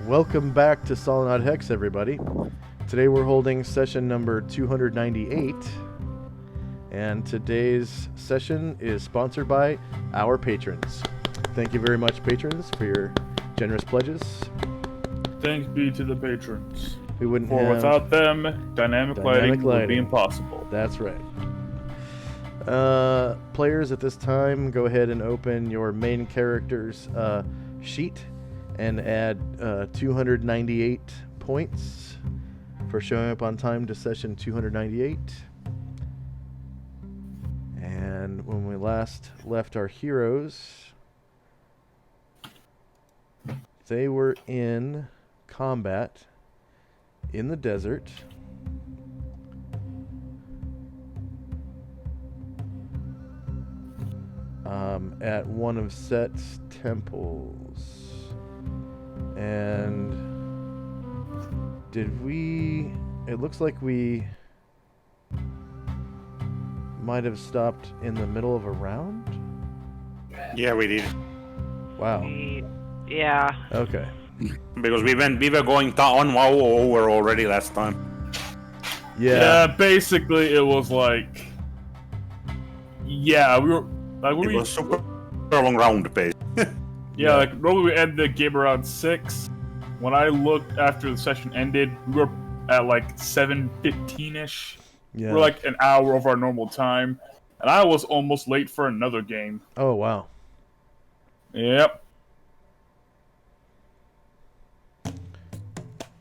Welcome back to Solynod Hex, everybody. Today we're holding session number 298, and today's session is sponsored by our patrons. Thank you very much, patrons, for your generous pledges. Thanks be to the patrons. We wouldn't For have without them, dynamic lighting would be impossible. That's right. Players at this time, go ahead and open your main character's sheet and add 298 points for showing up on time to session 298. And when we last left our heroes, they were in combat in the desert. At one of Set's temples. And it looks like we might have stopped in the middle of a round? Yeah, we did. Wow. Yeah. Okay. Because we were going on over already last time. Yeah, basically it was like... Yeah, we were... Like, It was super long round pace. Yeah, like normally we end the game around 6. When I looked after the session ended, we were at like 7:15ish. Yeah. We're like an hour over our normal time, and I was almost late for another game. Oh, wow. Yep.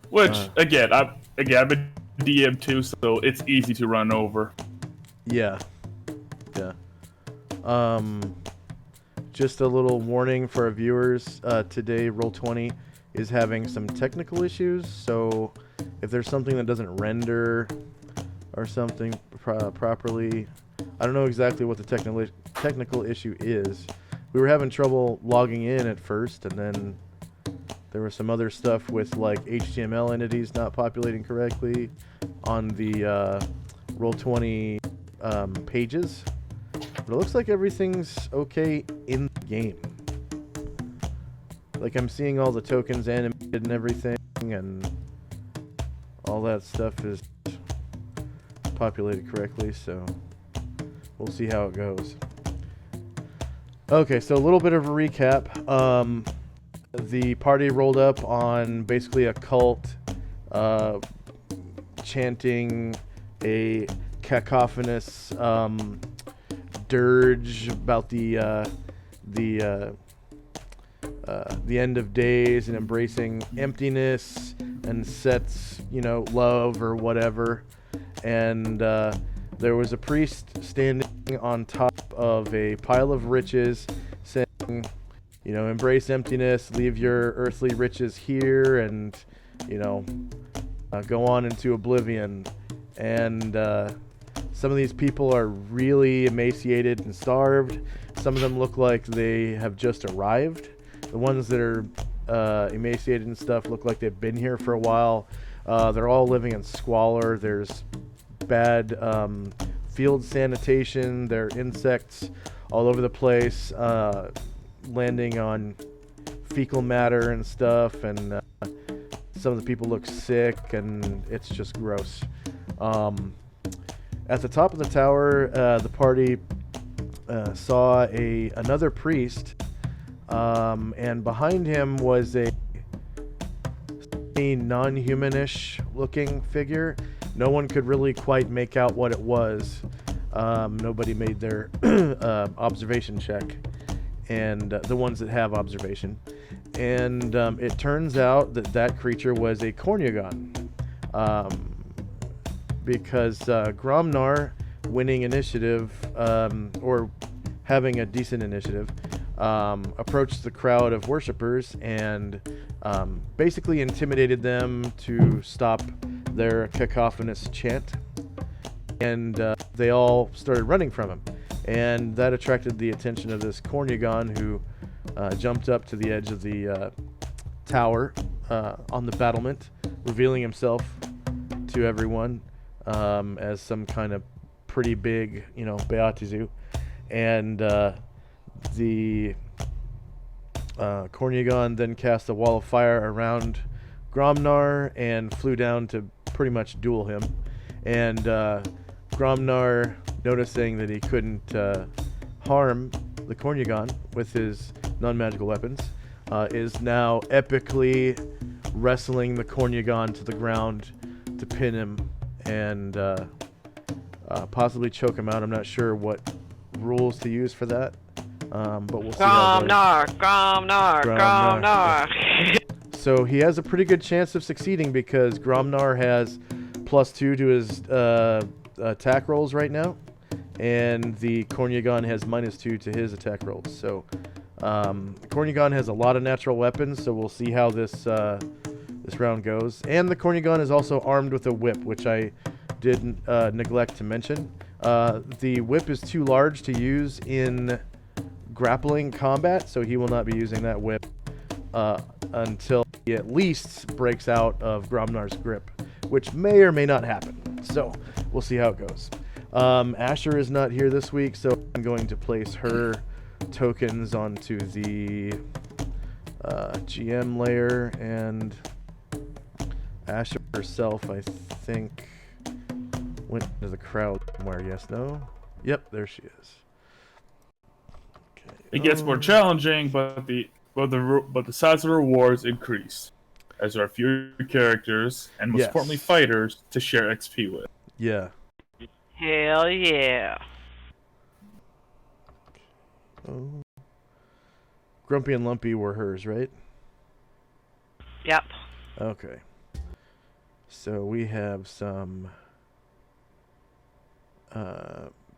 Which again, I'm a DM too, so it's easy to run over. Yeah. Yeah. Just a little warning for our viewers. Today, Roll20 is having some technical issues, so if there's something that doesn't render or something properly, I don't know exactly what the technical issue is. We were having trouble logging in at first, and then there was some other stuff with like HTML entities not populating correctly on the Roll20 pages. But it looks like everything's okay in the game. Like I'm seeing all the tokens animated and everything, and all that stuff is populated correctly, so we'll see how it goes. Okay, so a little bit of a recap. The party rolled up on basically a cult chanting a cacophonous dirge about the end of days and embracing emptiness and Set's, love or whatever. And there was a priest standing on top of a pile of riches saying, embrace emptiness, leave your earthly riches here, and, go on into oblivion. And some of these people are really emaciated and starved. Some of them look like they have just arrived. The ones that are emaciated and stuff look like they've been here for a while. They're all living in squalor. There's bad field sanitation. There are insects all over the place, landing on fecal matter and stuff. And some of the people look sick, and it's just gross. At the top of the tower, the party saw another priest, and behind him was a non-humanish looking figure. No one could really quite make out what it was. Nobody made their observation check, and the ones that have observation. And it turns out that creature was a Kornyagon. Because Gromnar winning initiative, or having a decent initiative, approached the crowd of worshippers and basically intimidated them to stop their cacophonous chant. And they all started running from him. And that attracted the attention of this Kornyagon, who jumped up to the edge of the tower on the battlement, revealing himself to everyone. As some kind of pretty big, Beatizu. And the Kornyagon then cast a wall of fire around Gromnar and flew down to pretty much duel him. And Gromnar, noticing that he couldn't harm the Kornigan with his non-magical weapons, is now epically wrestling the Kornigan to the ground to pin him and possibly choke him out. I'm not sure what rules to use for that, but we'll see how it goes. Gromnar. So he has a pretty good chance of succeeding because Gromnar has +2 to his attack rolls right now, and the Kornigan has -2 to his attack rolls. So Kornigan has a lot of natural weapons, so we'll see how this round goes. And the Kornigan is also armed with a whip, which I did neglect to mention. The whip is too large to use in grappling combat, so he will not be using that whip until he at least breaks out of Gromnar's grip, which may or may not happen. So we'll see how it goes. Asher is not here this week, so I'm going to place her tokens onto the GM layer, and Asher herself, I think, went into the crowd somewhere. Yes, no? Yep, there she is. Okay. It gets more challenging, but the size of the rewards increase, as there are fewer characters and most importantly fighters to share XP with. Yeah. Hell yeah. Oh. Grumpy and Lumpy were hers, right? Yep. Okay. So we have some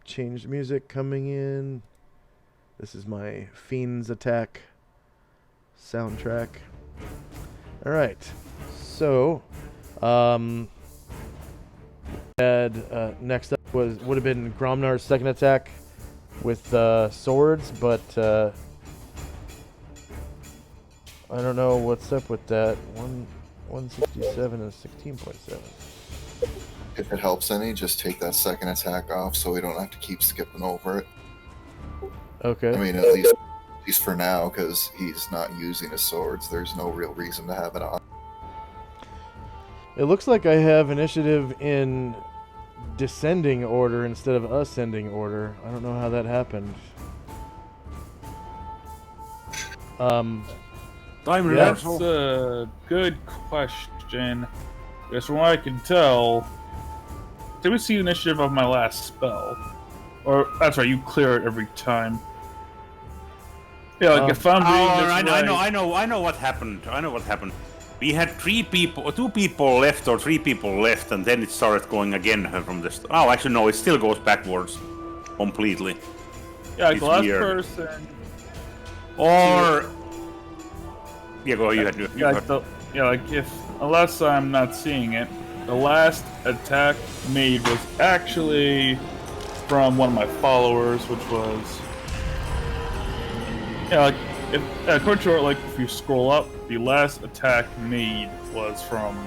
changed music coming in. This is my Fiend's Attack soundtrack. All right. So, next up would have been Gromnar's second attack with swords, but I don't know what's up with that. 167 and 16.7. If it helps any, just take that second attack off so we don't have to keep skipping over it. Okay. I mean, at least for now, because he's not using his swords. There's no real reason to have it on. It looks like I have initiative in descending order instead of ascending order. I don't know how that happened. That's a good question. Because from what I can tell, did we see the initiative of my last spell? Or, that's right, you clear it every time. Yeah, like if I'm reading this I know what happened. We had two people left, and then it started going again from this. Oh, actually, no, it still goes backwards completely. Yeah, it's the last weird. person. Or yeah, go. You had to. Unless I'm not seeing it, the last attack made was actually from one of my followers, which was according to if you scroll up, the last attack made was from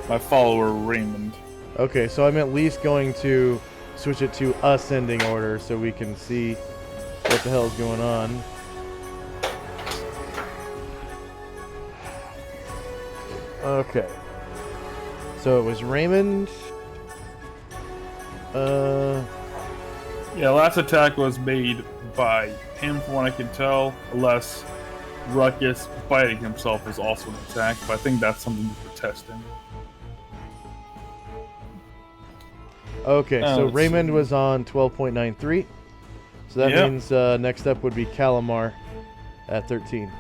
my follower Raymond. Okay, so I'm at least going to switch it to ascending order so we can see what the hell is going on. Okay. So it was Raymond. Last attack was made by him, from what I can tell, unless Ruckus biting himself is also an attack, but I think that's something we're testing. Okay, so Raymond was on 12.93. So that means next up would be Calamar at 13.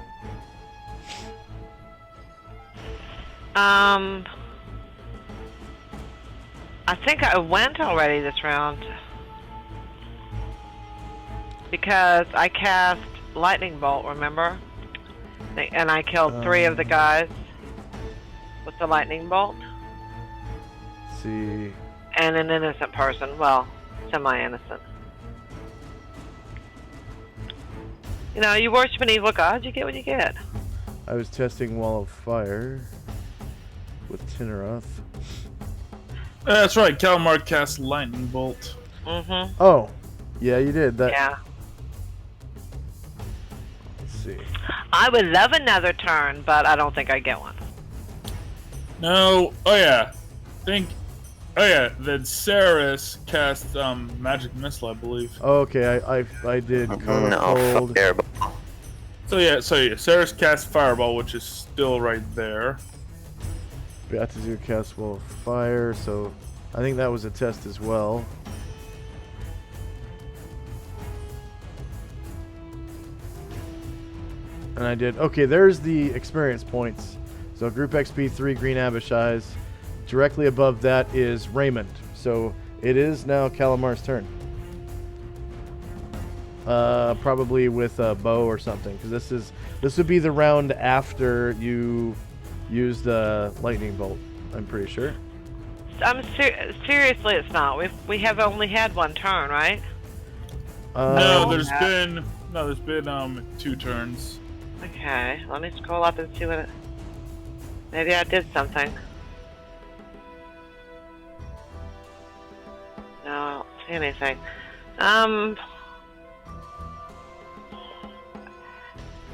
I think I went already this round. Because I cast Lightning Bolt, remember? And I killed 3 of the guys with the Lightning Bolt. Let's see. And an innocent person. Well, semi-innocent. You know, you worship an evil god, you get what you get. I was testing Wall of Fire with Tinneroth. That's right, Calamar cast Lightning Bolt. Mm-hmm. Oh, yeah, you did that. Yeah. Let's see. I would love another turn, but I don't think I get one. No. Oh yeah. Oh yeah. Then Saris cast magic missile, I believe. Okay, I did Karma No, Cold. fireball. So yeah. Saris cast fireball, which is still right there. Beatizu cast Wall of Fire, so I think that was a test as well. And I did. Okay, there's the experience points. So Group XP 3 Green Abishai's. Directly above that is Raymond. So it is now Calamar's turn. Probably with a bow or something, because this would be the round after you use the lightning bolt. I'm pretty sure. Seriously, it's not. We have only had one turn, right? No, there's been 2 turns. Okay, let me scroll up and see what it... Maybe I did something. No, I don't see anything.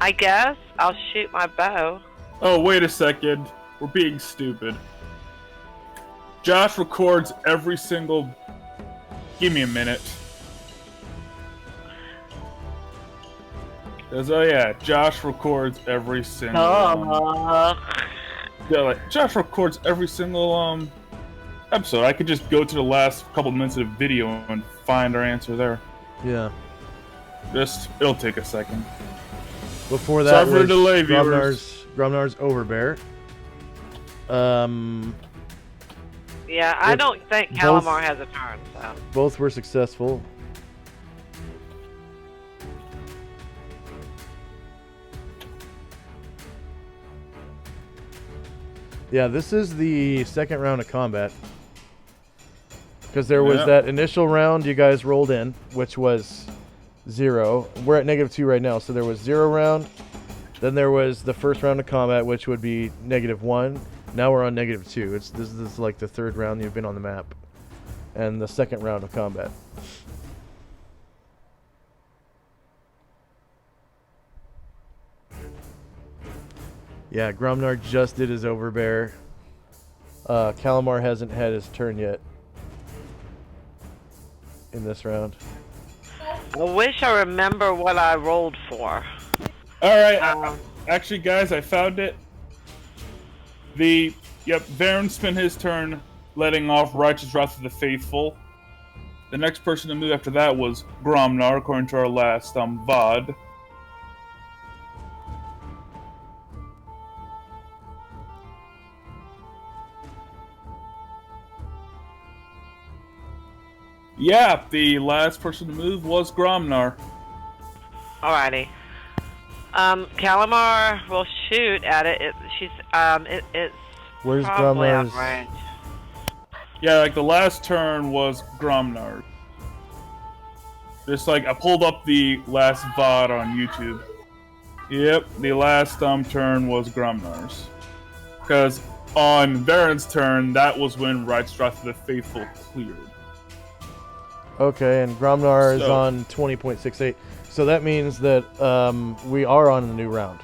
I guess I'll shoot my bow. Oh, wait a second. We're being stupid. Josh records every single... Give me a minute. Oh yeah, Josh records every single... Yeah, like, Josh records every single episode. I could just go to the last couple minutes of the video and find our answer there. Yeah. It'll take a second. Before that Sorry for the delay, Gromnar's Overbear. Yeah, I don't think Calamar has a turn, so... Both were successful. Yeah, this is the second round of combat. Because there was that initial round you guys rolled in, which was 0. We're at -2 right now, so there was 0 round. Then there was the first round of combat, which would be -1. Now we're on -2. This is like the third round you've been on the map. And the second round of combat. Yeah, Gromnar just did his Overbear. Calamar hasn't had his turn yet in this round. I wish I remember what I rolled for. Alright, actually guys, I found it. Varen spent his turn letting off Righteous Wrath of the Faithful. The next person to move after that was Gromnar, according to our last VOD. Yeah, the last person to move was Gromnar. Alrighty. Calamar will shoot at it. It's Where's probably out Gromnar's? of range. Yeah, like the last turn was Gromnar. Just like I pulled up the last VOD on YouTube. Yep, the last turn was Gromnar's. Because on Varen's turn, that was when Righteous Wrath of the Faithful cleared. Okay, and Gromnar is on 20.68. So that means that we are on a new round.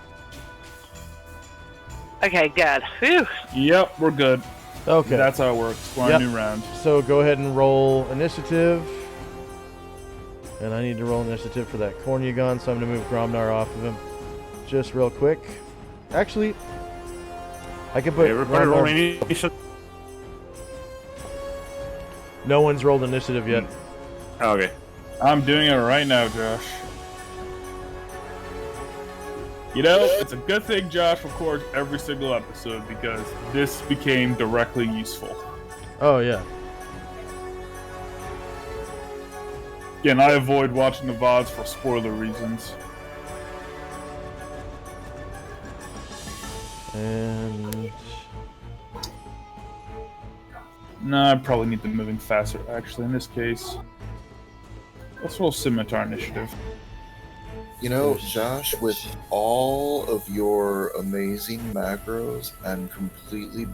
Okay, good. Whew. Yep, we're good. Okay. That's how it works. We're on a new round. So go ahead and roll initiative. And I need to roll initiative for that Cornugon, so I'm going to move Gromnar off of him. Just real quick. Actually, I can put Everybody roll Gromnar... initiative. No one's rolled initiative yet. Okay. I'm doing it right now, Josh. You know, it's a good thing Josh records every single episode because this became directly useful. Oh, yeah. Again, I avoid watching the VODs for spoiler reasons. And... No, I probably need them moving faster, actually, in this case. Let's roll Scimitar Initiative. You know, Josh, with all of your amazing macros, I'm completely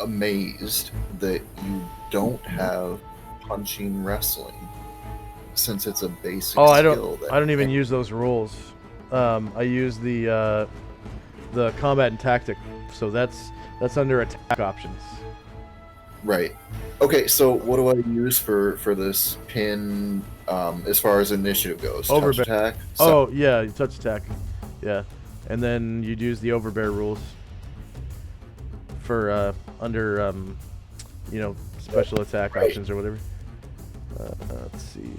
amazed that you don't have punching wrestling, since it's a basic skill. I don't even use those rules. I use the the combat and tactic. So that's under attack options. Right. Okay, so what do I use for this pin as far as initiative goes? Touch Overbear. attack? Oh yeah, you touch attack. Yeah, and then you'd use the overbear rules for under you know, special attack Right. options or whatever. Let's see.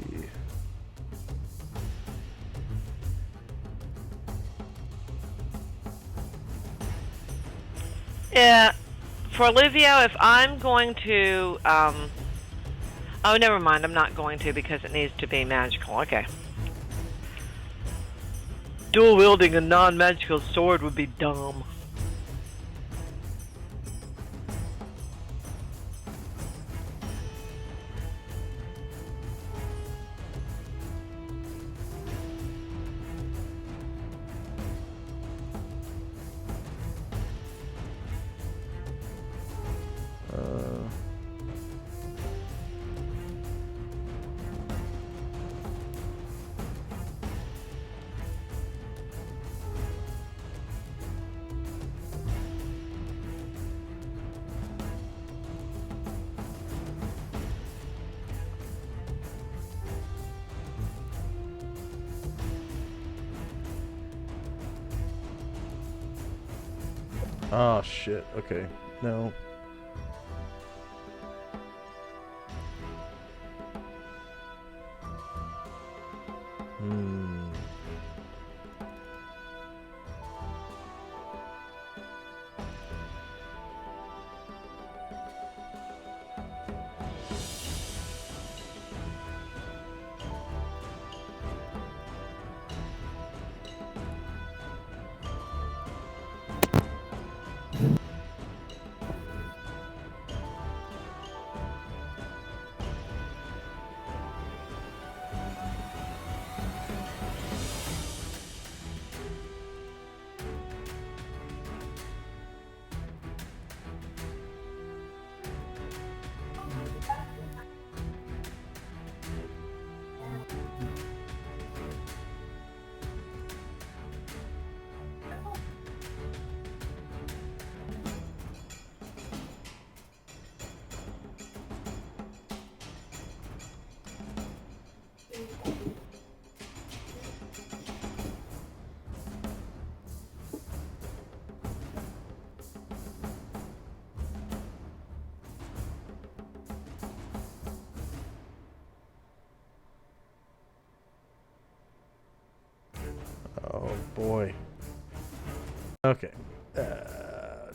Yeah, for Olivia, if I'm going to, oh, never mind, I'm not going to because it needs to be magical. Okay. Dual wielding a non-magical sword would be dumb. Oh shit. Okay. No. Hmm. Oh boy. Okay.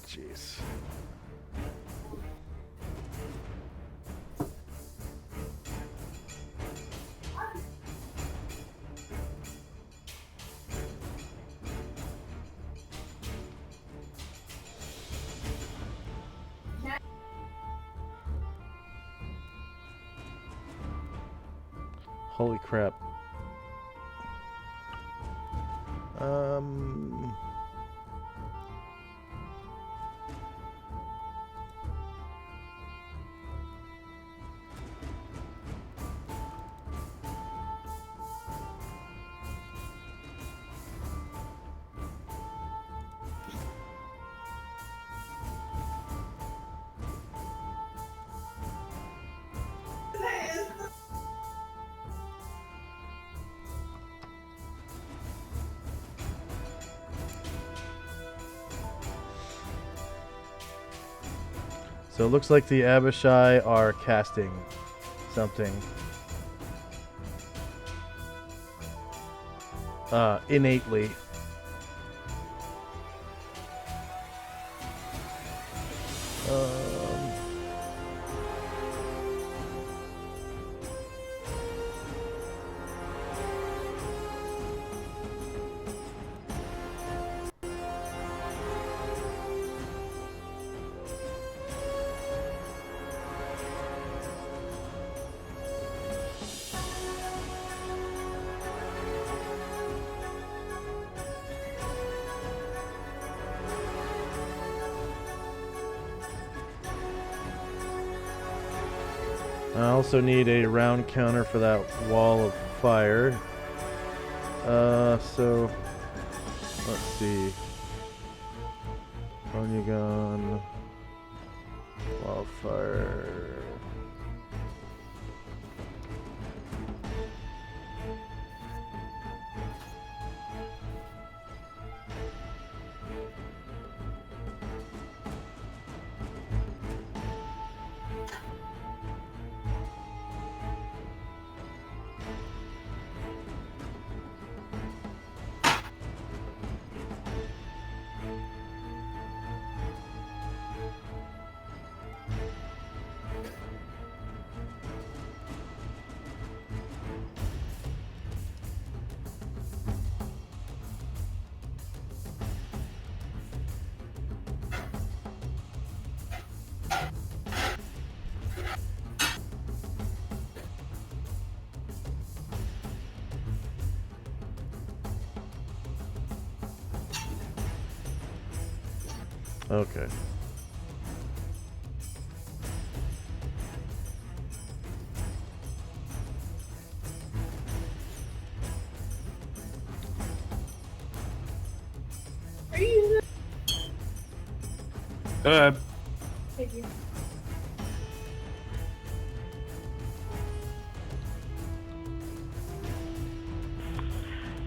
Jeez. Holy crap. So it looks like the Abishai are casting something. Innately. I also need a round counter for that wall of fire. So let's see. Gun. Wildfire. Okay. Thank you.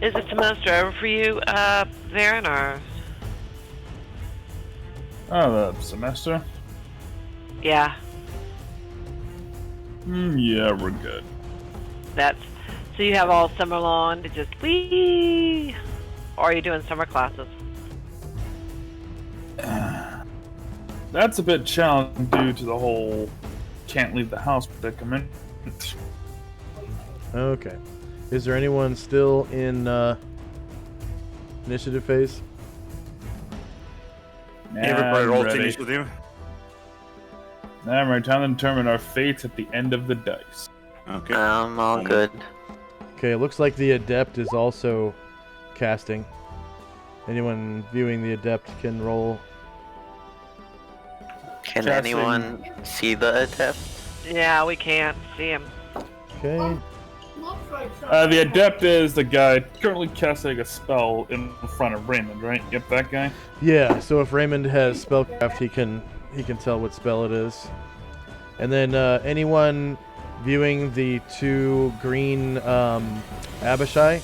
Is the semester over for you, Varen, or? Oh, the semester? Yeah, Yeah, we're good. that's... So you have all summer long to just wee, or are you doing summer classes? That's a bit challenging due to the whole can't leave the house predicament. Okay. Is there anyone still in initiative phase? Everybody I'm rolls ready. initiative. I'm ready. Time to determine our fates at the end of the dice. Okay. I'm all good. Okay, it looks like the adept is also casting. Anyone viewing the adept can roll. Can Casting. anyone see the adept? Yeah, we can't see him. Okay. The adept is the guy currently casting a spell in front of Raymond, right? Yep, that guy. Yeah, so if Raymond has spellcraft, he can tell what spell it is. And then anyone viewing the two green Abishai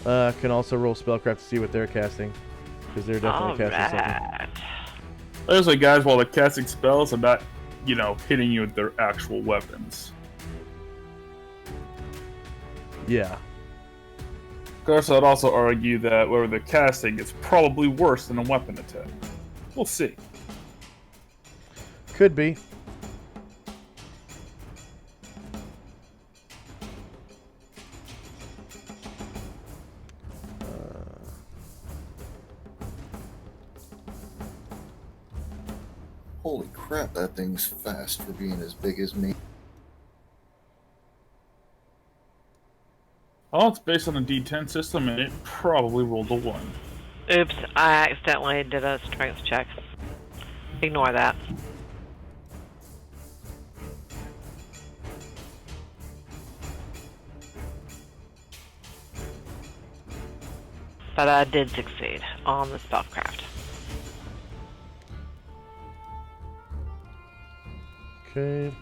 can also roll spellcraft to see what they're casting, because they're definitely casting something. Alright. Those are guys while they're casting spells and not, hitting you with their actual weapons. Yeah. Of course, I'd also argue that whatever they're casting is probably worse than a weapon attack. We'll see. Could be. Holy crap, that thing's fast for being as big as me. Oh, it's based on a D10 system, and it probably rolled a 1. Oops, I accidentally did a strength check. Ignore that. But I did succeed on the spellcraft. Okay.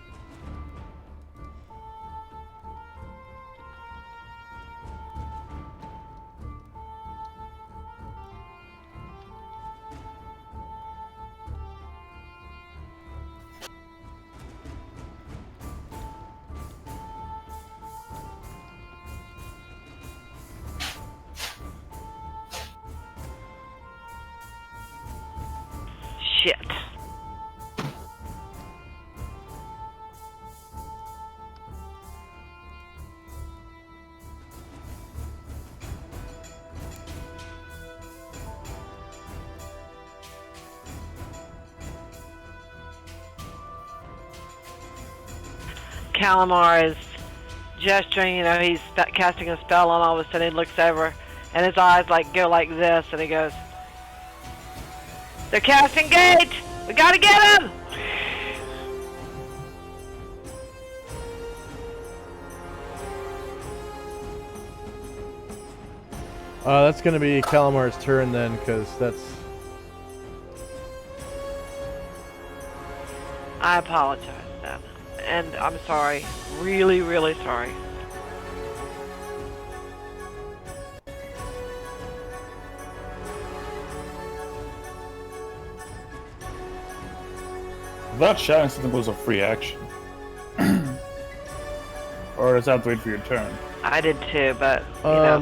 Shit. Calamar is gesturing, he's casting a spell, and all of a sudden he looks over, and his eyes go like this, and he goes, "They're casting gate! We gotta get him!" That's gonna be Calamar's turn then, because that's I apologize then. And I'm sorry. Really, really sorry. That shouting something was a free action. Or does that have to wait for your turn? I did too, but, you know,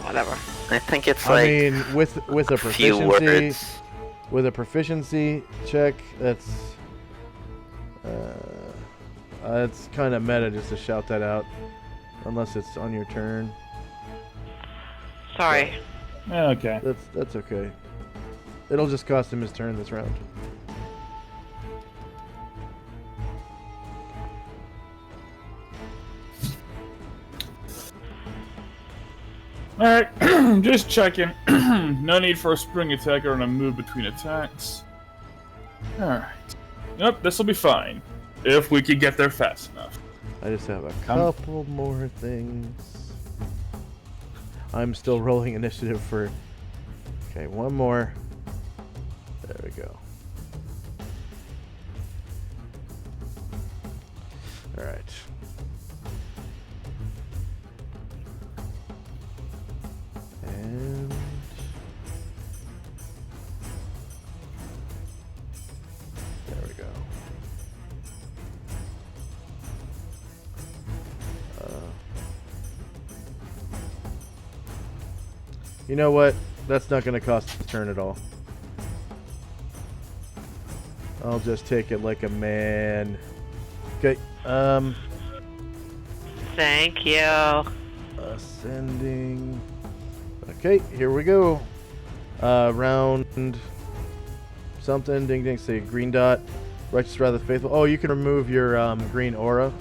whatever. I think it's I like mean, with a few proficiency, words. with a proficiency check, that's it's kind of meta just to shout that out, unless it's on your turn. Sorry. Okay. That's okay. It'll just cost him his turn this round. Alright, just checking. No need for a spring attack or a move between attacks. Alright. Yep, this'll be fine. If we can get there fast enough. I just have a couple more things. I'm still rolling initiative for... Okay, one more. There we go. Alright. And... There we go. You know what? That's not going to cost a turn at all. I'll just take it like a man. Okay. Thank you. Ascending. Okay, here we go. Round something. Ding ding. Say green dot. Righteous rather faithful. Oh, you can remove your green aura.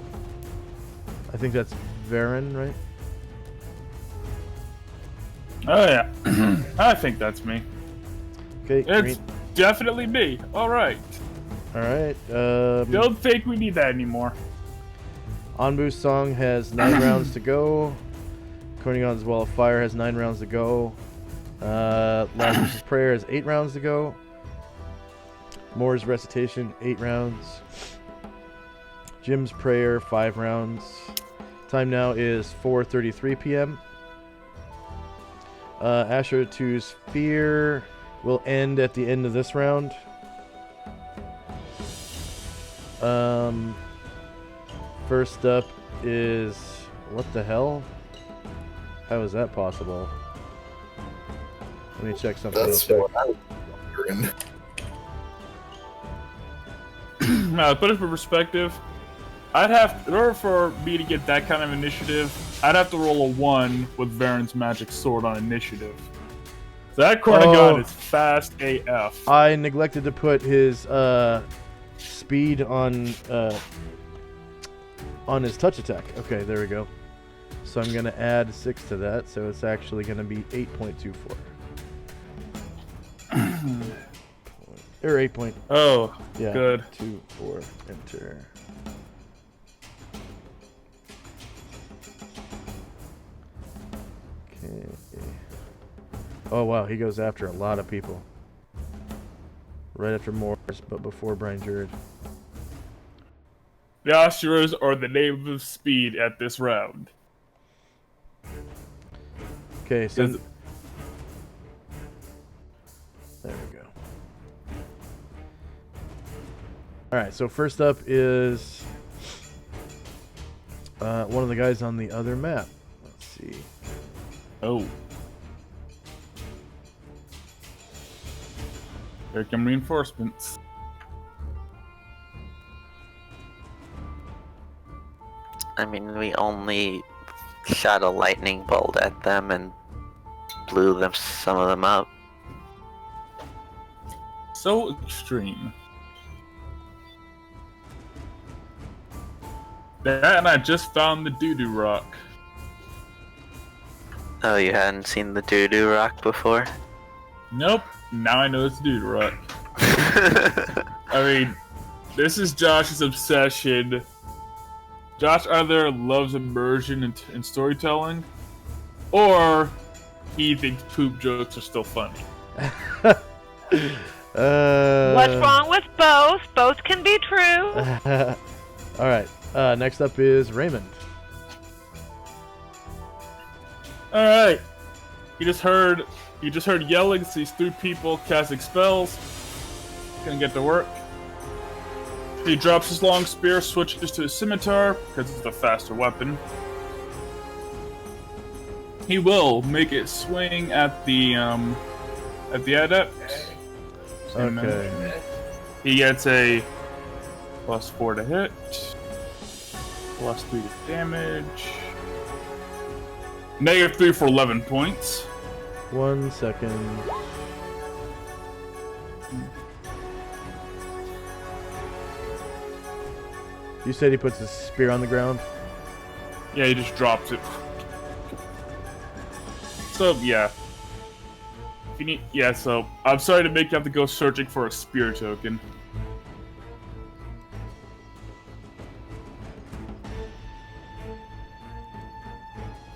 I think that's Varen, right? Oh yeah. I think that's me. Okay. It's definitely me. Alright. Alright. Don't think we need that anymore. Anbu's song has 9 rounds to go. Kornigon's Wall of Fire has 9 rounds to go. Lazarus' Prayer has 8 rounds to go. Moore's Recitation, 8 rounds. Jim's Prayer, 5 rounds. Time now is 4:33 p.m. Asher 2's Fear will end at the end of this round. First up is... What the hell? How is that possible? Let me check something That's real what quick. I was wondering. Now, to put it in perspective, in order for me to get that kind of initiative, I'd have to roll a 1 with Varen's magic sword on initiative. So that Kornigon is fast AF. I neglected to put his speed on his touch attack. Okay, there we go. So I'm gonna add 6 to that, so it's actually gonna be 8.24. Or 8 point. Oh, Yeah. good. 2, 4, enter. Okay. Oh wow, he goes after a lot of people. Right after Morris, but before Brian Jurid. The Asheras are the name of speed at this round. Okay, so Is- there we go. Alright, so first up is one of the guys on the other map. Let's see. Oh. Here come reinforcements. I mean, we only shot a lightning bolt at them and blew some of them up. So extreme. That, and I just found the doo-doo rock. Oh, you hadn't seen the doo-doo rock before? Nope. Now I know it's doo-doo rock. I mean, this is Josh's obsession. Josh either loves immersion in storytelling, or he thinks poop jokes are still funny. What's wrong with both? Both can be true. All right. Next up is Raymond. All right. You just heard yelling. So these 3 people casting spells. Gonna get to work. He drops his long spear, switches to his scimitar because it's the faster weapon. He will make it swing at the adept. Okay. He gets a +4 to hit, +3 to damage, -3 for 11 points. 1 second. You said he puts his spear on the ground? Yeah, he just drops it. So yeah. If you need, yeah, so I'm sorry to make you have to go searching for a spear token.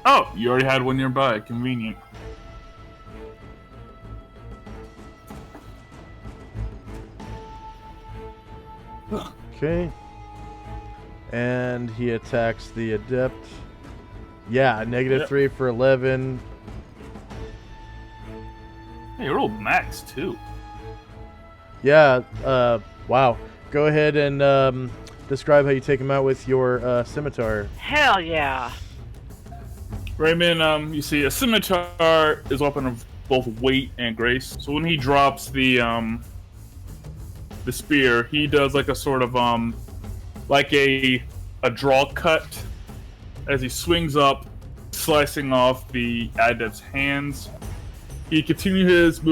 Oh, you already had one nearby. Convenient. Okay. And he attacks the adept. Yeah, -3 for 11. Hey, you rolled max too. Yeah, wow. Go ahead and describe how you take him out with your scimitar. Hell yeah. Raymond, you see, a scimitar is a weapon of both weight and grace. So when he drops the spear, he does like a sort of like a draw cut as he swings up, slicing off the adept's hands. He continues his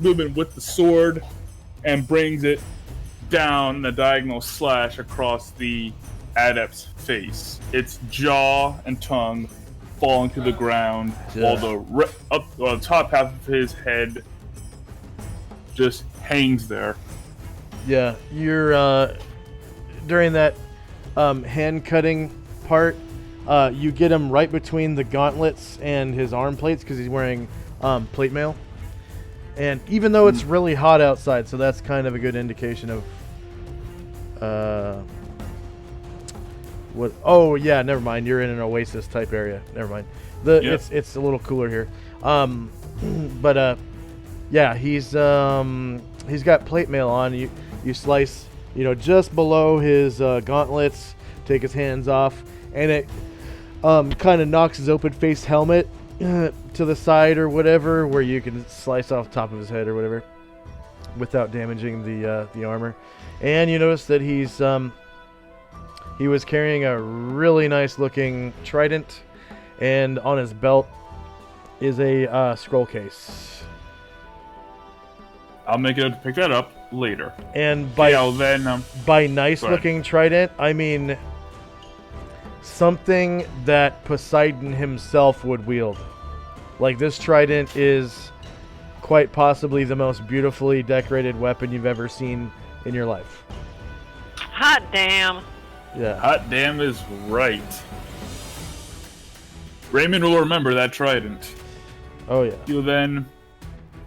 movement with the sword and brings it down in a diagonal slash across the adept's face. Its jaw and tongue falling to the ground, while the top half of his head just hangs there. Yeah, you're during that hand cutting part, you get him right between the gauntlets and his arm plates because he's wearing plate mail. And even though it's really hot outside, so that's kind of a good indication of what. Oh yeah, never mind. You're in an oasis type area. Never mind. It's a little cooler here. But yeah, he's got plate mail on. You slice, just below his gauntlets. Take his hands off, and it kind of knocks his open face helmet to the side or whatever, where you can slice off top of his head or whatever without damaging the armor. And you notice that he was carrying a really nice looking trident, and on his belt is a scroll case. I'll make it to pick that up later. And by nice looking trident, I mean something that Poseidon himself would wield. Like, this trident is quite possibly the most beautifully decorated weapon you've ever seen in your life. Hot damn. Yeah. Hot damn is right. Raymond will remember that trident. Oh yeah. He'll then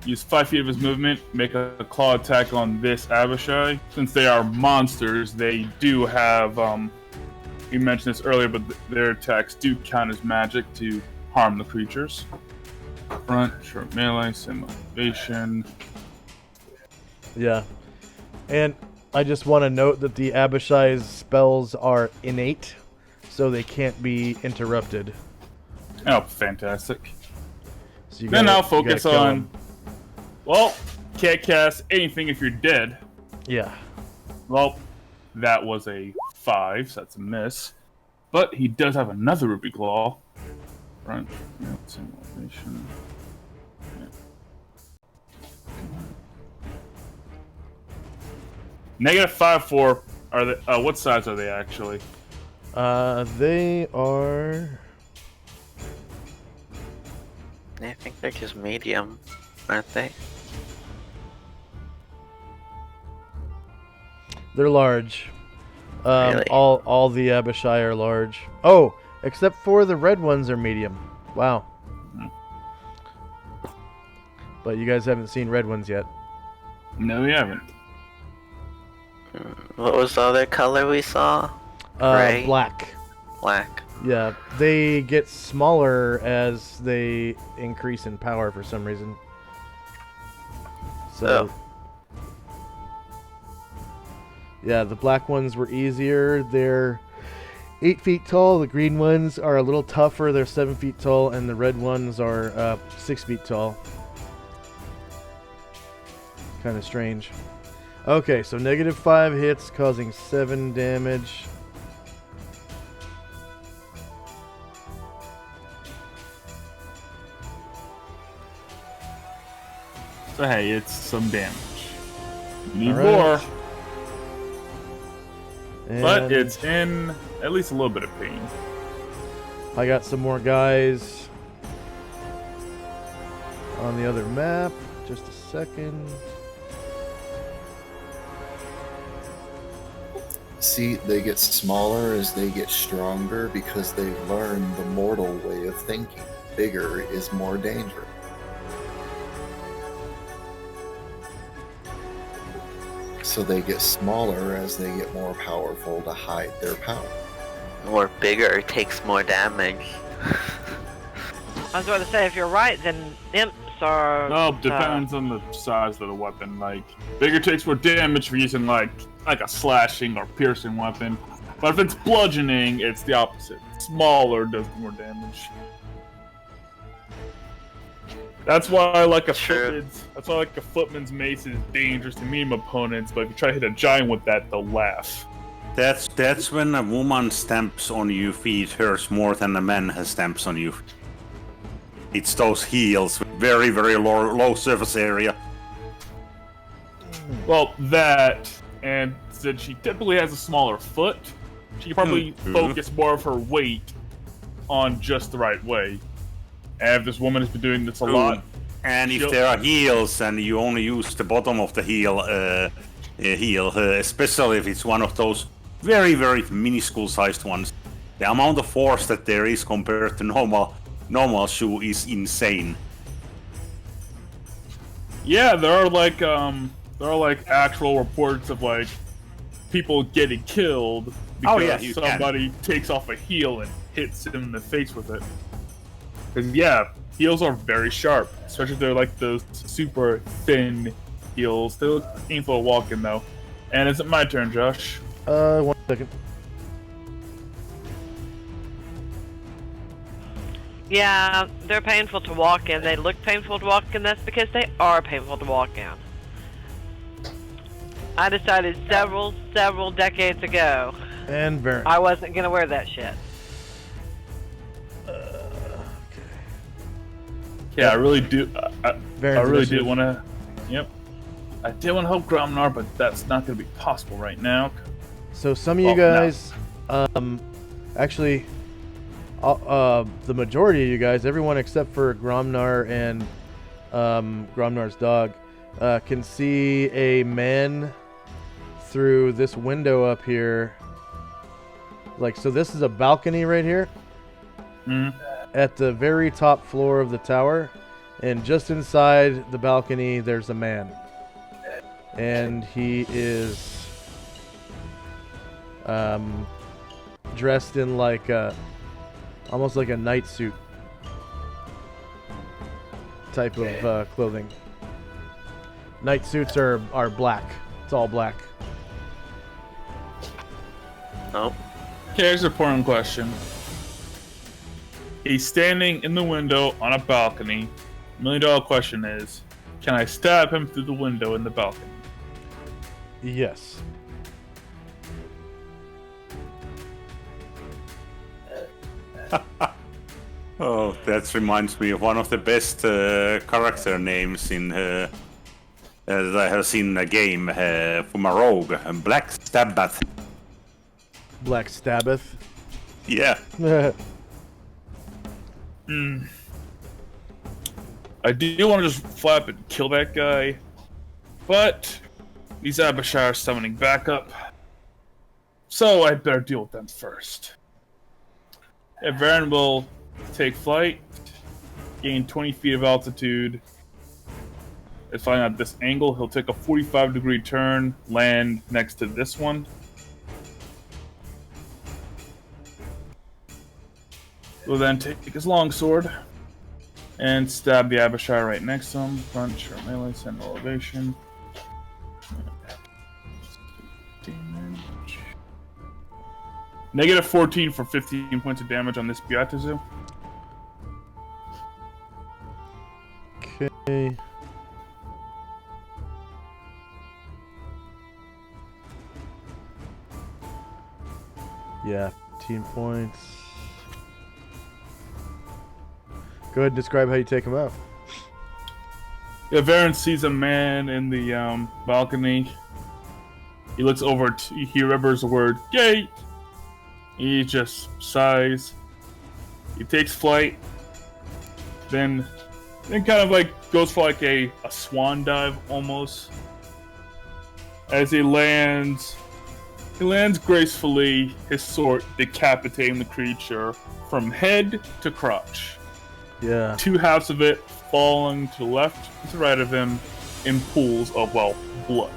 use 5 feet of his movement, make a claw attack on this Abishai. Since they are monsters, they do have, you mentioned this earlier, but their attacks do count as magic to harm the creatures. Front, short melee, sim evasion. Yeah. And I just want to note that the Abishai's spells are innate, so they can't be interrupted. Oh, fantastic. So then I'll focus on... Well, can't cast anything if you're dead. Yeah. Well, that was a 5, so that's a miss. But he does have another Ruby Claw. Front, simulation. -5 for are they? What size are they actually? They are. I think they're just medium, aren't they? They're large. Really? All the Abishai are large. Oh, except for the red ones are medium. Wow. Mm-hmm. But you guys haven't seen red ones yet. No, we haven't. What was the other color we saw? Gray? Black. Black. Yeah, they get smaller as they increase in power for some reason. So, yeah, the black ones were easier. They're 8 feet tall. The green ones are a little tougher. They're 7 feet tall, and the red ones are 6 feet tall. Kind of strange. Okay, so -5 hits, causing 7 damage. So hey, it's some damage. Need All more, right. but And it's in at least a little bit of pain. I got some more guys on the other map. Just a second. See, they get smaller as they get stronger because they've learned the mortal way of thinking. Bigger is more dangerous. So they get smaller as they get more powerful to hide their power. Or bigger takes more damage. I was about to say, if you're right, then imps are. No, depends on the size of the weapon. Like, bigger takes more damage for using like a slashing or piercing weapon. But if it's bludgeoning, it's the opposite. Smaller does more damage. That's why like a footman's mace is dangerous to medium opponents, but if you try to hit a giant with that, they'll laugh. That's when a woman stamps on you feet hurts more than a man has stamps on you. It's those heels with very, very low surface area. Well, that, and since she typically has a smaller foot, she can probably focus more of her weight on just the right way. And if this woman has been doing this a lot, and if there are heels and you only use the bottom of the heel, especially if it's one of those very, very minuscule sized ones, the amount of force that there is compared to normal shoe is insane. Yeah, there are like actual reports of like people getting killed because somebody takes off a heel and hits him in the face with it. Because yeah, heels are very sharp, especially if they're like those super thin heels. They look painful to walk in though. And is it my turn, Josh? 1 second. Yeah, they're painful to walk in. They look painful to walk in. That's because they are painful to walk in. I decided several decades ago And Baron. I wasn't gonna wear that shit. Yeah, I really do. I Baron's really did initiative. want to. Yep. I did want to help Gromnar, but that's not going to be possible right now. So some of you guys, actually, the majority of you guys, everyone except for Gromnar and Gromnar's dog, can see a man through this window up here. Like, so this is a balcony right here. At the very top floor of the tower, and just inside the balcony there's a man, and he is dressed in like almost like a night suit type of clothing. Night suits are black. It's all black. Nope. Okay, here's an important question. He's standing in the window on a balcony. $1 million question is, can I stab him through the window in the balcony? Yes. Oh, that reminds me of one of the best character names in that I have seen in a game from a rogue, Black Stabbath. Black Stabbath. Yeah. I do want to just flap and kill that guy, but these Abishai are summoning backup, so I better deal with them first. Varen will take flight, gain 20 feet of altitude, is flying at this angle. He'll take a 45-degree turn, land next to this one. Will then take his longsword and stab the Abishai right next to him. Front, short melee, send elevation. Damage. Negative 14 for 15 points of damage on this Beatazu. Okay. Yeah, 15 points. Go ahead and describe how you take him out. Yeah, Varen sees a man in the balcony. He looks over, he remembers the word gate. He just sighs. He takes flight. Then kind of like goes for like a swan dive almost. As he lands gracefully, his sword decapitating the creature from head to crotch. Yeah. Two halves of it falling to the left and to the right of him in pools of, well, blood.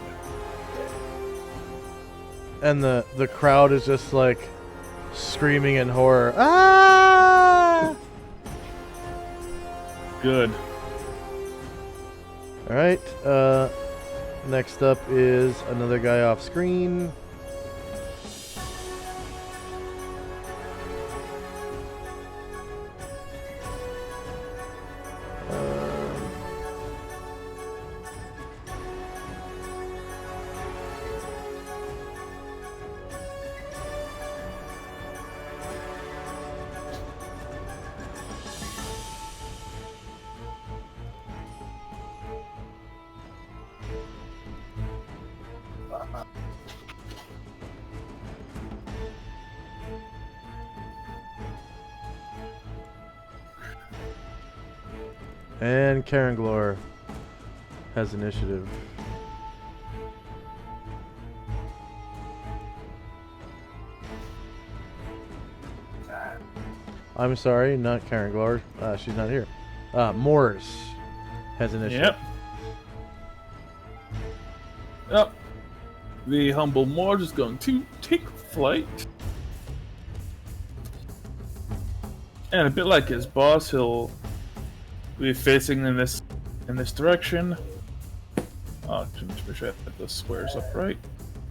And the crowd is just like screaming in horror. Ah! Good. All right. Next up is another guy off screen. And Karen Glor has initiative. I'm sorry, not Karen Glor. She's not here. Morris has initiative. Yep. The humble Morge is going to take flight. And a bit like his boss, he'll be facing in this direction. Oh, just make sure I put the squares up right.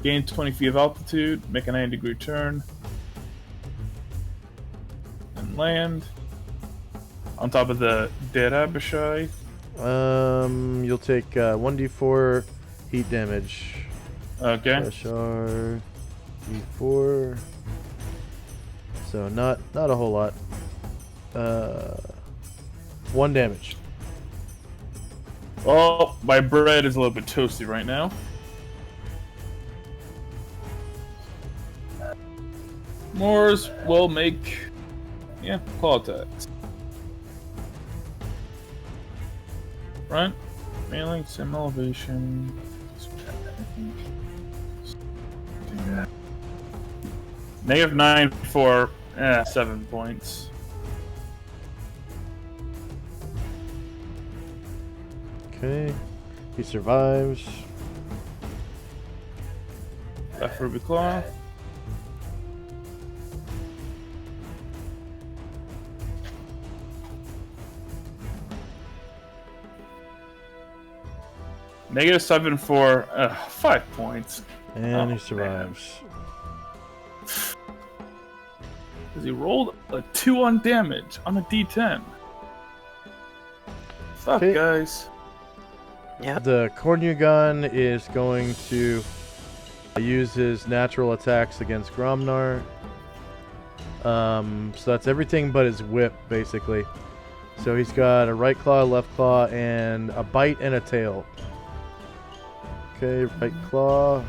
Gain 20 feet of altitude, make a 90-degree turn, and land on top of the dead Abishai. You'll take 1d4 heat damage. Okay. Bashar, d4. So not a whole lot. 1 damage. Oh, my bread is a little bit toasty right now. Moors will make, claw attacks. Front, melee, sim elevation. -9 for 7 points. Okay, he survives. Left Ruby Claw. -7 for 5 points. And he survives. Because he rolled a 2 on damage on a d10. Fuck, Okay. guys. Yep. The Cornugon is going to use his natural attacks against Gromnar. So that's everything but his whip, basically. So he's got a right claw, left claw, and a bite and a tail. Okay, right claw.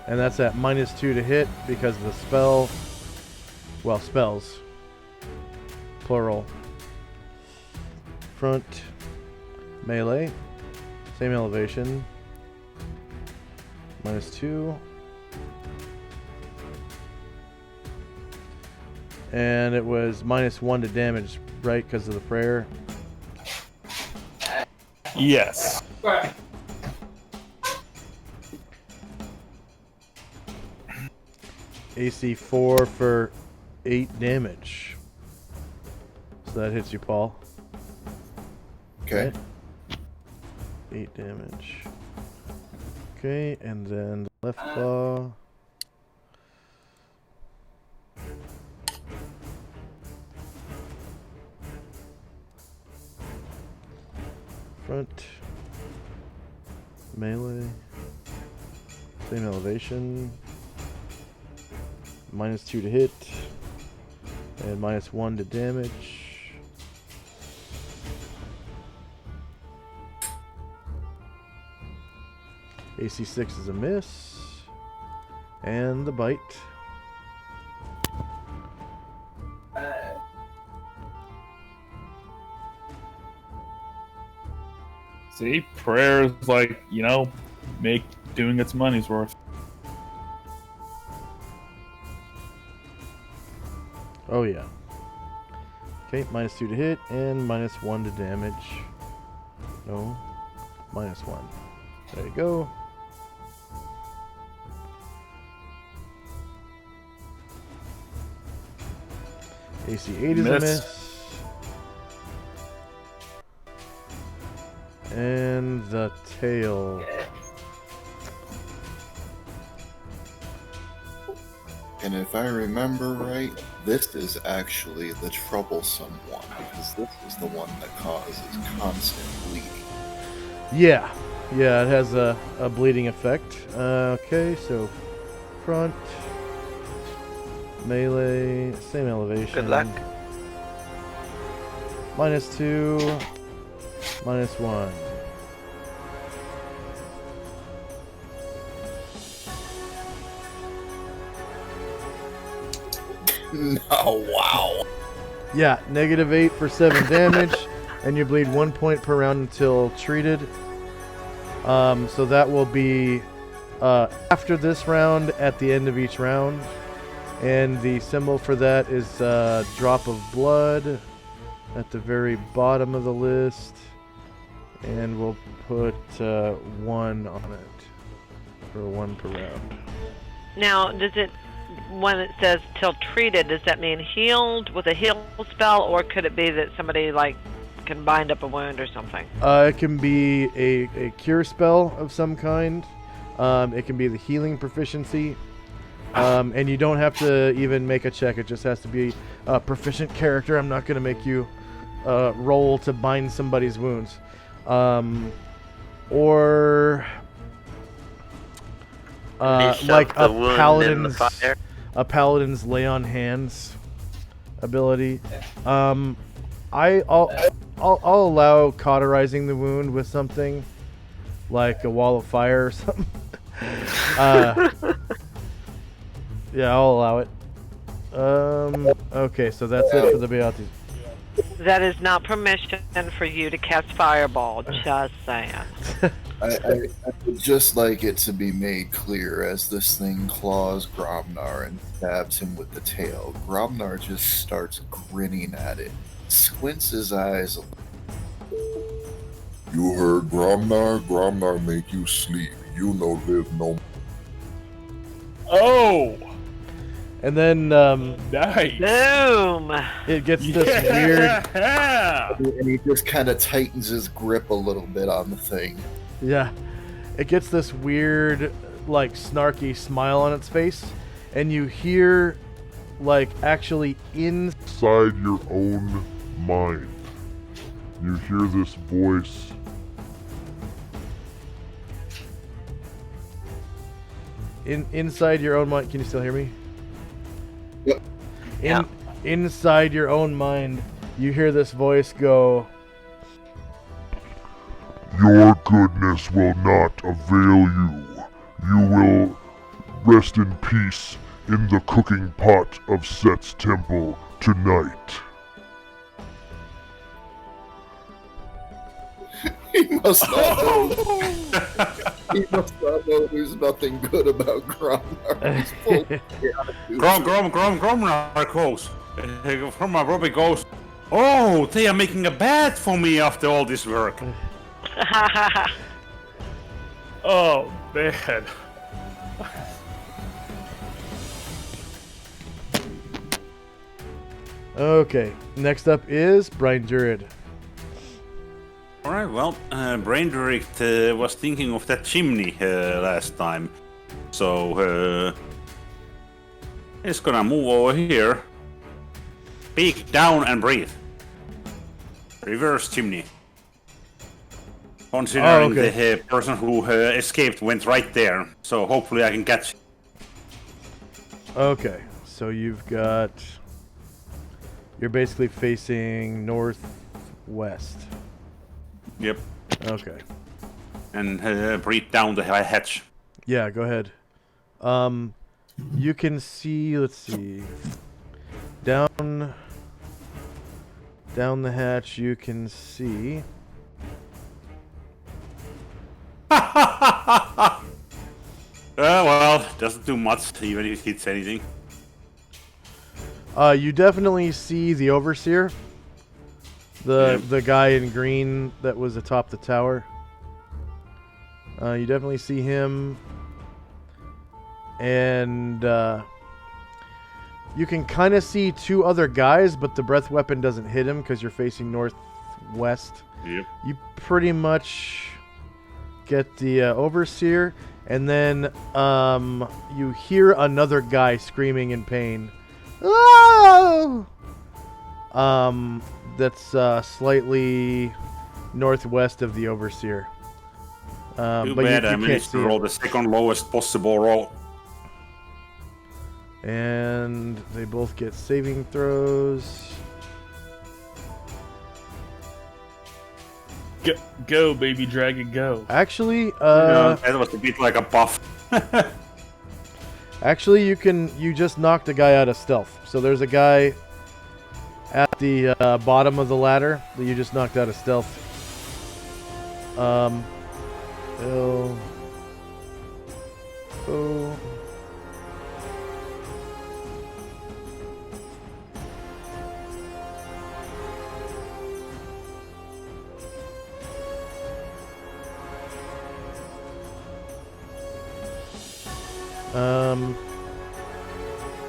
And that's at -2 to hit because of the spell. Well, spells. Plural. Front. Melee. Same elevation. -2. And it was -1 to damage, right? Because of the prayer. Yes. AC 4 for 8 damage. So that hits you, Paul. Okay. 8 damage. Okay, and then the left claw. Front. Melee. Same elevation. -2 to hit. And -1 to damage. AC 6 is a miss. And the bite. See, prayer is like, you know, doing its money's worth. Oh yeah. Okay, -2 to hit and -1 to damage. No, -1. There you go. AC 8 is a miss. And the tail. And if I remember right, this is actually the troublesome one, because this is the one that causes constant bleeding. Yeah. Yeah, it has a bleeding effect. Okay, so front. Melee, same elevation. Good luck. -2, -1. No, wow. Yeah, -8 for 7 damage, and you bleed 1 point per round until treated. So that will be after this round, at the end of each round. And the symbol for that is drop of blood at the very bottom of the list. And we'll put 1 on it for 1 per round. Now, does it, when it says till treated, does that mean healed with a heal spell, or could it be that somebody like can bind up a wound or something? It can be a cure spell of some kind. It can be the healing proficiency. And you don't have to even make a check. It just has to be a proficient character. I'm not going to make you roll to bind somebody's wounds. Or like a paladin's lay on hands ability. I'll allow cauterizing the wound with something like a wall of fire or something. Yeah, I'll allow it. Okay, so that's it for the Beatis. That is not permission for you to cast Fireball, just saying. I would just like it to be made clear as this thing claws Gromnar and stabs him with the tail. Gromnar just starts grinning at it, squints his eyes. You heard Gromnar? Gromnar make you sleep. You no live no. Oh! And then Nice! Boom! it gets this weird. And he just kind of tightens his grip a little bit on the thing. Yeah, it gets this weird, like, snarky smile on its face, and you hear, like, actually Inside your own mind, you hear this voice. inside your own mind. Can you still hear me? Yep. Inside your own mind, you hear this voice go, Your goodness will not avail you. You will rest in peace in the cooking pot of Set's temple tonight. He must not know. He must not know there's nothing good about Gromnar. He's full of Gromnar goes. From my Robbie goes. Oh, they are making a bed for me after all this work. Oh, man. Okay, next up is Brian Druid. Alright, well, Brain Direct was thinking of that chimney last time. So, it's gonna move over here. Peek down and breathe. Reverse chimney. Considering the person who escaped went right there, so hopefully I can catch him. Okay, so you're basically facing northwest. Yep. Okay. And breathe down the hatch. Yeah, go ahead. You can see, let's see, down the hatch you can see. Well, doesn't do much, even if it hits anything. You definitely see the Overseer. The guy in green that was atop the tower. You definitely see him. And you can kind of see two other guys, but the breath weapon doesn't hit him because you're facing northwest. Yep. You pretty much get the Overseer, and then you hear another guy screaming in pain. Oh! That's slightly northwest of the Overseer. Too but bad you I can't managed see to roll him. the second lowest possible roll. And they both get saving throws. Go, baby dragon, go. Actually, That was a bit like a buff. actually, you just knocked a guy out of stealth. So there's a guy at the bottom of the ladder that you just knocked out of stealth. Oh.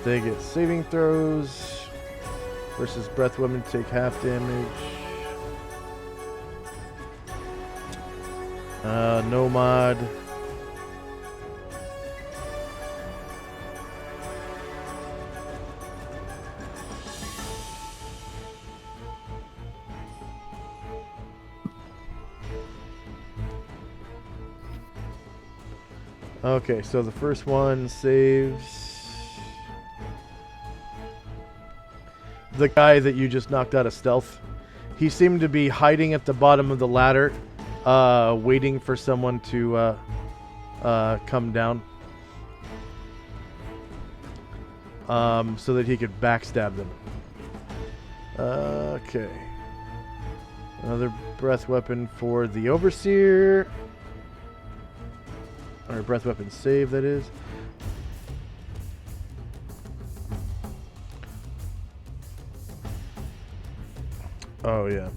They get saving throws versus breath weapon, take half damage. No mod. Okay, so the first one saves the guy that you just knocked out of stealth. He seemed to be hiding at the bottom of the ladder, waiting for someone to come down, so that he could backstab them. Okay. Another breath weapon for the Overseer. Or breath weapon save, that is. Oh, yeah.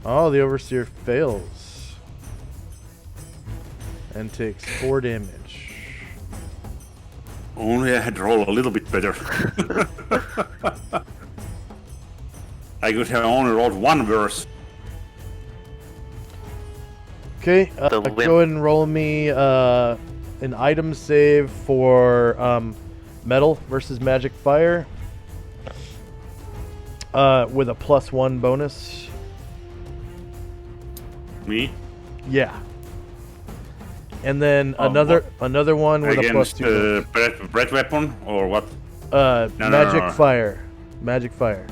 Oh, the Overseer fails. And takes 4 damage. Only I had to roll a little bit better. I could have only rolled one verse. Okay, go ahead and roll me an item save for metal versus magic fire with a +1 bonus. Me? Yeah. And then another one with against a +2. breath weapon or what? Magic fire. Magic fire.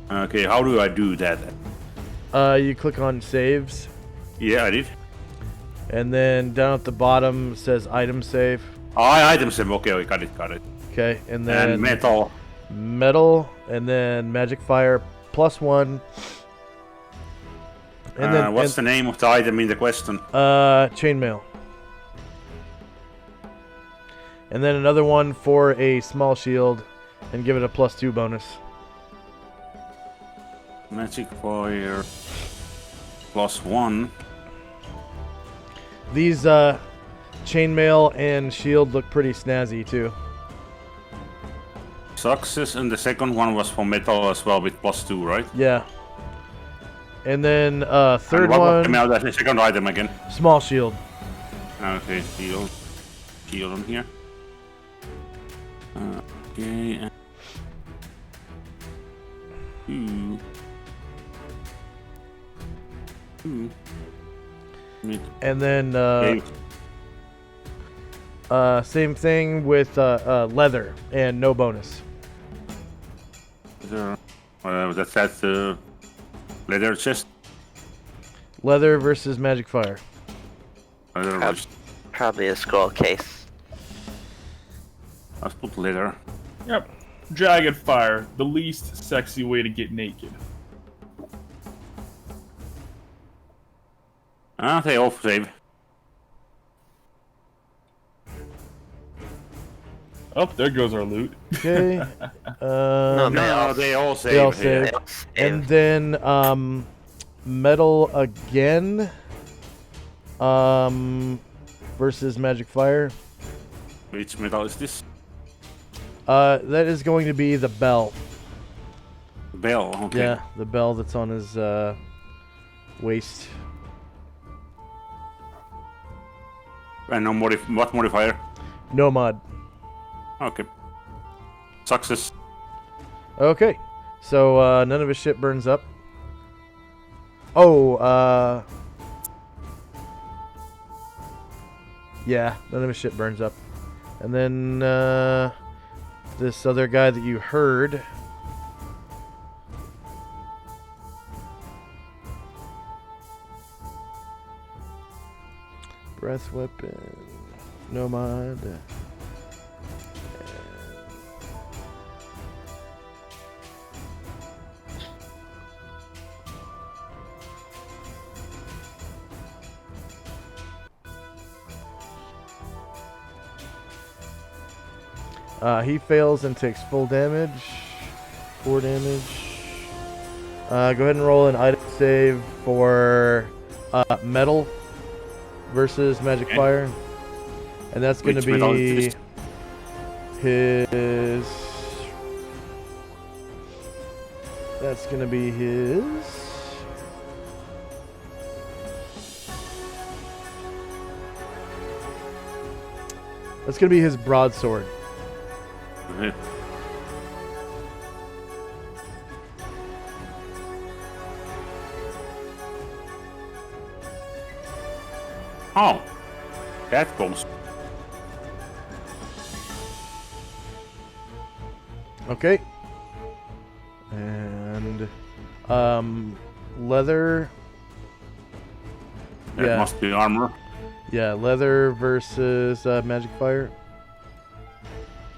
Okay, how do I do that? You click on saves, Yeah, I did. and then down at the bottom says item save. Oh, items. Okay, got it. Okay, and then And metal. metal, and then magic fire +1, And then what's the name of the item in the question? chainmail. And then another one for a small shield, and give it a +2 bonus. Magic fire +1. These chainmail and shield look pretty snazzy too. Success, and the second one was for metal as well with +2, right? Yeah. And then third and what one, came out as the second item again? small shield. Okay, shield on here. Okay. And then Okay. same thing with leather and no bonus. That's the leather chest. Leather versus magic fire. Leather was- Probably a scroll case. Let's put leather. Yep. Dragon fire, the least sexy way to get naked. They all save. Oh, there goes our loot. Okay. No, No, they all save. They all here. save. And then metal again. Versus magic fire. Which metal is this? That is going to be the bell. Bell. Okay. Yeah, the bell that's on his waist. And no what modifier? No mod. Okay. Success. Okay. So none of his shit burns up. Oh, yeah, none of his shit burns up. And then this other guy that you heard. Breath weapon. No mod. He fails and takes full damage. 4 damage. Go ahead and roll an item save for metal versus magic Okay. fire. And that's going to Which metal is be his... That's going to be his... That's going to be his broadsword. Okay. Oh, that goes. Okay. And leather. That Yeah. must be armor. Yeah, leather versus magic fire.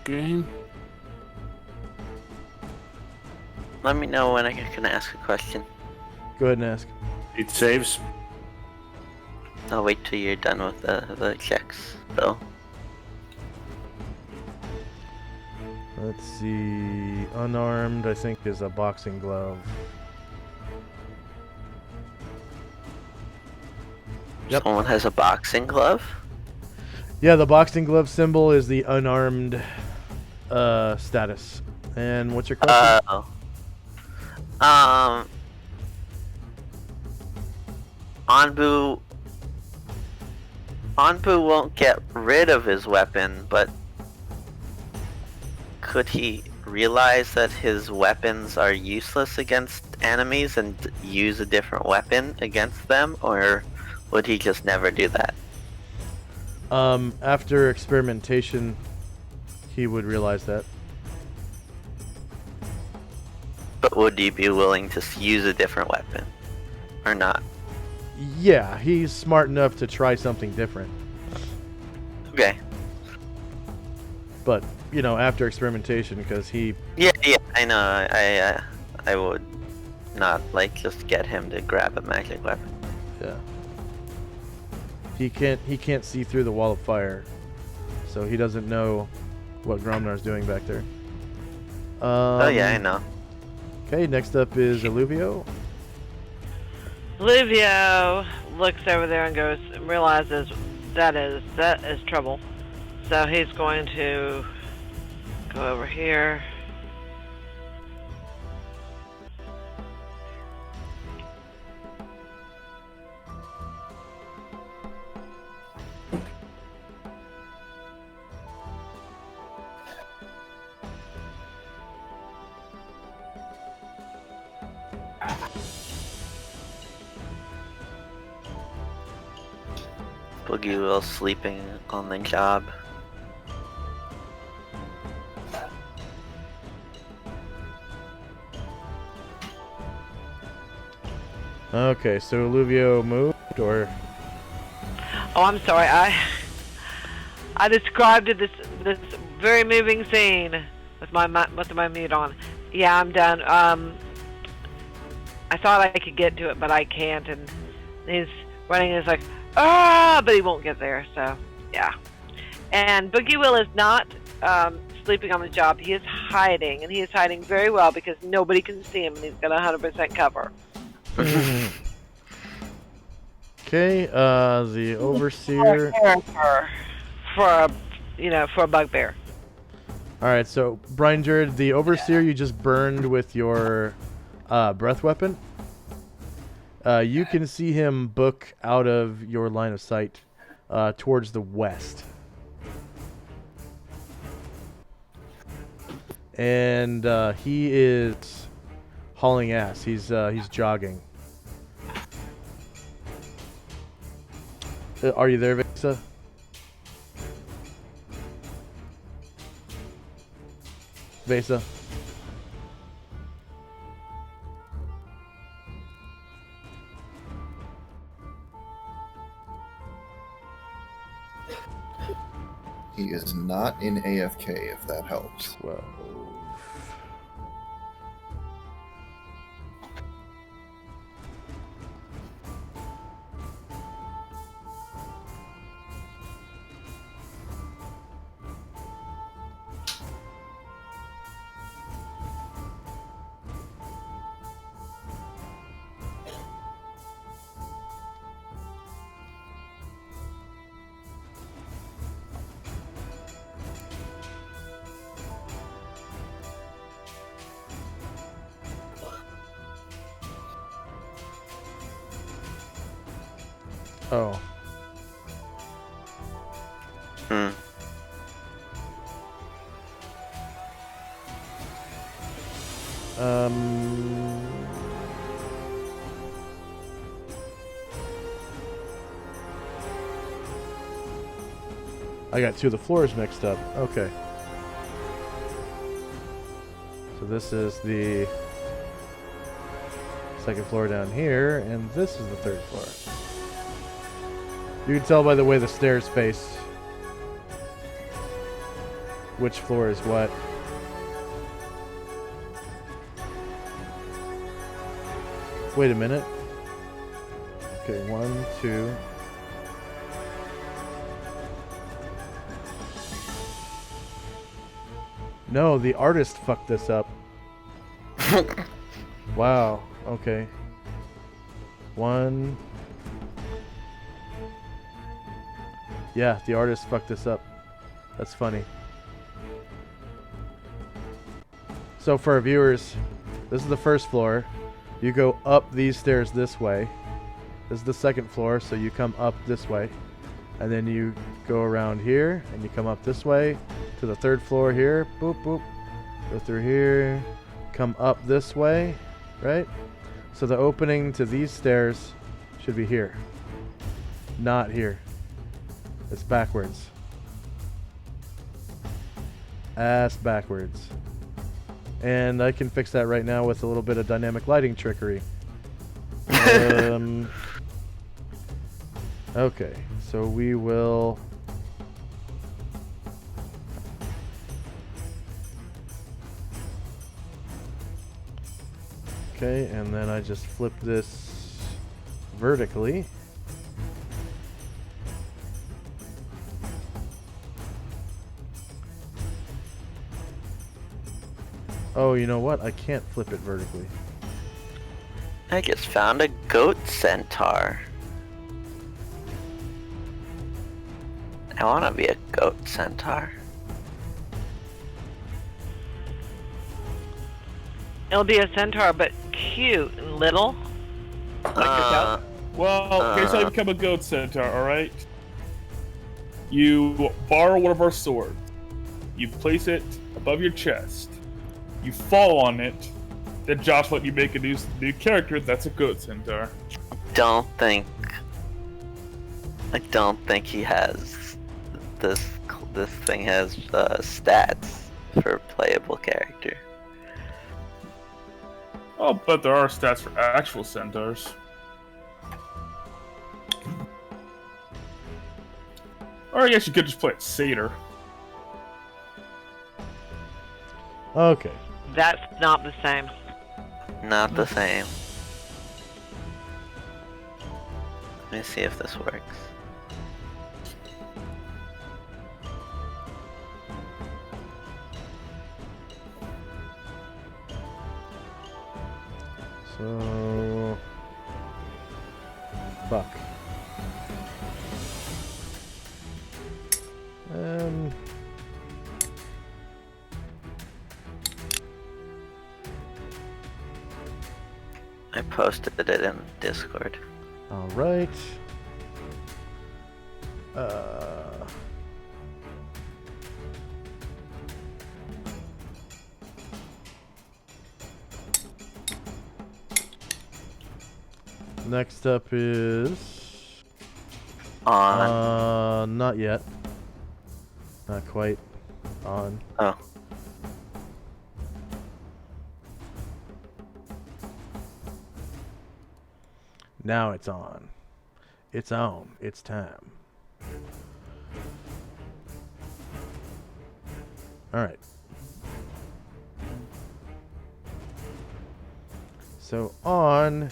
Okay. Let me know when I can ask a question. Go ahead and ask. It saves. I'll wait till you're done with the checks, though. Let's see. Unarmed, I think, is a boxing glove. Yep. Someone has a boxing glove? Yeah, the boxing glove symbol is the unarmed status. And what's your question? Anbu won't get rid of his weapon, but could he realize that his weapons are useless against enemies and use a different weapon against them, or would he just never do that? After experimentation, he would realize that. But would he be willing to use a different weapon? Or not? Yeah, he's smart enough to try something different. Okay. But, you know, after experimentation, because he... Yeah, I know. I would not like just get him to grab a magic weapon. Yeah. He can't see through the wall of fire, so he doesn't know what Gromnar's doing back there. Oh yeah, I know. Okay, next up is Alluvio. Livio looks over there and goes, realizes that is trouble. So he's going to go over here. Boogie Will sleeping on the job. Okay, so Alluvio moved, or Oh, I'm sorry. I described this very moving scene with my mute on. Yeah, I'm done. I thought I could get to it, but I can't. And he's running. He's like, but he won't get there. So yeah. And Boogie Will is not sleeping on the job. He is hiding, and he is hiding very well because nobody can see him, and he's got 100% cover. okay, the overseer. For a bugbear. All right, so Brian Jared, the overseer you just burned with your breath weapon. You can see him book out of your line of sight towards the west. And he is hauling ass. He's jogging. Are you there, Vesa? Vesa? He is not in AFK, if that helps. 12. Oh. I got two of the floors mixed up. Okay. So this is the second floor down here, and this is the third floor. You can tell by the way the stairs face which floor is what. Wait a minute. Okay, 1, 2. No, the artist fucked this up. Wow. Okay. 1. Yeah, the artist fucked this up. That's funny. So for our viewers, this is the first floor. You go up these stairs this way. This is the second floor, so you come up this way. And then you go around here, and you come up this way to the third floor here. Boop, boop. Go through here. Come up this way, right? So the opening to these stairs should be here. Not here. It's backwards. Ass backwards. And I can fix that right now with a little bit of dynamic lighting trickery. Okay, so we will... Okay, and then I just flip this vertically. Oh, you know what? I can't flip it vertically. I just found a goat centaur. I want to be a goat centaur. It'll be a centaur, but cute and little. Like a goat. Well, here's how you become a goat centaur, alright? You borrow one of our swords. You place it above your chest. You fall on it. Then Josh let you make a new character that's a goat centaur. I don't think he has this thing has stats for playable character. Oh, but there are stats for actual centaurs. Or I guess you could just play a satyr. Okay. That's not the same. Not the same. Let me see if this works. So... Buck. I posted it in Discord. Alright. Next up is... On. Not yet. Not quite on. Oh. Now it's on. It's on. It's time. Alright. So on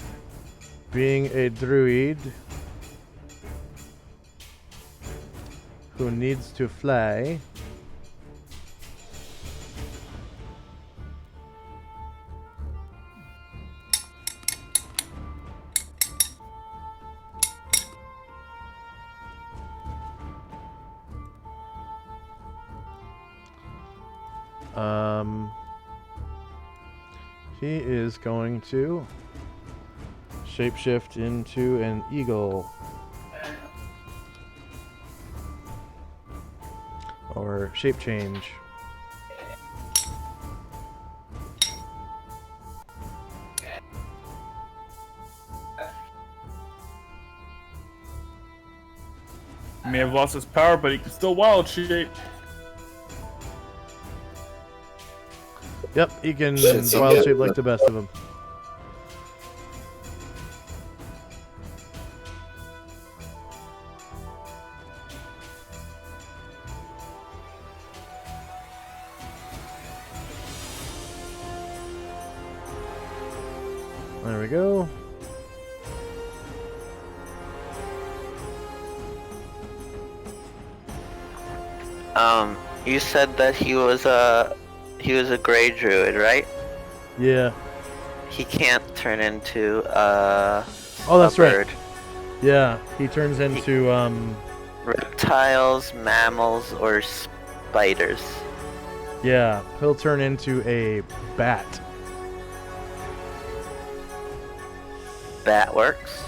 being a druid who needs to fly. He is going to shapeshift into an eagle. Or shape change. He may have lost his power, but he can still wild shape. Yep, he can Shit, wild shape like the best of them. There we go. You said that he was a gray druid, right? Yeah. He can't turn into a that's right. bird. Yeah, he turns into Reptiles, mammals, or spiders. yeah, he'll turn into a bat. Bat works.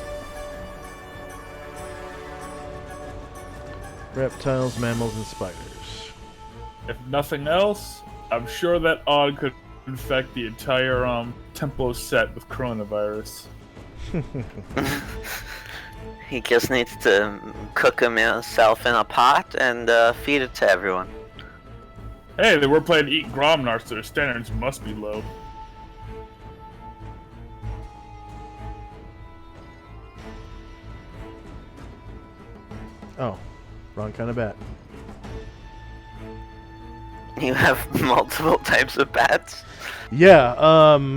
Reptiles, mammals, and spiders. If nothing else, I'm sure that odd could infect the entire tempo set with coronavirus. He just needs to cook himself in a pot and feed it to everyone. Hey, they were planning to eat Gromnar, so their standards must be low. Oh, wrong kind of bat. You have multiple types of bats? Yeah,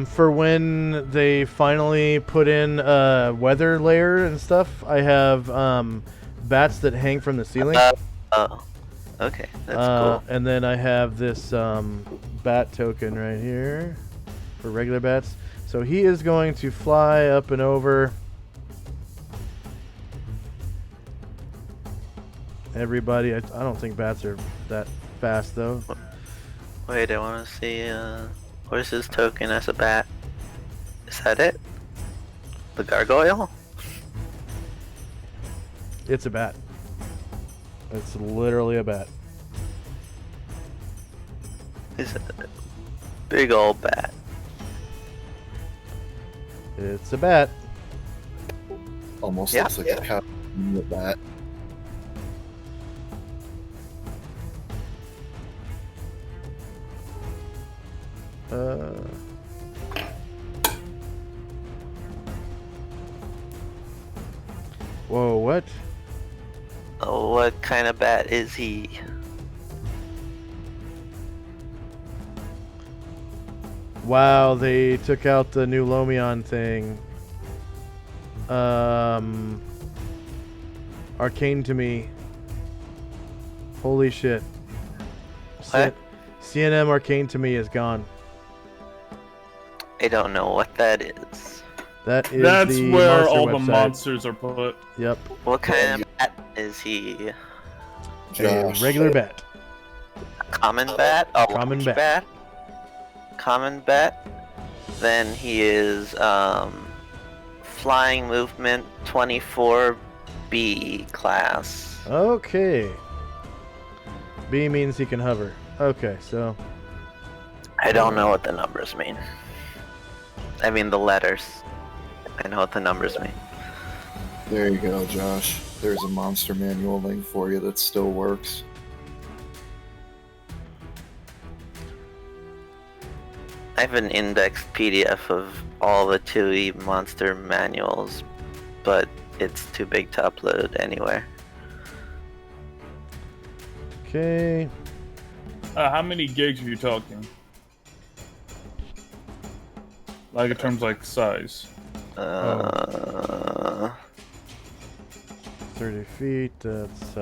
for when they finally put in a weather layer and stuff, I have bats that hang from the ceiling. Oh, okay, that's cool. And then I have this bat token right here for regular bats. So he is going to fly up and over everybody. I don't think bats are that fast though. Wait, I want to see, where's his token as a bat? Is that it? The gargoyle? It's a bat. It's literally a bat. Is it a big old bat? It's a bat. Almost Yeah. looks like a cow with that. Whoa, what? Oh, what kind of bat is he? Wow, they took out the new Lomion thing. Arcane to me. Holy shit. What? CNM Arcane to me is gone. I don't know what that is. That is That's the where monster all the website. monsters are put. Yep. What kind of bat is he? Josh, A regular bat. Common bat? A Common large bat. Common bat? Then he is, flying movement 24B class. Okay. B means he can hover. Okay, so I don't know what the numbers mean. I mean the letters. I know what the numbers mean. There you go, Josh. There's a monster manual link for you that still works. I have an indexed PDF of all the 2E monster manuals, but it's too big to upload anywhere. okay. How many gigs are you talking? Like in terms like size. 30 feet, that's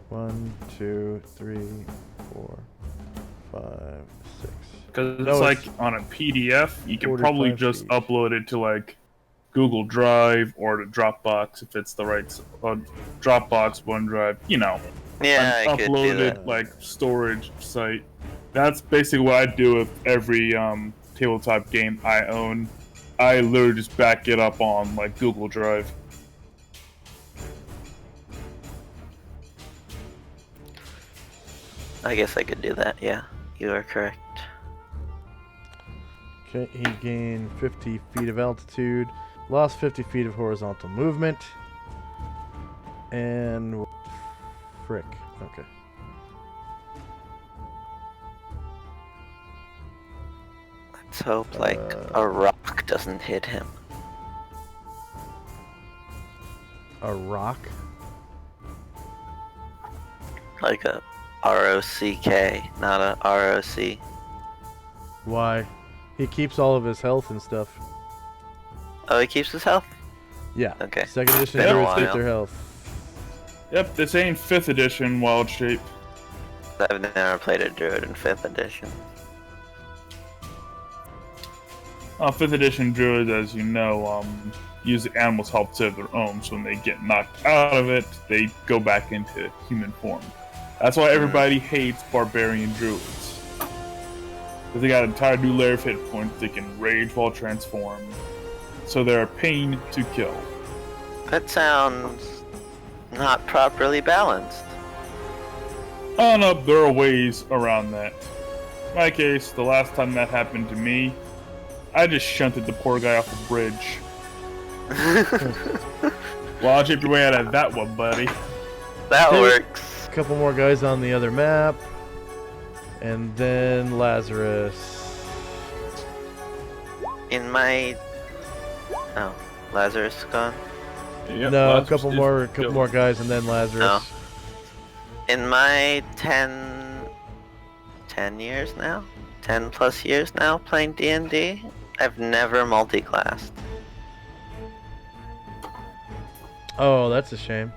1, 2, 3, 4, 5, 6. Because No, it's like it's on a PDF, you can 45 probably just feet. upload it to like Google Drive or to Dropbox if it's the right Dropbox, OneDrive, you know, Yeah, an I could do that. uploaded like storage site. That's basically what I do with every tabletop game I own. I literally just back it up on like Google Drive. I guess I could do that, yeah. You are correct. Okay, he gained 50 feet of altitude, lost 50 feet of horizontal movement, and frick. Okay. Let's hope, like, a rock doesn't hit him. A rock? Like a R-O-C-K, not a R-O-C. Why? He keeps all of his health and stuff. Oh, he keeps his health? Yeah. Okay. Second edition Been a druids keep while. their health. Yep, this ain't 5th edition Wild Shape. I've never played a druid in 5th edition. 5th edition druids, as you know, use the animal's health to their own, so when they get knocked out of it, they go back into human form. That's why everybody hates barbarian druids. Because they got an entire new layer of hit points, they can rage while transformed, so they're a pain to kill. That sounds not properly balanced. Oh no, there are ways around that. In my case, the last time that happened to me, I just shunted the poor guy off a bridge. Well, I'll chip your way out of that one, buddy. That Okay. works. A couple more guys on the other map. And then Lazarus. In my... Oh, Lazarus is gone? Yep, No, a Lazarus couple is more killed. guys and then Lazarus. No. In my 10 10 years now? 10 plus years now playing D&D? I've never multi-classed. Oh, that's a shame.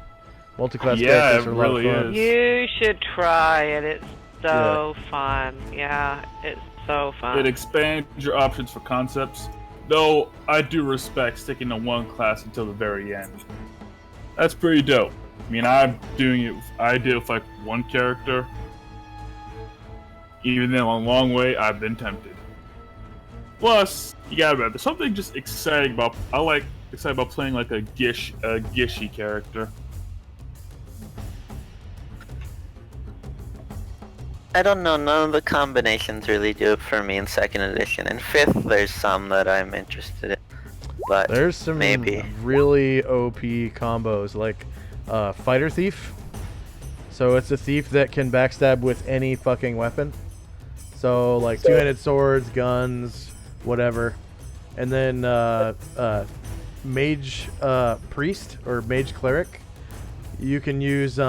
Multi-class Yeah, characters it are a lot really of fun. is. You should try it. It's so fun. Yeah, it's so fun. It expands your options for concepts, though I do respect sticking to one class until the very end. That's pretty dope. I mean, I did it with like one character. Even though a long way, I've been tempted. Plus, you gotta remember, there's something just exciting about. Excited about playing like a Gishy character. I don't know, none of the combinations really do it for me in 2nd edition. In 5th, there's some that I'm interested in. But There's some maybe. really OP combos, like Fighter Thief. So it's a thief that can backstab with any fucking weapon. So like two-handed swords, guns, whatever. And then Mage Priest or Mage Cleric. You can use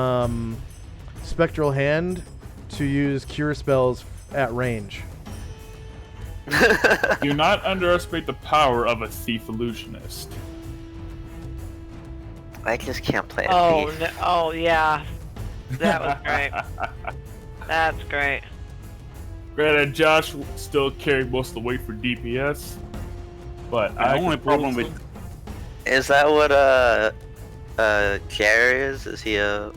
Spectral Hand to use cure spells at range. Do not underestimate the power of a thief illusionist. I just can't play a Oh, thief. no, oh yeah. That was great. That's great. Granted, Josh still carried most of the weight for DPS, but The only problem with Is that what Jerry is? Is he a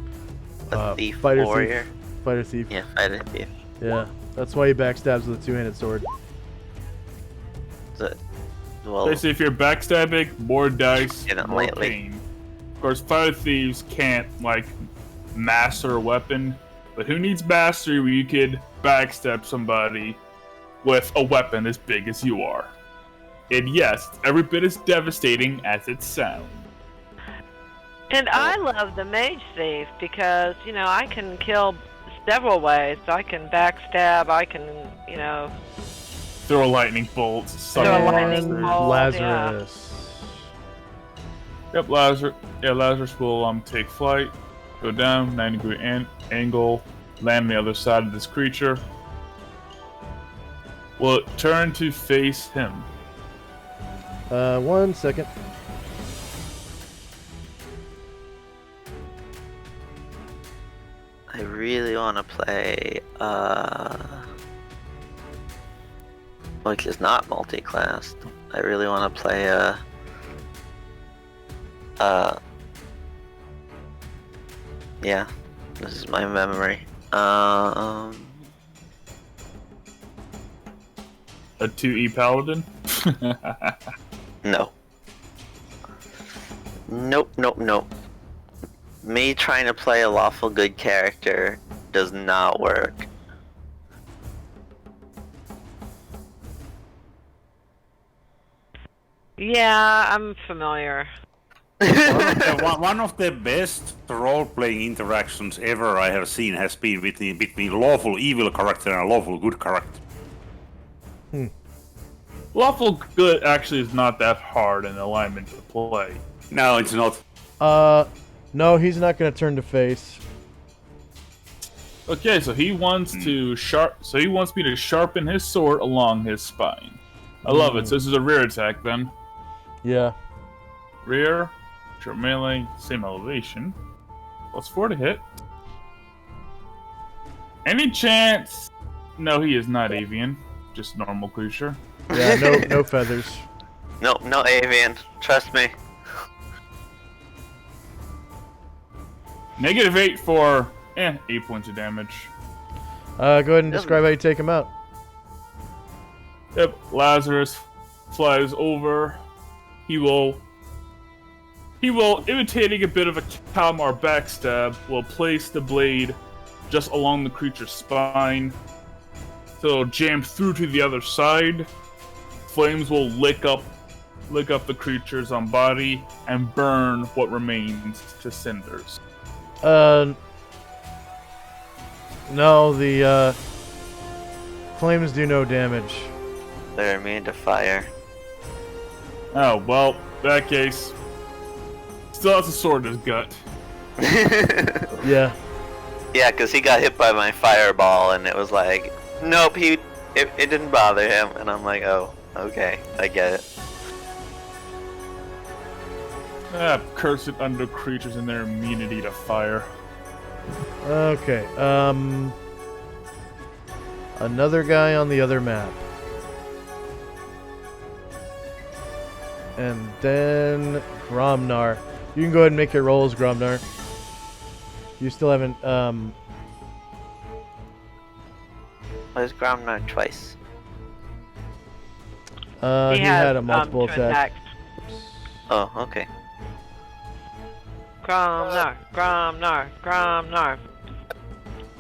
thief Fighter warrior? Thief. Fighter Thief. Yeah, fighter thief. Yeah. That's why he backstabs with a two-handed sword. Well, basically, if you're backstabbing, more dice, Get it more lately. pain. Of course, fighter thieves can't like master a weapon, but who needs mastery when you could backstab somebody with a weapon as big as you are? And yes, it's every bit as devastating as it sounds. And I love the Mage Thief because, you know, I can kill several ways. I can backstab, I can, you know... Throw lightning bolts. Throw a summon lightning monsters. bolt. Lazarus. Yep, Lazarus. Yeah, Lazarus will take flight, go down 90-degree angle, land on the other side of this creature. Will it turn to face him? 1 second. I really want to play, which is not multi-classed. I really want to play, yeah, this is my memory. A 2E paladin? No. Nope. Me trying to play a lawful good character does not work. Yeah, I'm familiar. one of the best role-playing interactions ever I have seen has been between lawful evil character and a lawful good character. Lawful good actually is not that hard in alignment to play. No, it's not. No, he's not gonna turn to face. Okay, so he wants to he wants me to sharpen his sword along his spine. I love it. So this is a rear attack then. Yeah. Rear, short melee, same elevation. +4 to hit. Any chance? No, he is not avian. Just normal creature. Yeah, no feathers. No avian. Trust me. -8 for 8 points of damage. Go ahead and describe how you take him out. Yep, Lazarus flies over. He will, imitating a bit of a Kalmar backstab, will place the blade just along the creature's spine. So it'll jam through to the other side. Flames will lick up the creature's body and burn what remains to cinders. No, the flames do no damage. They're immune to fire. Oh, well, in that case, still has a sword in his gut. Yeah. Yeah, because he got hit by my fireball and it was like Nope, it didn't bother him, and I'm like, oh, okay, I get it. Cursed under creatures and their immunity to fire. Okay. Another guy on the other map. And then Gromnar. You can go ahead and make your rolls, Gromnar. You still haven't, Where's Gromnar twice? he had a multiple two attack. attacks. Oh, okay. Gromnar.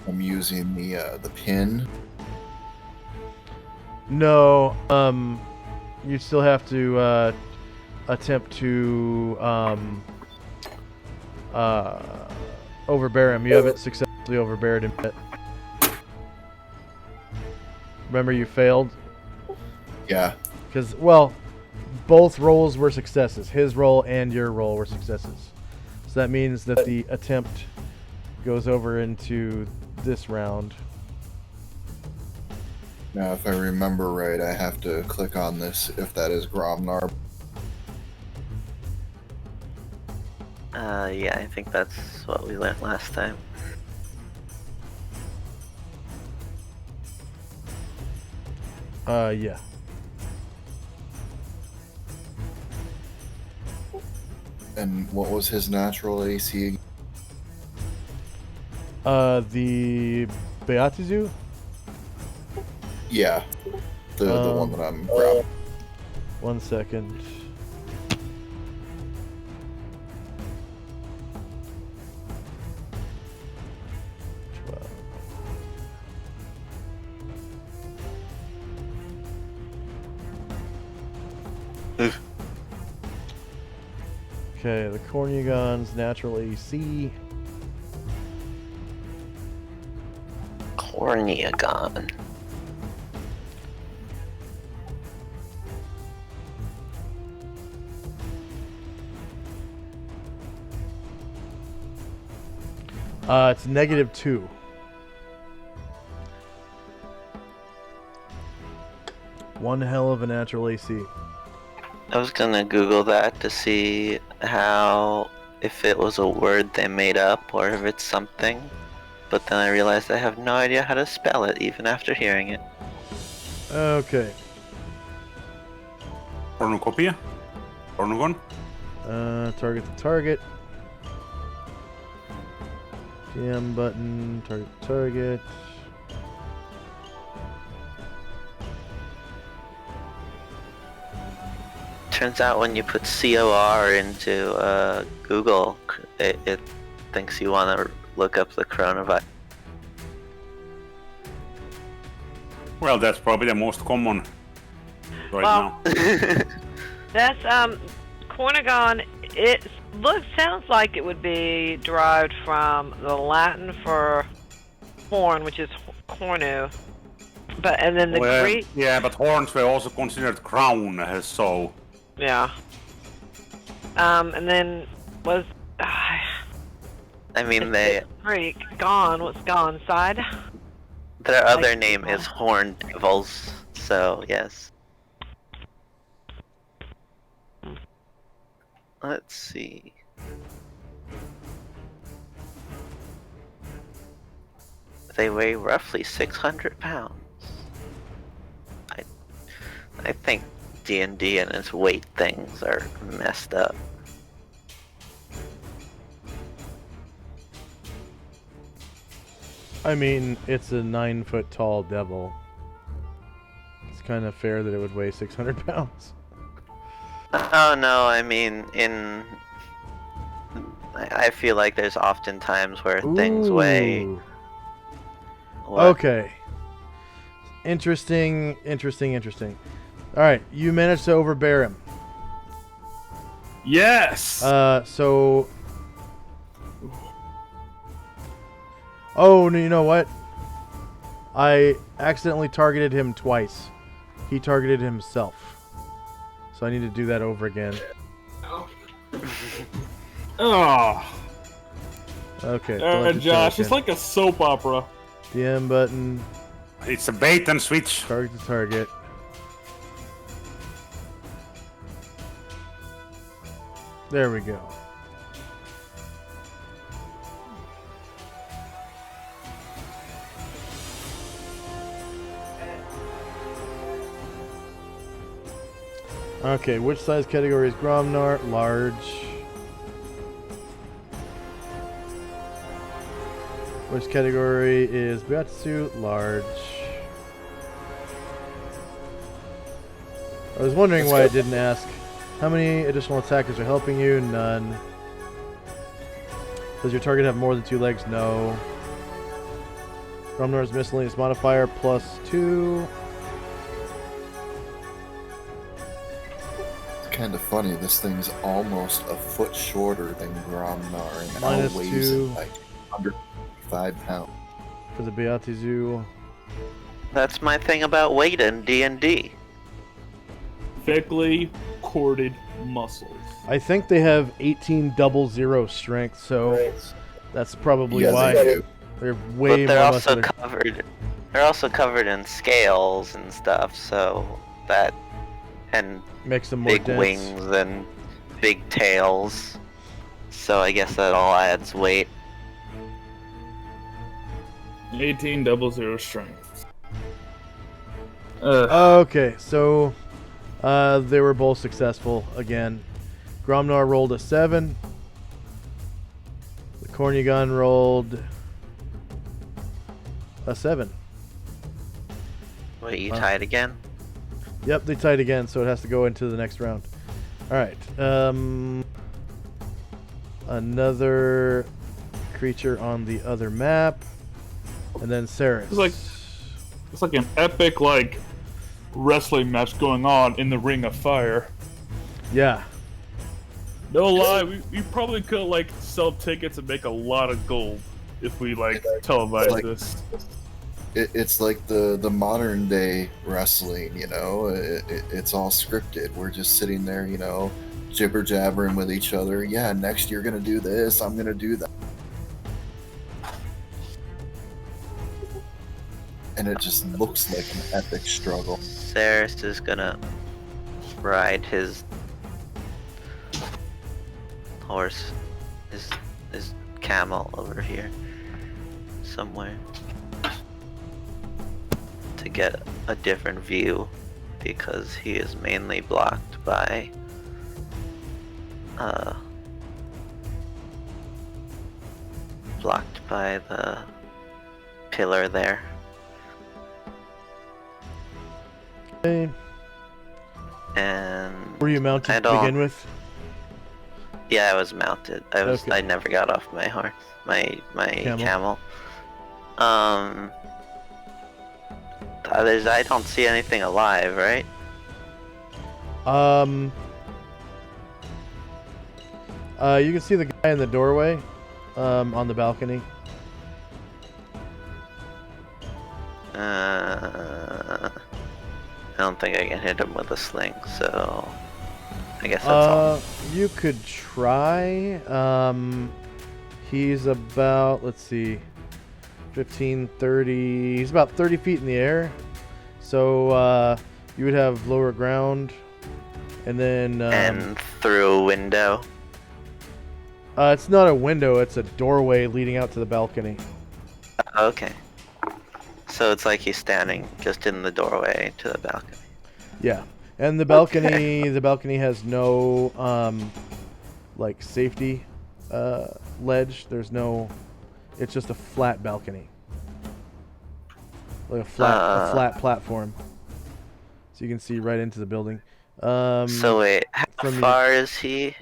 I'm using the pin. No, you still have to, attempt to, overbear him. You haven't successfully overbeared him yet. Remember you failed? Yeah. Because, well, both rolls were successes. His roll and your roll were successes. So that means that the attempt goes over into this round. Now, if I remember right, I have to click on this if that is Gromnar. Yeah, I think that's what we learned last time. Yeah. And what was his natural AC? The Beatizu? Yeah. The one that I'm grabbing. 1 second. Okay, the Cornugon's natural AC. Corneagon. It's -2. One hell of a natural AC. I was gonna Google that to see if it was a word they made up or if it's something, but then I realized I have no idea how to spell it even after hearing it. Okay. Cornucopia? Cornugon? Target the target. DM button, target the target. Turns out when you put COR into Google, it thinks you want to look up the coronavirus. Well, that's probably the most common right now. That's Cornugon. It sounds like it would be derived from the Latin for horn, which is cornu. And then the Well, Greek. yeah, but horns were also considered crown, so... Yeah. And then was. I mean, Greek. Gone. What's gone? Side? their other name is Horn Devils, so yes. Let's see. They weigh roughly 600 pounds. I think D&D and its weight things are messed up. I mean, it's a 9-foot tall devil. It's kind of fair that it would weigh 600 pounds. Oh no, I mean, I feel like there's often times where things weigh... Ooh. What? Okay. Interesting. Alright, you managed to overbear him. Yes! So... Oh, no, you know what? I accidentally targeted him twice. He targeted himself. So I need to do that over again. Oh. Okay. Josh, it's like a soap opera. DM button. It's a bait and switch. Target to target. There we go. Okay, which size category is Gromnar? Large. Which category is Beatsu? Large. I was wondering why I didn't ask. How many additional attackers are helping you? None. Does your target have more than 2 legs? No. Gromnar's miscellaneous modifier +2. Kind of funny. This thing's almost a foot shorter than Gromnar and Minus outweighs 2. it like 105 pounds. For the Beatizu. That's my thing about weight in D&D. Thickly corded muscles. I think they have 1800 strength, so that's probably Yeah, why they do. they're way But they're more also muscular. covered. They're also covered in scales and stuff, so that and Makes them more big dense. wings and big tails. So I guess that all adds weight. 1800 strength. Okay, so they were both successful again. Gromnar rolled a 7. The Cornugun rolled a 7. Wait, you tied again? Yep, they tied again, so it has to go into the next round. Alright. Another creature on the other map. And then Ceres. It's like an epic wrestling match going on in the Ring of Fire. Yeah. No lie, we probably could sell tickets and make a lot of gold if we televise this. It's like the modern day wrestling, you know. It's all scripted. We're just sitting there, you know, jibber jabbering with each other. Yeah, next you're gonna do this. I'm gonna do that. And it just looks like an epic struggle. Ceres is gonna ride his horse, his camel over here somewhere to get a different view because he is mainly blocked by the pillar there. Okay. And Were you mounted I to don't- begin with? yeah, I was mounted. Okay. I never got off my horse, my camel. I don't see anything alive, right? You can see the guy in the doorway, on the balcony. I don't think I can hit him with a sling, so I guess that's all. You could try. He's about, let's see, 15, 30. He's about 30 feet in the air. So you would have lower ground, and then And through a window. it's not a window. It's a doorway leading out to the balcony. Okay. So it's like he's standing just in the doorway to the balcony. Yeah, and the balcony, the balcony has no safety ledge. There's no. It's just a flat balcony, like a flat platform, so you can see right into the building. So wait, how from the- far is he?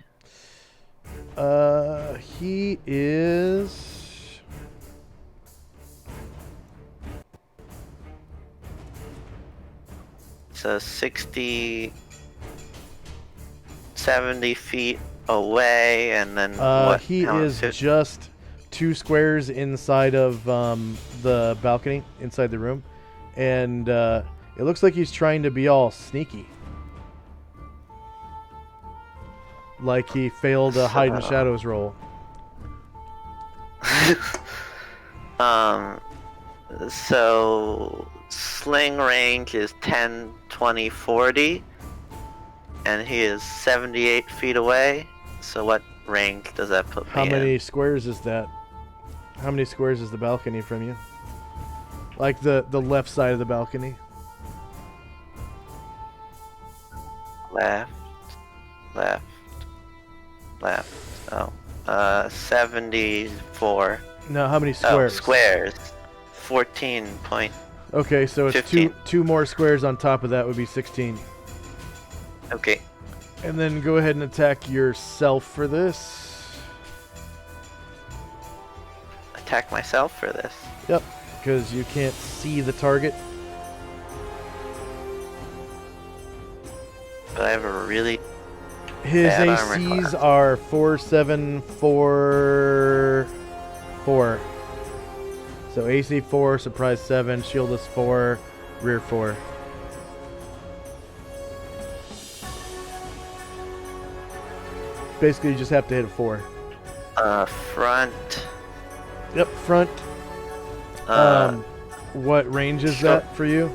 He is. So 60, 70 feet away, and then what? He how- is just 2 squares inside of the balcony, inside the room, and it looks like he's trying to be all sneaky. Like he failed a hide in shadows roll. So sling range is 10, 20, 40, and he is 78 feet away. So what range does that put me How many in? squares is that? How many squares is the balcony from you? Like the left side of the balcony. Left. Oh, 74. No, how many Oh, squares? squares. 14 point. Okay, so it's 15. two more squares on top of that would be 16. Okay. And then go ahead and attack yourself for this. Attack myself for this. Yep, because you can't see the target. But I have a really His bad armor ACs class. are 4, 7, 4, 4. So AC 4, surprise 7, shield is 4, rear 4. Basically, you just have to hit a 4. Front. Yep, front. What range is short. that for you?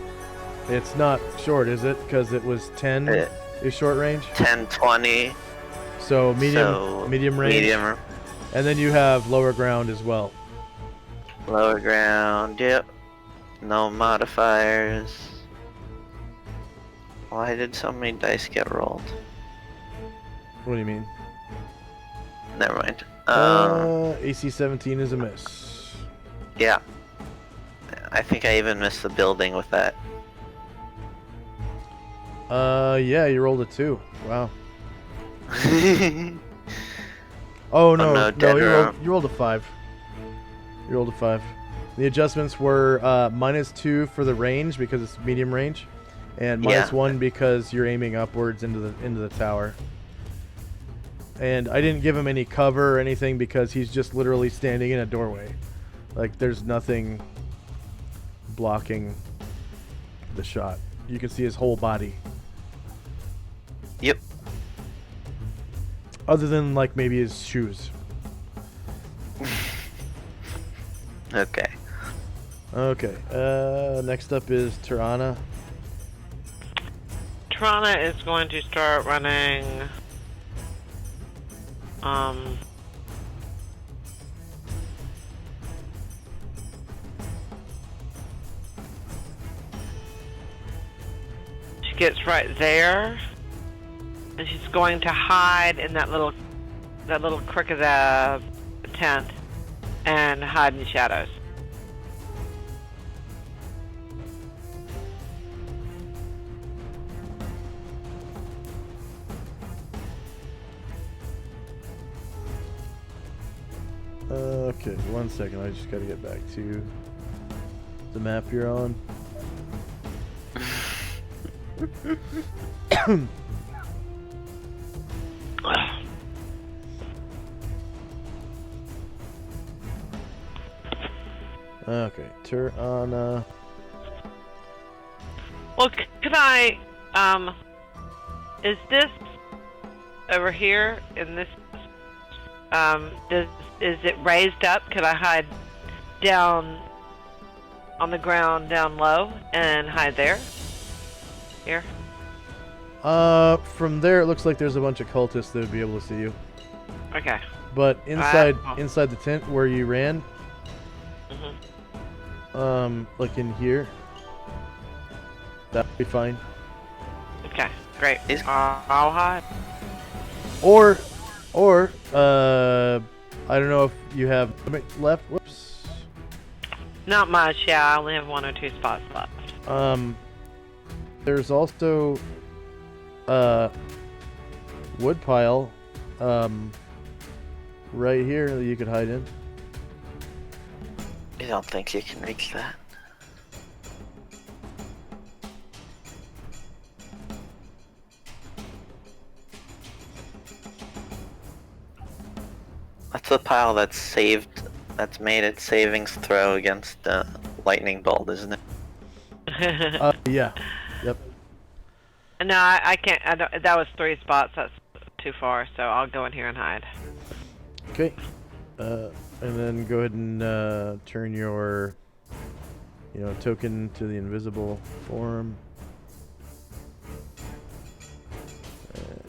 It's not short, is it? Because it was 10 It- is short range. 10, 20. So medium, So medium range. Medium. And then you have lower ground as well. Lower ground. Yep. No modifiers. Why did so many dice get rolled? What do you mean? Never mind. AC 17 is a miss. Yeah. I think I even missed the building with that. Yeah, you rolled a 2. Wow. Oh no, no, no, dead wrong. you rolled a 5. You rolled a 5. The adjustments were -2 for the range because it's medium range, and Yeah. -1 because you're aiming upwards into the tower. And I didn't give him any cover or anything because he's just literally standing in a doorway. Like there's nothing blocking the shot. You can see his whole body. Yep. Other than like maybe his shoes. Okay. Okay. Next up is Tirana. Trana is going to start running. She gets right there, and she's going to hide in that little crook of the tent and hide in the shadows. Okay, 1 second. I just gotta get back to the map you're on. Okay, Tirana. Well, could I, is this over here in this, is it raised up? Could I hide down on the ground down low and hide there? Here? From there it looks like there's a bunch of cultists that would be able to see you. Okay. But inside Oh. inside the tent where you ran, Mhm. like in here, that'd be fine. Okay, great. I'll hide. Or, I don't know if you have left. Whoops. Not much, yeah. I only have 1 or 2 spots left. There's also wood pile, right here that you could hide in. I don't think you can reach that. That's the pile that's saved. That's made its savings throw against the lightning bolt, isn't it? Yeah. Yep. No, I can't. I don't, that was 3 spots. That's too far, so I'll go in here and hide. Okay. And then go ahead and turn your token to the invisible form. And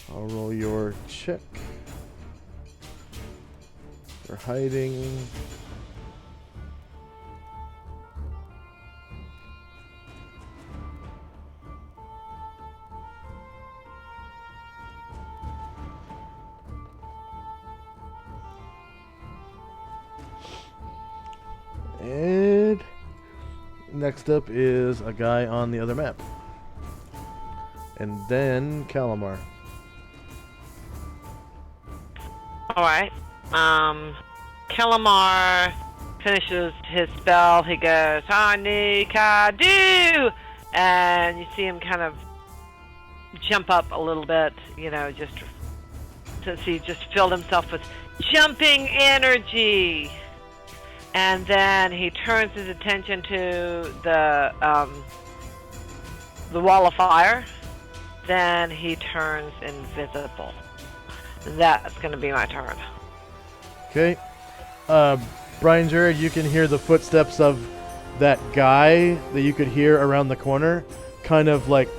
I'll roll your check for hiding. And next up is a guy on the other map. And then Calamar. Alright. Calamar finishes his spell. He goes, Hanikadu! And you see him kind of jump up a little bit, just since he just filled himself with jumping energy. And then he turns his attention to the wall of fire. Then he turns invisible. That's going to be my turn. Okay. Brian Jared, you can hear the footsteps of that guy that you could hear around the corner, kind of like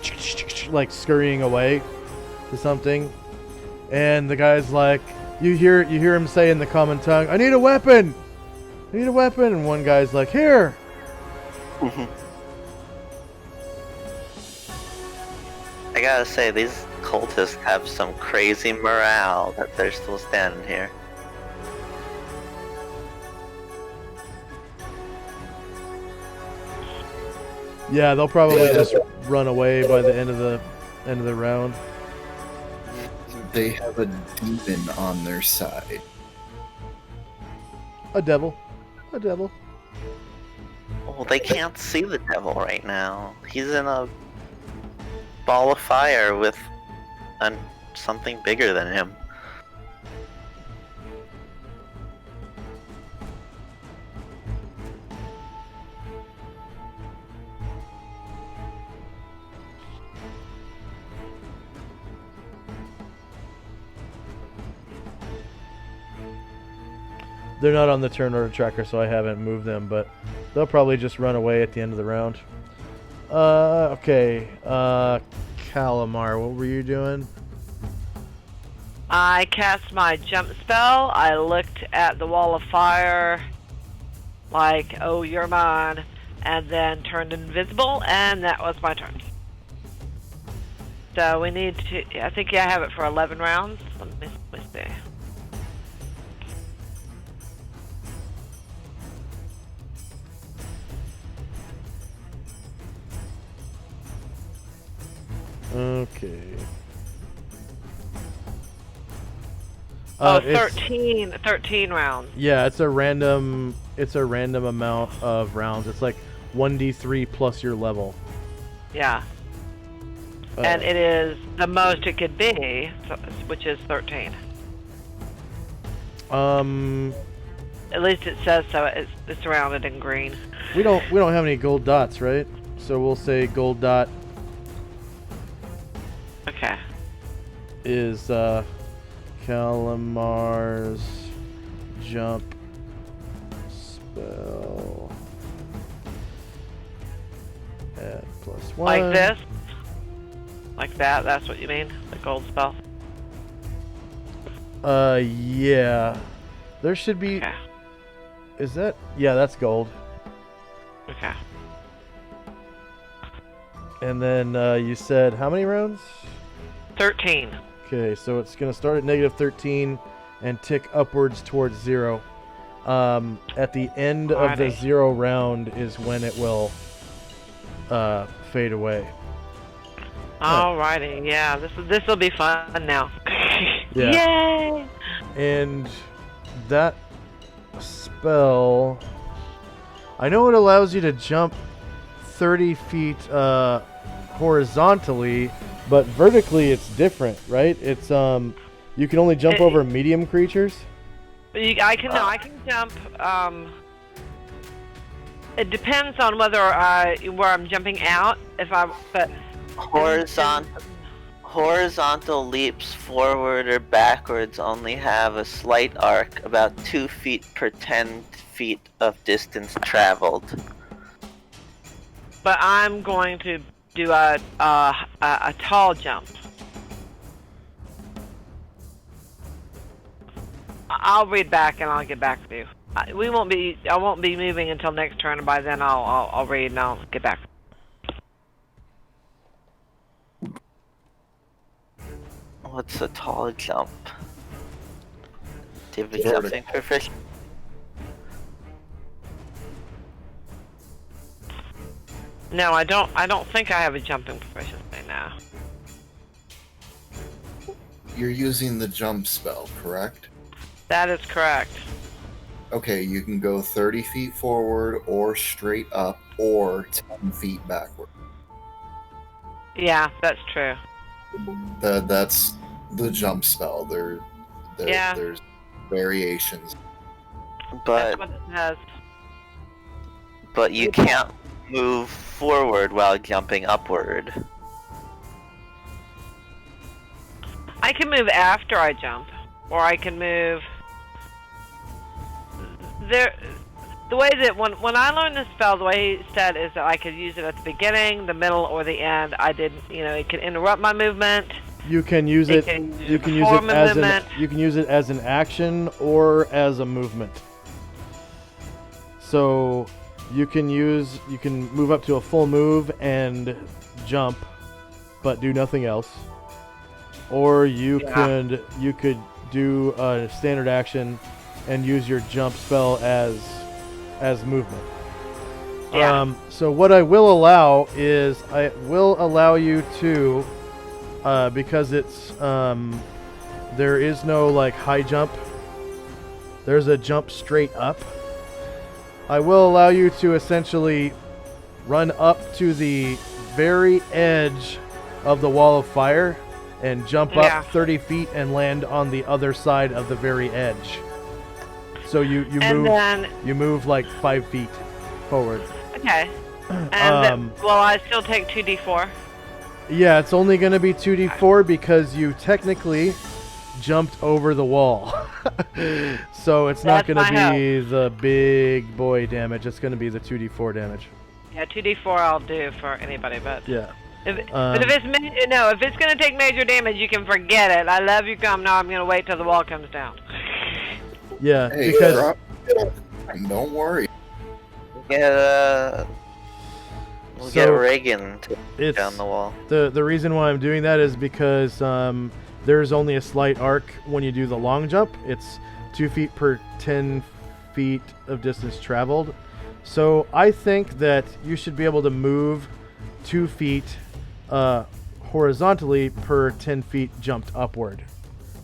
scurrying away to something. And the guy's like, you hear him say in the common tongue, "I need a weapon! I need a weapon!" And one guy's like, "Here!" I gotta say, these cultists have some crazy morale that they're still standing here. Yeah, they'll probably just run away by the end of the round. They have a demon on their side. A devil. A devil. Well, they can't see the devil right now. He's in a ball of fire with something bigger than him. They're not on the turn order tracker, so I haven't moved them, but they'll probably just run away at the end of the round. Okay. Calamar, what were you doing? I cast my jump spell. I looked at the wall of fire like, "Oh, you're mine," and then turned invisible, and that was my turn. So we need to, I think I have it for 11 rounds. Let me see. Okay. 13 rounds. Yeah, it's a random amount of rounds. It's like 1d3 plus your level. Yeah. And it is the most it could be, which is 13. At least it says so. It's rounded in green. We don't have any gold dots, right? So we'll say gold dot. Okay. Is Calamar's jump spell at +1. Like this? Like that? That's what you mean? The gold spell? Yeah. There should be... Okay. Is that... Yeah, that's gold. Okay. And then you said how many rounds? 13. Okay, so it's going to start at -13 and tick upwards towards 0. At the end of the 0 round is when it will fade away. Alrighty, yeah, this will be fun now. Yeah. Yay! And that spell, I know it allows you to jump 30 feet horizontally, but vertically it's different, right? It's you can only jump over medium creatures. I can jump. It depends on where I'm jumping out. But Horizontal leaps forward or backwards only have a slight arc, about 2 feet per 10 feet of distance traveled. But I'm going to do a tall jump. I'll read back and I'll get back with you. I won't be moving until next turn, and by then I'll read and I'll get back. What's a tall jump? Do you have a Vertical. jumping proficiency? No, I don't think I have a jumping proficiency now. You're using the jump spell, correct? That is correct. Okay, you can go 30 feet forward or straight up or 10 feet backward. Yeah, that's true. That's the jump spell. Yeah. There's variations. But That's what it says. but you can't move forward while jumping upward. I can move after I jump, or I can move. The way that when I learned this spell, the way he said is that I could use it at the beginning, the middle, or the end. I didn't, it can interrupt my movement. You can use it. You can use it as an. You can use it as an action or as a movement. So you can move up to a full move and jump, but do nothing else. Or you could do a standard action and use your jump spell as movement. Yeah. So what I will allow is I will allow you to, because it's there is no like high jump. There's a jump straight up. I will allow you to essentially run up to the very edge of the wall of fire and jump up 30 feet and land on the other side of the very edge. So you move like 5 feet forward. Okay. And will I still take 2d4? Yeah, it's only going to be 2d4 because you technically jumped over the wall. So it's not going to be the big boy damage. It's going to be the 2d4 damage. Yeah, 2d4 I'll do for anybody, but yeah. But if it's going to take major damage, you can forget it. I love you, come. No, I'm going to wait till the wall comes down. Yeah, Hey, because don't worry. We'll get Reagan to it's down the wall. the reason why I'm doing that is because there's only a slight arc when you do the long jump. It's 2 feet per 10 feet of distance traveled. So I think that you should be able to move 2 feet horizontally per 10 feet jumped upward.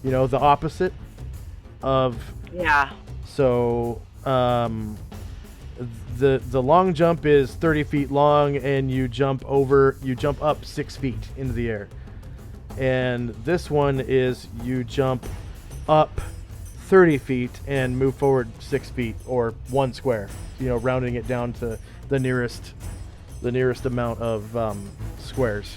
The opposite of. Yeah. So the long jump is 30 feet long, and you jump up 6 feet into the air. And this one is you jump up 30 feet and move forward 6 feet or 1 square. Rounding it down to the nearest amount of squares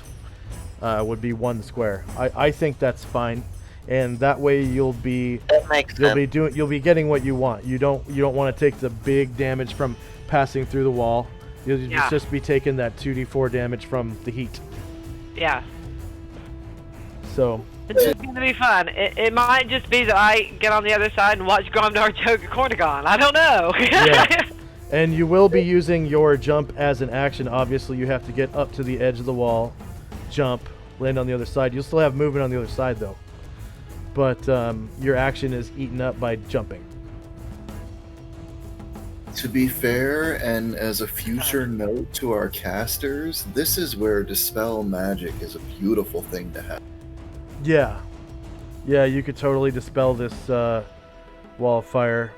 would be 1 square. I think that's fine. And that way you'll be getting what you want. You don't want to take the big damage from passing through the wall. You'll just be taking that 2d4 damage from the heat. Yeah. So it's just going to be fun. It might just be that I get on the other side and watch Gromdar choke a Cornigon. I don't know. Yeah. And you will be using your jump as an action. Obviously, you have to get up to the edge of the wall, jump, land on the other side. You'll still have movement on the other side, though. But your action is eaten up by jumping. To be fair, and as a future note to our casters, this is where Dispel Magic is a beautiful thing to have. Yeah. Yeah, you could totally dispel this wall of fire.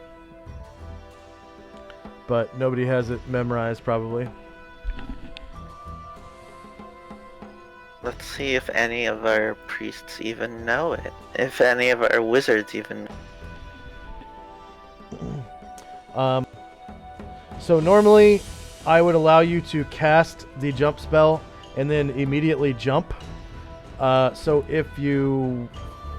But nobody has it memorized, probably. Let's see if any of our priests even know it. If any of our wizards even know. So normally, I would allow you to cast the jump spell and then immediately jump. So if you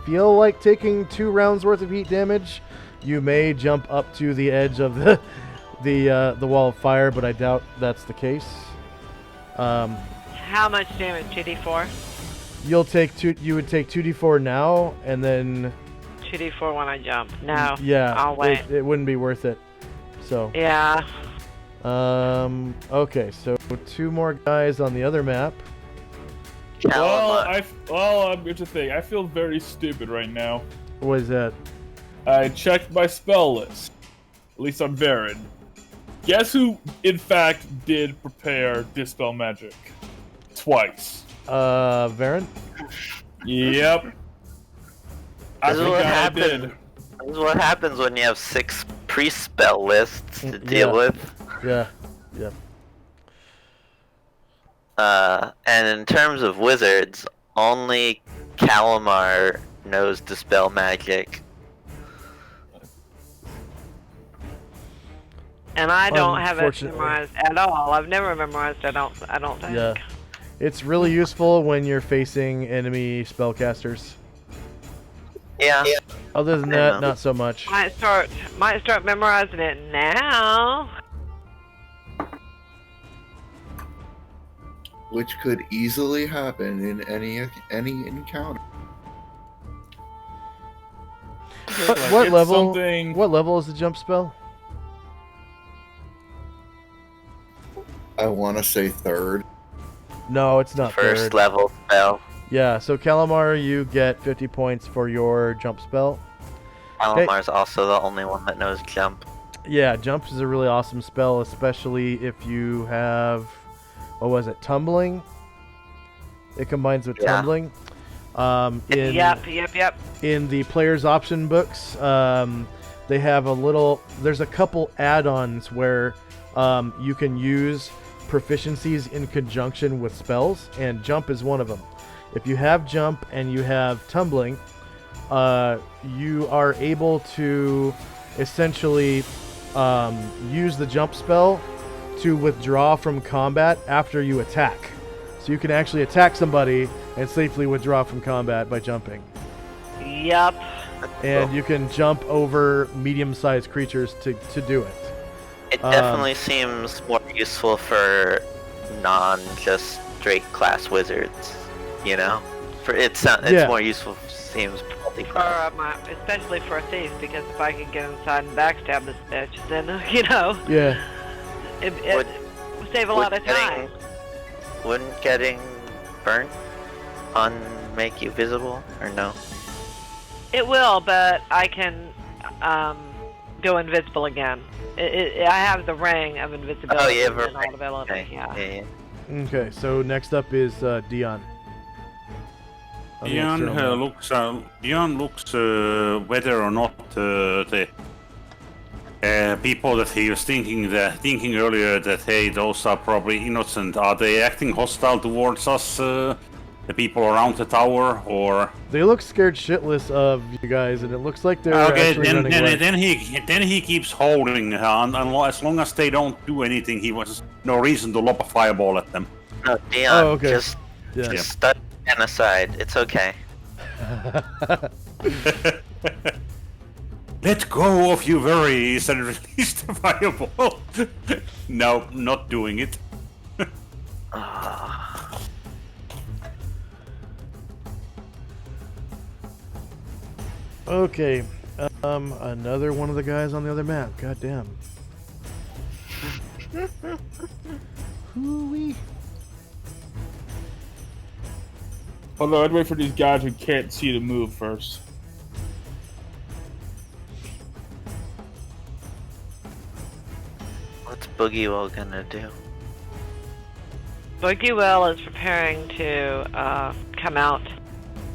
feel like taking 2 rounds worth of heat damage, you may jump up to the edge of the wall of fire, but I doubt that's the case. How much damage? 2d4? You would take 2d4 now, and then 2d4 when I jump. No. yeah, I'll wait. it wouldn't be worth it. So Yeah. okay, so 2 more guys on the other map. Well, here's the thing. I feel very stupid right now. What is that? I checked my spell list. At least on Varen. Guess who, in fact, did prepare Dispel Magic? Twice. Varen? Yep. This is what happens when you have 6 pre-spell lists to deal with. Yeah. And in terms of wizards, only Calamar knows Dispel Magic. And I don't have it memorized at all. I've never memorized. I don't think. Yeah. It's really useful when you're facing enemy spellcasters. Yeah. Other than that, not so much. Might start memorizing it now. Which could easily happen in any encounter. What level? something- What level is the jump spell? I want to say 3rd. No, it's not First 3rd. level spell. Yeah, so Calamar, you get 50 points for your jump spell. Calamar's also the only one that knows jump. Yeah, jump is a really awesome spell, especially if you have, what was it, tumbling? It combines with tumbling. Yep. In the player's option books, they have there's a couple add-ons where you can use proficiencies in conjunction with spells, and jump is one of them. If you have jump and you have tumbling, you are able to essentially use the jump spell to withdraw from combat after you attack. So you can actually attack somebody and safely withdraw from combat by jumping. Yep. And you can jump over medium-sized creatures to do it. It definitely seems more useful for non-just straight class wizards, you know? It's more useful, seems multi-class. Especially for a thief, because if I can get inside and backstab this bitch, then, you know, Yeah. it would save a lot of time. Wouldn't getting burnt make you visible, or no? It will, but I can go invisible again. I have the ring of invisibility. Oh, you have a and all ability. Okay. Yeah. Okay, so next up is Dion. Dion looks whether or not the people that he was thinking earlier that, hey, those are probably innocent. Are they acting hostile towards us, the people around the tower, or? They look scared shitless of you guys, and it looks like they're actually running away. Then he keeps holding, and as long as they don't do anything, he was no reason to lob a fireball at them. No, Dion, okay. just step aside. It's okay. Let go of your worries and release the fireball. No, not doing it. Okay, another one of the guys on the other map. God damn. Hoo-wee. Although I'd wait for these guys who can't see to move first. What's Boogie Will gonna do? Boogie Will is preparing to come out,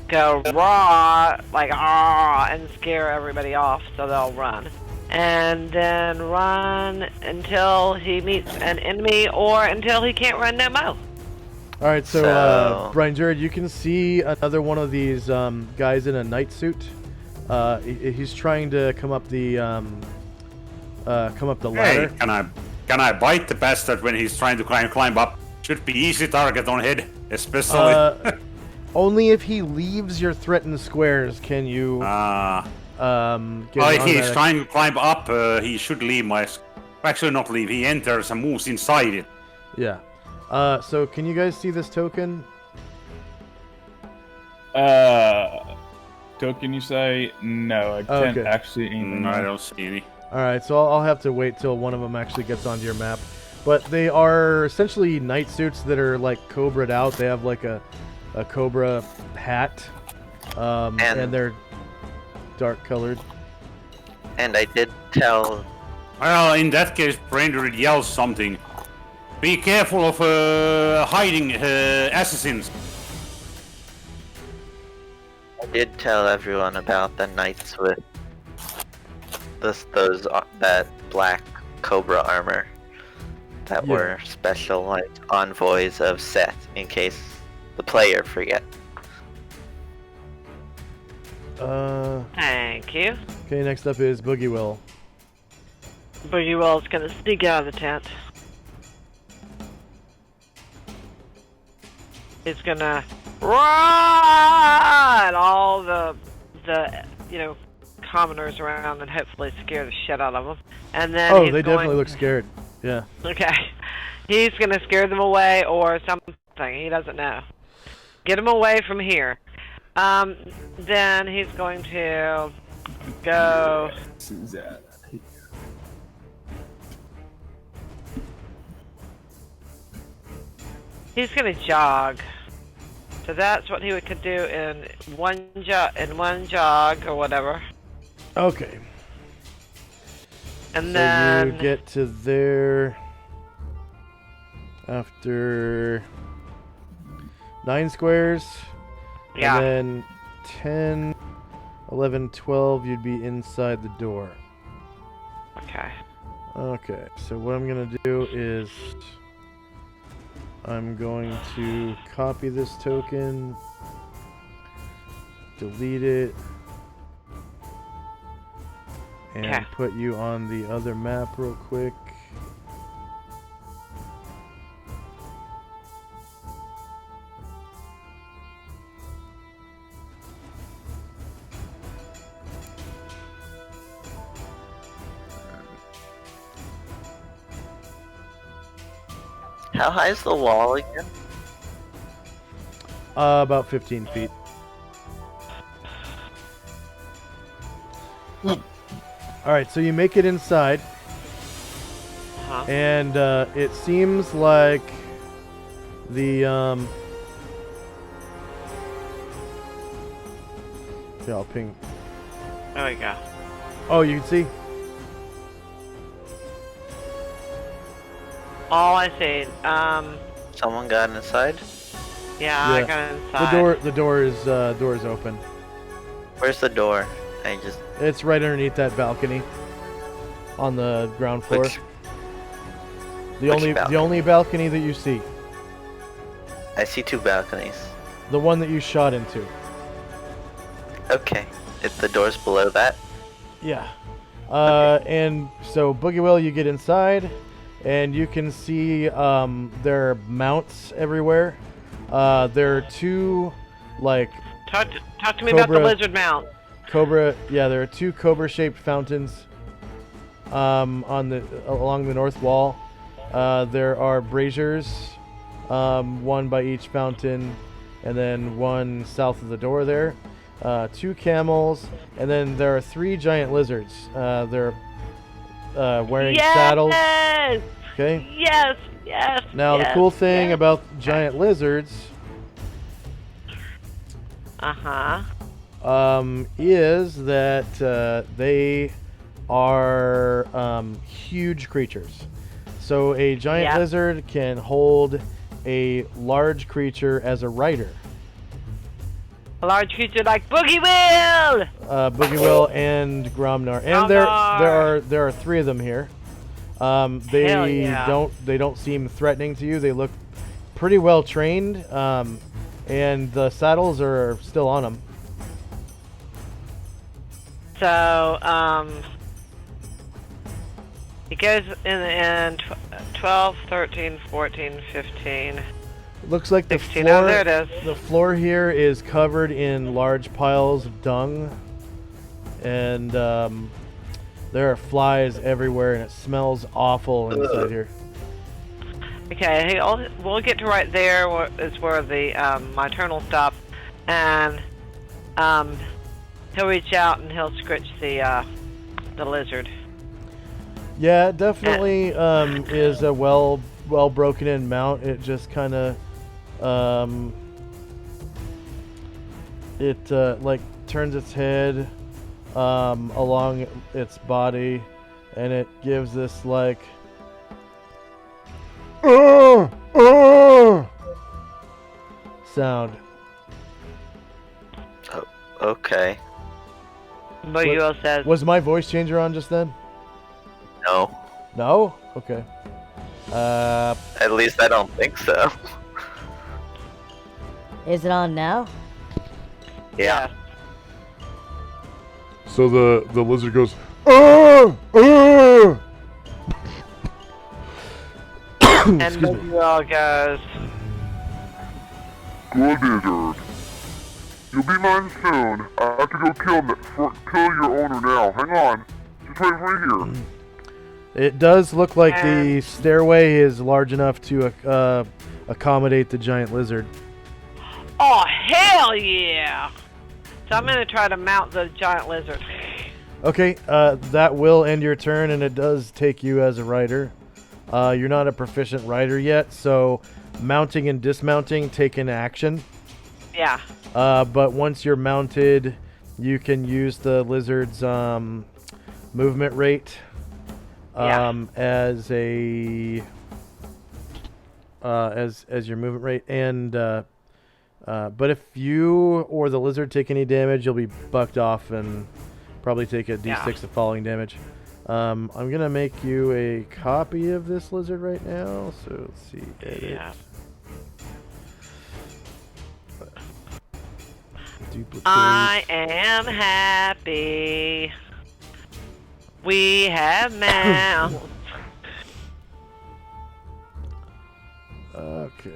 go raw, like and scare everybody off, so they'll run. And then run until he meets an enemy or until he can't run no more. Alright, so Brian Jared, you can see another one of these guys in a night suit. He's trying to come up the ladder. Hey, can I bite the bastard when he's trying to climb up? Should be easy target on head, especially. Only if he leaves your threatened squares can you get if he's trying to climb up, he should leave my... Actually, not leave. He enters and moves inside it. Yeah. So can you guys see this token? Token, you say? No, I can't Okay. actually see anything. I don't see any. Alright, so I'll have to wait till one of them actually gets onto your map. But they are essentially night suits that are like cobra'd out. They have like a cobra hat. And they're dark colored. And I did tell... Well, in that case, Braindered yells something. Be careful of hiding assassins. I did tell everyone about the knights with that black cobra armor that were special like envoys of Seth in case the player forget. Thank you. Okay, next up is Boogie Will. Boogie Will's gonna sneak out of the tent. He's gonna run all the commoners around and hopefully scare the shit out of them. And then they definitely look scared. Yeah. Okay. He's gonna scare them away or something. He doesn't know. Get them away from here. Then he's going to go. He's gonna jog. So that's what he could do in one jog or whatever. Okay. And so then you get to there after 9 squares. Yeah. And then 10, 11, 12, you'd be inside the door. Okay. Okay, so what I'm going to do is I'm going to copy this token, delete it, and put you on the other map real quick. How high is the wall again? About 15 feet. Alright, so you make it inside. And it seems like the yeah, I'll ping. There we go. Oh, you can see? All I see. Someone got inside? Yeah, I got inside. The door is open. Where's the door? It's right underneath that balcony on the ground floor. The only balcony that you see. I see 2 balconies. The one that you shot into. Okay. If the door's below that? Yeah. And so Boogie Will, you get inside, and you can see there are mounts everywhere. There are 2 like Talk to me about the lizard mount. There are 2 cobra-shaped fountains along the north wall. There are braziers, one by each fountain, and then one south of the door there. 2 camels, and then there are 3 giant lizards. They're wearing saddles. Okay. Yes. Now the cool thing about giant lizards. Is that they are huge creatures. So a giant lizard can hold a large creature as a rider. A large creature like Boogie Will! Boogie Will and Gromnar. And there are 3 of them here. They don't seem threatening to you. They look pretty well trained. And the saddles are still on them. So, it goes in 12, 13, 14, 15. Looks like the 16. floor. Oh, there it is. The floor here is covered in large piles of dung, and there are flies everywhere, and it smells awful inside here. Okay, we'll get to right there is where the my turn will stop, and he'll reach out and he'll scritch the lizard. Yeah, it definitely is a well broken in mount. It just kind of like turns its head along its body, and it gives this like sound. Oh, okay. But you all says, Was my voice changer on just then? No. No? Okay. At least I don't think so. Is it on now? Yeah. So the lizard goes, ah! Ah! and then you all goes, Good lizard. You'll be mine soon. I have to go kill your owner now. Hang on. Just wait for me here. It does look like the stairway is large enough to accommodate the giant lizard. oh hell yeah! So I'm gonna try to mount the giant lizard. Okay, that will end your turn, and it does take you as a rider. You're not a proficient rider yet, so mounting and dismounting take an action. Yeah. But once you're mounted, you can use the lizard's movement rate as a as your movement rate, and but if you or the lizard take any damage, you'll be bucked off and probably take a d6 of falling damage. I'm gonna make you a copy of this lizard right now. So let's see, edit. Yeah. Duplicate. I am happy. We have mounts. Okay.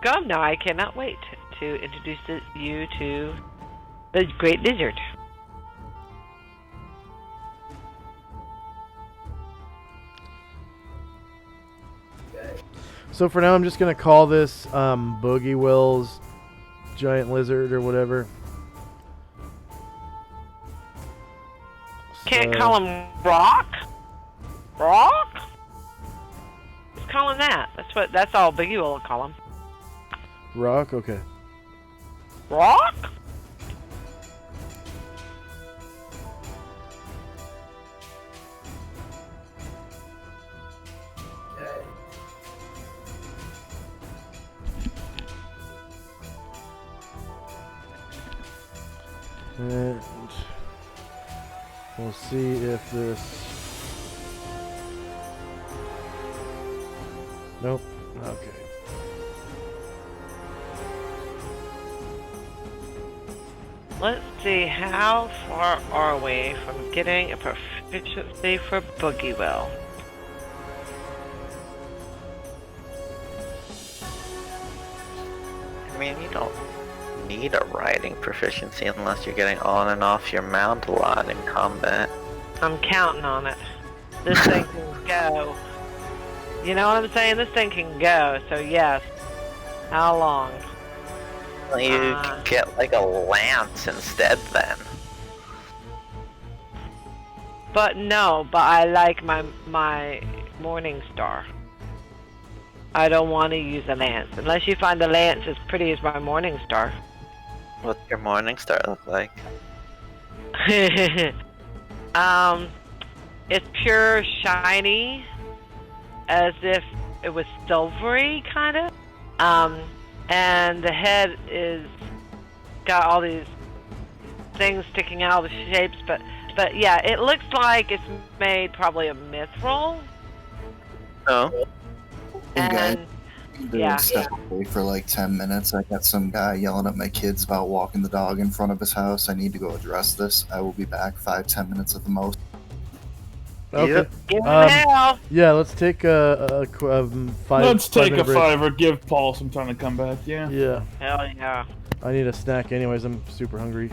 God, no, I cannot wait to introduce you to the great lizard. So for now, I'm just gonna call this Boogie Will's giant lizard or whatever. Can't call him Rock? Rock? Let's call him that. That's all Biggie will call him. Rock? Okay. Rock? And we'll see if this... Nope. Okay. Let's see, how far are we from getting a proficiency for Boogie Will? I mean, you don't need a riding proficiency unless you're getting on and off your mount a lot in combat. I'm counting on it. This thing can go. You know what I'm saying? This thing can go, so yes. How long? Well, you can get like a lance instead then. But I like my Morning Star. I don't want to use a lance. Unless you find the lance as pretty as my Morning Star. What's your Morning Star look like? It's pure shiny, as if it was silvery, kind of. And the head is got all these things sticking out of the shapes, but yeah, it looks like it's made probably of mithril. Oh. And Yeah. Step away for like 10 minutes. I got some guy yelling at my kids about walking the dog in front of his house. I need to go address this. I will be back 5-10 minutes at the most. Okay. Yep. Give him hell. Yeah, let's take a 5. Let's take a minute break. 5 or give Paul some time to come back. Yeah. Yeah. Hell yeah. I need a snack anyways. I'm super hungry.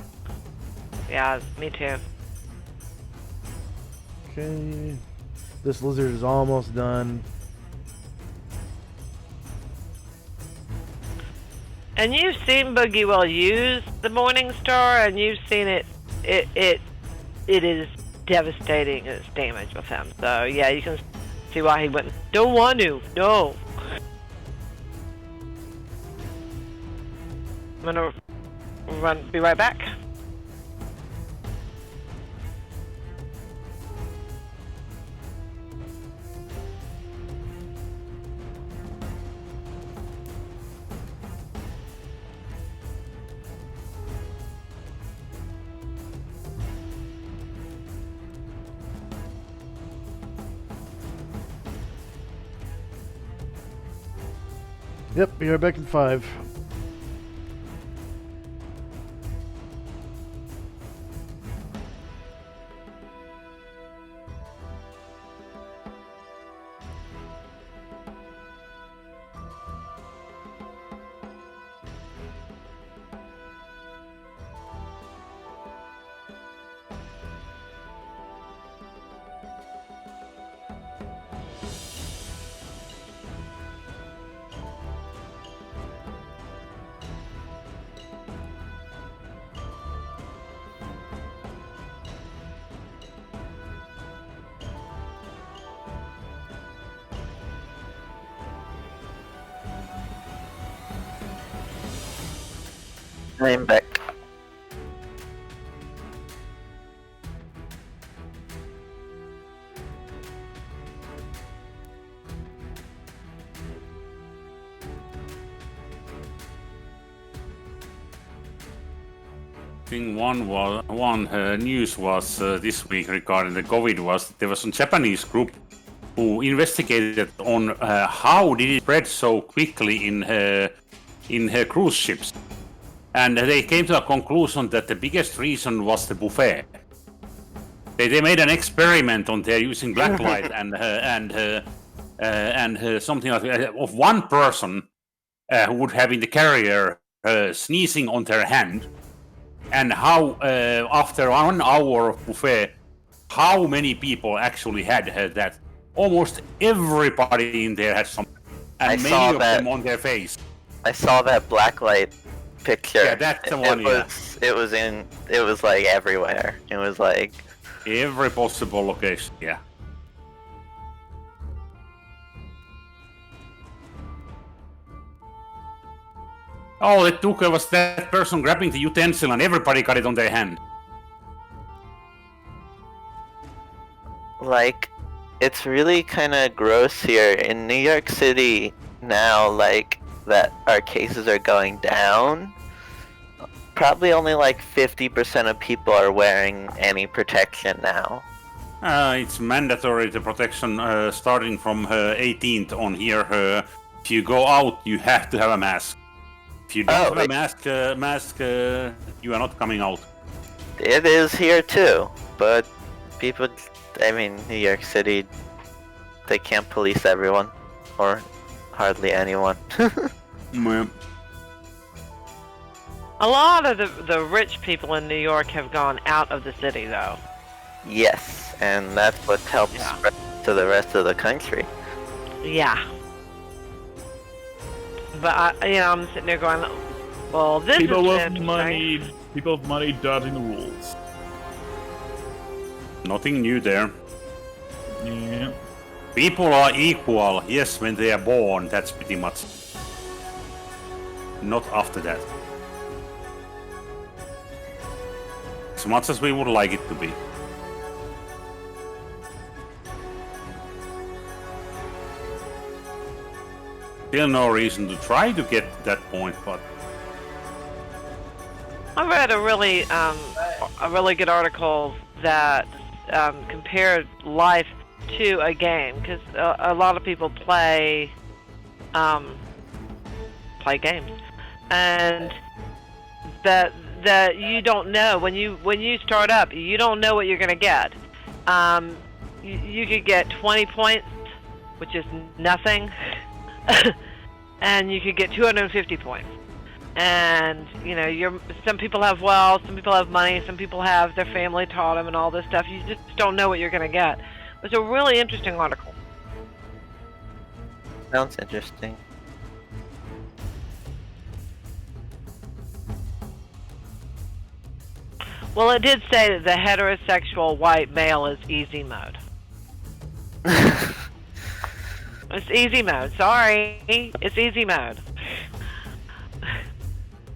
Yeah, me too. Okay. This lizard is almost done. And you've seen Boogie Will use the Morning Star, and you've seen it is devastating its damage with him. So yeah, you can see why he wouldn't. Don't want to. No. I'm gonna be right back. Yep, be right back in 5. I'm back. Thing one news was this week regarding the COVID was there was some Japanese group who investigated on how did it spread so quickly in her cruise ships, and they came to a conclusion that the biggest reason was the buffet. They made an experiment on there using blacklight and something like of one person who would have in the carrier sneezing on their hand. And how, after 1 hour of buffet, how many people actually had that? Almost everybody in there had some, and many of them on their face. I saw that blacklight picture. Yeah, that's the one. It was like everywhere. It was like every possible location. Yeah. All it took was that person grabbing the utensil and everybody got it on their hand. Like, it's really kind of gross here in New York City now, like, that our cases are going down. Probably only like 50% of people are wearing any protection now. It's mandatory, the protection starting from 18th on here. If you go out, you have to have a mask. If you don't have a mask, you are not coming out. It is here too, but people, I mean, New York City, they can't police everyone, or hardly anyone. A lot of the rich people in New York have gone out of the city, though. Yes, and that's what helps spread to the rest of the country. Yeah. But I'm sitting there going, well, this people is with interesting. money, people with money dodging the rules. Nothing new there. Yeah. People are equal, yes, when they are born. That's pretty much. Not after that. As much as we would like it to be. Still no reason to try to get to that point, but I read a really good article that compared life to a game, because a lot of people play games, and that you don't know when you start up, you don't know what you're gonna get. you could get 20 points, which is nothing, and you could get 250 points. And you know, some people have wealth, some people have money, some people have their family taught them and all this stuff. You just don't know what you're going to get. It's a really interesting article. Sounds interesting. Well, it did say that the heterosexual white male is easy mode. It's easy mode. Sorry, it's easy mode.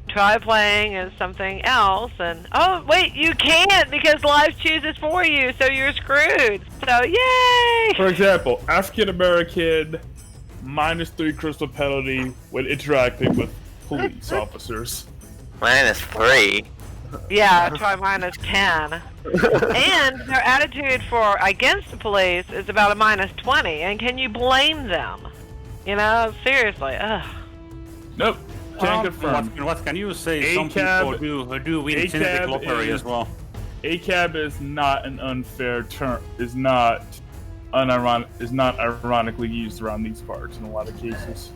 Try playing as something else, and oh wait, you can't because life chooses for you, so you're screwed. So yay! For example, African American -3 crystal penalty when interacting with police officers. -3. Yeah, try -10. And their attitude against the police is about a -20. And can you blame them? You know, seriously. Ugh. Nope. Can't confirm. What can you say? ACAB, Some people do win genetic lottery as well. ACAB is not an unfair term. Is not ironically used around these parts in a lot of cases.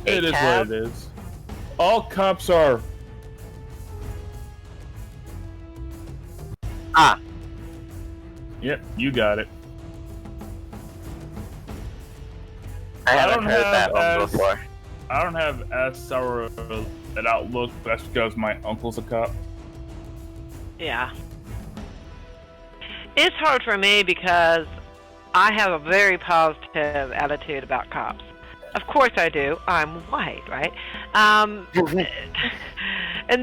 It is what it is. All cops are. Ah. Yep, you got it. I haven't heard that one before. I don't have as sour an outlook, but that's because my uncle's a cop. Yeah. It's hard for me because I have a very positive attitude about cops. Of course I do. I'm white, right? And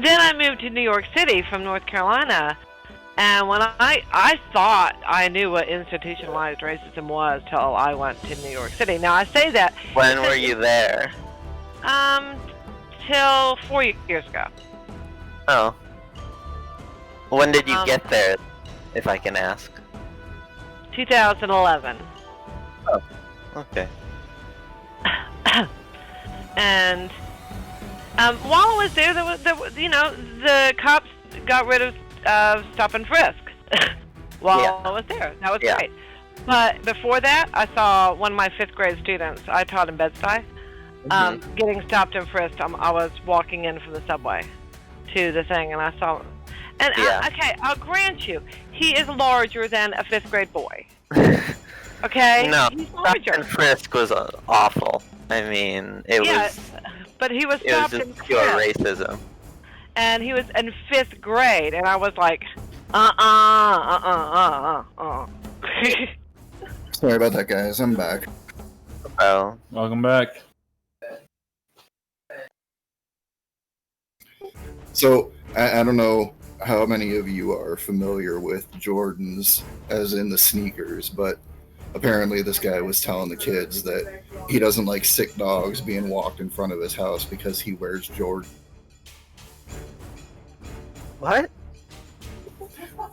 then I moved to New York City from North Carolina, and when I thought I knew what institutionalized racism was till I went to New York City. Now I say that. When were you there? Till 4 years ago. Oh. When did you get there, if I can ask? 2011. Oh, okay. And while I was there, the cops got rid of stop and frisk while I was there. That was great. But before that, I saw one of my 5th grade students. I taught in Bed-Stuy. Getting stopped and frisked. I was walking in from the subway to the thing, and I saw him. And okay, I'll grant you, he is larger than a 5th grade boy. Okay, no, he's stop larger. and frisk was awful. I mean, it was. But he was It was stopped and just pure frisked. racism. And he was in 5th grade, and I was like, Sorry about that, guys. I'm back. Oh. Welcome back. So, I don't know how many of you are familiar with Jordans, as in the sneakers, but apparently this guy was telling the kids that he doesn't like sick dogs being walked in front of his house because he wears Jordans. What?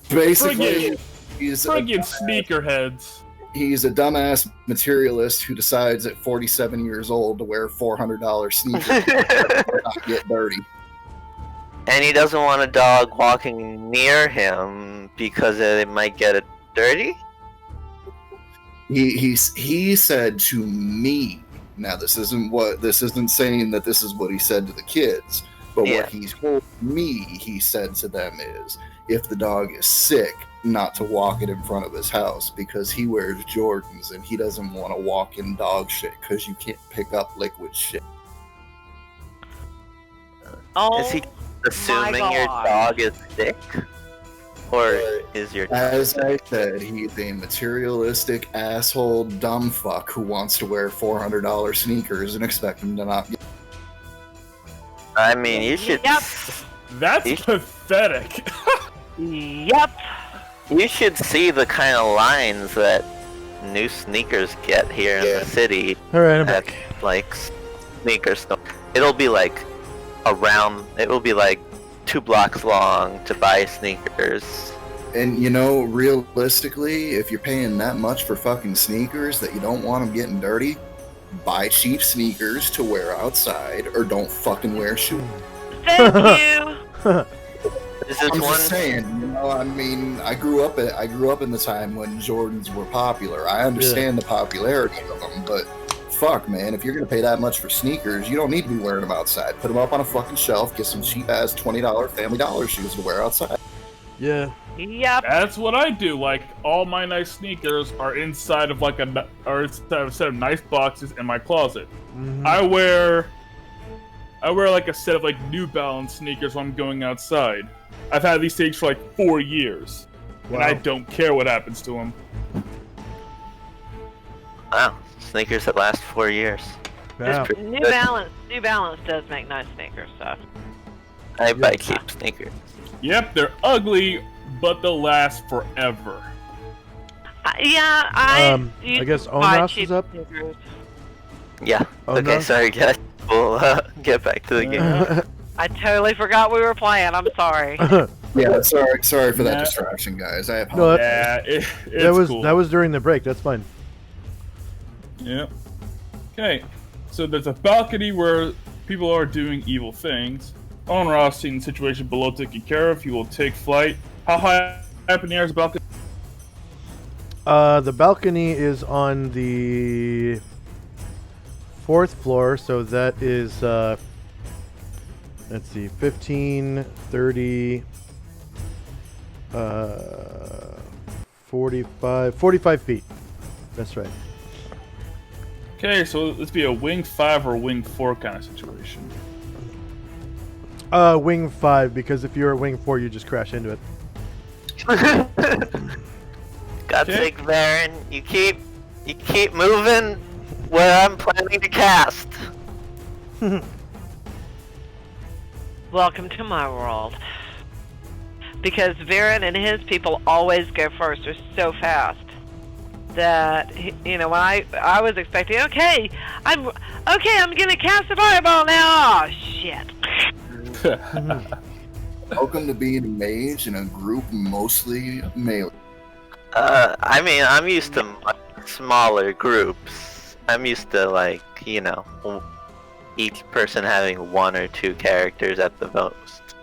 Basically, he's friggin' sneakerheads. He's a dumbass materialist who decides at 47 years old to wear $400 sneakers and not get dirty. And he doesn't want a dog walking near him because it might get it dirty? He said to me, now this isn't saying that this is what he said to the kids, but what he told me he said to them is, if the dog is sick, not to walk it in front of his house because he wears Jordans and he doesn't want to walk in dog shit because you can't pick up liquid shit. Is he assuming your dog is sick? Or is your dog As I said, he's a materialistic asshole dumb fuck who wants to wear $400 sneakers and expect him to not get. I mean, you should. Yep. That's pathetic. Yep. You should see the kind of lines that new sneakers get here in the city. Alright, I'm at, back. like, sneaker store. It'll be like it will be like 2 blocks long to buy sneakers. And you know, realistically, if you're paying that much for fucking sneakers that you don't want them getting dirty, buy cheap sneakers to wear outside or don't fucking wear shoes. Thank you. Is since I'm one. just saying, I mean, I grew up in the time when Jordans were popular. I understand the popularity of them, but fuck, man, if you're gonna pay that much for sneakers, you don't need to be wearing them outside. Put them up on a fucking shelf, get some cheap ass $20 Family Dollar shoes to wear outside. Yeah. Yep. That's what I do. Like, all my nice sneakers are inside of a set of nice boxes in my closet. Mhm. I wear like a set of like New Balance sneakers when I'm going outside. I've had these things for like 4 years, and I don't care what happens to them. Wow, sneakers that last 4 years. Yeah. New Balance does make nice sneakers, so. I buy cheap sneakers. Yep, they're ugly, but they'll last forever. I guess buy Onras cheap is up? sneakers. Yeah. Oh, okay, no? sorry guys. We'll get back to the game. I totally forgot we were playing. I'm sorry. Yeah, sorry for that Nah. distraction, guys. I No, apologize. Yeah, it's cool. that was during the break. That's fine. Yep. Okay, so there's a balcony where people are doing evil things. Onras, seeing the situation below taken care of, he will take flight. How high up in the air is the balcony? The balcony is on the 4th floor, so that is let's see, 15, 30, 45 feet. That's right. Okay, so let's be a wing 5 or wing 4 kind of situation. Wing 5, because if you're at wing 4, you just crash into it. God's Okay. sake, Varen, you keep moving where I'm planning to cast. Welcome to my world. Because Varen and his people always go first. They're so fast that when I was expecting, I'm gonna cast a fireball now. Oh shit. Welcome to being a mage in a group mostly male. I mean, I'm used to much smaller groups. I'm used to each person having 1 or 2 characters at the most.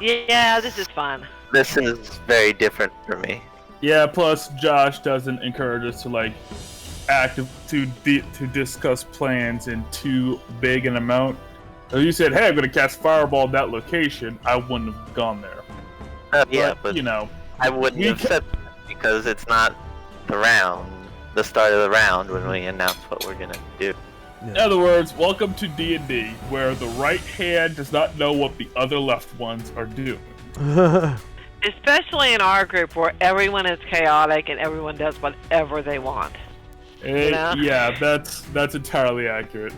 Yeah, this is fun. This is very different for me. Yeah, plus Josh doesn't encourage us to to discuss plans in too big an amount. If you said, "Hey, I'm gonna cast fireball at that location," I wouldn't have gone there. Yeah, but I wouldn't have said that because it's not the start of the round when we announce what we're gonna do. In other words, welcome to D&D, where the right hand does not know what the other left ones are doing. Especially in our group where everyone is chaotic and everyone does whatever they want. Yeah, that's entirely accurate.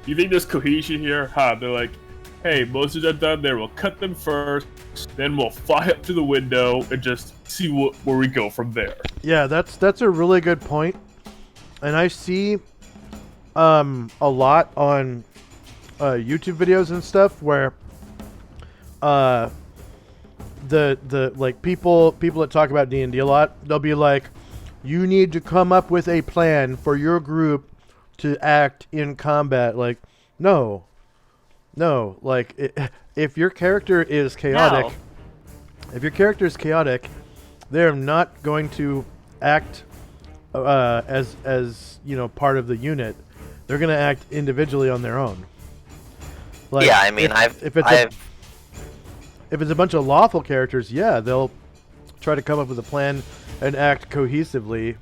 You think there's cohesion here? They're like, hey, monsters are done there, we'll cut them first, then we'll fly up to the window and just see where we go from there. Yeah, that's a really good point. And I see a lot on YouTube videos and stuff where the like people that talk about D&D a lot, they'll be like, you need to come up with a plan for your group to act in combat. Like, no, like if your character is chaotic, they're not going to act as part of the unit. They're going to act individually on their own. Like, yeah, I mean, if it's a bunch of lawful characters, yeah, they'll try to come up with a plan and act cohesively,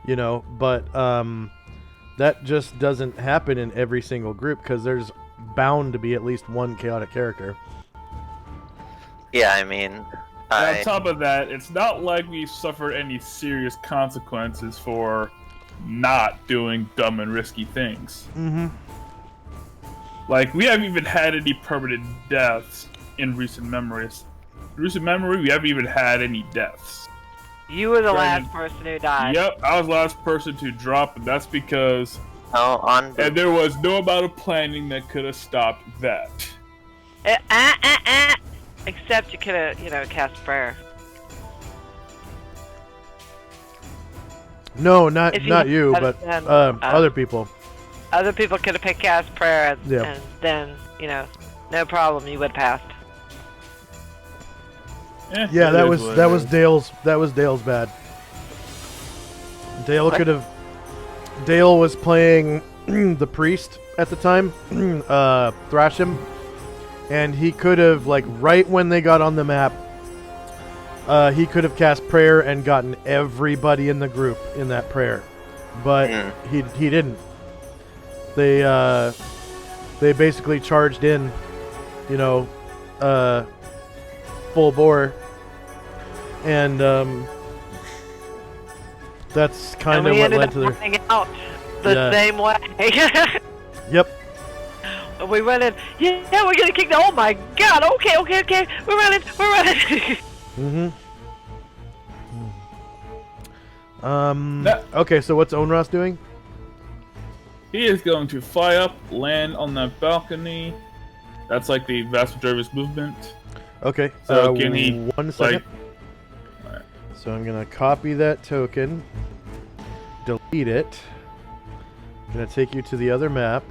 but that just doesn't happen in every single group because there's bound to be at least one chaotic character. Yeah, I mean, And on top of that, it's not like we've suffered any serious consequences for not doing dumb and risky things. Mm-hmm. Like, we haven't even had any permanent deaths in recent memories. In recent memory, we haven't even had any deaths. You were the Brandon. last person who died. Yep, I was the last person to drop, and that's because... and there was no amount of planning that could have stopped that. Except you could have, cast prayer. No, not you, had but done, other people. Other people could have picked cast prayer, Yeah. and then, no problem, you would have passed. Yeah, that it was is what that it was is. Dale's bad. Dale could have. Dale was playing the priest at the time, Thrashim, and he could have, like, right when they got on the map, he could have cast prayer and gotten everybody in the group in that prayer, but he didn't. They basically charged in, you know, full bore, and that's kind of what led to the. their. Out the Yeah. same way. Yep. We went in. Yeah, we're gonna kick the. Oh my God! Okay. We're running. Mm-hmm. That- Okay, so what's Onras doing? He is going to fly up, land on that balcony. That's like the vast majority of his movement. Okay. So can he, 1 second. Alright. So I'm gonna copy that token, delete it. I'm gonna take you to the other map.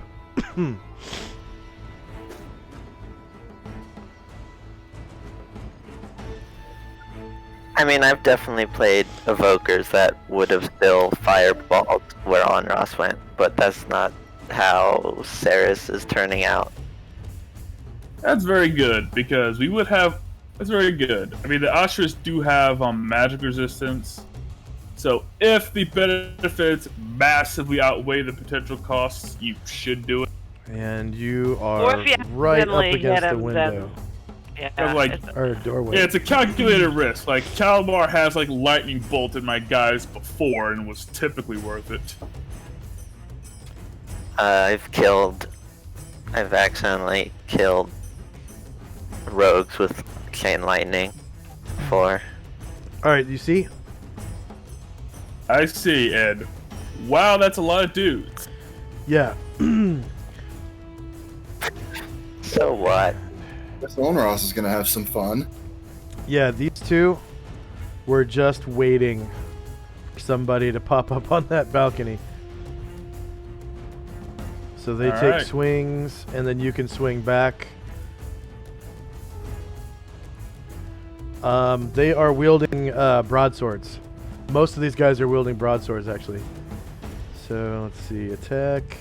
I mean, I've definitely played evokers that would have still fireballed where Onros went, but that's not how Ceres is turning out. That's very good because we would have. That's very good. I mean, the Ashras do have magic resistance, so if the benefits massively outweigh the potential costs, you should do it. And you Or are if you right up accidentally against hit the him, window. Yeah. Like, it's- Or doorway. yeah, it's a calculated risk. Like Calamar has like lightning bolted my guys before and was typically worth it. I've accidentally killed rogues with chain lightning before. Alright, you see? I see, Ed. Wow, that's a lot of dudes. Yeah. So what? This Onros is gonna have some fun. Yeah, these two were just waiting for somebody to pop up on that balcony. So they take Alright. swings, and then you can swing back. They are wielding broadswords. Most of these guys are wielding broadswords, actually. So let's see, attack.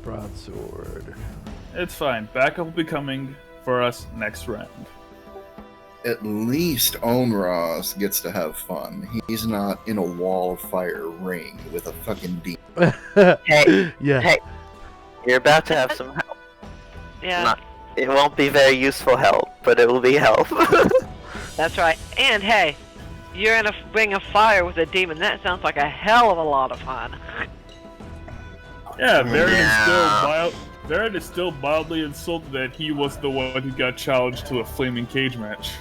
Broadsword. It's fine. Backup will be coming for us next round. At least Onros gets to have fun. He's not in a wall of fire ring with a fucking demon. Hey, Yeah. hey, you're about to have some help. yeah. Not, it won't be very useful help, but it will be help. That's right. And hey, you're in a ring of fire with a demon. That sounds like a hell of a lot of fun. Yeah, Baron Yeah. is still mildly insulted that he was the one who got challenged to a flaming cage match.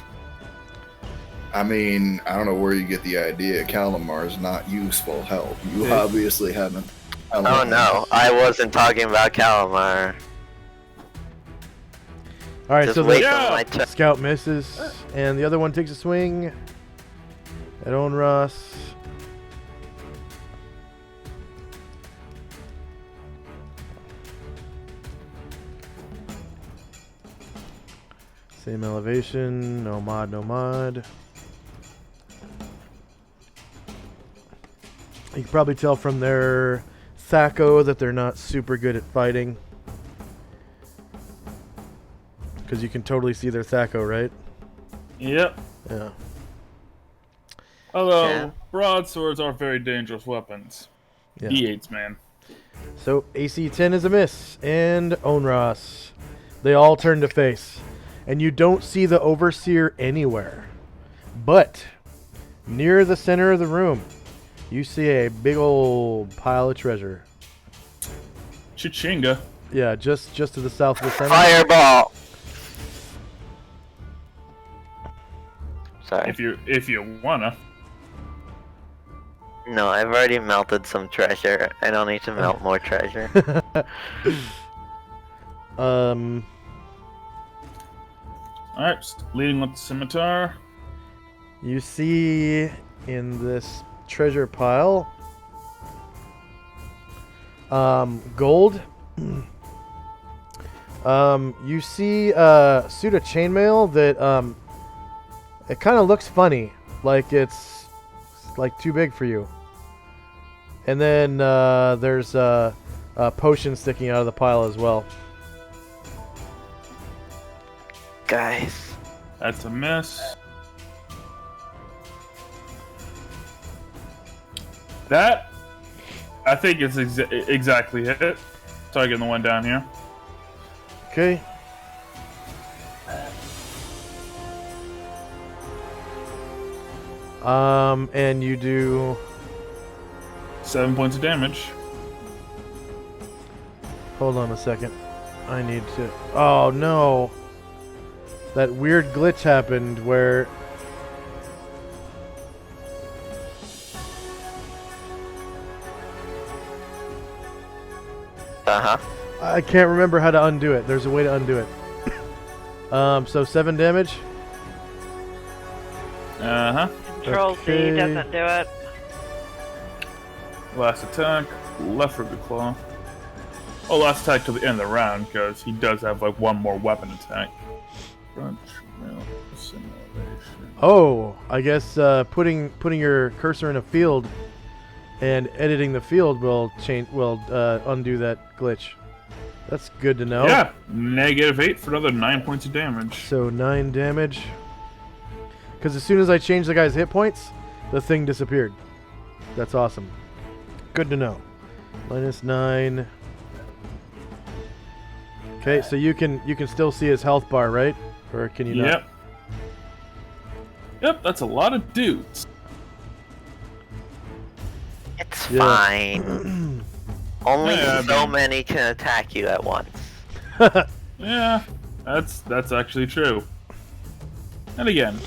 I mean, I don't know where you get the idea. Calamar is not useful help. You Yeah. obviously haven't. Oh no, I wasn't talking about Calamar. Alright, Just so wait the Yeah. till my turn. scout misses, and the other one takes a swing at Onras. Same elevation, no mod, no mod. You can probably tell from their Thaco that they're not super good at fighting. Because you can totally see their Thaco, right? Yep. Yeah. Although, Yeah. broadswords are very dangerous weapons. Yeah. D8s, man. So AC 10 is a miss, and Onras. They all turn to face, and you don't see the Overseer anywhere. But near the center of the room, you see a big old pile of treasure. Chichinga. Yeah, just to the south of the center. Fireball! Sorry. If you wanna. No, I've already melted some treasure. I don't need to melt more treasure. Alright, leading with the scimitar. You see in this treasure pile gold You see a suit of chainmail that it kind of looks funny, like it's like too big for you. And then there's a potion sticking out of the pile as well. Guys, That's a miss. That, I think is exactly it. Targeting the one down here. Okay. And you do 7 points of damage. Hold on a second. I need to... Oh, no. That weird glitch happened where... uh-huh. I can't remember how to undo it. There's a way to undo it. So 7 damage. Uh-huh. Control C Okay. doesn't do it. Last attack, left Ruby Claw. Oh, last attack to the end of the round, because he does have like one more weapon attack. Front, rail, simulation. Oh, I guess putting your cursor in a field and editing the field will undo that glitch. That's good to know. Yeah, -8 for another 9 points of damage. So 9 damage. Because as soon as I changed the guy's hit points, the thing disappeared. That's awesome. Good to know. -9. Okay, so you can still see his health bar, right? Or can you not? Yep. Yep, that's a lot of dudes. It's Yeah. fine. Only Yeah, I so mean- many can attack you at once. Yeah, that's actually true. And again,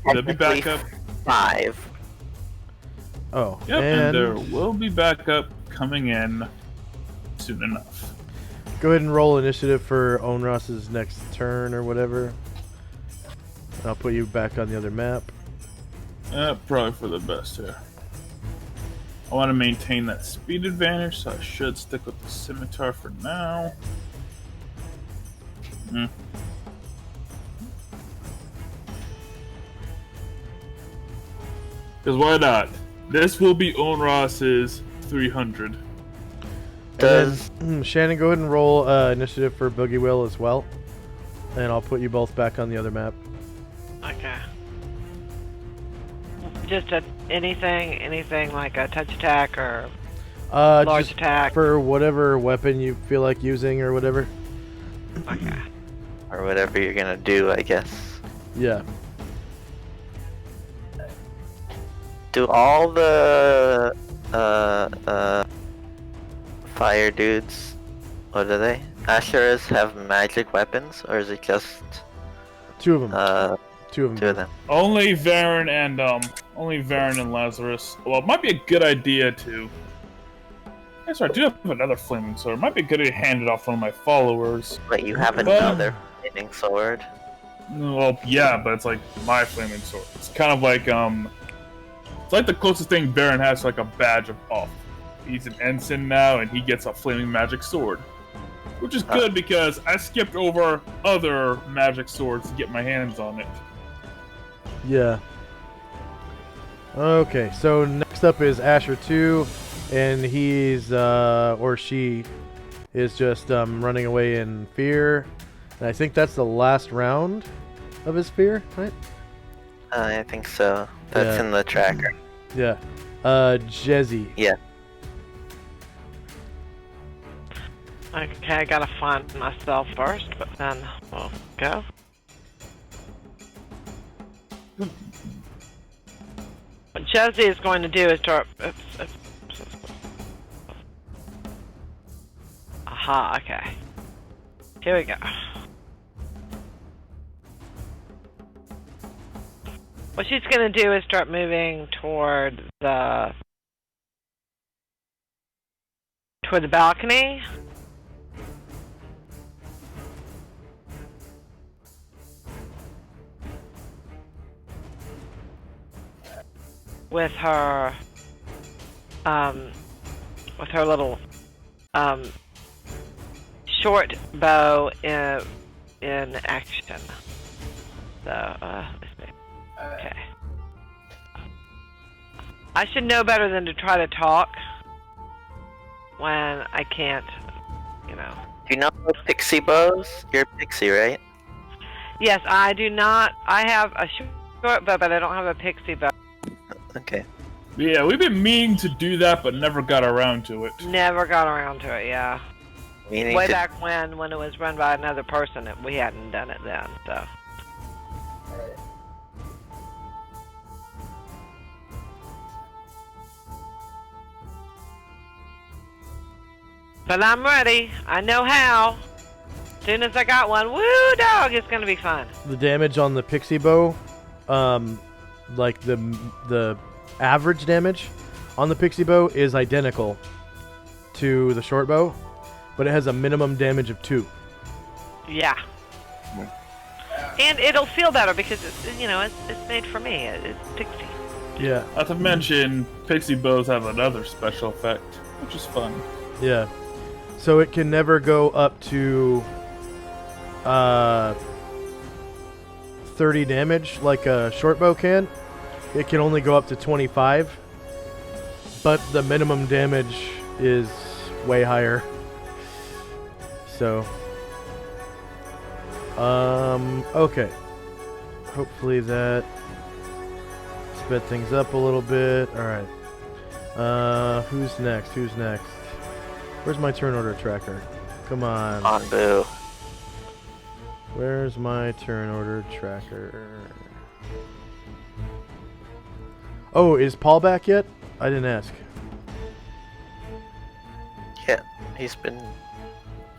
there'll be Technically backup. 5. Oh, Yep, and and there will be backup coming in soon enough. go ahead and roll initiative for Onros's next turn or whatever. I'll put you back on the other map. Probably for the best here. I want to maintain that speed advantage, so I should stick with the scimitar for now. Because why not? This will be Onros's 300. Does And then, Shannon, go ahead and roll initiative for Boogie Will as well. And I'll put you both back on the other map. Okay. Just anything like a touch attack or large Just attack. for whatever weapon you feel like using or whatever. Okay. or whatever you're gonna do, I guess. Yeah. Do all the fire dudes, what are they? Asheras have magic weapons, or is it just Two of them. Two of them. two of them? Only Varen and Lazarus. Well, it might be a good idea to. Yes, I do have another flaming sword. It might be good to hand it off to one of my followers. Wait, you have Well- another flaming sword? Well, yeah, but it's like my flaming sword. It's kind of like it's like the closest thing Varen has to like a badge of off. He's an ensign now, and he gets a flaming magic sword, which is good because I skipped over other magic swords to get my hands on it. Yeah. Okay, so next up is Asher 2, and he's, or she, is just running away in fear. And I think that's the last round of his fear, right? I think so. That's Yeah. in the tracker. Yeah. Jezzy. Yeah. Okay, I gotta find myself first, but then we'll go. What Jesse is going to do is start. Aha, okay. Here we go. What she's gonna do is start moving toward the balcony. With her little short bow in action. So, let's see. Okay. I should know better than to try to talk when I can't, you know. Do you know pixie bows? You're a pixie, right? Yes, I do not. I have a short bow, but I don't have a pixie bow. Okay. Yeah, we've been meaning to do that, but never got around to it. Never got around to it, yeah. Meaning Way to- back when it was run by another person, we hadn't done it then, so. But I'm ready. I know how. As soon as I got one, woo dog, it's gonna be fun. The damage on the pixie bow, like the average damage on the pixie bow is identical to the short bow, but it has a minimum damage of 2. Yeah. And it'll feel better because it's, you know, it's made for me. It's pixie. Yeah. Not to mention, pixie bows have another special effect, which is fun. Yeah. So it can never go up to 30 damage like a short bow can. It can only go up to 25. But the minimum damage is way higher. So okay. Hopefully that sped things up a little bit. Alright. Who's next? Who's next? Where's my turn order tracker? Come on. Anbu. Where's my turn order tracker? Oh, is Paul back yet? I didn't ask. Yeah, he's been.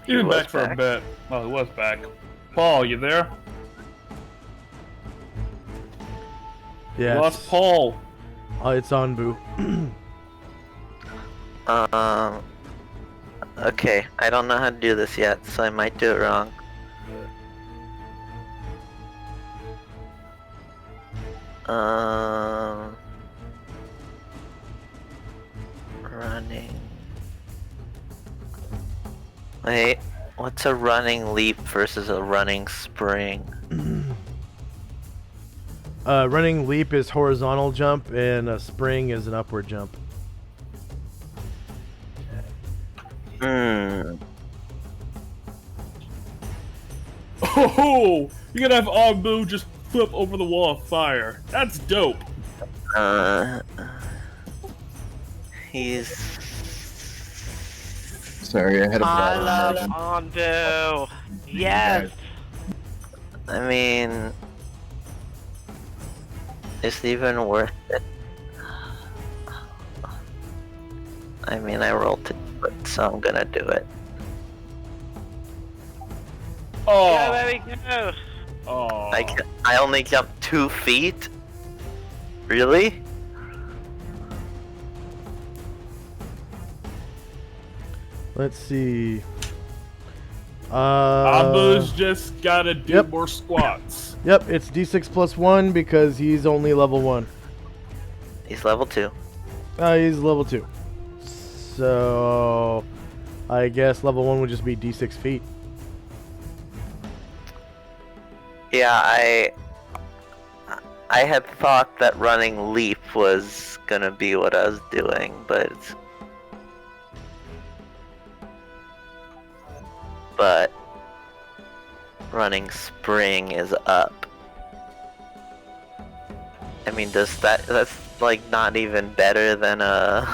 He's been was back for a bit. Well, he was back. Paul, you there? Yeah. We lost Paul. It's on Boo. Okay, I don't know how to do this yet, so I might do it wrong. Running. Wait, what's a running leap versus a running spring? Running leap is horizontal jump, and a spring is an upward jump. Oh, you gotta have Anbu just flip over the wall of fire. That's dope. He's. Sorry, I had a I bad love immersion. Anbu. Yes. I mean, it's even worth it. I mean, I rolled to do it, so I'm gonna do it. Oh, Go, baby, go. oh. I only jumped 2 feet? Really? Let's see. Anbu's just gotta do Yep. more squats. Yep, it's D6 plus 1 because he's only level 1. He's level 2. He's level 2. So I guess level 1 would just be D6 feet. Yeah, I had thought that running leap was gonna be what I was doing, but running spring is up. I mean, that's like not even better than a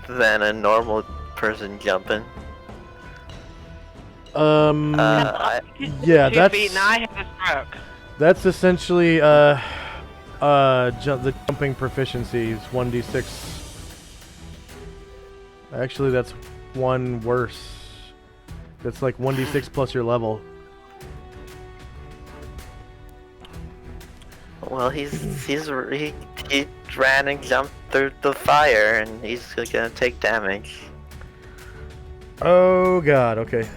than a normal person jumping. Yeah, 2 that's feet and I have a stroke. that's essentially the jumping proficiency is 1d6. Actually, that's one worse. That's like 1d6 plus your level. Well, he ran and jumped through the fire, and he's gonna take damage. Oh god, okay.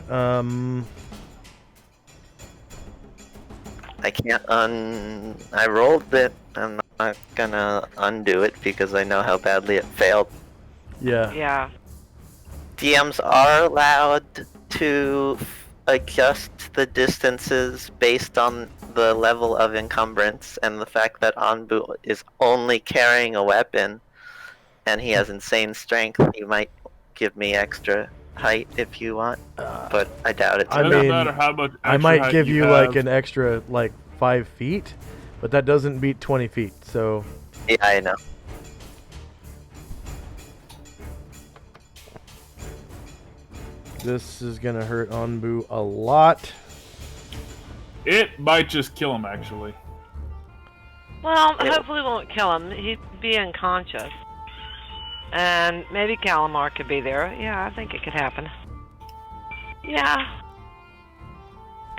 I can't I rolled it. I'm not gonna undo it because I know how badly it failed. Yeah. Yeah. DMs are allowed to adjust the distances based on the level of encumbrance and the fact that Anbu is only carrying a weapon and he has insane strength. You might give me extra height if you want, but I doubt it's I Doesn't mean, matter how much I extra might height give you have. like an extra 5 feet, but that doesn't beat 20 feet. So Yeah, I know. this is gonna hurt Anbu a lot. It might just kill him, actually. Well, hopefully it won't kill him. He'd be unconscious. And maybe Calamar could be there. Yeah, I think it could happen. Yeah.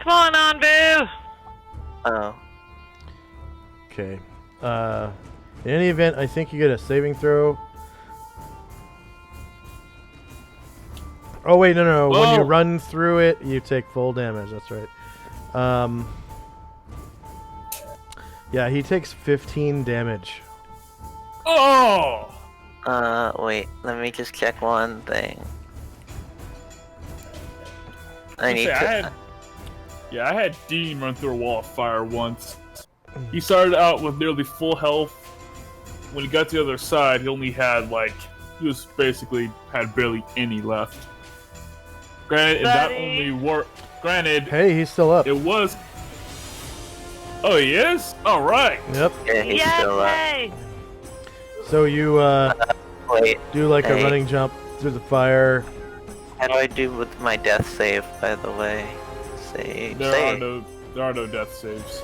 Come on, Anbu! Oh. Okay. In any event, I think you get a saving throw. Oh wait, no. When you Whoa. run through it, you take full damage. That's right. Yeah, he takes 15 damage. Oh! Wait, let me just check one thing. I need to. I had Dean run through a wall of fire once. He started out with nearly full health. When he got to the other side, he only had he was basically had barely any left. Granted, that only worked. Granted, Hey, he's still up. it was. Oh, he is? Alright. Yep. Yeah, he's still up. Yay! So you Wait, do like a hey. running jump through the fire. how do I do with my death save, by the way? Save. There are no death saves.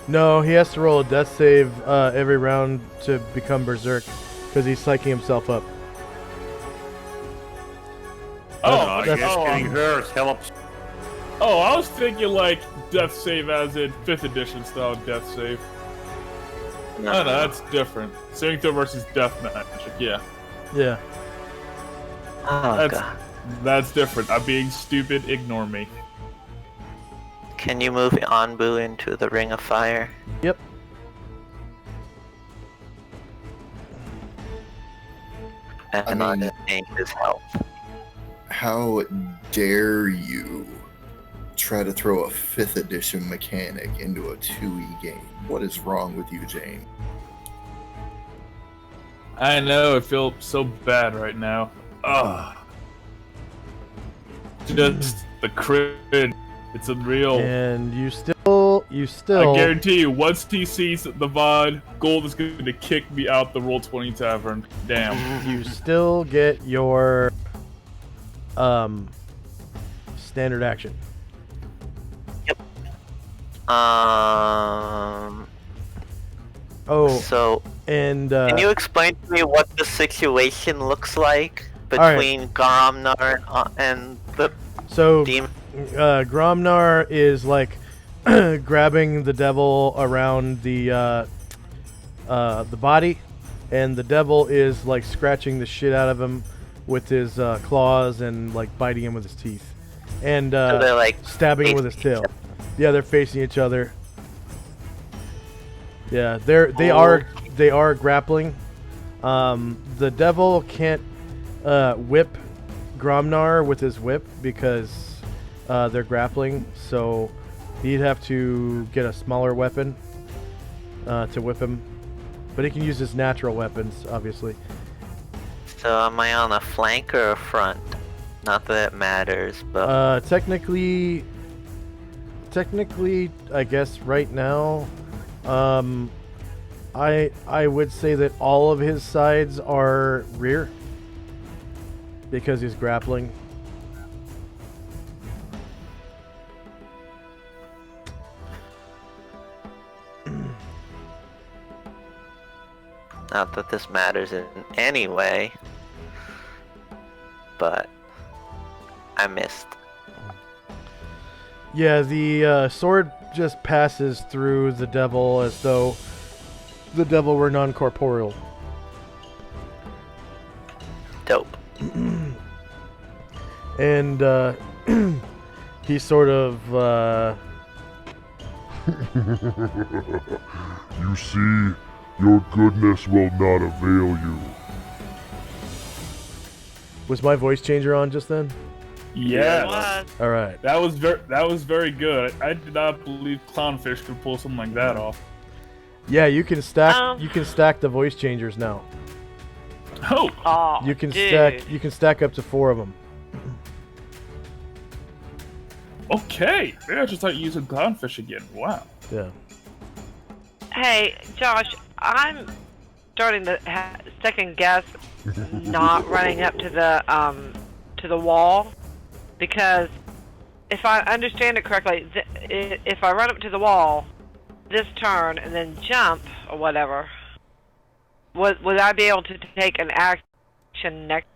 No, he has to roll a death save every round to become berserk because he's psyching himself up. Oh, that's- Getting hurt helps. Oh, I was thinking death save as in 5th edition style death save. No, that's different. Saving throw versus death magic, yeah. Yeah. Oh, That's God. that's different. I'm being stupid, ignore me. Can you move Anbu into the Ring of Fire? Yep. And I I'll mean- just change his health. How dare you try to throw a 5th edition mechanic into a 2e game? What is wrong with you, Jane? I know, I feel so bad right now. Ugh. Just the crit. It's unreal. And you still I guarantee you, once he sees the VOD, Gold is going to kick me out the Roll20 Tavern. Damn. you still get your standard action. Oh, So, and can you explain to me what the situation looks like Alright. between Garomnar and the so demon? Gromnar is grabbing the devil around the body, and the devil is scratching the shit out of him with his claws and biting him with his teeth, and So they're stabbing him with his tail. Yeah, they're facing each other. Yeah, they are grappling. The devil can't whip Gromnar with his whip because they're grappling, so he'd have to get a smaller weapon to whip him. But he can use his natural weapons, obviously. So am I on a flank or a front? Not that it matters, but Technically, I guess right now, I would say that all of his sides are rear because he's grappling. not that this matters in any way. But I missed. Yeah, the sword just passes through the devil as though the devil were non-corporeal. Dope. And he sort of You see, your goodness will not avail you. Was my voice changer on just then? Yeah. Was. All right. That was very good. I did not believe Clownfish could pull something like that off. Yeah, you can stack. You can stack the voice changers now. Oh. Oh, You can dude. stack. You can stack up to 4 of them. Okay. Maybe I should start using Clownfish again. Wow. Yeah. Hey, Josh, I'm starting to second guess not running up to the wall, because if I understand it correctly, if I run up to the wall this turn and then jump or whatever, would I be able to take an action next?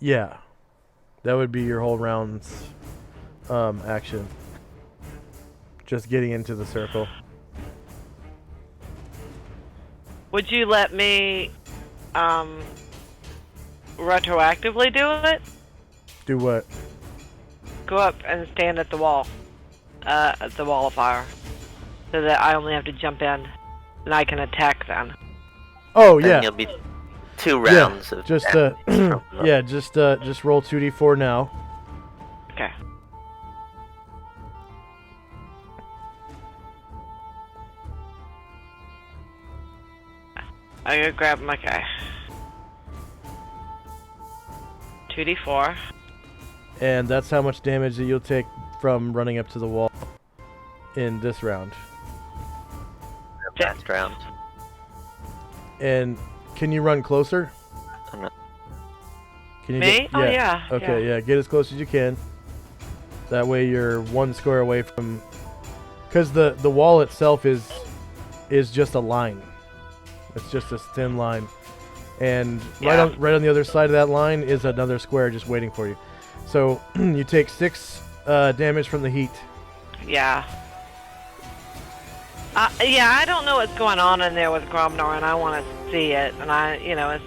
Yeah. That would be your whole round's action. Just getting into the circle. Would you let me retroactively do it? Do what? Go up and stand at the wall of fire, so that I only have to jump in and I can attack then. Oh Then yeah. you'll be 2 rounds Yeah. of Just damage from the- yeah. Just roll 2d4 now. Okay. I gotta grab my guy. 2d4. And that's how much damage that you'll take from running up to the wall in this round. last round. And can you run closer? I'm not. Can you Me? Oh, yeah, Okay, yeah. Get as close as you can. That way you're 1 square away from... Because the wall itself is just a line. It's just a thin line. And right on the other side of that line is another square just waiting for you. So you take 6 damage from the heat. Yeah. Yeah, I don't know what's going on in there with Gromnar, and I want to see it. And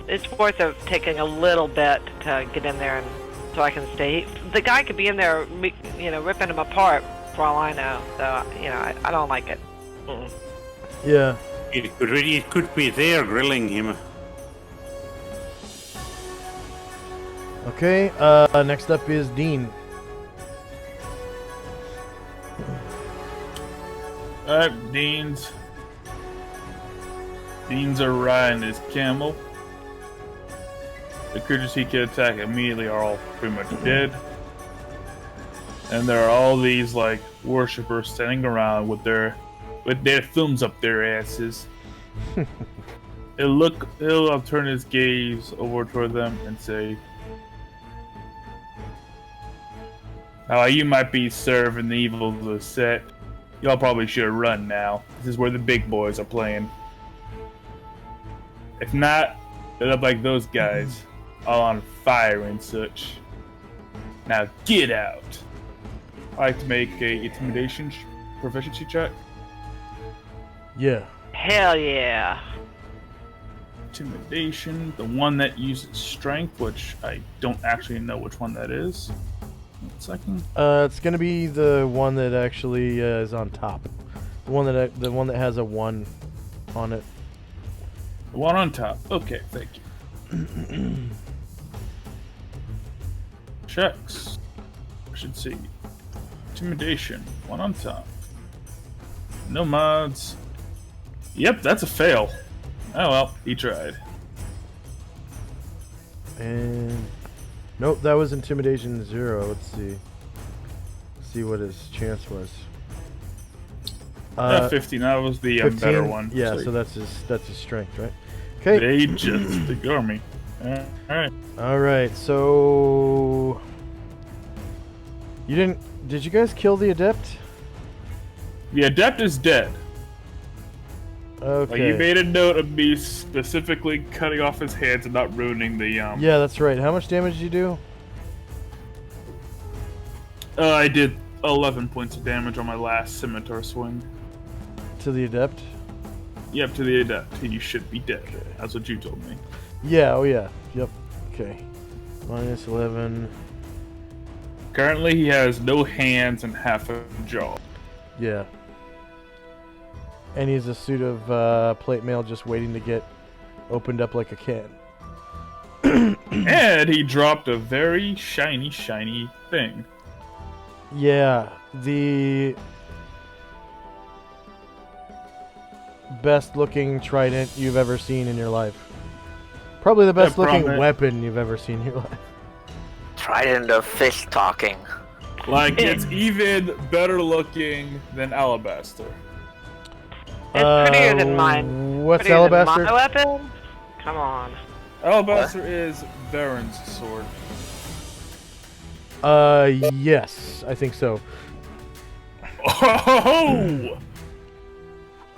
it's worth of taking a little bit to get in there, and so I can stay. The guy could be in there, ripping him apart for all I know. So, I don't like it. Mm-mm. Yeah. It could be there grilling him. Okay, next up is Dean. Alright, Dean's are riding his camel. The creatures he can attack immediately are all pretty much dead. And there are all these worshippers standing around with their thumbs up their asses. He'll turn his gaze over toward them and say, you might be serving the evil of the set. Y'all probably should run now. This is where the big boys are playing. If not, they'll look like those guys, all on fire and such. Now get out. I like to make a intimidation proficiency check. Yeah. Hell yeah. Intimidation, the one that uses strength, which I don't actually know which one that is. 1 second. It's gonna be the one that actually is on top. The one that has a 1 on it. The one on top. Okay, thank you. Checks. I should see. Intimidation. 1 on top. No mods. Yep, that's a fail. Oh well, he tried. And nope, that was intimidation 0. Let's see what his chance was. 15. That was the 15? better one. Yeah, so that's his strength, right? Okay. They just ignore me. All right. All right. So did you guys kill the adept? The adept is dead. Okay. You made a note of me specifically cutting off his hands and not ruining the Yeah, that's right. How much damage did you do? I did 11 points of damage on my last scimitar swing. To the adept? Yep, to the adept. He should be dead. That's what you told me. Yeah, oh yeah. Yep. Okay. Minus 11. Currently, he has no hands and half a jaw. Yeah. And he's a suit of plate mail just waiting to get opened up like a can. And he dropped a very shiny thing. Yeah, the best looking trident you've ever seen in your life. Probably the best looking weapon you've ever seen in your life. Trident of fish talking. Like, it's even better looking than Alabaster. It's prettier than mine. What's Prettier Alabaster? than my weapon? Come on. Alabaster is Baron's sword. Yes, I think so. Oh!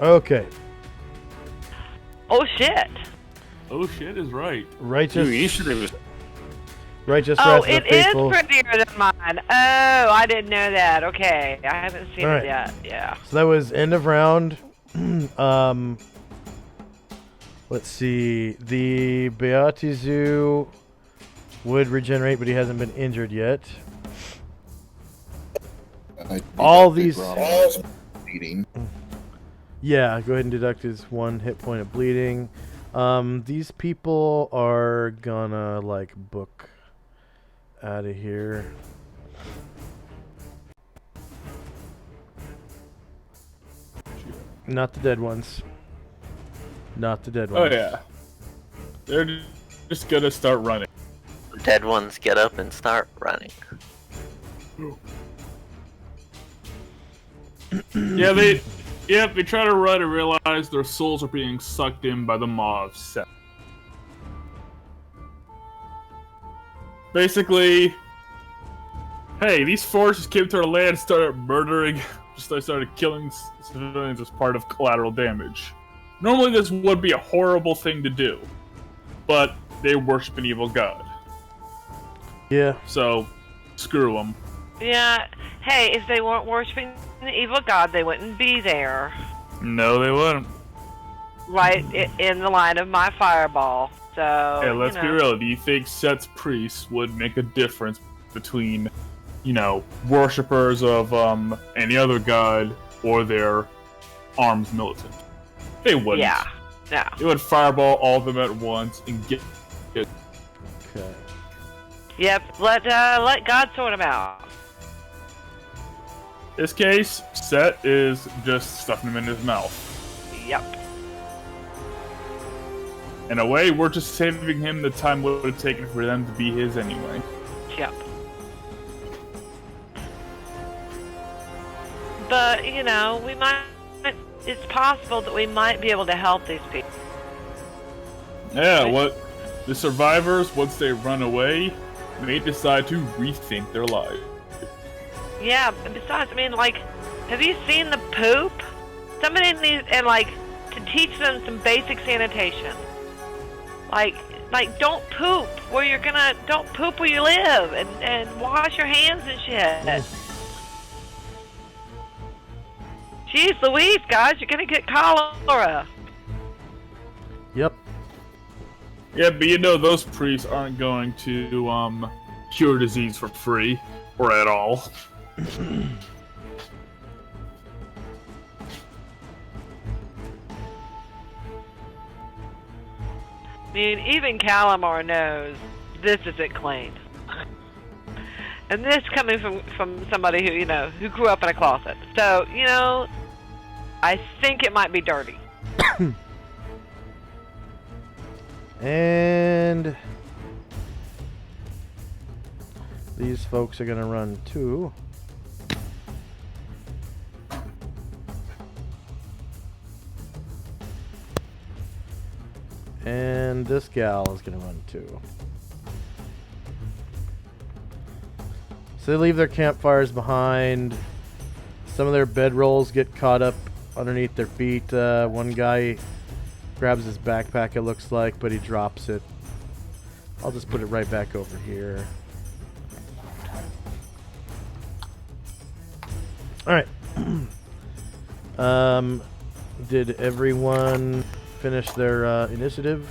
Okay. Oh shit. Oh shit is right. Righteous. Initiative. Righteous Oh, Wrath of it the is Faithful. prettier than mine. Oh, I didn't know that. Okay, I haven't seen Alright. it yet. Yeah. So that was end of round. Let's see. The Beatizu would regenerate, but he hasn't been injured yet. All these. Bleeding. Yeah, go ahead and deduct his 1 hit point of bleeding. These people are gonna like book out of here. Not the dead ones. Not the dead Oh ones. yeah. They're just gonna start running. Dead ones get up and start running. Yeah, they try to run and realize their souls are being sucked in by the maw of Set. Basically, hey, these forces came to our land and started murdering, started killing civilians as part of collateral damage. Normally this would be a horrible thing to do, but they worship an evil god. Yeah. So, screw them. Yeah. Hey, if they weren't worshiping the evil god, they wouldn't be there. No, they wouldn't. Right in the line of my fireball. So. Hey, let's be real. Do you think Set's priests would make a difference between, worshippers of any other god or their armed militant? They wouldn't. Yeah. No. They would fireball all of them at once and get. Okay. Yep. Let God sort them out. This case, Set is just stuffing them in his mouth. Yep. In a way, we're just saving him the time it would have taken for them to be his anyway. Yep. But, we might... It's possible that we might be able to help these people. Yeah, the survivors, once they run away, may decide to rethink their lives. Yeah, and besides, have you seen the poop? Somebody needs, to teach them some basic sanitation. Like, don't poop don't poop where you live, and wash your hands and shit. Jeez Louise, guys, you're gonna get cholera. Yep. Yeah, but those priests aren't going to, cure disease for free, or at all. Even Calamar knows this isn't clean. And this coming from somebody who grew up in a closet. So, I think it might be dirty. And these folks are gonna run too. And this gal is gonna run too. So they leave their campfires behind. Some of their bedrolls get caught up underneath their feet. One guy grabs his backpack, it looks like, but he drops it. I'll just put it right back over here. Alright. Did everyone finish their initiative?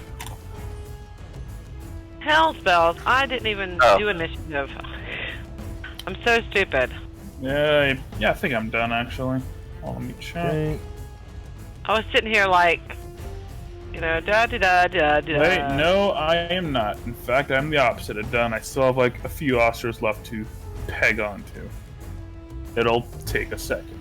Hell spells, I didn't even do initiative. I'm so stupid. Yeah, I think I'm done, actually. Let me check. Okay. I was sitting here like, You know, da da da da da. Wait, no, I am not. In fact, I'm the opposite of done. I still have like a few osters left to peg onto. It'll take a second.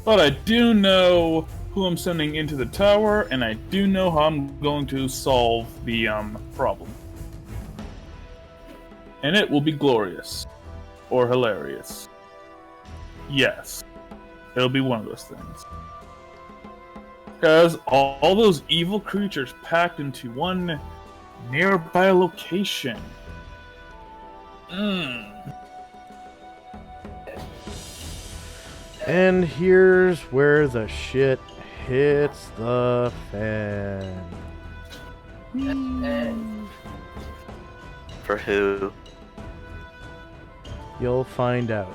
But I do know who I'm sending into the tower, and I do know how I'm going to solve the problem. And it will be glorious. Or hilarious. Yes. It'll be one of those things. Because all those evil creatures packed into one nearby location. And here's where the shit hits the fan. For who? You'll find out.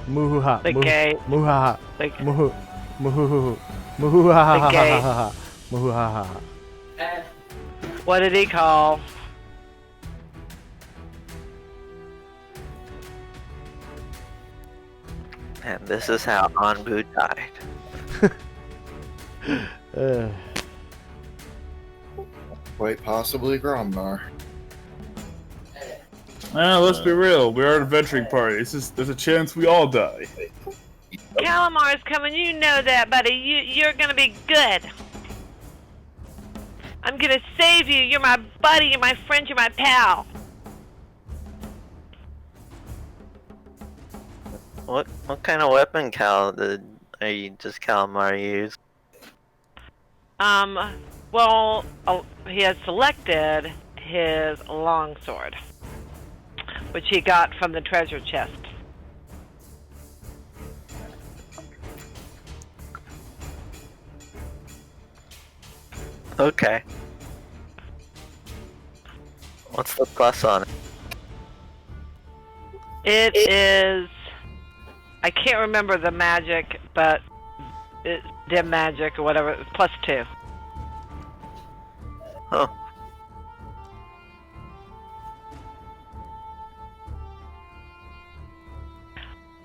Muhuha. The gate. Muhaha. The, Muhu. Muhu. Muhuha. The gate. Muhuha. what did he call? And this is how Anbu died. Quite possibly Gromnar. Let's be real. We are an adventuring party. There's a chance we all die. Calamar's coming, you know that, buddy. You're gonna be good. I'm gonna save you. You're my buddy, you're my friend, you're my pal. What kind of weapon are you just Calamar use? Well, he has selected his longsword, which he got from the treasure chest. Okay. What's the plus on it? It is... I can't remember the magic, but it's dim magic or whatever. It's +2. Huh.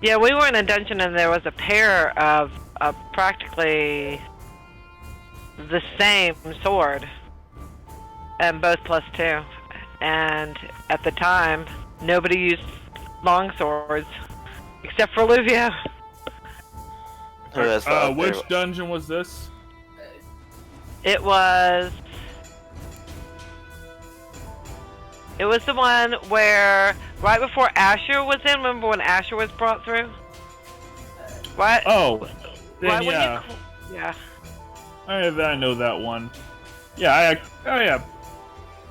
Yeah, we were in a dungeon and there was a pair of practically the same sword, and both +2. And at the time, nobody used long swords except for Luvia. Who has the Which dungeon was this? It was the one where right before Asher was in. Remember when Asher was brought through? What? Oh, then Right when yeah. yeah. I know that one. Yeah, yeah.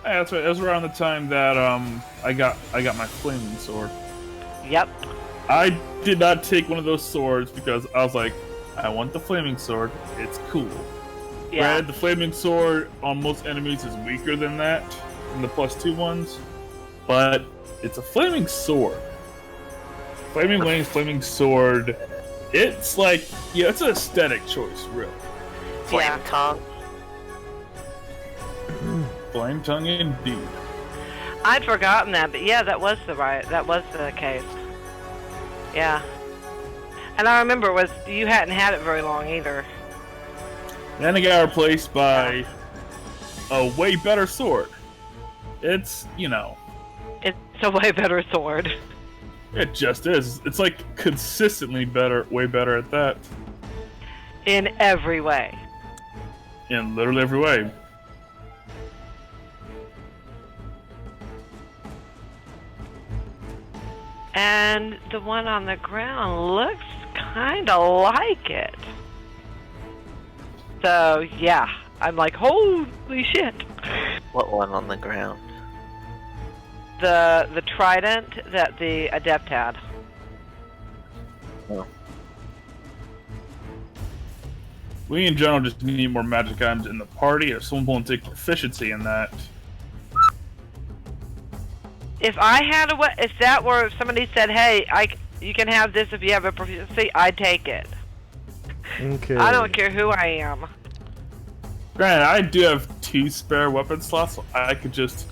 That's right. It was around the time that I got my flaming sword. Yep. I did not take one of those swords because I was like, I want the flaming sword. It's cool. Yeah. Granted, the flaming sword on most enemies is weaker than that, than the +2 ones, but it's a flaming sword. Flaming wings, flaming sword. It's like, yeah, it's an aesthetic choice, really. flame tongue? Flame tongue indeed. I'd forgotten that, but yeah, that was the case. Yeah. And I remember you hadn't had it very long either. Then it got replaced by a way better sword. It's, It's a way better sword. it just is. It's like consistently better, way better at that. In every way. In literally every way. And the one on the ground looks kind of like it. So, yeah. I'm like, holy shit. What one on the ground? The trident that the adept had. Oh. We in general just need more magic items in the party, or someone won't take proficiency in that. If somebody said, hey, you can have this if you have a proficiency, I'd take it. Okay. I don't care who I am. Granted, I do have 2 spare weapon slots, so I could just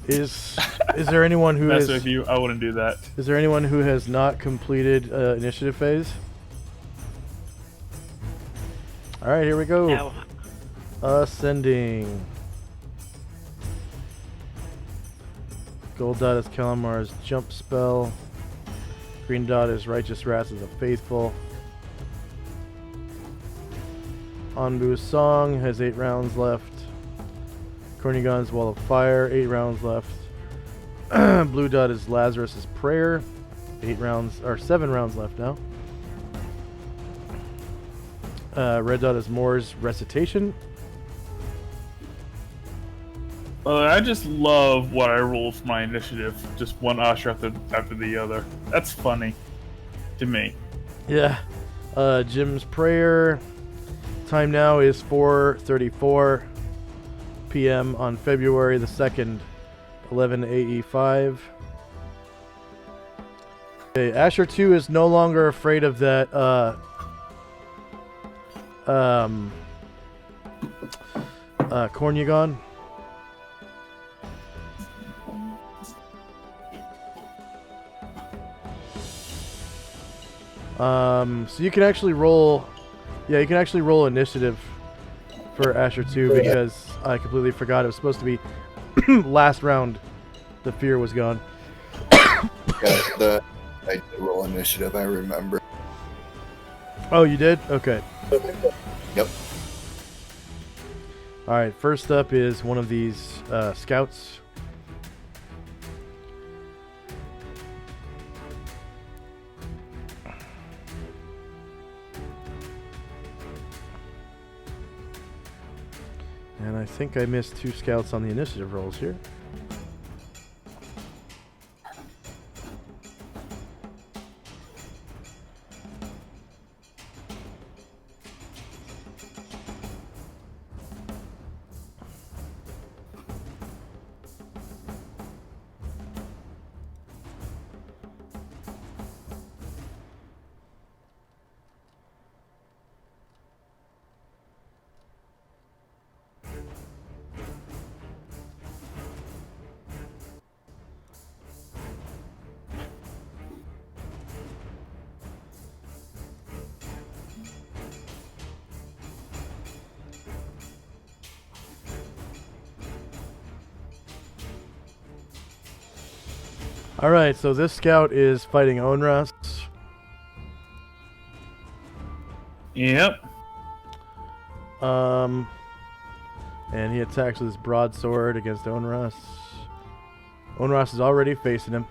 Is there anyone who Mess is? with you, I wouldn't do that. Is there anyone who has not completed initiative phase? All right, here we go. No. Ascending. Gold dot is Kalamar's jump spell. Green dot is Righteous Wrath of the Faithful. Anbu's Song has 8 rounds left. Kornigon's Wall of Fire, 8 rounds left. Blue dot is Lazarus's Prayer, 7 rounds left now. Red dot is Moore's Recitation. I just love what I rolled for my initiative. Just one usher after the other. That's funny to me. Yeah. Jim's Prayer. Time now is 4:34 p.m. on February the 2nd, 11 AE5. Okay, Asher 2 is no longer afraid of that Kornigon. So you can actually roll. Yeah, you can actually roll initiative for Asher 2 because I completely forgot it was supposed to be last round. The fear was gone. I did roll initiative, I remember. Oh, you did? Okay. Yep. Alright, first up is one of these scouts. And I think I missed 2 scouts on the initiative rolls here. Alright, so this scout is fighting Onras. Yep. And he attacks with his broadsword against Onras. Onras is already facing him.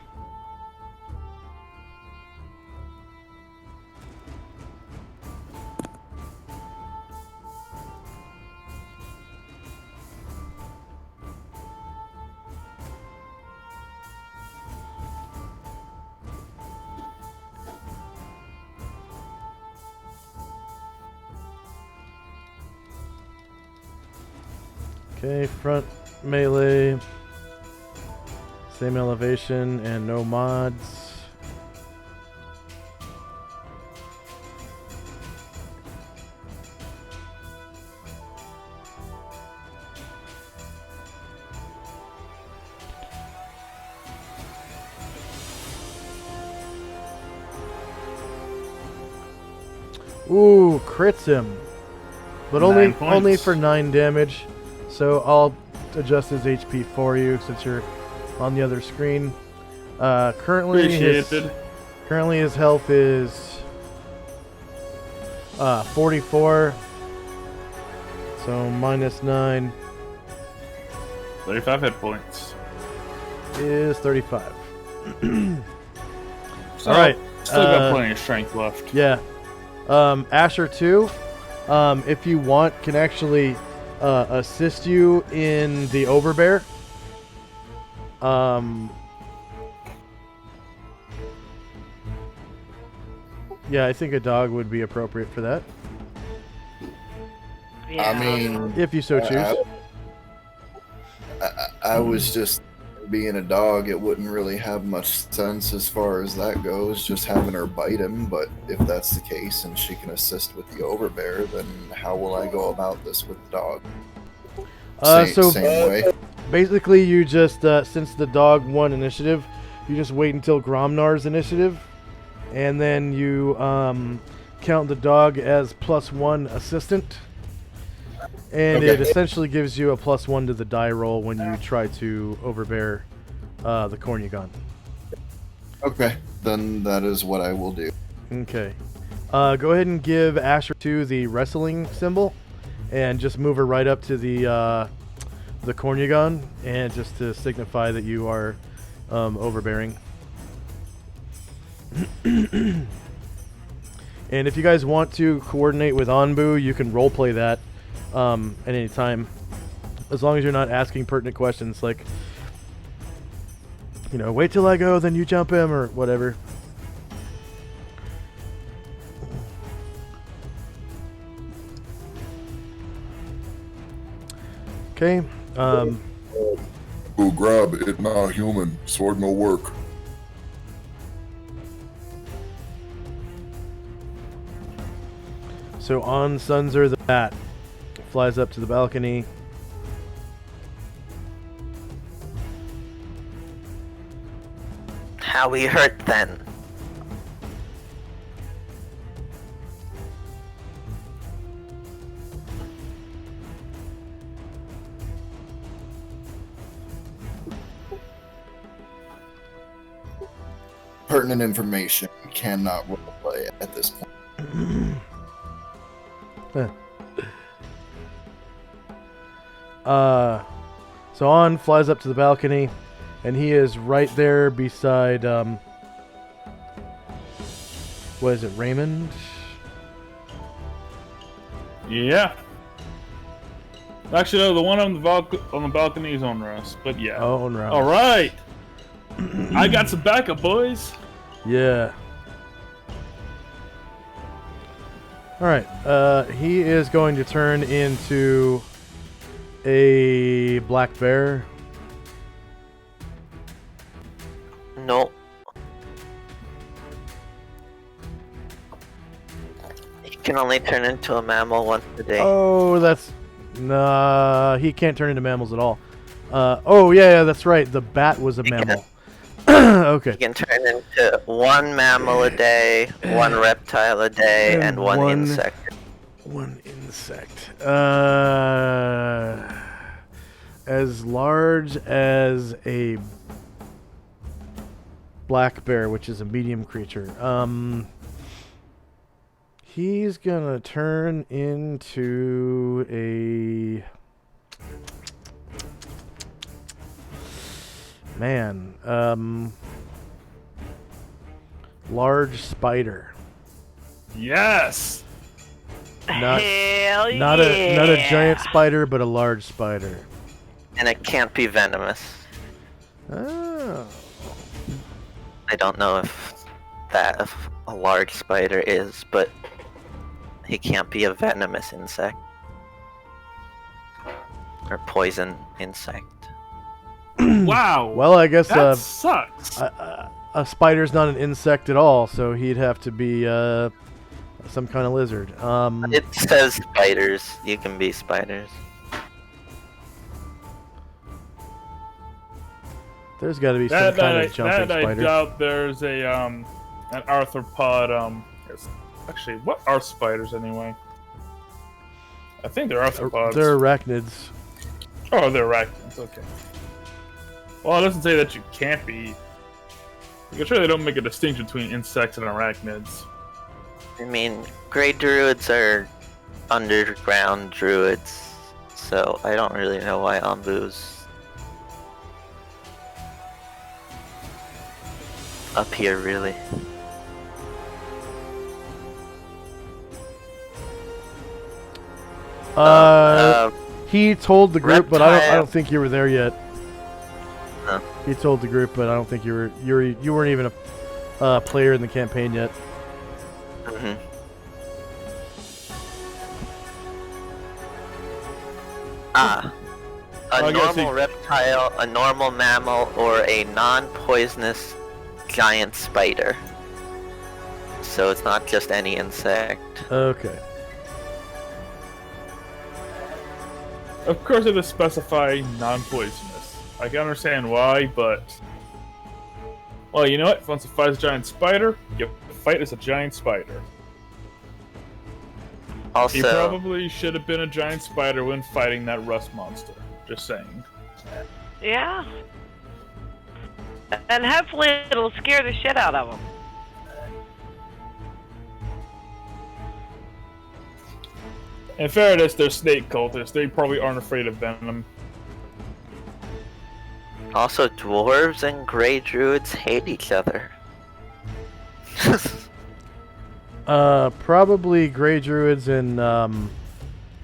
Okay, front melee, same elevation and no mods. Ooh, crits him, but only for 9 damage. So I'll adjust his HP for you since you're on the other screen. Currently his health is 44. So minus 9 35 hit points. is 35. So, all right. Still got plenty of strength left. Yeah. Asher 2, if you want, can actually assist you in the overbear. Yeah, I think a dog would be appropriate for that. Yeah. I mean, If you so choose. I was just being a dog. It wouldn't really have much sense as far as that goes, just having her bite him. But if that's the case and she can assist with the overbear, then how will I go about this with the dog? Same way. Basically, you just, since the dog won initiative, you just wait until Gromnar's initiative, and then you count the dog as +1 assistant, and it essentially gives you a +1 to the die roll when you try to overbear the Cornugon. Okay, then that is what I will do. Okay. Go ahead and give Asher 2 the wrestling symbol, and just move her right up to the Cornugon, and just to signify that you are overbearing. And if you guys want to coordinate with Anbu, you can roleplay that at any time, as long as you're not asking pertinent questions like, you know, wait till I go, then you jump him, or whatever. Okay. Oh, grab it, not human. Sword no work. So on Sunzer the bat flies up to the balcony. How we hurt then? Pertinent information cannot roleplay at this point. So On flies up to the balcony, and he is right there beside, what is it, Raymond? Yeah. Actually, no, the one on the balcony is on Russ, but yeah. Oh, on Russ. All right. I got some backup, boys. Yeah. Alright, he is going to turn into a black bear. No. He can only turn into a mammal once a day. Oh, that's... Nah, he can't turn into mammals at all. Oh, yeah, that's right. The bat was a mammal. Okay. He can turn into one mammal a day, one reptile a day, and one insect. One insect. As large as a black bear, which is a medium creature. He's gonna turn into a... Man, large spider. Yes. Not Hell not a giant spider, but a large spider. And it can't be venomous. Oh. I don't know if a large spider is, but he can't be a venomous insect. Or poison insect. Wow. Well, I guess that sucks. a spider's not an insect at all, so he'd have to be some kind of lizard. It says spiders. You can be spiders. There's got to be some kind of jumping I spider. doubt there's a an arthropod. Actually, what are spiders anyway? I think they're arthropods. They're arachnids. Oh, they're arachnids. Okay. Well, it doesn't say that you can't be. I'm sure they don't make a distinction between insects and arachnids. I mean, Grey Druids are underground druids, so I don't really know why Ambu's up here, really. He told the group, but I reptile. don't think you were there yet. No. He told the group, but I don't think you weren't even a player in the campaign yet. Mm-hmm. A normal reptile, a normal mammal, or a non-poisonous giant spider. So it's not just any insect. Okay. Of course, they have to specify non-poisonous. I can understand why, but... Well, you know what? If one wants to fight as a giant spider, you fight as a giant spider. Also, He probably should have been a giant spider when fighting that rust monster. Just saying. Yeah. And hopefully it'll scare the shit out of them. In fairness, they're snake cultists. They probably aren't afraid of venom. also dwarves and gray druids hate each other. Probably gray druids and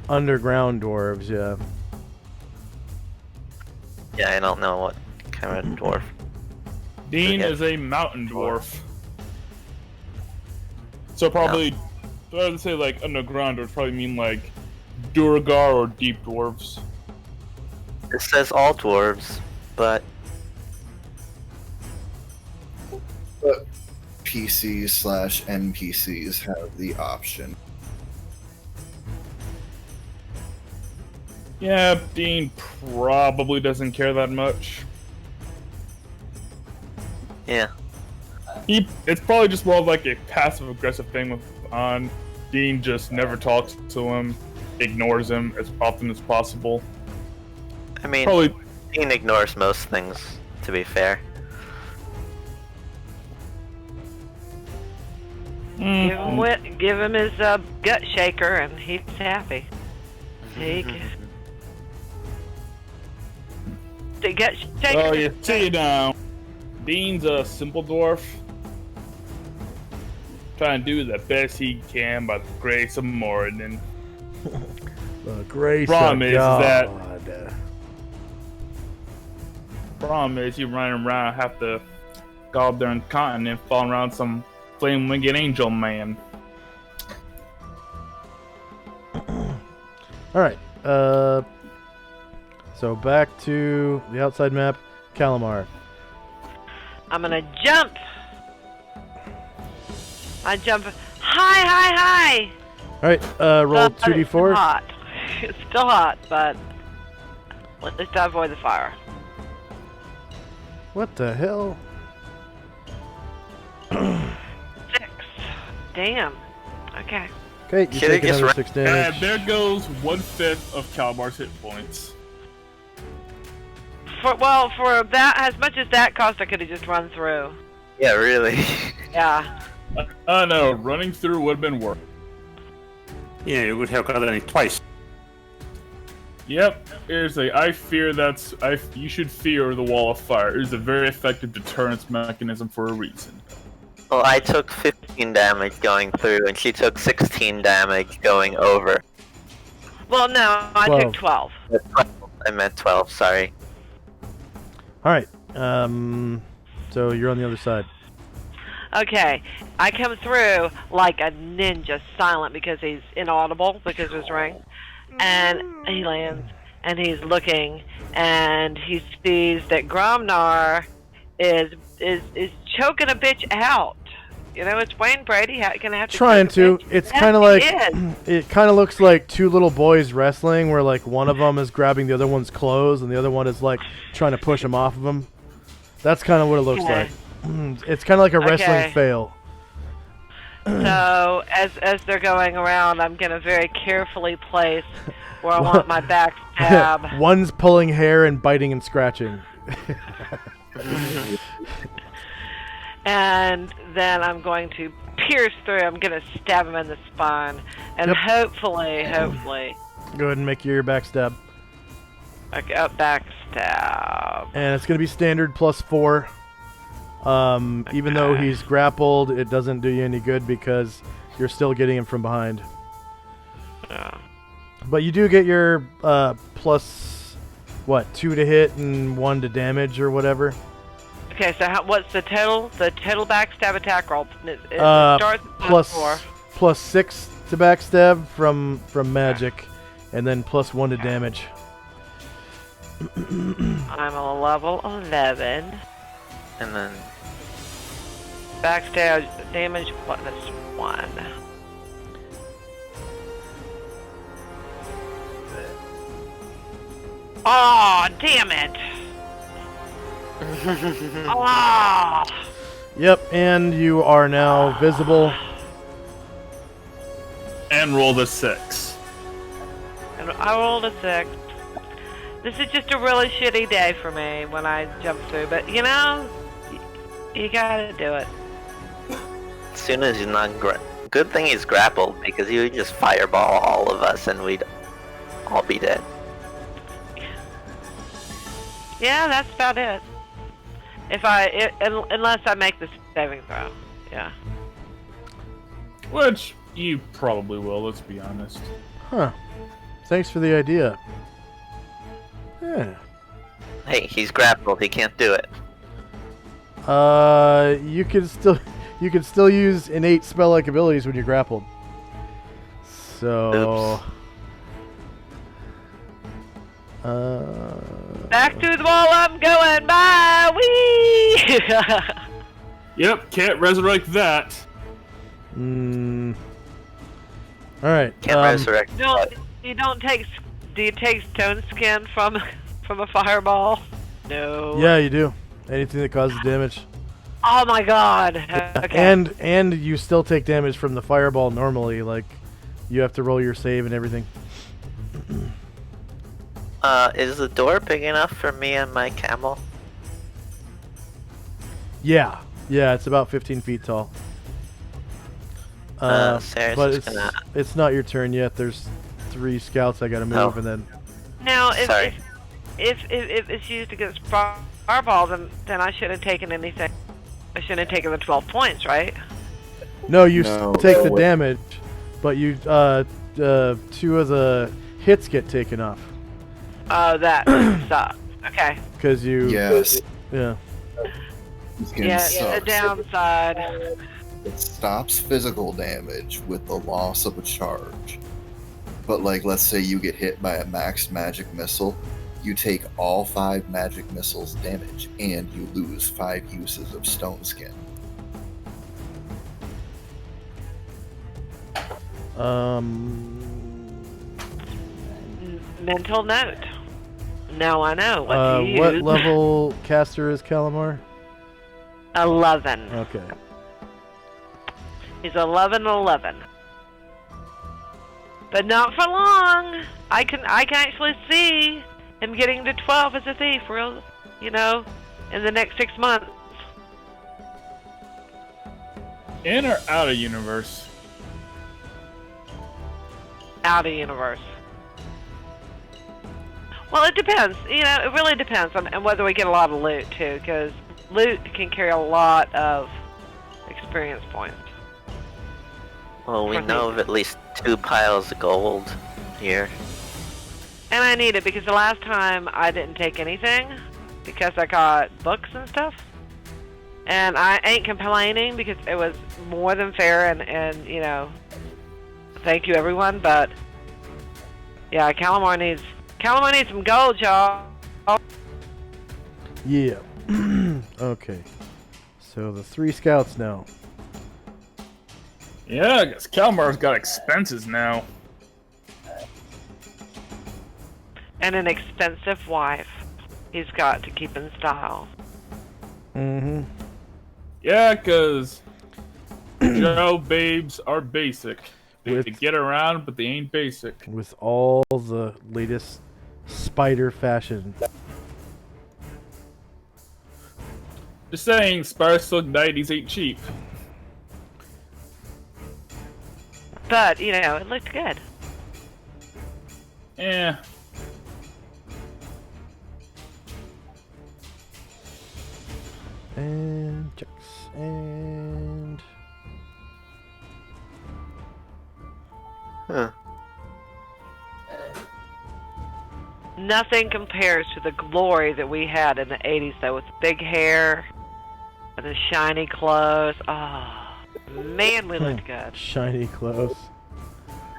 underground dwarves, yeah. Yeah, I don't know what kind of dwarf. Dean Yeah. is a mountain dwarf. So probably, I would say like underground would probably mean like Durgar or deep dwarves. It says all dwarves, but But PCs/NPCs have the option. Yeah, Dean probably doesn't care that much. yeah. It's probably just more of like a passive-aggressive thing with on. Dean just never talks to him, ignores him as often as possible. I mean, Probably, Dean ignores most things, to be fair. Give him his gut shaker, and he's happy. The gut shaker. oh, you see now. Dean's a simple dwarf, trying to do the best he can by the grace of Moradin. The grace Problem of is God. Problem is, you running around have to go up there in continent, falling around some flame-winged angel man. Alright, so back to the outside map, Calamar. I'm gonna jump. I jump high. Alright, roll It's still 2d4. hot. It's still hot, but at least I avoid the fire. What the hell? 6. Damn. Okay. Okay, you Kid, take I guess another right- 6 And damage. there goes 1/5 of Calamar's hit points. For that, as much as that cost, I could have just run through. Yeah, really. Yeah. No, running through would have been worse. Yeah, you would have gotten it twice. Yep, I fear you should fear the wall of fire. It is a very effective deterrence mechanism for a reason. Well, I took 15 damage going through, and she took 16 damage going over. Well, no, I 12. took 12. I meant 12, sorry. Alright, so you're on the other side. Okay, I come through like a ninja, silent because he's inaudible because of his ring, and he lands and he's looking and he sees that Gromnar is choking a bitch out. You know, it's Wayne Brady gonna have to Trying choke to. a bitch. It's Yes, kind of he like is. it kind of looks like two little boys wrestling, where like one of them is grabbing the other one's clothes, and the other one is like trying to push him off of him. That's kind of what it looks Okay. like. It's kind of like a wrestling Okay. fail. So as they're going around, I'm gonna very carefully place where I want my backstab. One's pulling hair and biting and scratching. And then I'm going to pierce through. I'm going to stab him in the spine. And Yep. hopefully, Go ahead and make your backstab. I got backstab. And it's going to be standard +4. Even though he's grappled, it doesn't do you any good because you're still getting him from behind. Yeah. But you do get your plus, 2 to hit and 1 to damage or whatever. Okay, so what's the total? The total backstab attack roll. It starts at +4. plus 6 to backstab from magic, and then +1 to damage. I'm a level 11. And then Backstab damage +1. Oh, damn it! Oh. Yep, and you are now visible. And roll the 6. And I rolled a 6. This is just a really shitty day for me when I jump through, but you know, you gotta do it. As soon as he's not good thing he's grappled, because he would just fireball all of us and we'd all be dead. Yeah, that's about it. Unless I make the saving throw. Yeah. Which you probably will, let's be honest. Huh. Thanks for the idea. Yeah. Hey, he's grappled, he can't do it. You can still use innate spell-like abilities when you're grappled. So. Oops. Back to the wall I'm going. Bye. Wee. Yep, can't resurrect that. All right. Can't resurrect. You don't take. Do you take stone skin from a fireball? No. Yeah, you do. Anything that causes damage. Oh my god. Okay. And you still take damage from the fireball normally. Like, you have to roll your save and everything. Is the door big enough for me and my camel? Yeah, it's about 15 feet tall. Sarah's but just gonna... it's not your turn yet. There's 3 scouts I gotta move, and then. Now, Sorry. if it's used against fireball, then I shouldn't have taken anything. I shouldn't have taken the 12 points, right? No, you take the wait. damage, but you 2 of the hits get taken off. Oh, that sucks. Okay. Because you. Yes. Yeah. Yeah, the sucks. downside. It stops physical damage with the loss of a charge. But like, let's say you get hit by a maxed magic missile, you take all 5 magic missiles damage, and you lose 5 uses of stone skin. Mental note. Now I know what to use. What level caster is Calamar? 11. Okay. He's 11. But not for long. I can actually see him getting to 12 as a thief, real, in the next 6 months. In or out of universe? Out of universe. Well, it depends. It really depends on whether we get a lot of loot, too, because loot can carry a lot of experience points. Well, we know of at least 2 piles of gold here. And I need it because the last time I didn't take anything because I got books and stuff. And I ain't complaining because it was more than fair and thank you everyone, but yeah, Calamar needs some gold, y'all. Yeah. Okay. So the 3 scouts now. Yeah, I guess Calmar's got expenses now. And an expensive wife he's got to keep in style. Mm-hmm. Yeah, because Joe babes are basic. They get around, but they ain't basic. With all the latest spider fashion. Just saying, Spider Silk 90s ain't cheap. But, it looked good. Eh. And checks and Huh. Nothing compares to the glory that we had in the 80s, though, with big hair and the shiny clothes. Oh, man, we looked good. shiny clothes.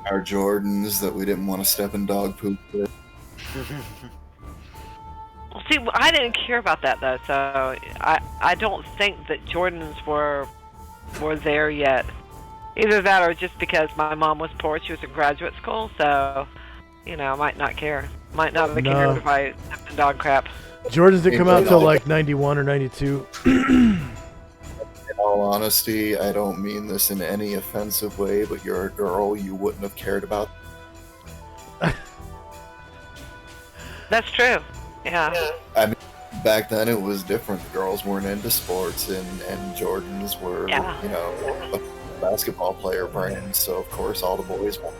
Our Jordans that we didn't want to step in dog poop with. Well, see, I didn't care about that, though, so I don't think that Jordans were there yet. Either that or just because my mom was poor, she was in graduate school, so you know, might not care. Might not be No. cared if I stepped in dog crap. Jordans didn't come out till like 91 or 92. In all honesty, I don't mean this in any offensive way, but you're a girl, you wouldn't have cared about. That's true. Yeah. I mean, back then it was different. Girls weren't into sports, and Jordans were, Yeah. you know, a basketball player brand. So of course all the boys wanted.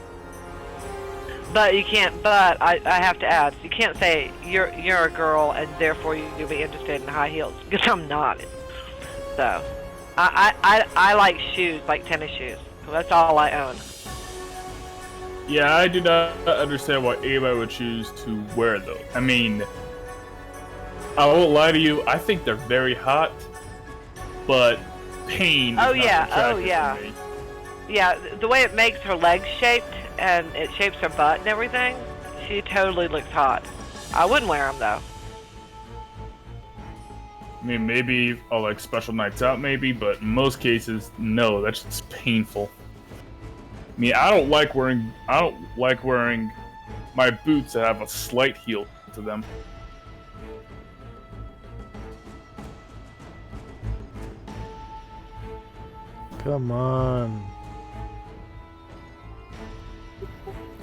But you can't. But I have to add, you can't say you're a girl and therefore you'll be interested in high heels because I'm not. So, I like shoes, like tennis shoes. So that's all I own. Yeah, I do not understand why anybody would choose to wear those. I mean, I won't lie to you. I think they're very hot, but pain. Oh, is not yeah. attractive Oh, yeah. to me. Yeah, the way it makes her legs shaped and it shapes her butt and everything, she totally looks hot. I wouldn't wear them though. I mean, maybe on like special nights out, maybe, but in most cases, no. That's just painful. I mean, I don't like wearing my boots that have a slight heel to them. Come on.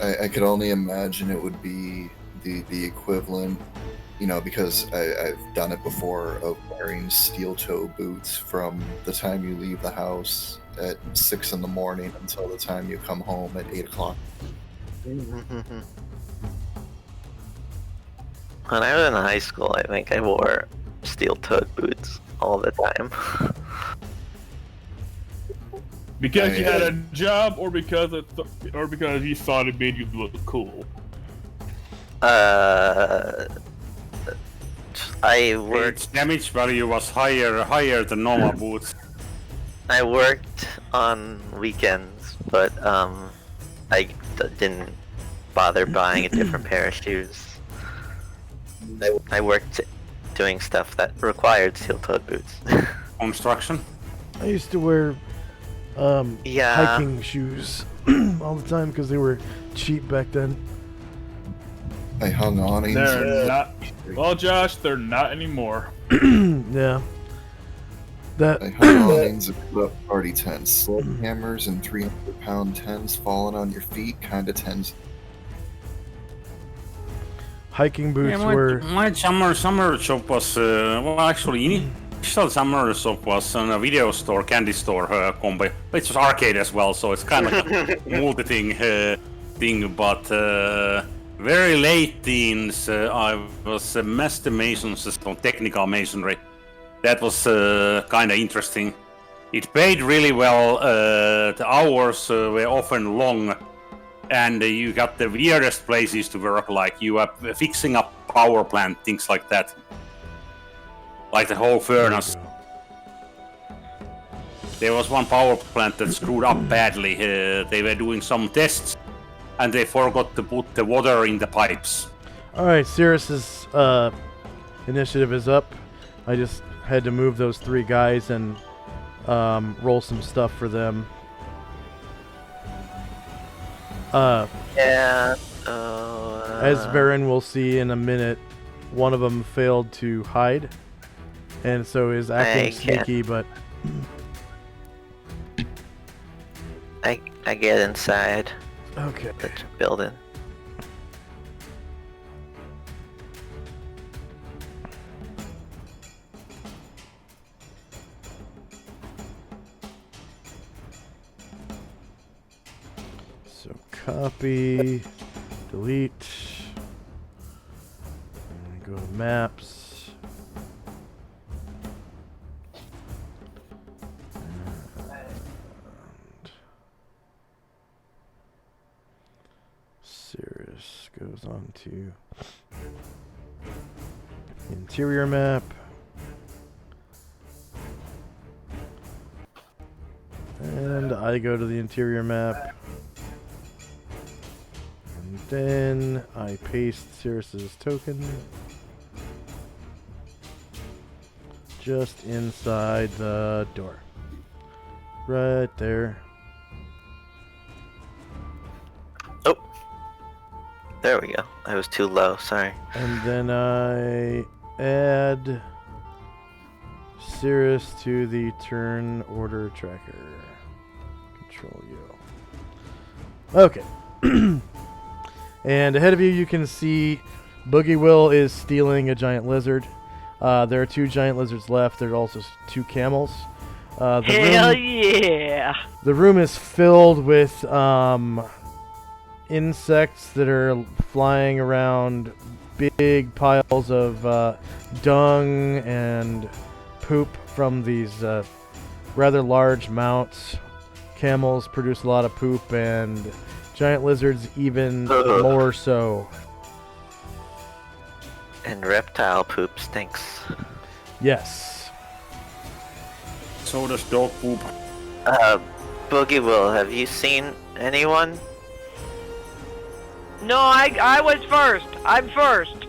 I could only imagine it would be the equivalent, you know, because I've done it before, of wearing steel-toe boots from the time you leave the house at 6 in the morning until the time you come home at 8 o'clock. When I was in high school, I think I wore steel-toed boots all the time. Because you had a job, or because you thought it made you look cool. I worked. Its damage value was higher than normal boots. I worked on weekends, but didn't bother buying a different pair of shoes. I worked doing stuff that required steel-toed boots. Construction. I used to wear Yeah. hiking shoes all the time because they were cheap back then. I hung awnings. They're not. Well, Josh, they're not anymore. Yeah. That I hung awnings and put up party tents. Sledgehammers and 300-pound tents falling on your feet kind of tends. hiking boots Yeah, were my summer shop was well, actually initial summer shop was a video store, candy store combo, which was arcade as well, so it's kind of like a multi-thing thing. But very late teens, I was a master mason system, technical masonry. That was kind of interesting. It paid really well. The hours were often long. And you got the weirdest places to work, like you are fixing up power plant, things like that. Like the whole furnace. There was one power plant that screwed up badly. They were doing some tests, and they forgot to put the water in the pipes. Alright, Cirrus's initiative is up. I just had to move those 3 guys and roll some stuff for them. Yeah. As Baron will see in a minute, one of them failed to hide, and so is acting sneaky, but I get inside okay. the building. So copy, delete, and go to maps. Cirrus goes on to interior map. And I go to the interior map. And then I paste Cirrus's token just inside the door. Right there. Oh. There we go. I was too low, sorry. And then I add Cirrus to the turn order tracker. Control U. Okay. And ahead of you, you can see Boogie Will is stealing a giant lizard. There are 2 giant lizards left. There are also 2 camels. Hell yeah! The room is filled with insects that are flying around, big piles of dung and poop from these rather large mounts. Camels produce a lot of poop, and giant lizards even more so. And reptile poop stinks. Yes. So does dog poop. Boogie Will, have you seen anyone? No, I was first. I'm first.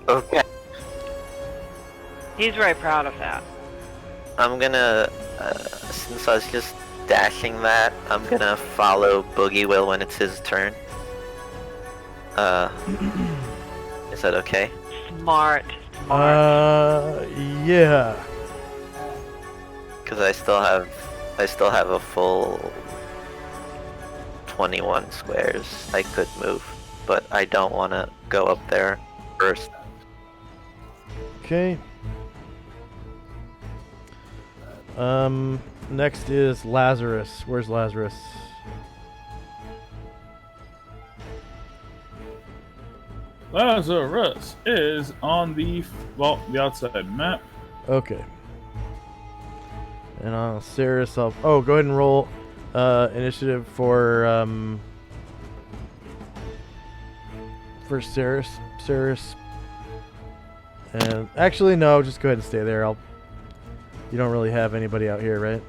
Okay. He's very proud of that. I'm gonna, since I was just dashing that, I'm gonna follow Boogie Will when it's his turn. Is that okay? Smart. Yeah. Because I still have a full 21 squares I could move, but I don't want to go up there first. Okay. Next is Lazarus. Where's Lazarus? Lazarus is on the outside map. Okay. And on Cirrus, go ahead and roll initiative for Cirrus. And actually, no, just go ahead and stay there. You don't really have anybody out here, right?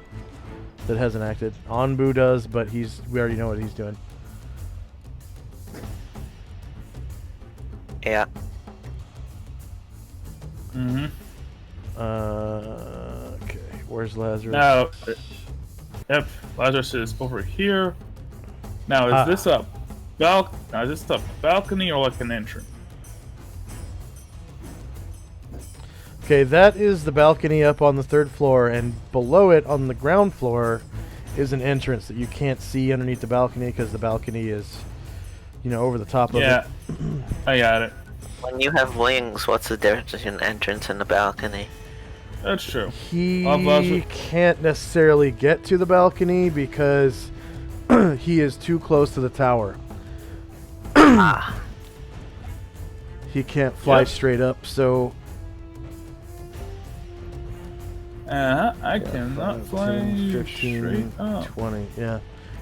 That hasn't acted. Anbu does, but we already know what he's doing. Yeah. Mm-hmm. Okay. Where's Lazarus? Now, yep, Lazarus is over here. Now, is this a balcony or like an entrance? Okay, that is the balcony up on the 3rd floor, and below it on the ground floor is an entrance that you can't see underneath the balcony because the balcony is, over the top of it. Yeah, I got it. When you have wings, what's the difference between an entrance and a balcony? That's true. He can't necessarily get to the balcony because he is too close to the tower. He can't fly straight up, so... I cannot fly 15, straight up. 20, yeah.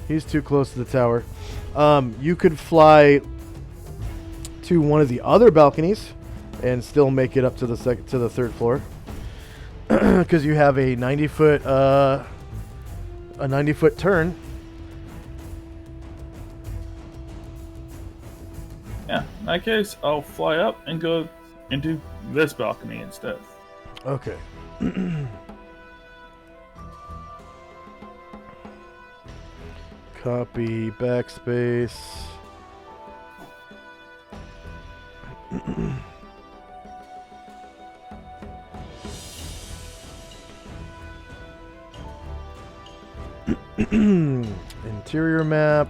He's too close to the tower. You could fly to one of the other balconies and still make it up to the 3rd floor. Because you have a 90-foot turn. Yeah, in that case, I'll fly up and go into this balcony instead. Okay. Copy backspace. Interior map.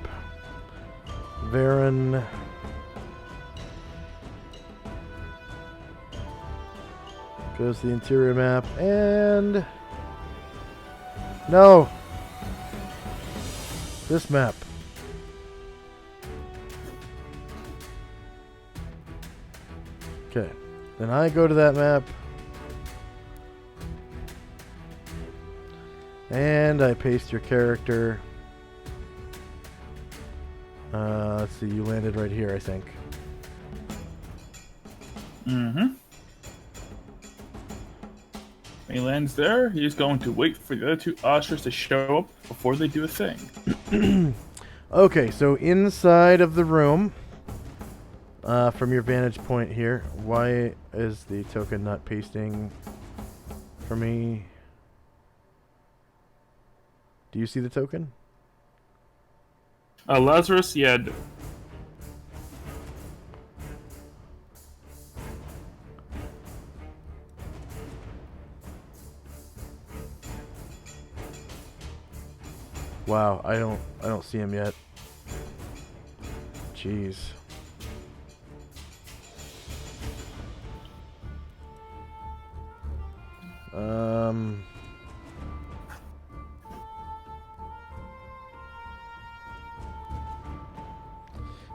Varen. Goes to the interior map and no. This map. Okay. Then I go to that map. And I paste your character. Let's see, you landed right here, I think. Mm-hmm. When he lands there, he's going to wait for the other 2 ushers to show up before they do a thing. Okay, so inside of the room, from your vantage point here, why is the token not pasting for me? Do you see the token? Lazarus, yeah. Wow, I don't see him yet. Jeez.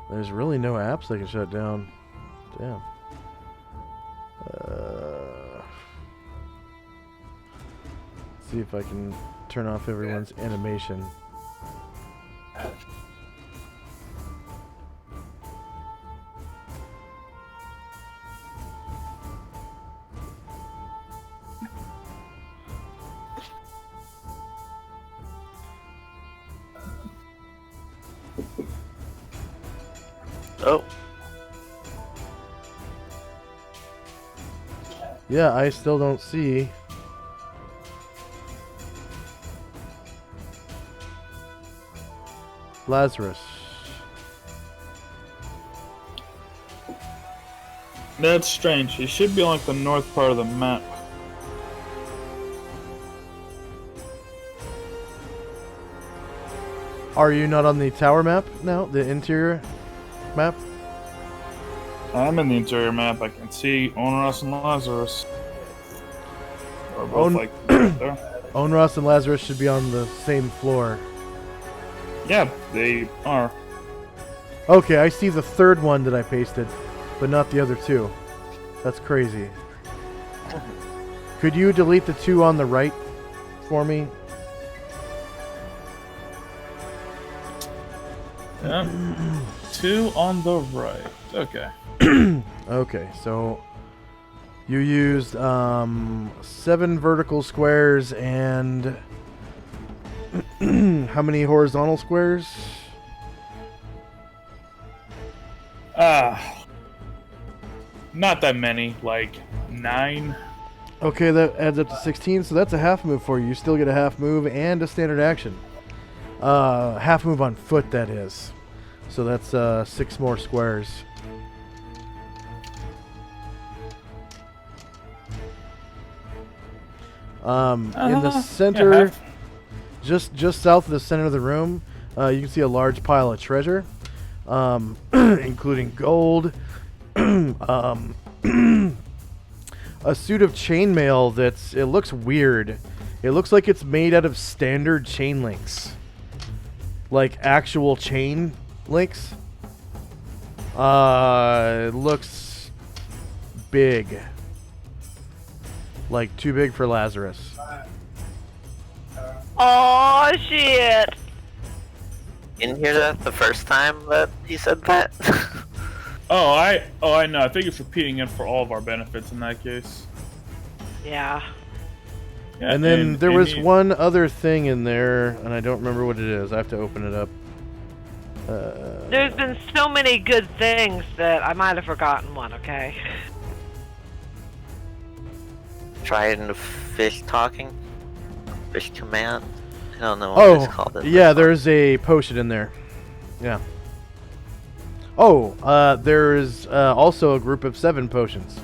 There's really no apps I can shut down. Damn. See if I can turn off everyone's animation. Oh, Yeah, I still don't see. Lazarus. That's strange. He should be on like the north part of the map. Are you not on the tower map now? The interior map? I'm in the interior map. I can see Onros and Lazarus. Or both like right there. Onros and Lazarus should be on the same floor. Yeah, they are. Okay, I see the third one that I pasted, but not the other two. That's crazy. Could you delete the two on the right for me? Yeah. 2 on the right. Okay. Okay, so you used 7 vertical squares and how many horizontal squares? Not that many, like 9. Okay, that adds up to 16, so that's a half move for you. You still get a half move and a standard action. Half move on foot, that is. So that's 6 more squares. In the center, just south of the center of the room, you can see a large pile of treasure, including gold, a suit of chainmail it looks weird. It looks like it's made out of standard chain links, like actual chain links. It looks big. Like, too big for Lazarus. Oh shit! didn't hear that the first time that he said that. Oh, I know. I think it's repeating it for all of our benefits in that case. Yeah. Yeah, And then there was one other thing in there, and I don't remember what it is. I have to open it up. There's been so many good things that I might have forgotten one, okay? Trident of fish talking? Fish command? I don't know what it's called. Yeah, there's a potion in there. Yeah. Oh, there's also a group of 7 potions.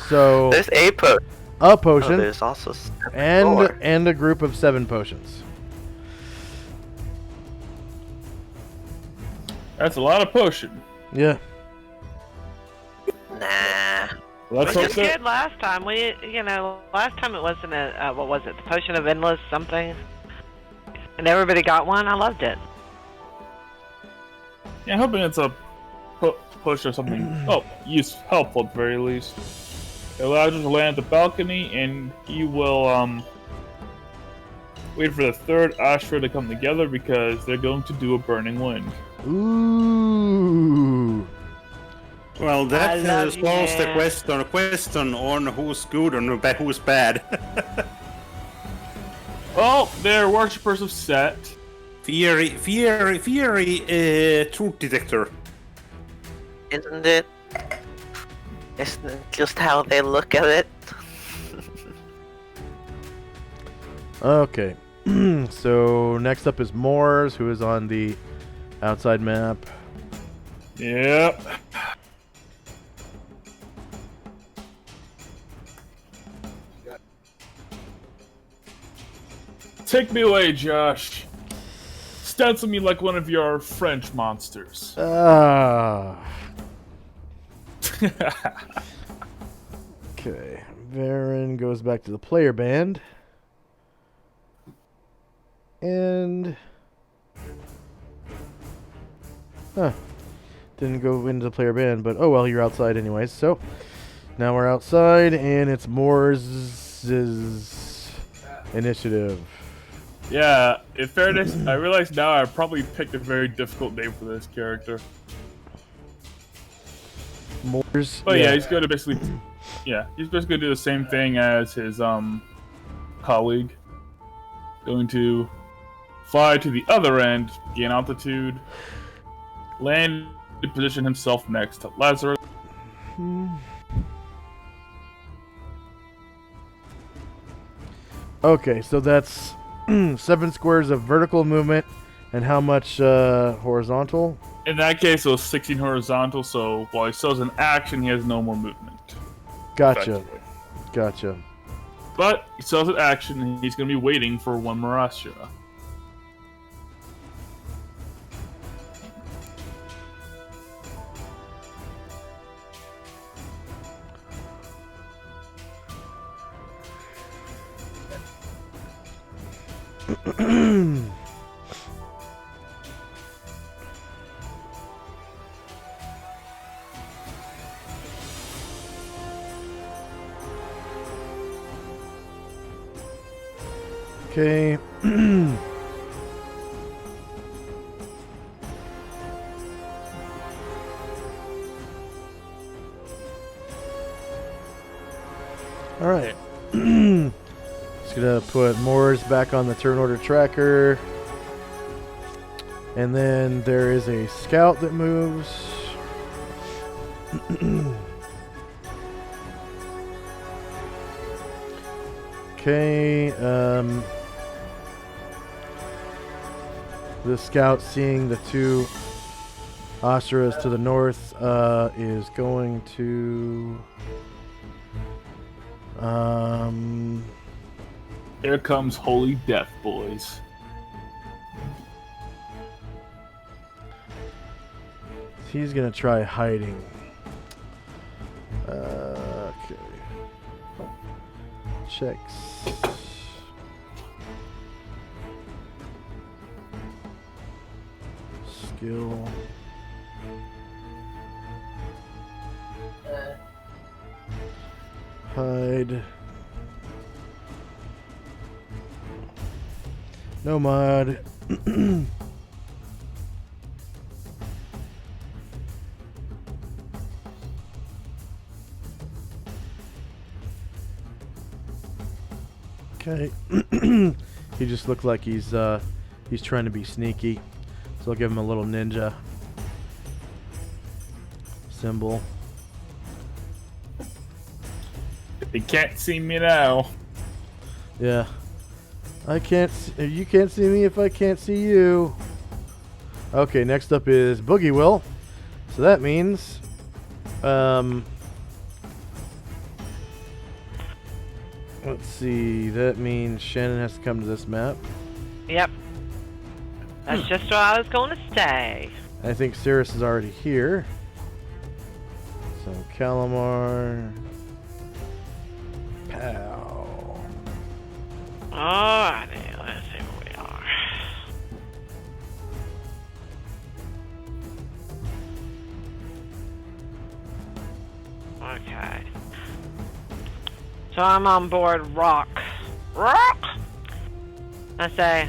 So there's a potion. A potion. Oh, there's also four. and a group of 7 potions. That's a lot of potion. Yeah. Nah. Let's We hope did that. good last time. Last time it wasn't a, what was it? The Potion of Endless something? And everybody got one? I loved it. Yeah, I'm hoping it's a push or something. Helpful at the very least. It allows you to land at the balcony, and you will wait for the third Ashra to come together because they're going to do a burning wind. Ooh. Well, that love you, solves the man. question on who's good and who's bad. Oh, they're worshippers of Set. Fury, truth detector. Isn't it? Isn't it just how they look at it? Okay. So next up is Moors, who is on the outside map. Yep. Take me away, Josh. Stencil me like one of your French monsters. Okay. Varen goes back to the player band. And... Didn't go into the player band, but oh well, you're outside anyways. So, now we're outside, and it's Moore's initiative. Yeah, in fairness, I realize now I probably picked a very difficult name for this character. Moore's... But yeah, he's going to basically... Yeah, he's basically going to do the same thing as his colleague. Going to fly to the other end, gain altitude, land to position himself next to Lazarus. Okay, so that's 7 squares of vertical movement, and how much horizontal? In that case, it was 16 horizontal, so while he still has an action, he has no more movement. Gotcha. Effectively. Gotcha. But he still has an action, and he's going to be waiting for one Marasha. Okay. All right. Just gonna put Moors back on the turn order tracker. And then there is a scout that moves. Okay, the scout, seeing the 2 Ashras to the north, is going to... Here comes Holy Death, boys. He's gonna try hiding. Okay. Checks. Skill. Hide. No mod. Okay. He just looked like he's trying to be sneaky. So I'll give him a little ninja symbol. They can't see me now. Yeah. I can't you can't see me if I can't see you. Okay, next up is Boogie Will. So that means let's see, that means Shannon has to come to this map. Yep. That's just what I was going to say. I think Cirrus is already here. So Calamar. Pow. Alrighty, let's see where we are. Okay. So I'm on board Rock. Rock! I say,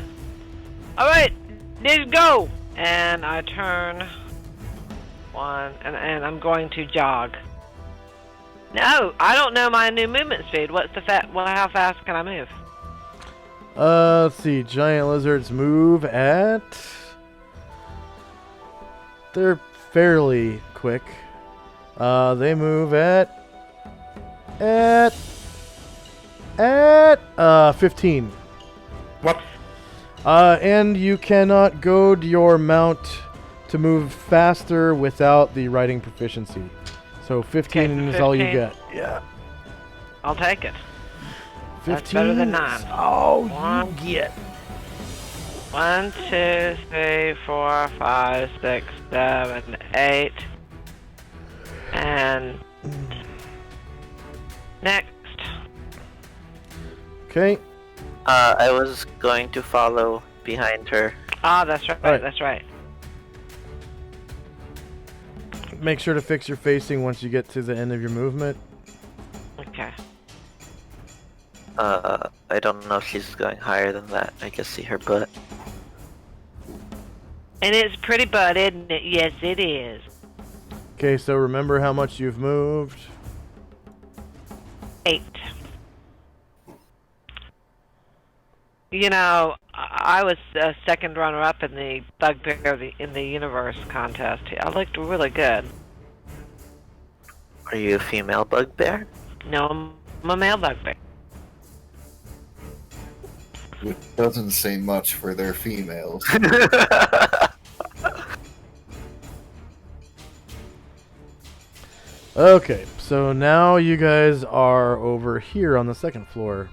alright, let's go! And I turn 1, and I'm going to jog. No, I don't know my new movement speed. What's the how fast can I move? Let's see. Giant lizards move at... They're fairly quick. They move at 15. What? And you cannot goad your mount to move faster without the riding proficiency. So 15 Okay, is all you 15. get. Yeah. I'll take it. 15 That's better than is 9. all One. you get. 1, 2, 3, 4, 5, 6, 7, 8. And next. Okay. I was going to follow behind her. Ah, that's right. Alright. That's right. Make sure to fix your facing once you get to the end of your movement. Okay. I don't know if she's going higher than that. I can see her butt. And it's pretty butt, isn't it? Yes, it is. Okay, so remember how much you've moved. 8. You know, I was a second runner-up in the Bugbear in the Universe contest. I looked really good. Are you a female bugbear? No, I'm a male Bugbear. Which doesn't say much for their females. Okay, so now you guys are over here on the second floor.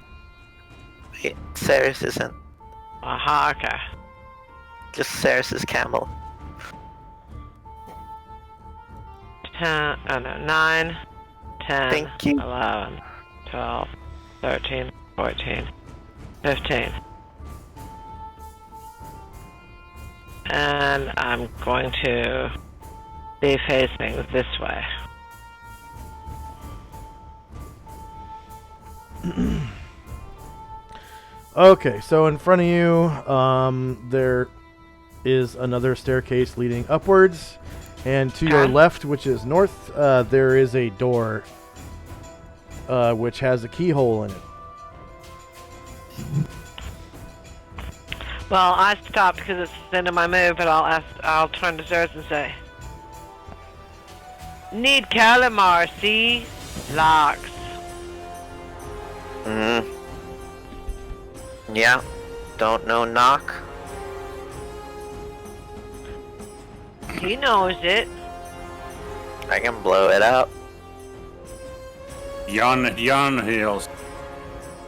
Wait, Ceres isn't. Aha, okay. Just Ceres' camel. 10, oh no, 9, 10, Thank you. 11, 12, 13, 14, 15. And I'm going to be facing this way. Okay, so in front of you, there is another staircase leading upwards, and to your Okay. left, which is north, there is a door, which has a keyhole in it. Well, I stopped because it's the end of my move, but I'll turn to Zeus and say, need calamar, see? Locks. Mm. Yeah. Don't know knock. He knows it. I can blow it up. Jan heals.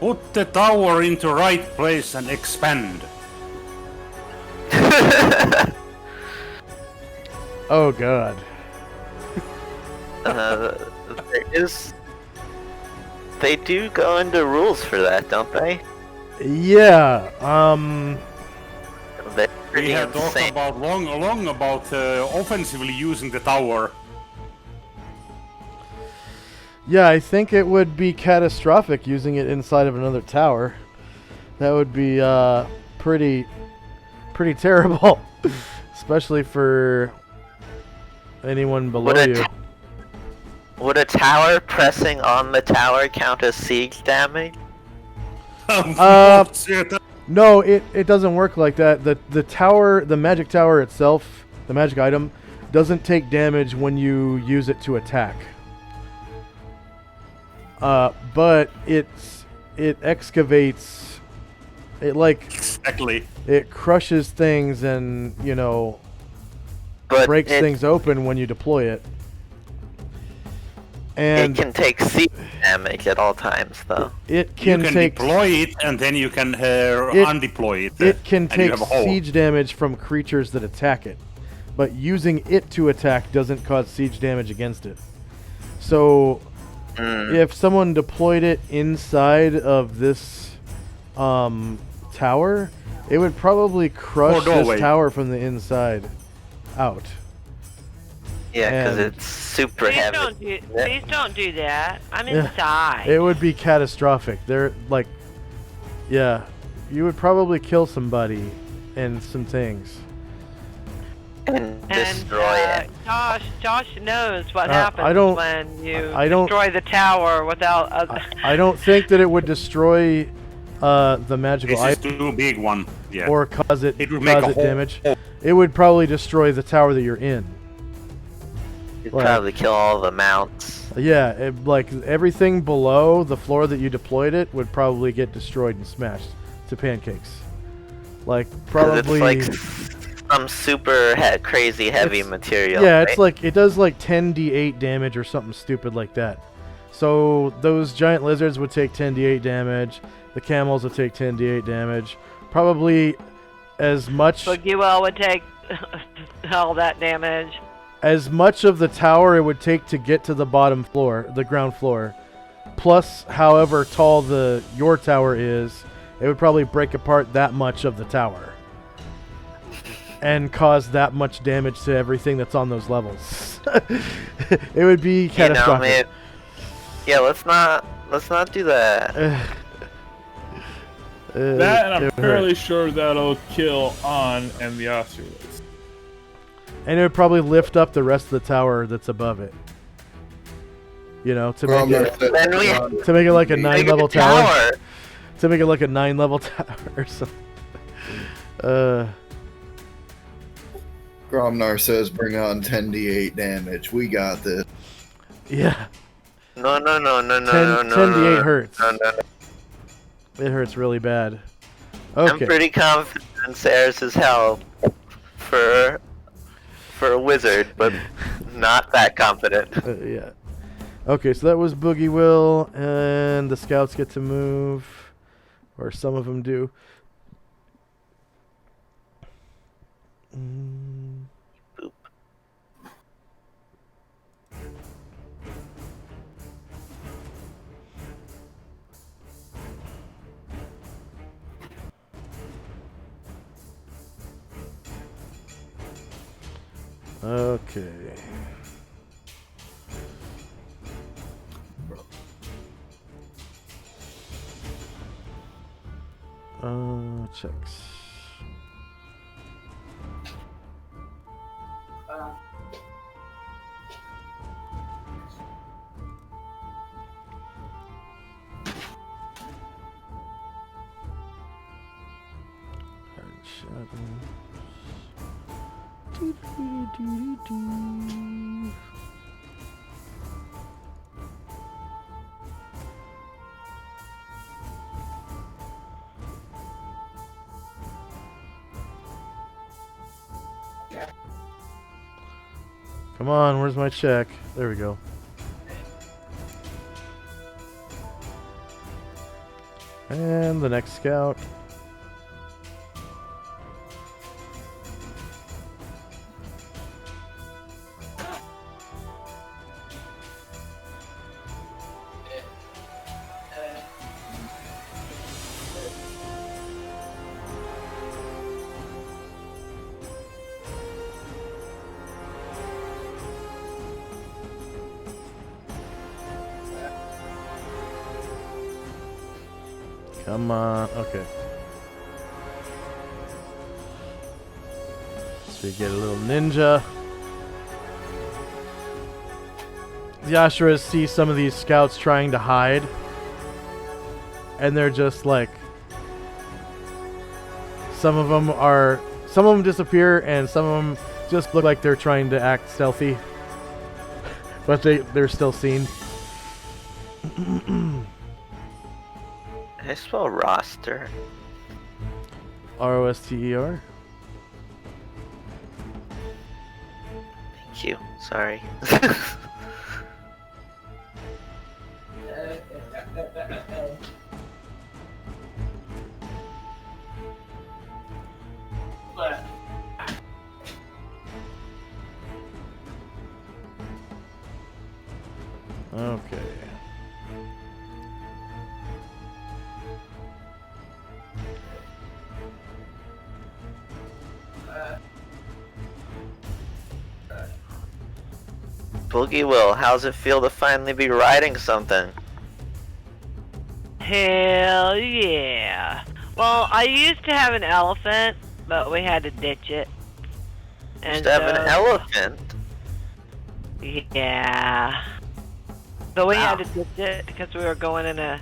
Put the tower into right place and expand. Oh god. There is. They do go into rules for that, don't they? Yeah, They're We pretty have talked insane. about long about offensively using the tower. yeah, I think it would be catastrophic using it inside of another tower. That would be, pretty terrible. Especially for anyone below Would a, you. would a tower pressing on the tower count as siege damage? No, it doesn't work like that. The tower, the magic tower itself, the magic item, doesn't take damage when you use it to attack. But it excavates. It Exactly. it crushes things and But breaks it, things open when you deploy it. it And can take siege damage at all times, though. it You can can take deploy it and then you can undeploy it. it can and you take have a hole. siege damage from creatures that attack it, but using it to attack doesn't cause siege damage against it. So if someone deployed it inside of this tower, it would probably crush this doorway. tower from the inside out. Yeah, because And- it's super Please heavy. please don't do that. I'm Yeah. inside. It would be catastrophic. You would probably kill somebody and some things. And And destroy it. Josh knows what I happens don't- when you I don't- destroy the tower without. I don't think that it would destroy the magical This is item too big one. Yeah. or cause it It would make a hole. damage. It would probably destroy the tower that you're in. You'd Like- probably kill all the mounts. Yeah, everything below the floor that you deployed it would probably get destroyed and smashed to pancakes. Like 'Cause probably. it's like some super crazy heavy material. Yeah, right? it's like it does like 10d8 damage or something stupid like that. So those giant lizards would take 10d8 damage. The camels would take 10d8 damage. Probably as much Boogie would take all that damage. as much of the tower it would take to get to the bottom floor, the ground floor. Plus, however tall your tower is, it would probably break apart that much of the tower. And cause that much damage to everything that's on those levels. It would be catastrophic. Yeah, let's not do that. That, and I'm fairly sure that'll kill On and the Oculus. And it would probably lift up the rest of the tower that's above it. You know, to make it like a 9-level tower. To make it like a 9-level tower or something. Gromnar says, "Bring on 10d8 damage. We got this." Yeah. No. 10d8 hurts. No. It hurts really bad. I'm Okay. pretty confident in Saris's help for a wizard, but not that confident. Yeah. Okay, so that was Boogie Will, and the scouts get to move, or some of them do. Boop. Okay. Checks. Come on, where's my check? There we go. And the next scout. Come on, okay. So we get a little ninja. The Asheras see some of these scouts trying to hide. And they're just like... Some of them disappear and some of them just look like they're trying to act stealthy. But they're still seen. I spell roster. R-O-S-T-E-R? Thank you. Sorry. Okay. Boogie Will, how's it feel to finally be riding something? Hell yeah. Well, I used to have an elephant, but we had to ditch it. Used to have an elephant? Yeah. But we had Wow. to ditch it because we were going into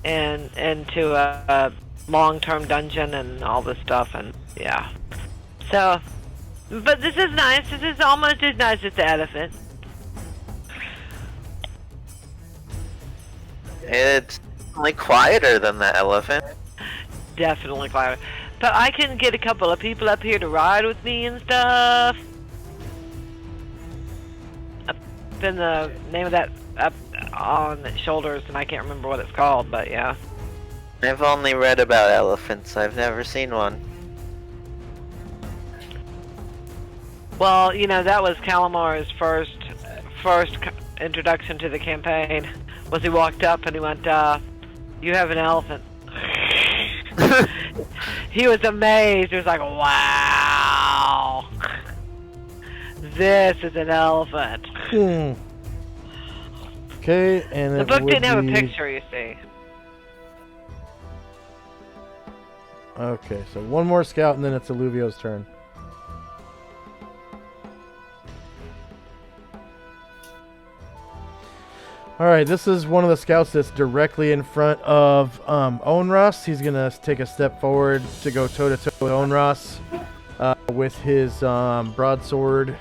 a long-term dungeon and all this stuff, and yeah. So, but this is nice. This is almost as nice as the elephant. It's only quieter than the elephant. definitely cloudy. But I can get a couple of people up here to ride with me and stuff. Up in the name of that, up on the shoulders, and I can't remember what it's called, but yeah. I've only read about elephants. I've never seen one. Well, you know, that was Calamar's first introduction to the campaign. Was he walked up and he went, "You have an elephant." He was amazed. He was like, "Wow, this is an elephant." Okay, and The it book would didn't have a be- picture, you see. Okay, so one more scout, and then it's Illuvio's turn. Alright, this is one of the scouts that's directly in front of Onras. He's going to take a step forward to go toe-to-toe with Onras with his broadsword.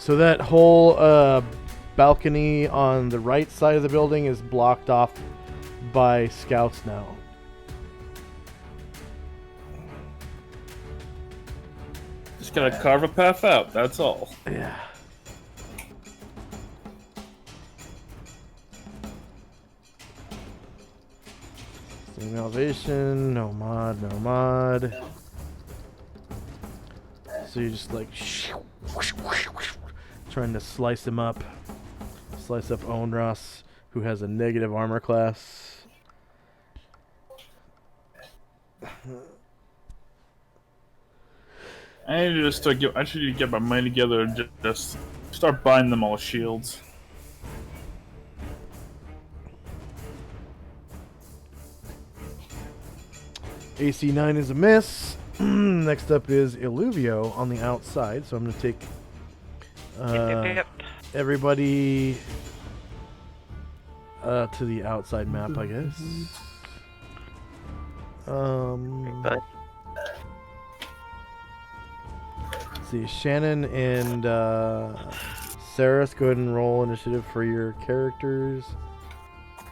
So that whole balcony on the right side of the building is blocked off by scouts now. Just gotta carve a path out, that's all. Yeah. Same elevation, no mod, no mod. So you're just like trying to slice him up. Slice up Onras, who has a negative armor class. I need to just I should get my money together and just start buying them all shields. AC 9 is a miss. Next up is Illuvio on the outside, so I'm going to take Yep. everybody to the outside map, I guess. But Let's see, Shannon and Saris, go ahead and roll initiative for your characters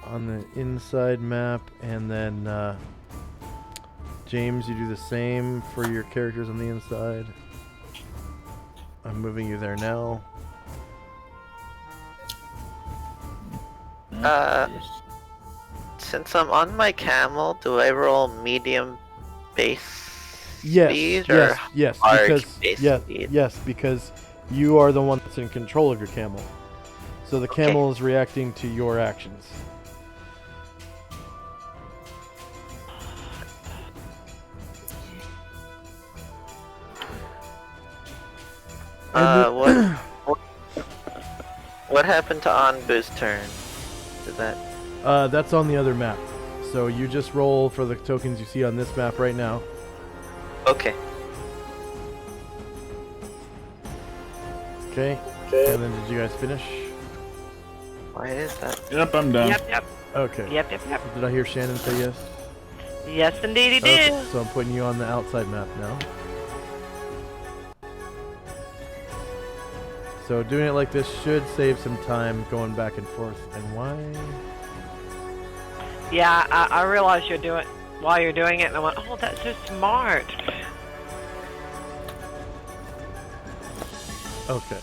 on the inside map, and then James, you do the same for your characters on the inside. I'm moving you there now. since I'm on my camel, do I roll medium base Yes, speed or yes, large because base yes, speed? yes, because you are the one that's in control of your camel. So the camel is reacting to your actions. What happened to Anbu's turn? Did that? That's on the other map. So you just roll for the tokens you see on this map right now. Okay. Okay. And then did you guys finish? Why is that? Yep, I'm done. Yep. Okay. Yep. Did I hear Shannon say yes? Yes, indeed he did. Okay, so I'm putting you on the outside map now. So doing it like this should save some time going back and forth. And why? Yeah, I realized you're doing while you're doing it, and I went, "Oh, that's so smart." Okay.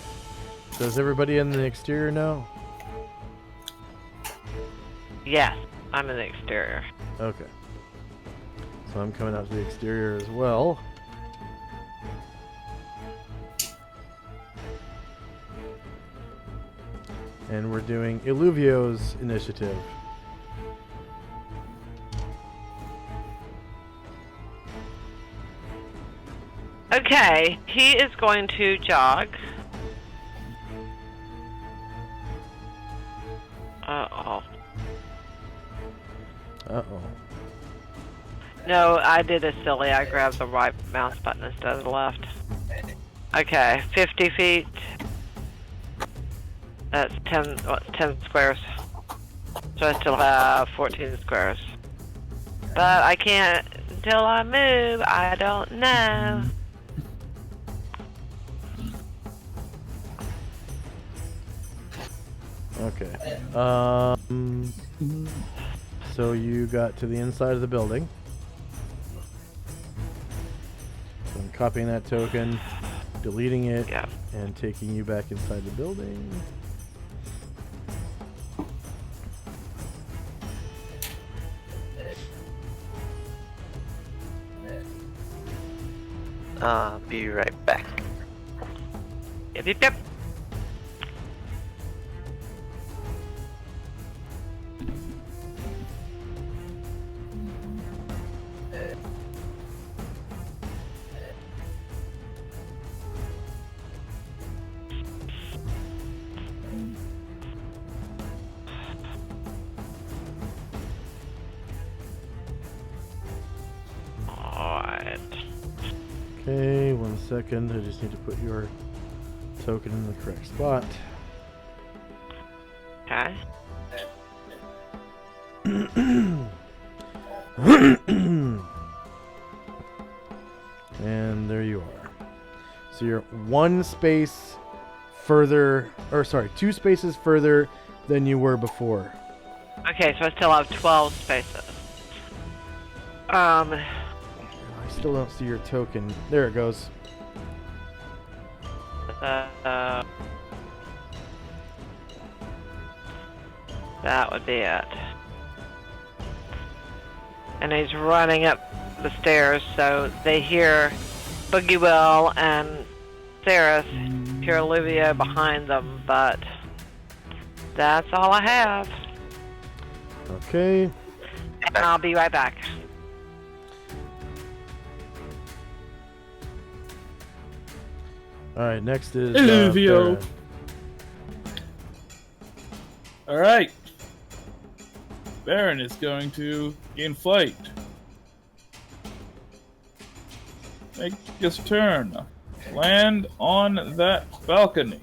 So is everybody in the exterior now? Yes, I'm in the exterior. Okay. So I'm coming out to the exterior as well. And we're doing Illuvio's initiative. Okay, he is going to jog. Uh-oh. Uh-oh. No, I did a silly. I grabbed the right mouse button instead of the left. Okay, 50 feet. That's 10, 10 squares. So I still have 14 squares. But I can't until I move. I don't know. Okay. So you got to the inside of the building. So I'm copying that token, deleting it, Yeah. and taking you back inside the building. Be right back. Yep, yep, yep. Alright. Okay, 1 second. I just need to put your token in the correct spot. Okay. And there you are. So you're 1 space further, or sorry, 2 spaces further than you were before. Okay, so I still have 12 spaces. I still don't see your token. There it goes. That would be it. And he's running up the stairs, so they hear Boogie Will and Ceres hear Olivia behind them, but that's all I have. Okay. And I'll be right back. All right. Next is Illuvio. Baron. Alright. Baron is going to gain flight. Make his turn. Land on that balcony.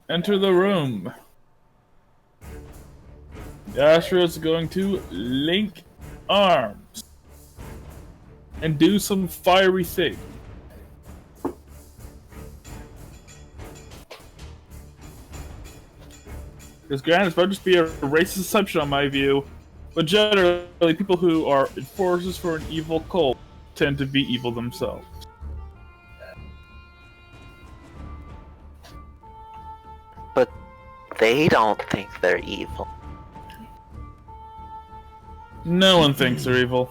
Enter the room. Yashra is going to link arms and do some fiery thing. Because granted, this might just be a racist assumption on my view, but generally, people who are enforcers for an evil cult tend to be evil themselves. But they don't think they're evil. No one thinks they're evil.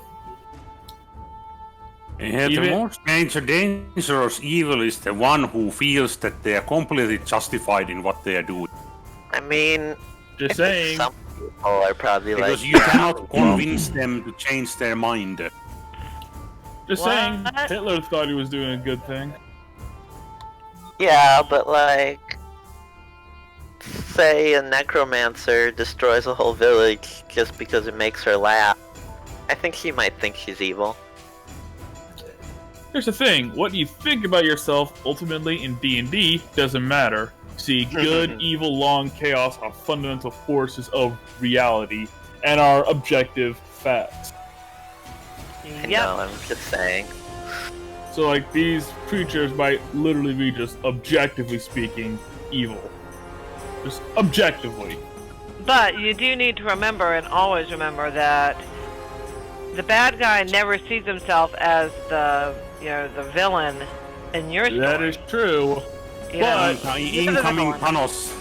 Yeah, the Even- most dangerous evil is the one who feels that they are completely justified in what they are doing. I mean, Just saying. some people are probably Because like, you cannot convince them to change their mind. Just What? saying. Hitler thought he was doing a good thing. yeah, but like, say a necromancer destroys a whole village just because it makes her laugh. I think she might think she's evil. Here's the thing, what you think about yourself ultimately in D&D doesn't matter. See, good, evil, law, and chaos are fundamental forces of reality and are objective facts. I Yep. know, I'm just saying. So, like, these creatures might literally be just objectively speaking evil. Just objectively. But you do need to remember, and always remember, that the bad guy never sees himself as the, you know, the villain in your story. That is true. You know, but- Incoming Thanos.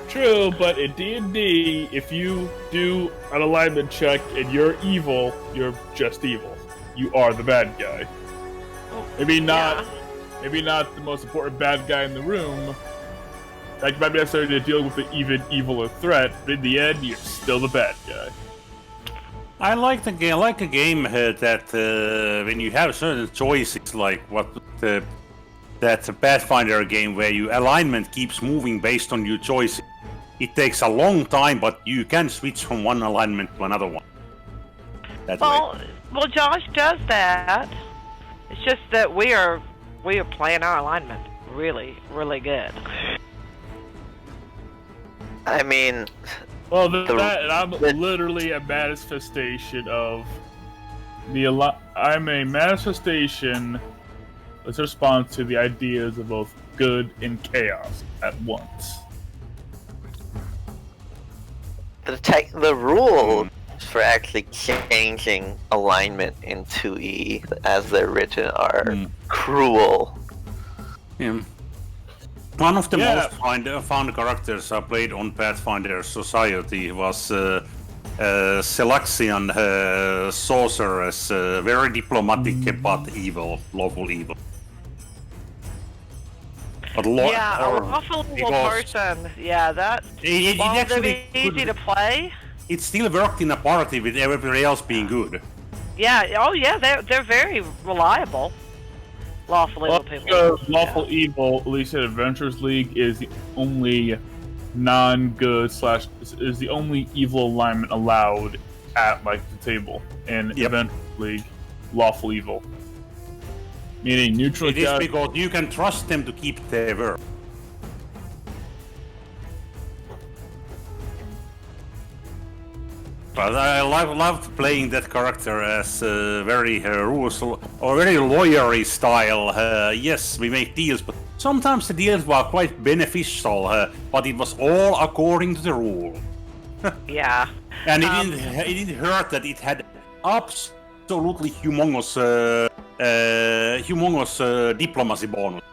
True, but in D&D, if you do an alignment check and you're evil, you're just evil. You are the bad guy. Maybe not the most important bad guy in the room. Like, you might be necessary to deal with the even eviler threat, but in the end, you're still the bad guy. I like the game. Like a game that when you have certain choices, like that's a Pathfinder game where your alignment keeps moving based on your choices. It takes a long time, but you can switch from one alignment to another one. That well, way. Well, Josh does that. It's just that we are playing our alignment really, really good. I mean, Well, I'm literally a manifestation of I'm a manifestation that's a response to the ideas of both good and chaos at once. the rule for actually changing alignment in 2E as they're written are cruel. Yeah. One of the most fun characters I played on Pathfinder Society was Selaxian sorceress, very diplomatic but evil, lawful evil. But A lawful evil person. Yeah, that. It actually be easy to play. It still worked in a party with everybody else being good. Yeah. Oh, yeah. They're very reliable. Lawful evil people. Lawful evil, at least at Adventurers League, is the only non-good is the only evil alignment allowed at the table in Adventurers League. Lawful evil, meaning neutral. It is because you can trust them to keep their word. But I loved playing that character as very rules or very lawyery style. Yes, we make deals, but sometimes the deals were quite beneficial. But it was all according to the rule. Yeah. And it didn't hurt that it had absolutely humongous diplomacy bonus.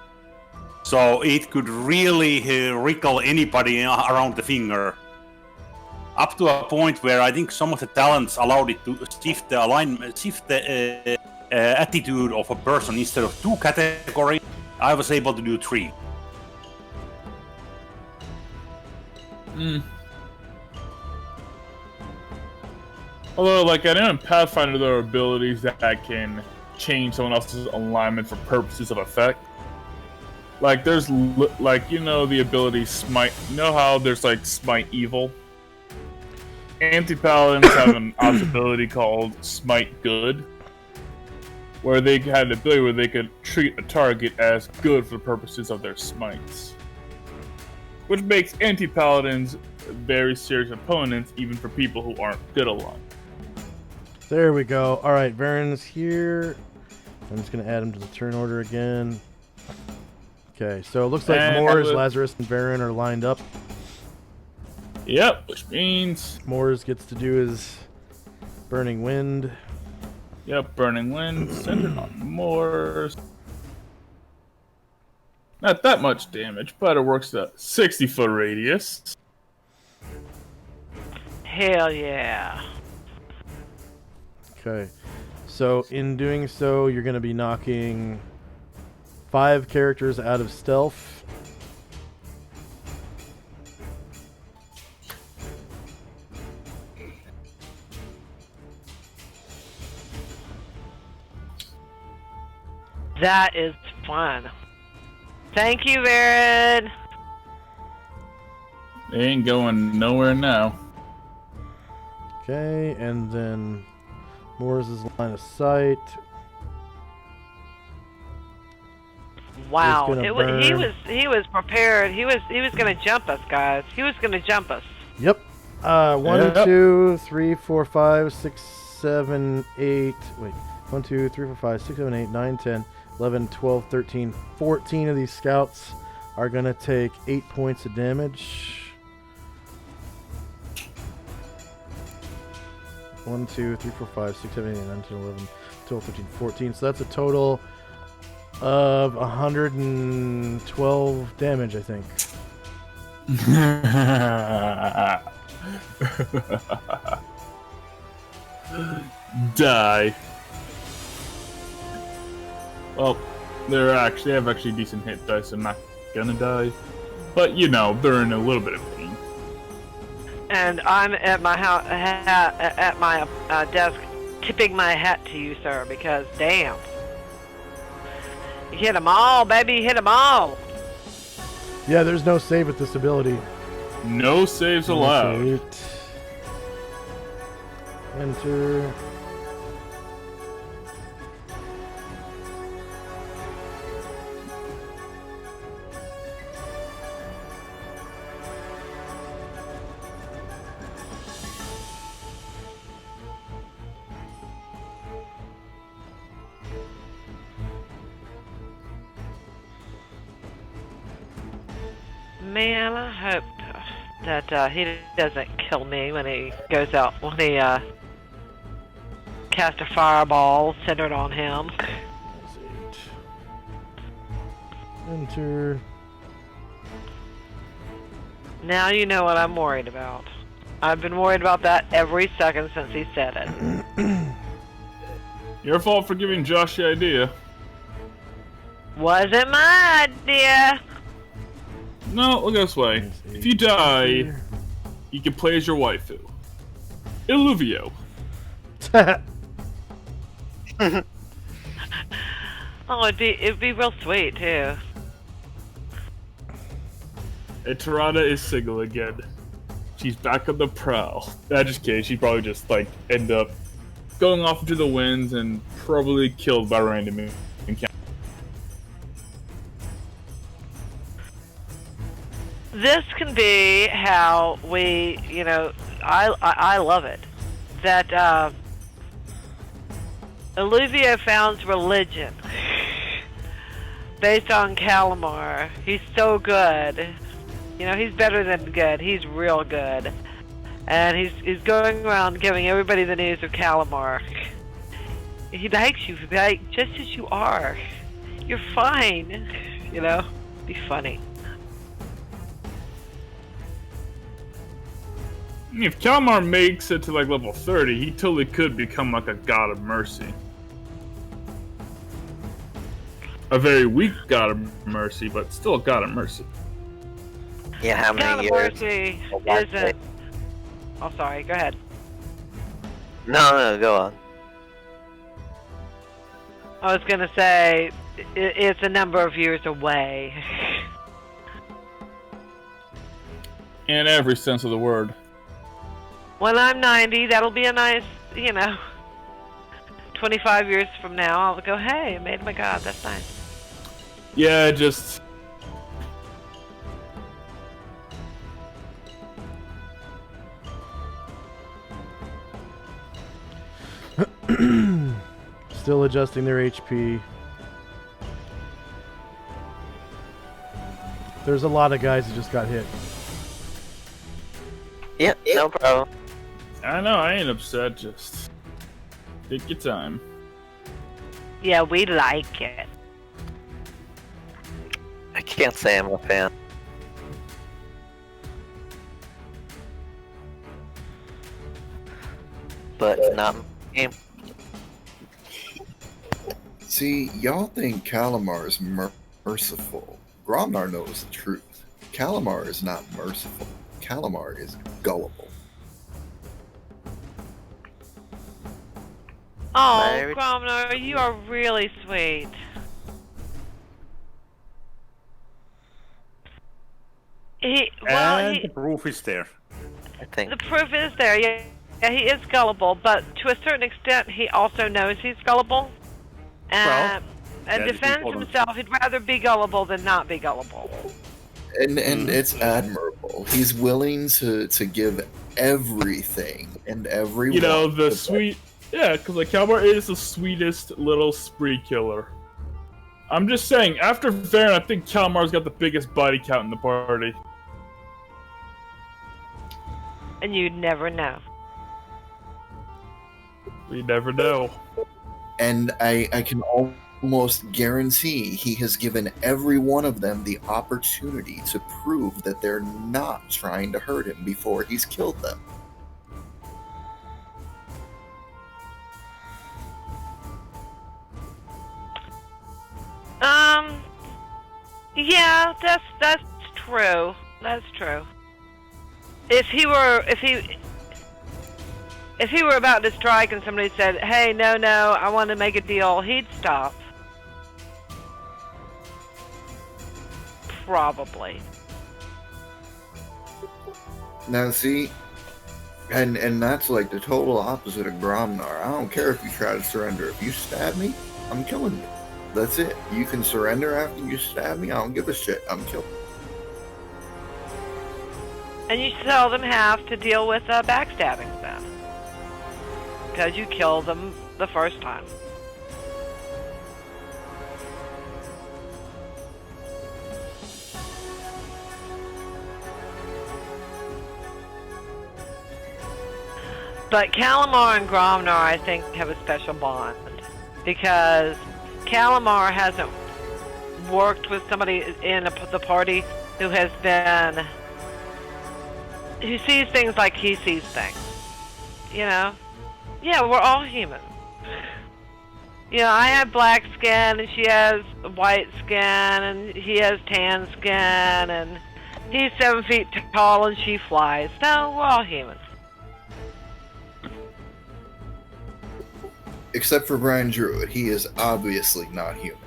So it could really wrinkle anybody around the finger. Up to a point where I think some of the talents allowed it to shift the attitude of a person. Instead of 2 categories, I was able to do 3. Although, I know in Pathfinder there are abilities that can change someone else's alignment for purposes of effect. There's the ability Smite. You know how there's Smite Evil? Anti-paladins have an ability called Smite Good, where they had an ability where they could treat a target as good for purposes of their smites, which makes anti-paladins very serious opponents, even for people who aren't good aligned. There we go. All right, Varen's here. I'm just gonna add him to the turn order again. Okay, so it looks like Moors, Lazarus, and Varen are lined up. Yep, which means Moors gets to do his Burning Wind. Yep, Burning Wind. Send it on Moors. Not that much damage, but it works at 60-foot radius. Hell yeah. Okay, so in doing so, you're going to be knocking 5 characters out of stealth. That is fun. Thank you, Varen. They ain't going nowhere now. Okay, and then Moors' line of sight. Wow, he was prepared. He was gonna jump us, guys. He was gonna jump us. Yep. 1, 2, 3, 4, 5, 6, 7, 8. Wait. 1, 2, 3, 4, 5, 6, 7, 8, 9, 10, 11, 12, 13, 14 of these scouts are gonna take 8 points of damage. 1, 2, 3, 4, 5, 6, 7, 8, 9, 10, 11, 12, 13, 14. So that's a total of 112 damage, I think. Die. Well, they have actually decent hit dice. I'm not gonna die, but they're in a little bit of pain. And I'm at my desk, tipping my hat to you, sir, because damn, you hit them all, baby, you hit them all. Yeah, there's no save with this ability. No saves allowed. Enter. Man, I hope that he doesn't kill me when he goes out, when he casts a fireball centered on him. That's 8. Enter. Now you know what I'm worried about. I've been worried about that every second since he said it. Your fault for giving Josh the idea. Wasn't my idea. No, look this way. If you die, you can play as your waifu. Illuvio. Oh, it'd be real sweet too. And Tarada is single again. She's back on the prowl. Just kidding. She'd probably just like end up going off into the winds and probably killed by random encounter. This can be how we, you know, I love it. That Illuvio founds religion based on Calamar. He's so good. You know, he's better than good. He's real good. And he's going around giving everybody the news of Calamar. He likes you just as you are. You're fine. You know? Be funny. If Calamar makes it to like level 30, he totally could become like a god of mercy. A very weak god of mercy, but still a god of mercy. Yeah, how God many of years? Mercy One isn't... day. Oh, sorry. Go ahead. No, go on. I was gonna say, it's a number of years away. In every sense of the word. When I'm 90, that'll be a nice, you know, 25 years from now, I'll go, hey, I made my god, that's nice. Yeah, just... Still adjusting their HP. There's a lot of guys that just got hit. Yep, no problem. I know, I ain't upset, just... take your time. Yeah, we like it. I can't say I'm a fan. But not my game. See, y'all think Calamar is merciful. Gromnar knows the truth. Calamar is not merciful. Calamar is gullible. Oh, Larry. Gromnar, you are really sweet. And the proof is there. I think. The proof is there. Yeah, he is gullible, but to a certain extent, he also knows he's gullible. Well, and that is defends important. himself. He'd rather be gullible than not be gullible. And it's admirable. He's willing to give everything and everyone. You know, the sweet... Yeah, because like Calamar is the sweetest little spree killer. I'm just saying, after Varen, I think Calamar's got the biggest body count in the party. And you'd never know. We never know. And I can almost guarantee he has given every one of them the opportunity to prove that they're not trying to hurt him before he's killed them. Yeah, that's true. That's true. If he were about to strike and somebody said, "Hey, no, I want to make a deal," he'd stop. Probably. Now see, and that's like the total opposite of Gromnar. I don't care if you try to surrender. If you stab me, I'm killing you. That's it. You can surrender after you stab me. I don't give a shit. I'm killing you. And you seldom have to deal with backstabbing then. Because you killed them the first time. But Calamar and Gromnar, I think, have a special bond. Because Calamar hasn't worked with somebody in the party who has been... who sees things like he sees things. You know? Yeah, we're all human. You know, I have black skin, and she has white skin, and he has tan skin, and he's 7 feet tall, and she flies. So, we're all humans. Except for Brian Druid, he is obviously not human.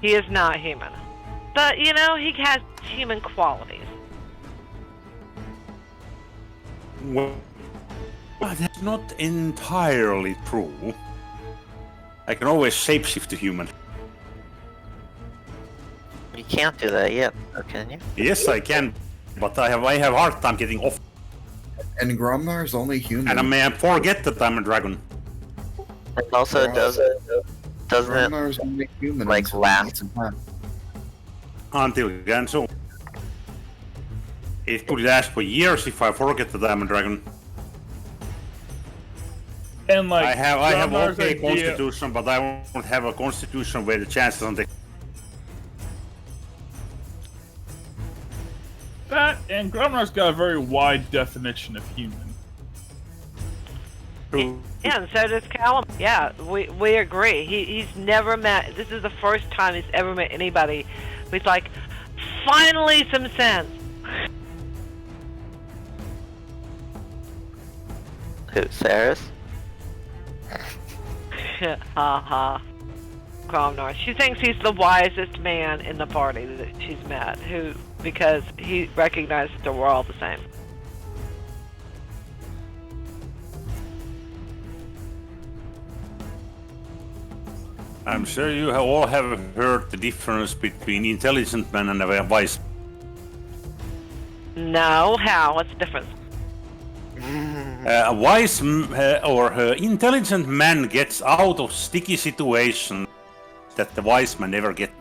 He is not human. But, you know, he has human qualities. Well, that's not entirely true. I can always shapeshift to human. You can't do that yet, or can you? Yes, I can, but I have hard time getting off. And Gromnar is only human. And I may forget that I'm a dragon. It also doesn't Gromnar is only human like until last. he meets a man. Until again, so it could last for years if I forget that I'm a dragon. And like I have Gromnar's okay idea- constitution, but I won't have a constitution where the chances on the That and Gromnar's got a very wide definition of human. Yeah, and so does Callum. Yeah, we agree. He's never met... This is the first time he's ever met anybody who's like, finally some sense. Who, Saris? Ha. Gromnar. She thinks he's the wisest man in the party that she's met, because he recognizes that we're all the same. I'm sure you all have heard the difference between intelligent man and a wise. No, how? What's the difference? A wise or intelligent man gets out of sticky situations that the wise man never gets.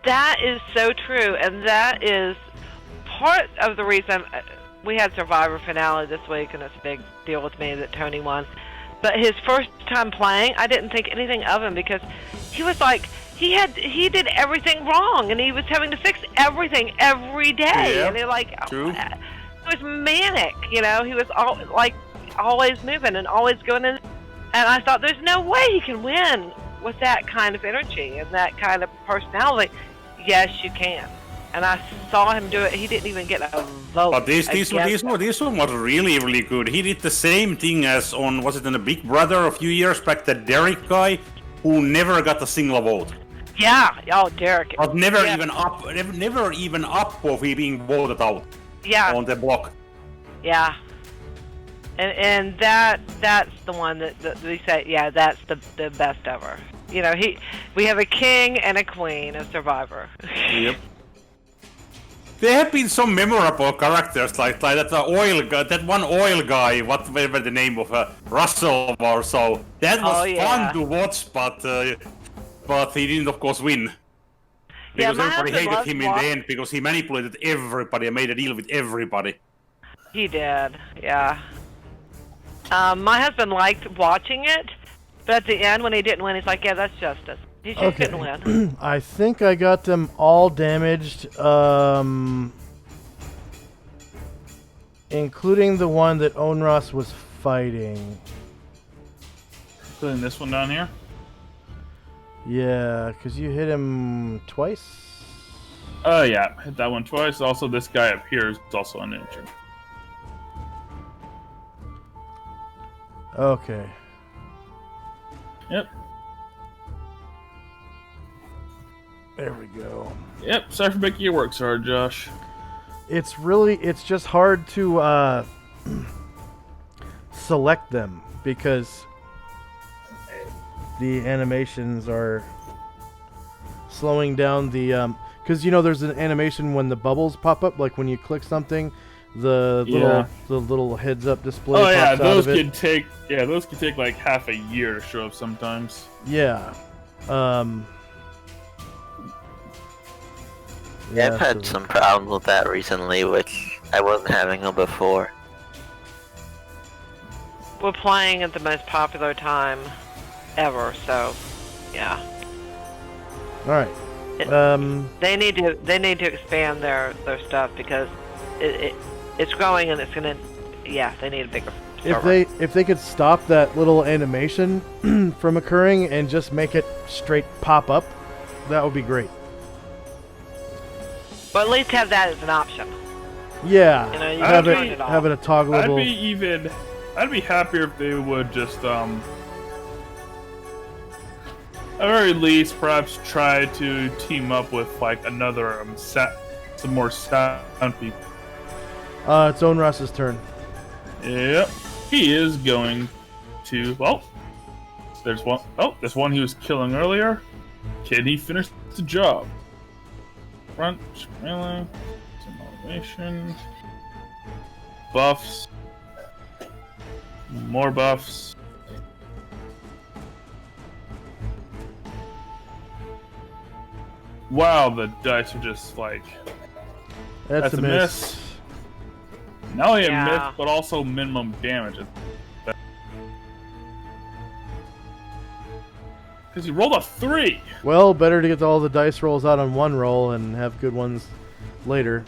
That is so true, and that is part of the reason we had Survivor finale this week, and it's a big deal with me that Tony won. But his first time playing, I didn't think anything of him because he was like he did everything wrong, and he was having to fix everything every day, Yeah, and it true. It was manic, you know. He was always moving and always going in, and I thought there's no way he can win with that kind of energy and that kind of personality. Yes, you can. And I saw him do it. He didn't even get a vote. But this one was really good. He did the same thing as on, was it in a Big Brother a few years back, that Derek guy who never got a single vote. Yeah, Derek. But never Yeah. even up of he being voted out Yeah, on the block. yeah. And that's the one that we say, yeah, that's the best ever. You know, we have a king and a queen of Survivor. Yep. There have been some memorable characters like that oil guy, that one oil guy, whatever the name of Russell or so. That was fun to watch, but he didn't, of course, win. Because my everybody husband hated loves him in the end because he manipulated everybody and made a deal with everybody. He did, yeah. My husband liked watching it, but at the end when he didn't win, he's like, yeah, that's justice. He just couldn't win. I think I got them all damaged, including the one that Onras was fighting. Including this one down here. Yeah, because you hit him twice? Yeah, hit that one twice. Also, this guy up here is also uninjured. Okay. Yep. There we go. Yep, sorry for making your work, sorry, Josh. It's just hard to select them because the animations are slowing down the because you know there's an animation when the bubbles pop up, like when you click something, the little heads up display. Oh yeah, pops those out of can take like half a year to show up sometimes. Yeah. Yeah, I've had some problems with that recently, which I wasn't having them before. we're playing at the most popular time ever, so yeah. All right. They need to expand their stuff because it's growing and it's gonna. Yeah, they need a bigger server. If they could stop that little animation from occurring and just make it straight pop up, that would be great. But at least have that as an option. Yeah, You know, you have can it turn it off. have it a toggleable. I'd be happier if they would just at the very least perhaps try to team up with like another some more sound people. It's Onras's turn. Yep, he is going to. Well, there's one. Oh, there's one he was killing earlier. Can he finish the job? Front, melee, some elevation, buffs, more buffs. Wow, the dice are just like. That's a miss. Not only a Yeah. miss, but also minimum damage. Because he rolled a 3! Well, better to get all the dice rolls out on one roll and have good ones later.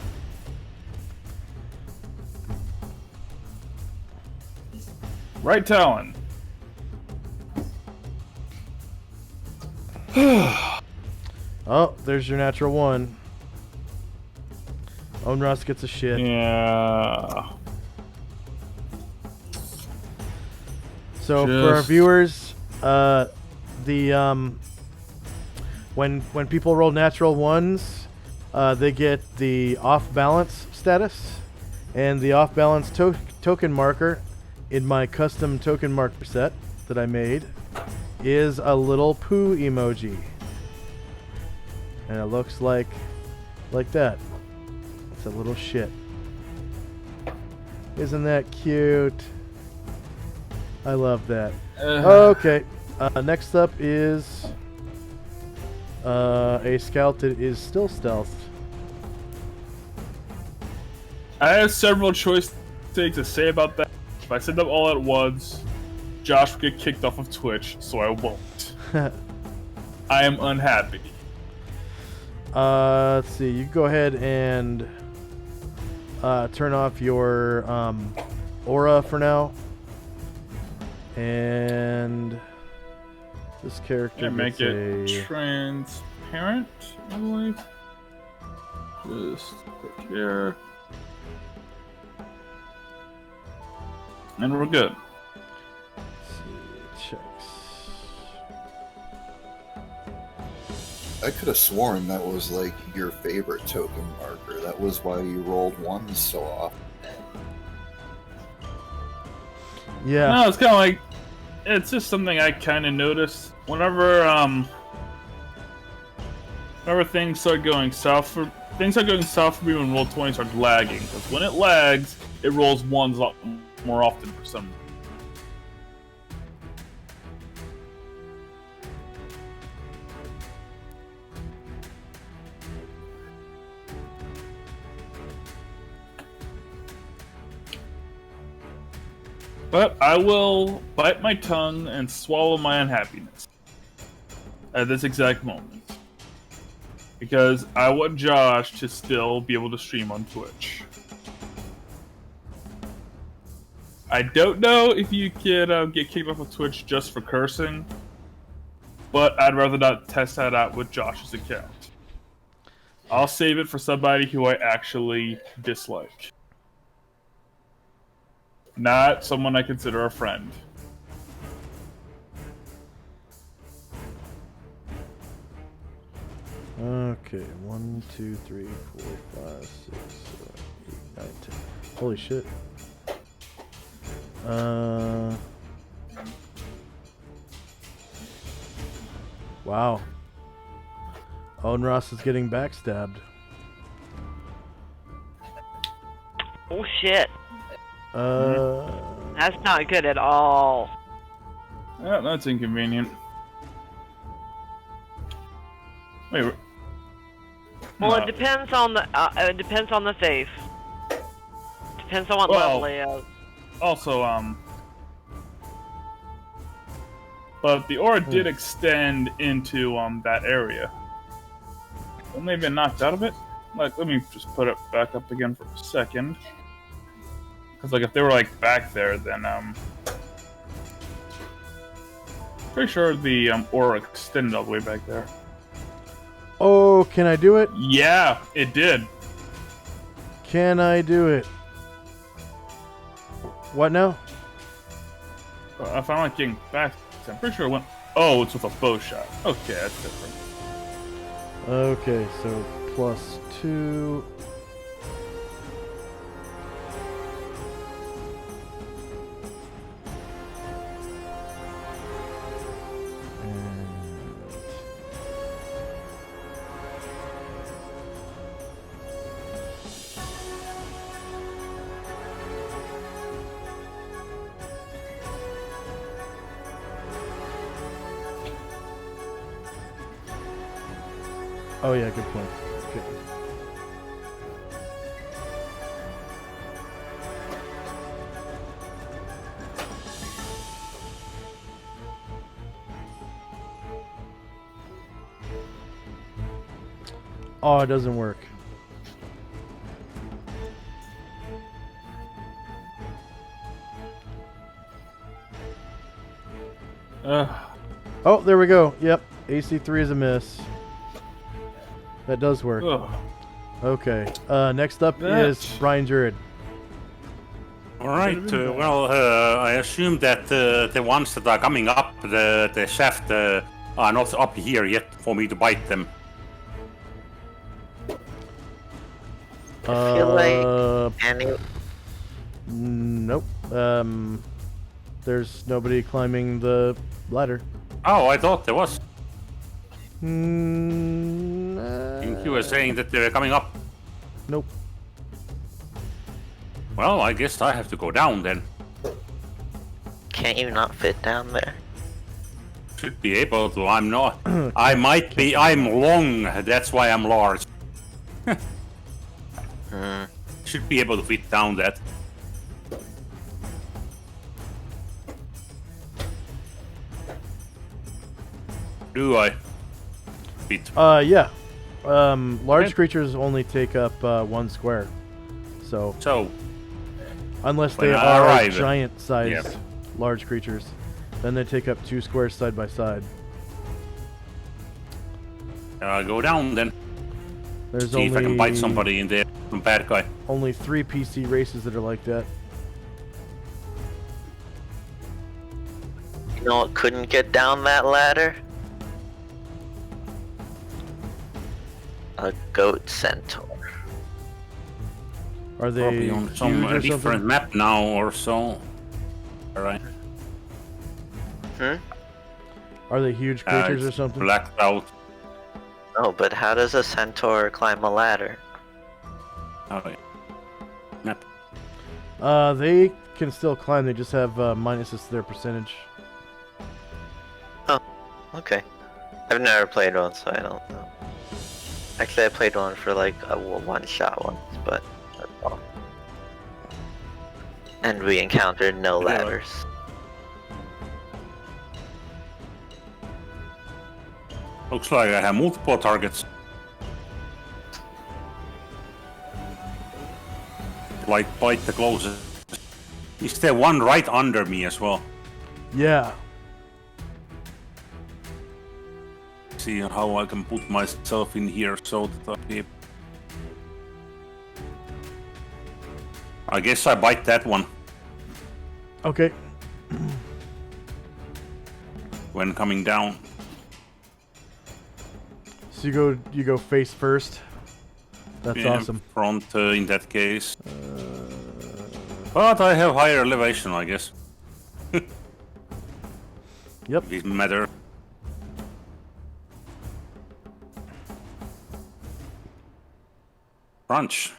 Right Talon. Oh, there's your natural one. Onras gets a shit. Yeah. So for our viewers, when people roll natural ones, they get the off balance status, and the off balance token marker in my custom token marker set that I made is a little poo emoji, and it looks like that. It's a little shit. Isn't that cute? I love that. Okay. Next up is a scout that is still stealthed. I have several choice things to say about that. If I said them all at once, Josh would get kicked off of Twitch, so I won't. I am unhappy. Let's see. You go ahead and turn off your aura for now. And this character Make gets it transparent, I believe. Just click here. And we're good. Let's see, checks. I could have sworn that was like your favorite token marker. That was why you rolled ones so often. Yeah. No, it's kind of like it's just something I kind of noticed whenever things start going south for me when Roll20 starts lagging. Because when it lags, it rolls ones a lot more often for some reason. But I will bite my tongue and swallow my unhappiness at this exact moment. Because I want Josh to still be able to stream on Twitch. I don't know if you can get kicked off of Twitch just for cursing, but I'd rather not test that out with Josh's account. I'll save it for somebody who I actually dislike. Not someone I consider a friend. Okay, 1, 2, 3, 4, 5, 6, 7, 8, 9, 10. Holy shit. Wow. Onras is getting backstabbed. Oh shit. Uh, That's not good at all. Yeah, that's inconvenient. Wait. Well, no. it depends on the thief. Depends on what Well, level he is. Also, But the aura did extend into that area. Well, they've been knocked out of it. Like, let me just put it back up again for a second. Because, like, if they were, like, back there, then, pretty sure the, aura extended all the way back there. Oh, can I do it? Yeah, it did. Can I do it? What now? If I'm not getting back, I'm pretty sure it went... Oh, it's with a bow shot. Okay, that's different. Okay, so +2. Oh yeah, good point. Okay. Oh, it doesn't work. Oh, there we go. Yep, AC3 is a miss. That does work. Ugh. Okay. Next up is Brian Jurid. Alright, well, I assume that the ones that are coming up the shaft are not up here yet for me to bite them. I feel like any... Nope. There's nobody climbing the ladder. Oh, I thought there was. I You were saying that they were coming up. Nope. Well, I guess I have to go down then. Can't you not fit down there? Should be able to, I'm not. I might be, I'm long, that's why I'm large. Should be able to fit down that. Do I? Fit. Yeah. Large creatures only take up 1 square. So, unless they when I are arrive, giant-sized large creatures, then they take up 2 squares side by side. Go down then. There's See if I can bite somebody in there. Some bad guy. only 3 PC races that are like that. You know what couldn't get down that ladder? A goat centaur. Are they Probably on some huge or different something? map now or so. Alright. Are they huge creatures or something? Blacked out. No, but how does a centaur climb a ladder? Oh, yeah. Map. They can still climb. They just have minuses to their percentage. Okay. I've never played one, so I don't know. Actually, I played one for like a one-shot once, but that's all. And we encountered no ladders. Looks like I have multiple targets. Like, bite the closest. Is there one right under me as well? Yeah. See how I can put myself in here so that I guess I bite that one Okay. when coming down. So you go face first. That's Yeah, awesome. Front in that case. But I have higher elevation, I guess. Yep. It matter. Crunch.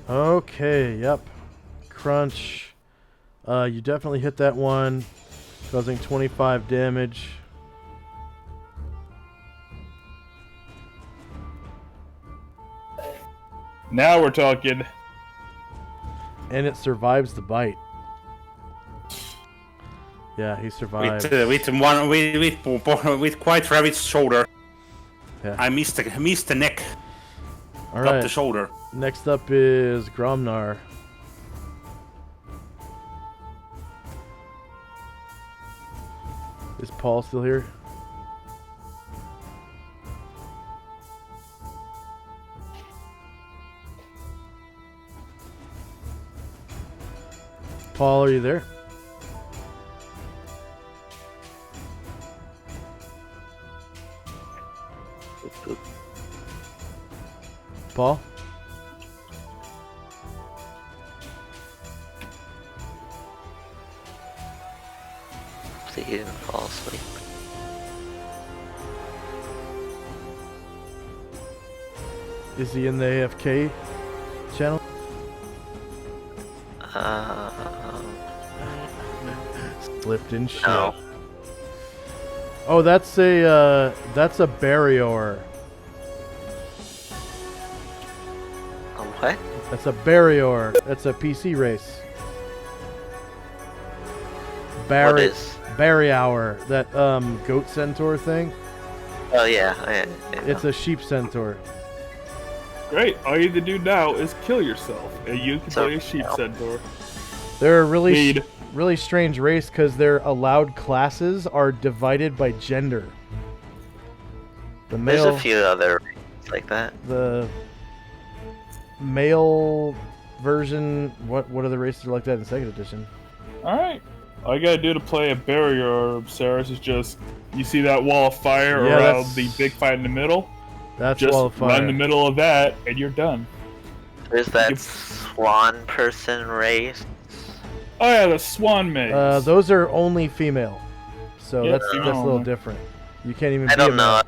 Okay, yep. Crunch. You definitely hit that one, causing 25 damage. Now we're talking. And it survives the bite. Yeah, he survived. With quite ravaged shoulder. Yeah. I missed the neck. All Got right. the shoulder. Next up is Gromnar. Is Paul still here? Paul, are you there? Paul? So he didn't fall asleep. Is he in the AFK channel? Slipped in shit. No. Oh, that's a barrier. What? That's a barrier. That's a PC race. What is? Barrier. That goat centaur thing. Oh yeah, I It's a sheep centaur. Great. All you need to do now is kill yourself, and you can So- play a sheep centaur. They're a really Lead. really strange race because their allowed classes are divided by gender. The There's male, a few other races like that. the male version. What are the races like that in second edition? All right. All you gotta do to play a barrier, Saris, is just you see that wall of fire Yeah, around that's- the big fight in the middle. That's Just wall of run fire. the middle of that, and you're done. There's that You- swan person race. Oh yeah, the swan maze. Those are only female, so Yeah, that's a little female. different. You can't even. I be a don't know. male.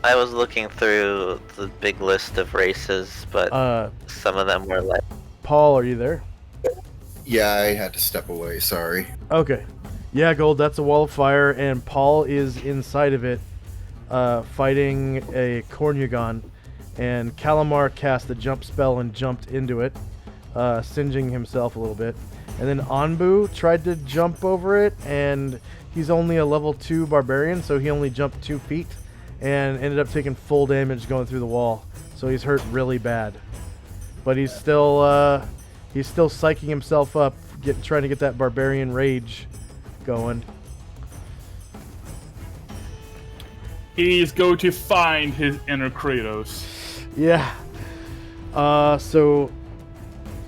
I was looking through the big list of races, but some of them were like, Paul, are you there? Yeah, I had to step away. Sorry. Okay. Yeah, Gold, that's a wall of fire, and Paul is inside of it, fighting a Cornugon, and Calamar cast a jump spell and jumped into it, singeing himself a little bit. And then Anbu tried to jump over it, and he's only a level 2 barbarian, so he only jumped 2 feet, and ended up taking full damage going through the wall. So he's hurt really bad. But he's still psyching himself up, trying to get that barbarian rage going. He's going to find his inner Kratos. Yeah. So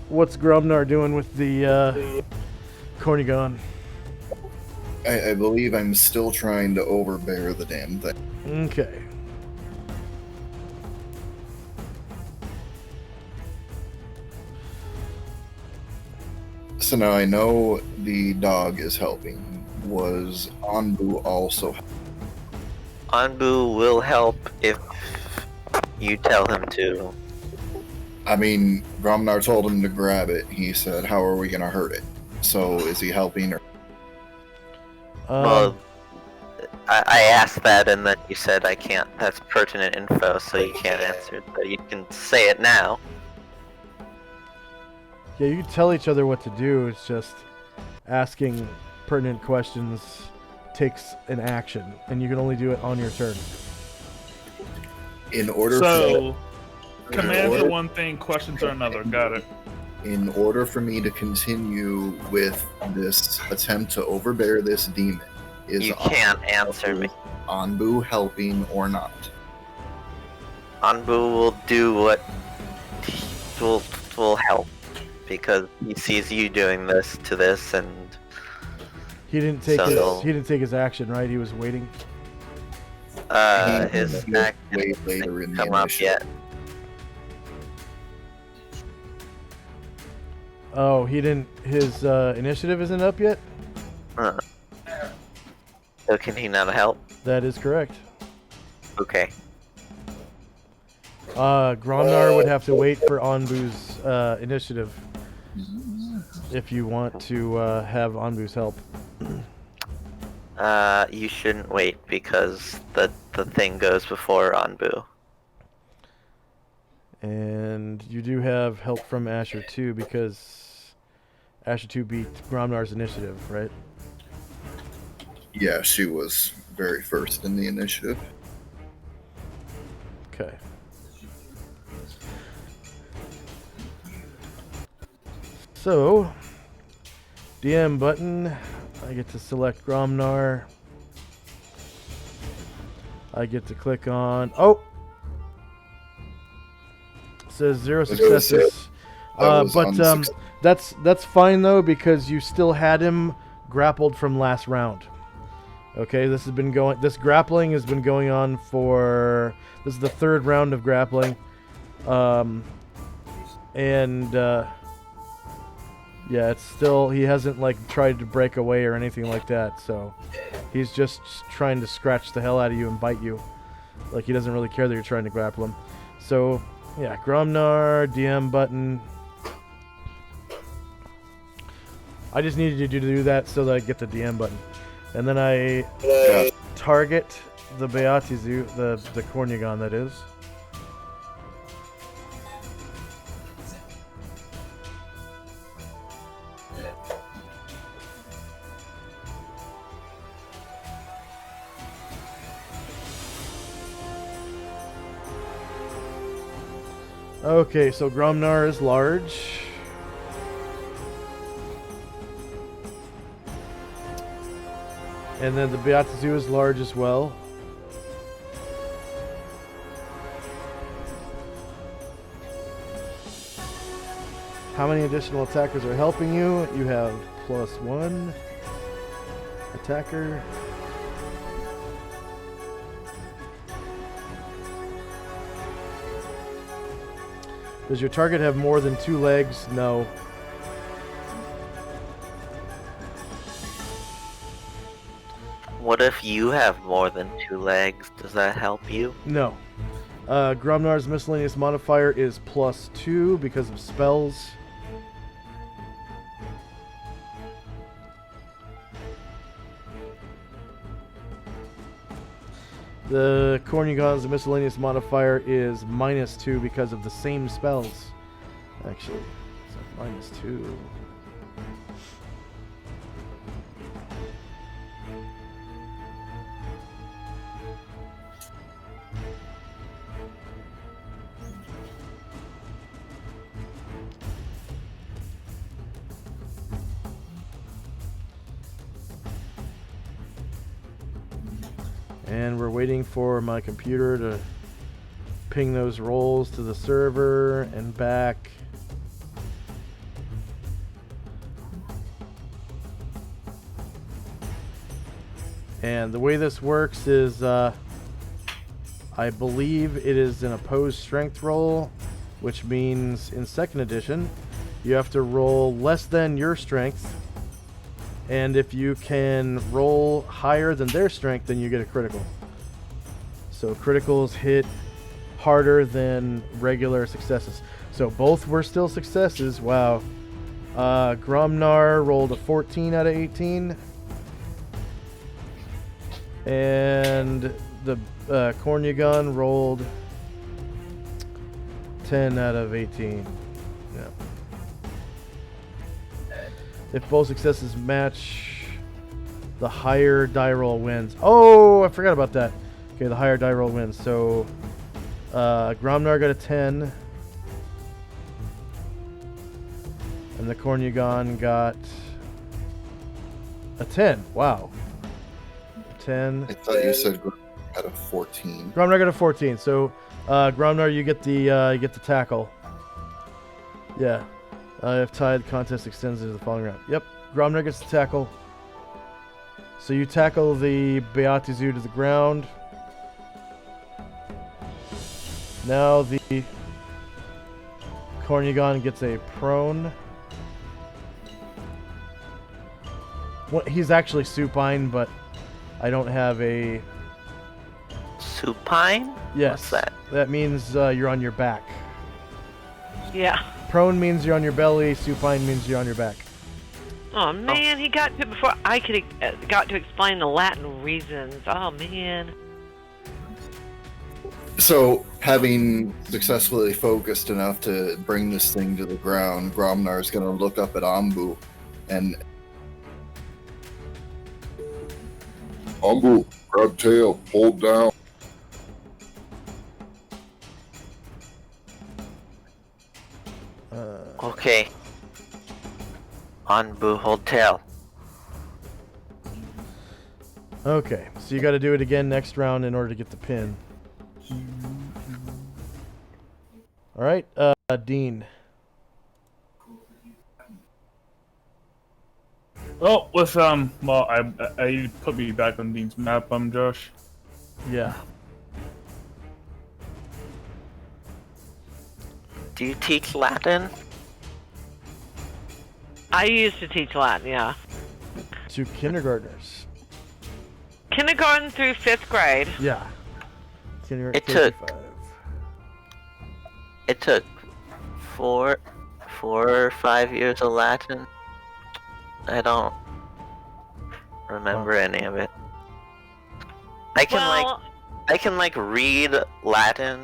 what's Gromnar doing with the Cornugon? I believe I'm still trying to overbear the damn thing. Okay. So now I know the dog is helping. Was Anbu also? Anbu will help if you tell him to. I mean, Gromnar told him to grab it. He said, "How are we gonna hurt it?" So is he helping or? Well, I asked that, and then you said I can't. That's pertinent info, so you can't answer it. But you can say it now. yeah, you can tell each other what to do. It's just asking pertinent questions takes an action, and you can only do it on your turn. In order So, for commands order- are one thing, questions are another. Got it. in order for me to continue with this attempt to overbear this demon, is You can't answer me. Anbu helping or not? Anbu will do what will help because he sees you doing this to this, and He didn't take So- his his action, right? He was waiting. his He'll action wait later in the come up initiative. yet. Oh, he didn't. His initiative isn't up yet. So can he not help? That is correct. Okay. Gromnar would have to wait for Anbu's initiative. if you want to have Anbu's help. You shouldn't wait because the thing goes before Anbu. And you do have help from Asher too, because Asher 2 beat Gromnar's initiative, right? Yeah, she was very first in the initiative. Okay. So, DM button, I get to select Gromnar. I get to click on, oh! It says 0 successes. That's fine though, because you still had him grappled from last round. Okay, this grappling has been going on for, this is the 3rd round of grappling. Yeah, it's still, he hasn't like tried to break away or anything like that, so he's just trying to scratch the hell out of you and bite you. Like, he doesn't really care that you're trying to grapple him. So, yeah, Gromnar, DM button. I just needed you to do that so that I get the DM button. And then I target the Beatizu, the Cornugon, that is. Okay, so Gromnar is large. And then the Beatizu is large as well. How many additional attackers are helping you? You have +1 attacker. Does your target have more than 2 legs? No. What if you have more than 2 legs? Does that help you? No. Gromnar's miscellaneous modifier is +2 because of spells. The Cornugon's miscellaneous modifier is -2 because of the same spells. Actually, so -2. And we're waiting for my computer to ping those rolls to the server and back. And the way this works is, I believe it is an opposed strength roll, which means in 2nd edition, you have to roll less than your strength. And if you can roll higher than their strength, then you get a critical. So criticals hit harder than regular successes. So both were still successes. Wow. Gromnar rolled a 14 out of 18. And the Cornugon rolled 10 out of 18. Yeah. If both successes match, the higher die roll wins. Oh, I forgot about that. Okay, the higher die roll wins. So, Gromnar got a 10. And the Cornugon got a 10. Wow. 10. I thought you said Gromnar had a 14. Gromnar got a 14. So, Gromnar, you get the tackle. Yeah. If tied, the contest extends into the following round. Yep, Gromnar gets the tackle. So you tackle the Beatizu to the ground. Now the Cornugon gets a prone. Well, he's actually supine, but I don't have a... Supine? Yes. What's that? That means you're on your back. Yeah. Prone means you're on your belly. Supine means you're on your back. Oh man, he got to it before I could got to explain the Latin reasons. Oh man. So, having successfully focused enough to bring this thing to the ground, Gromnar is going to look up at Ambu and... Ambu, grab tail, hold down. Okay. Anbu, hold tail. Okay, so you got to do it again next round in order to get the pin. All right, Dean. Oh, with well, I put me back on Dean's map, Josh. Yeah. Do you teach Latin? I used to teach Latin, yeah. To kindergartners. Kindergarten through 5th grade. Yeah. Kindergarten. It took 4 or 5 years of Latin. I don't remember any of it. I can like read Latin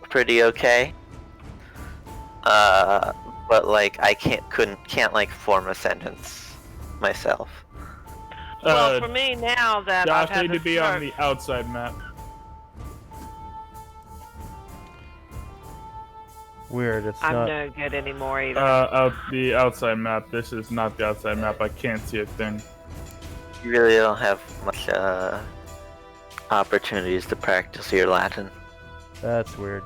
pretty okay. But like I can't like form a sentence myself. Well, for me now that Josh I've had need to this be on stroke- the outside map. Weird. It's I'm not. no good anymore either. The outside map. This is not the outside map. I can't see a thing. You really don't have much opportunities to practice your Latin. That's weird.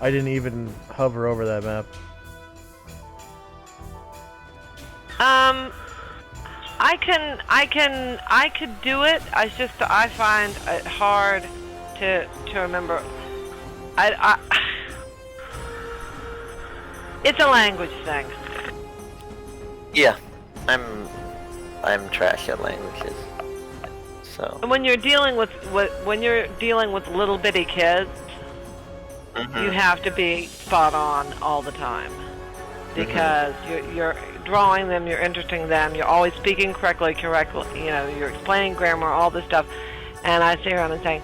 I didn't even hover over that map. I could do it. I find it hard to remember. It's a language thing. Yeah, I'm trash at languages. So. And when you're dealing with little bitty kids, you have to be spot on all the time because you're drawing them, you're interesting them, you're always speaking correctly, you know, you're explaining grammar, all this stuff, and I sit around and say,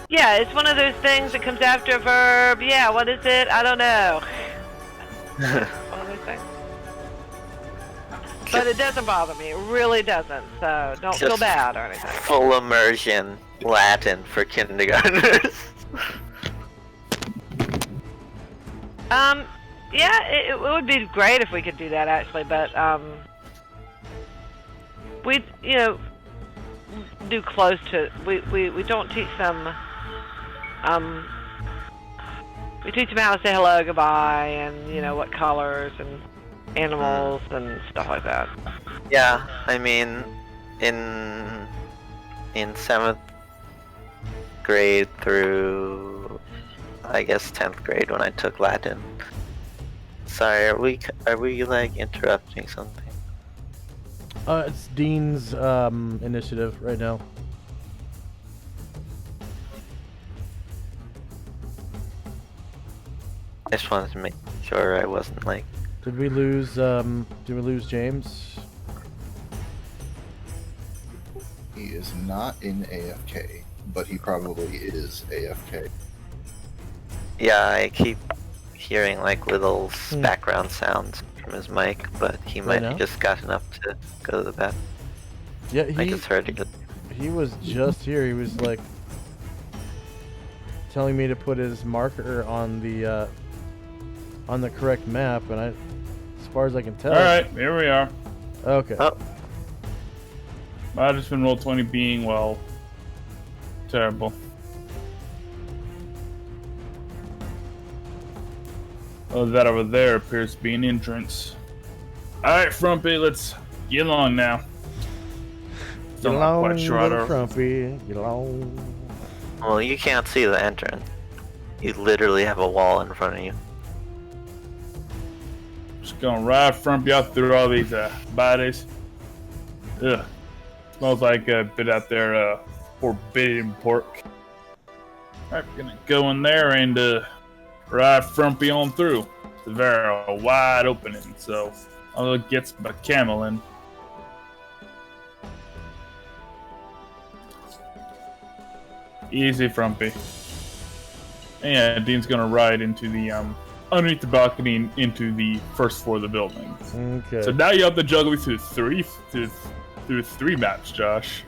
yeah, it's one of those things that comes after a verb. Yeah, what is it? I don't know. One of those things. But it doesn't bother me. It really doesn't. So don't feel bad or anything. Full immersion Latin for kindergartners. Yeah, it would be great if we could do that actually, but we do close to we don't teach them we teach them how to say hello, goodbye, and you know what colors and animals and stuff like that. Yeah, I mean, in 7th grade through, I guess 10th grade when I took Latin. Sorry, are we like interrupting something? It's Dean's initiative right now. I just wanted to make sure I wasn't like. Did we lose James? He is not in AFK, but he probably is AFK. Yeah, I keep hearing like little background sounds from his mic, but he might have just gotten up to go to the bathroom. Yeah, I just heard it. He was just here. He was like telling me to put his marker on the correct map, and as far as I can tell. All right, here we are. Okay. Oh. I've just been Roll20 being, well, terrible. Oh, that over there appears to be an entrance. Alright, Frumpy, let's get along now. Get along, little Frumpy. Get along. Well, you can't see the entrance. You literally have a wall in front of you. Just gonna ride Frumpy out through all these bodies. Ugh. Smells like a bit out there, forbidden pork. Alright, we're gonna go in there and right frumpy on through. It's a very wide opening, so I'll get my camel in. Easy, frumpy. And Dean's gonna ride into the underneath the balcony and into the first floor of the building. Okay. So now you have to juggle through three maps, Josh.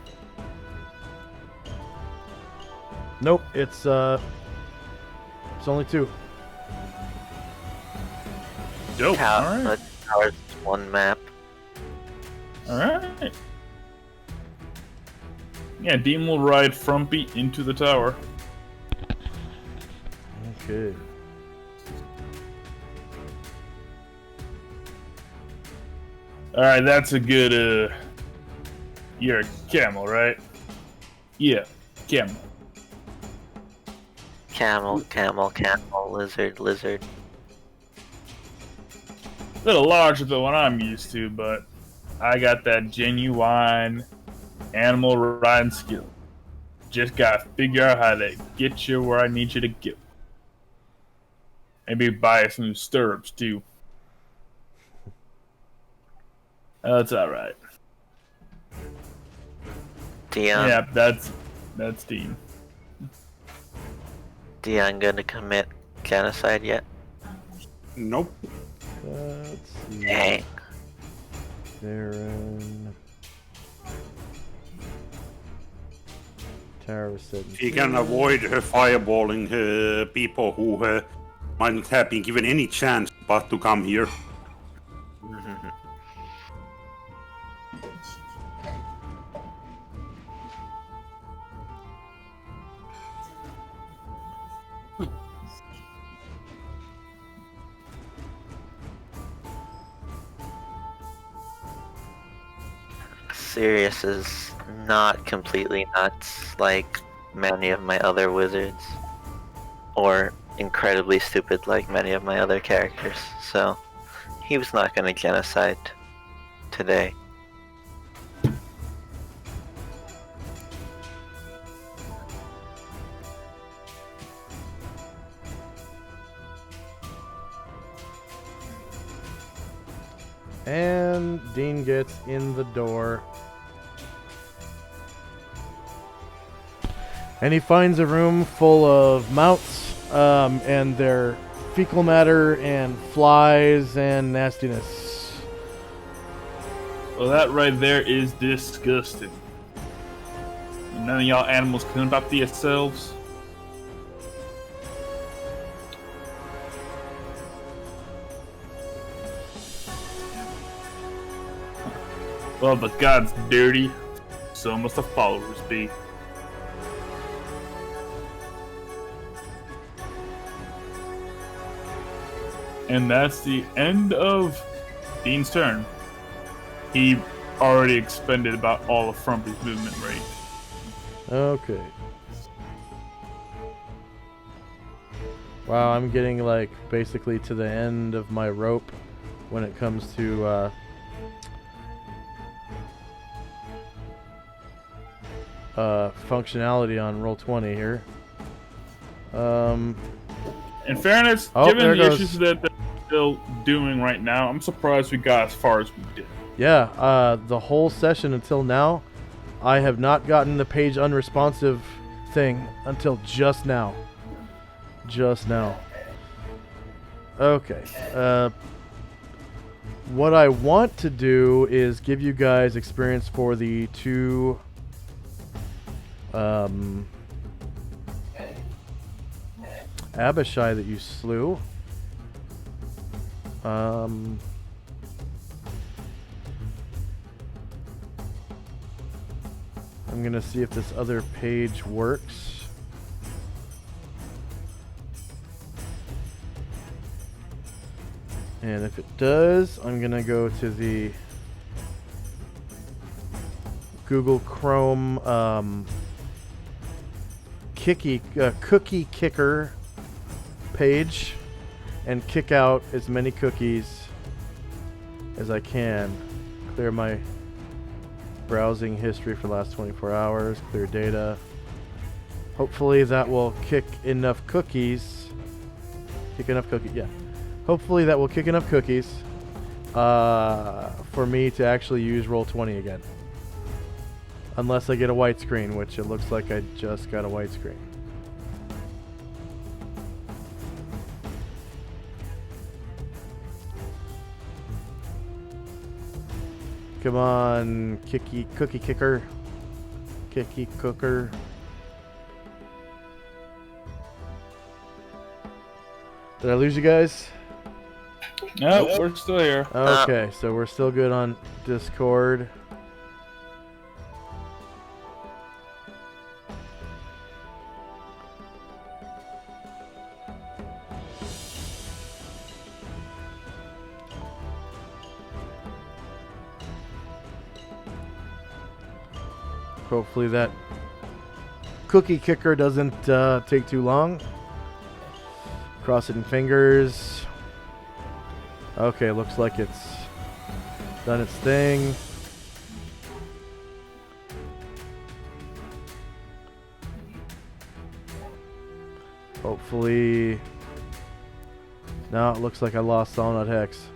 Nope, it's only 2. Dope. All right. Tower's one map. All right. Yeah, Dean will ride Frumpy into the tower. Okay. All right, that's a good. You're a camel, right? Yeah, camel. Camel, lizard. A little larger than what I'm used to, but I got that genuine animal riding skill. Just gotta figure out how to get you where I need you to go. Maybe buy some new stirrups too. That's alright. Dion, Yeah, that's Dean. Dion gonna commit genocide yet? Nope. Let's see. Dang. Darren. Tower said. He can avoid fireballing people who might not have been given any chance but to come here. Sirius is not completely nuts like many of my other wizards, or incredibly stupid like many of my other characters, so he was not gonna genocide today. And Dean gets in the door. And he finds a room full of mounts and their fecal matter and flies and nastiness. Well, that right there is disgusting. None of y'all animals clean up after yourselves. Well, the god's dirty, so must the followers be. And that's the end of Dean's turn. He already expended about all of Frumpy's movement rate. Okay. Wow, I'm getting like basically to the end of my rope when it comes to functionality on Roll20 here. In fairness, given the issues that they're still doing right now, I'm surprised we got as far as we did. Yeah, the whole session until now, I have not gotten the page unresponsive thing until just now. Just now. Okay. What I want to do is give you guys experience for the 2 Abishai that you slew. I'm gonna see if this other page works. And if it does, I'm gonna go to the Google Chrome cookie kicker page and kick out as many cookies as I can. Clear my browsing history for the last 24 hours, clear data. Hopefully that will kick enough cookies Kick enough cookies. Yeah. Hopefully that will kick enough cookies for me to actually use Roll20 again. Unless I get a white screen, which it looks like I just got a white screen. Come on, cookie kicker. Cookie cooker. Did I lose you guys? No, we're still here. Okay, so we're still good on Discord. Hopefully that cookie kicker doesn't take too long. Crossing fingers. Okay, looks like it's done its thing. Hopefully... No, it looks like I lost Solynod Hex.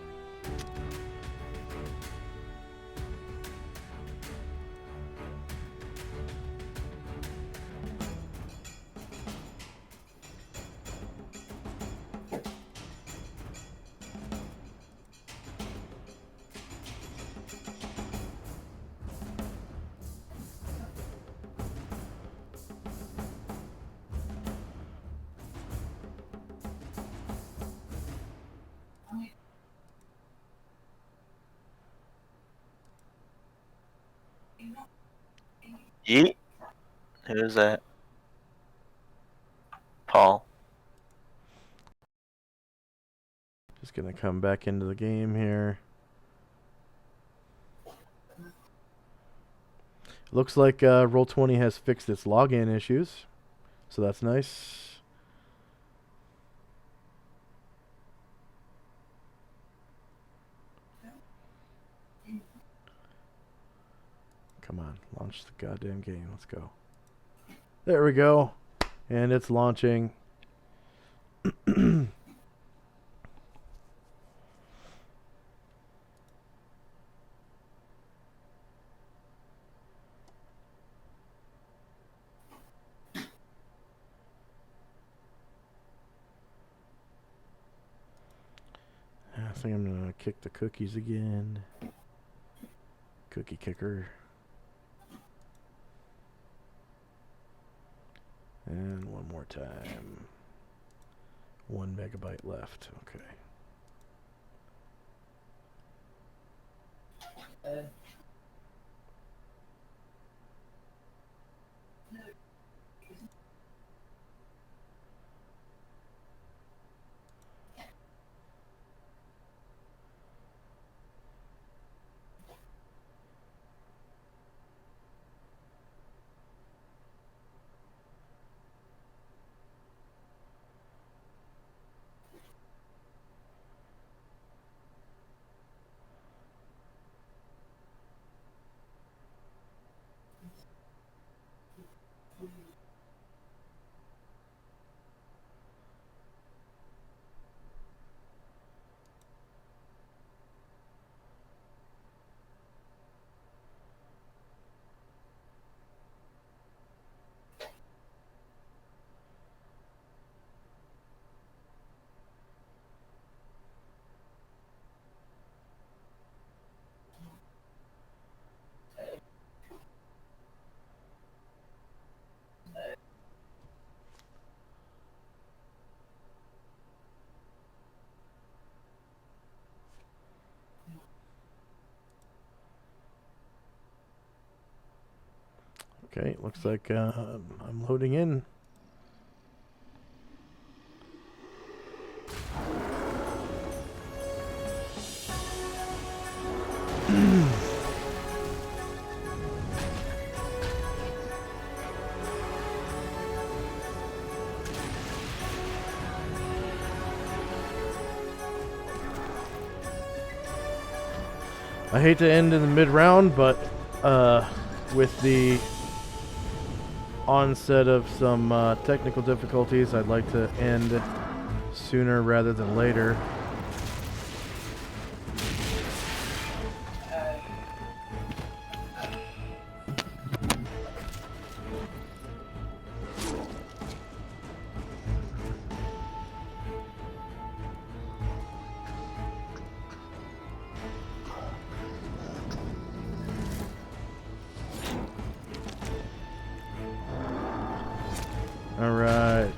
Yeet. Who's that? Paul. Just gonna come back into the game here. Looks like Roll20 has fixed its login issues, so that's nice. Come on, launch the goddamn game. Let's go. There we go. And it's launching. I think I'm gonna kick the cookies again. Cookie kicker. And one more time. 1 megabyte left. Okay. Okay, looks like I'm loading in. I hate to end in the mid-round, but with the onset of some technical difficulties, I'd like to end sooner rather than later. Alright.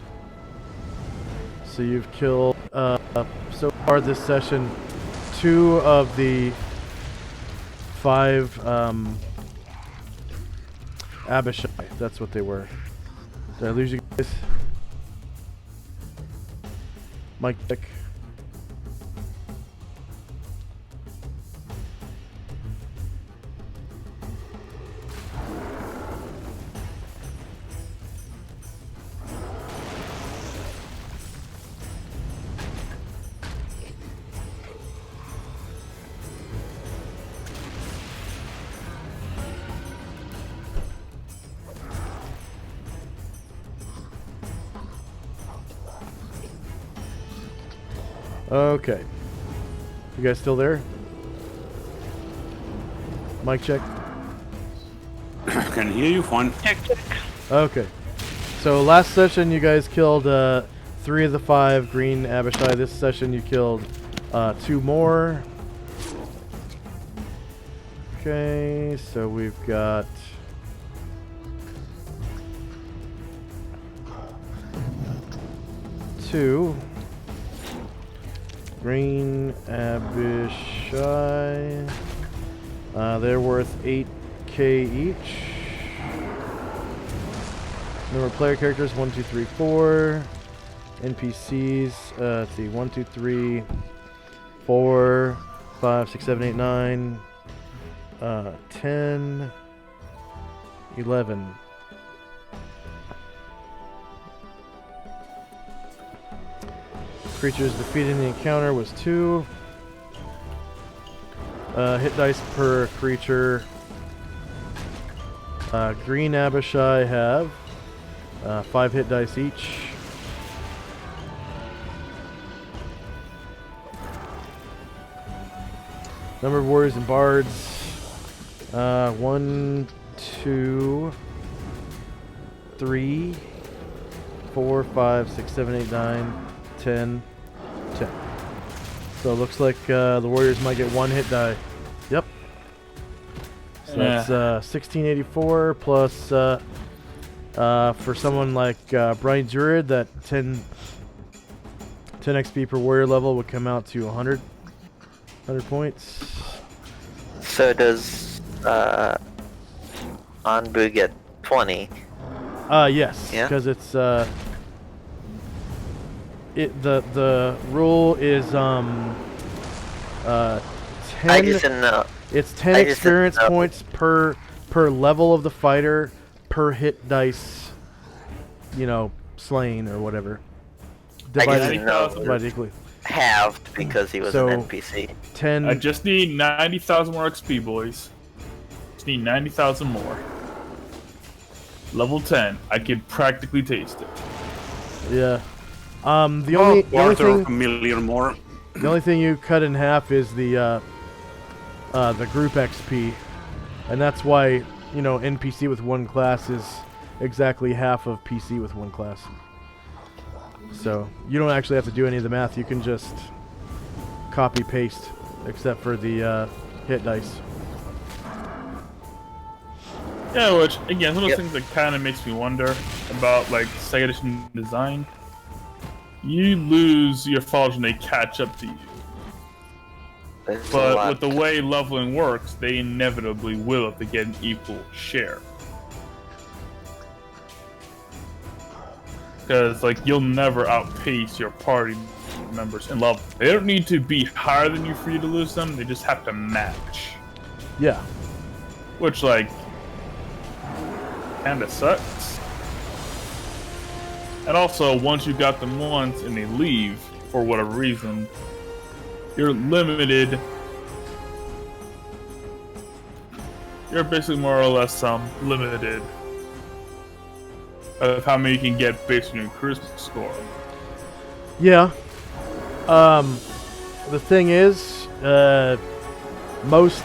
So you've killed, so far this session, 2 of the 5, Abishai. That's what they were. Did I lose you guys? Mic check. Okay. You guys still there? Mic check. Can hear you fine. Check, check. Okay. So last session you guys killed 3 of the 5 green Abishai. This session you killed 2 more. Okay, so we've got two green Abishai. They're worth 8k each. Number of player characters 1, 2, 3, 4. NPCs, let's see, 1, 2, 3, 4, 5, 6, 7, 8, 9, 10, 11. Creatures defeated in the encounter was 2. Hit dice per creature. Green Abishai have 5 hit dice each. Number of warriors and bards. 1, 2, 3, 4, 5, 6, 7, 8, 9, 10, 10. So it looks like the warriors might get 1 hit die. Yep. So that's 1684 plus for someone like Brian Druid, that 10 XP per warrior level would come out to 100 points. So does Anbu get 20? Yes, Yeah? because it's the rule is 10. I just didn't know. It's 10 I just experience didn't know. points per level of the fighter per hit dice, slain or whatever. I just Divided, didn't know. divided equally. Halved because he was So- an NPC. 10. I just need 90,000 more XP, boys. Just need 90,000 more. Level 10. I can practically taste it. Yeah. The only Quarter of a thing million more. the only thing you cut in half is the group XP, and that's why NPC with 1 class is exactly half of PC with 1 class. So you don't actually have to do any of the math. You can just copy paste, except for the hit dice. Yeah, which, again, one of those Yep. things that kind of makes me wonder about, like, Second Edition design. You lose your followers and they catch up to you. There's a But lot. with the way leveling works, they inevitably will if they get an equal share. Because, like, you'll never outpace your party members in level. They don't need to be higher than you for you to lose them, they just have to match. Yeah. Which, like, kinda sucks. And also, once you got them once and they leave, for whatever reason, you're limited. You're basically more or less limited of how many you can get based on your charisma score. Yeah. The thing is, most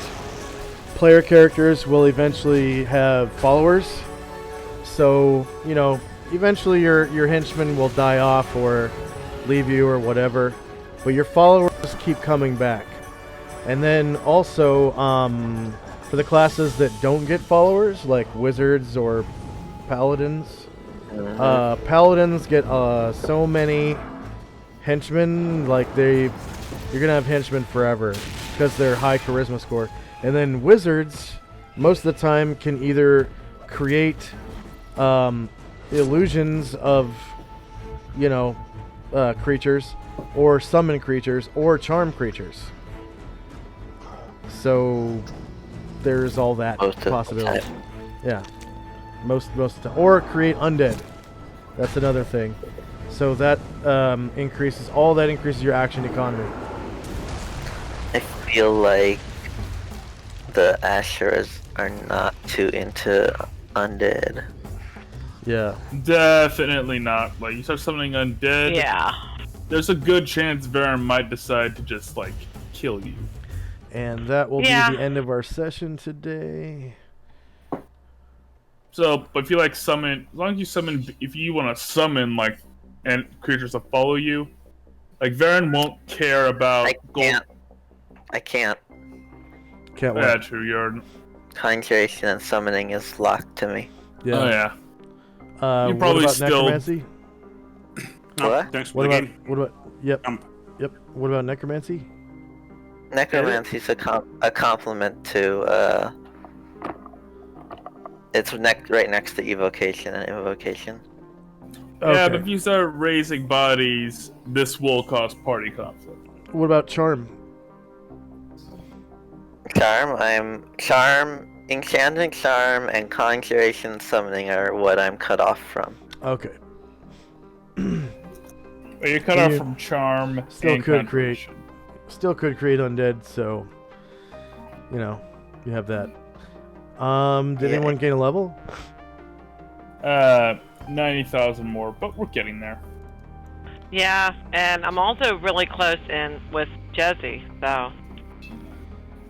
player characters will eventually have followers. So, you know, eventually your henchmen will die off or leave you or whatever. But your followers keep coming back. And then also, for the classes that don't get followers, like wizards or paladins, paladins get so many henchmen, like you're gonna have henchmen forever because they're high charisma score. And then wizards, most of the time, can either create illusions of, you know, creatures, or summon creatures, or charm creatures. So there's all that possibility. Yeah, most of the time, or create undead. That's another thing. So that increases your action economy. I feel like the Asheras are not too into undead. Yeah. Definitely not. Like, you start summoning undead. Yeah. There's a good chance Varen might decide to just, like, kill you. And that will Yeah. be the end of our session today. So, but if you like summon, as long as you summon, if you want to summon like, and creatures to follow you, like Varen won't care about. I can't. Can't Yeah, wait. true. You're. Conjuration and summoning is locked to me. Yeah. Oh yeah. You What probably about still- necromancy? No, What? thanks for What the about game. what about? Yep. Jump. Yep. What about necromancy? Necromancy's a complement to it's right next to evocation and invocation. Yeah, Okay. but if you start raising bodies, this will cause party conflict. What about charm? Charm, enchanting charm, and conjuration summoning are what I'm cut off from. Okay. But you're cut And off you from charm. still and could create- conjuration. Still could create undead, so you know, you have that. Did Yeah. anyone gain a level? 90,000 more, but we're getting there. Yeah, and I'm also really close in with Jesse, so.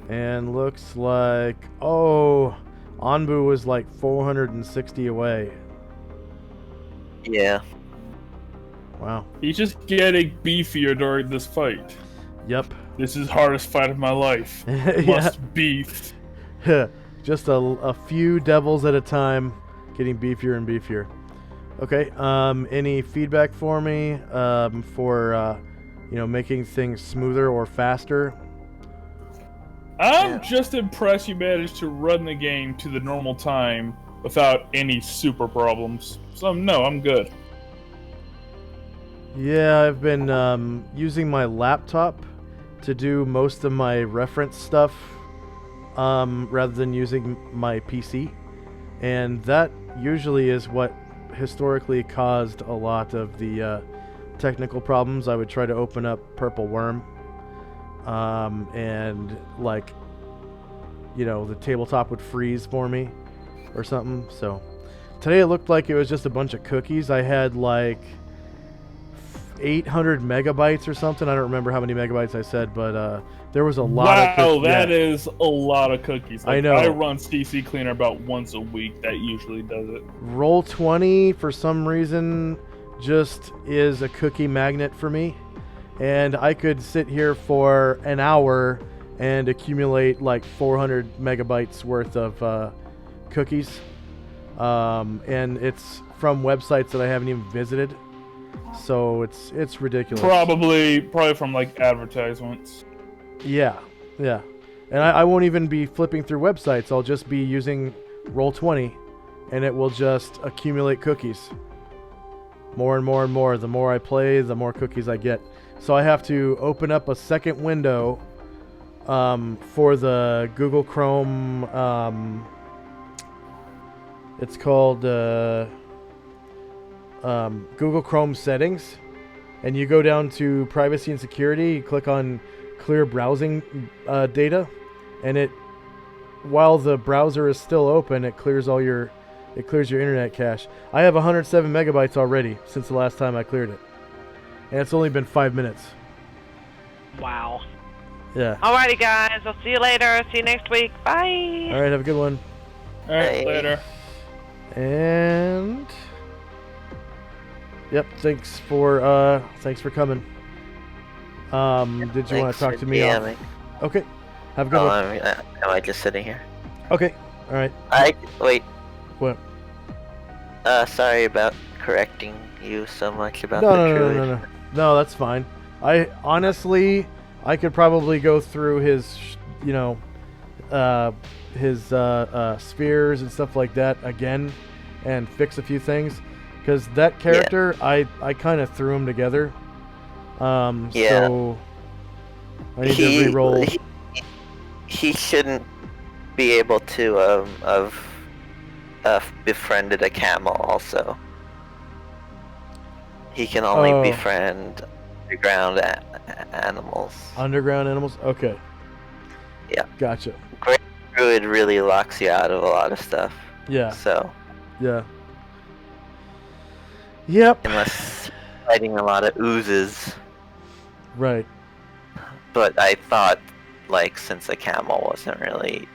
And looks like Anbu was like 460 away. Yeah. Wow. He's just getting beefier during this fight. Yep. This is the hardest fight of my life. Yeah. Must beef. Just a few devils at a time, getting beefier and beefier. Okay. Any feedback for me for making things smoother or faster? I'm just impressed you managed to run the game to the normal time without any super problems. So no, I'm good. Yeah, I've been using my laptop to do most of my reference stuff rather than using my PC. And that usually is what historically caused a lot of the technical problems. I would try to open up Purple Worm and like, the tabletop would freeze for me or something. So today it looked like it was just a bunch of cookies. I had like 800 megabytes or something. I don't remember how many megabytes I said, but there was a lot of cookies. Wow, that is a lot of cookies. I know. I run CC Cleaner about once a week. That usually does it. Roll20 for some reason just is a cookie magnet for me, and I could sit here for an hour and accumulate like 400 megabytes worth of cookies, and it's from websites that I haven't even visited. So it's ridiculous. Probably from like advertisements. Yeah. And I won't even be flipping through websites. I'll just be using Roll20, and it will just accumulate cookies. More and more and more. The more I play, the more cookies I get. So I have to open up a second window for the Google Chrome. It's called Google Chrome settings, and you go down to privacy and security, you click on clear browsing data, and while the browser is still open, it clears your internet cache. I have 107 megabytes already since the last time I cleared it, and it's only been 5 minutes. Wow. Yeah. Alrighty, guys. I'll see you later. See you next week. Bye. All right, have a good one. All right, Hey. later. And yep, thanks for coming. Did you want to talk to me? Okay. Have a good one. Am I just sitting here? Okay. All right. Wait. What? Sorry about correcting you so much about No, the no, no, druid. no, no, no. No, that's fine. I honestly, I could probably go through his, his spheres and stuff like that again, and fix a few things, because that character, I kind of threw him together. So I need to re-roll. He shouldn't be able to have befriended a camel. Also, he can only befriend underground animals. Underground animals. Okay. Yeah. Gotcha. Great Druid really locks you out of a lot of stuff. Yeah. So. Yeah. Yep. Unless fighting a lot of oozes. Right. But I thought, like, since a camel wasn't really,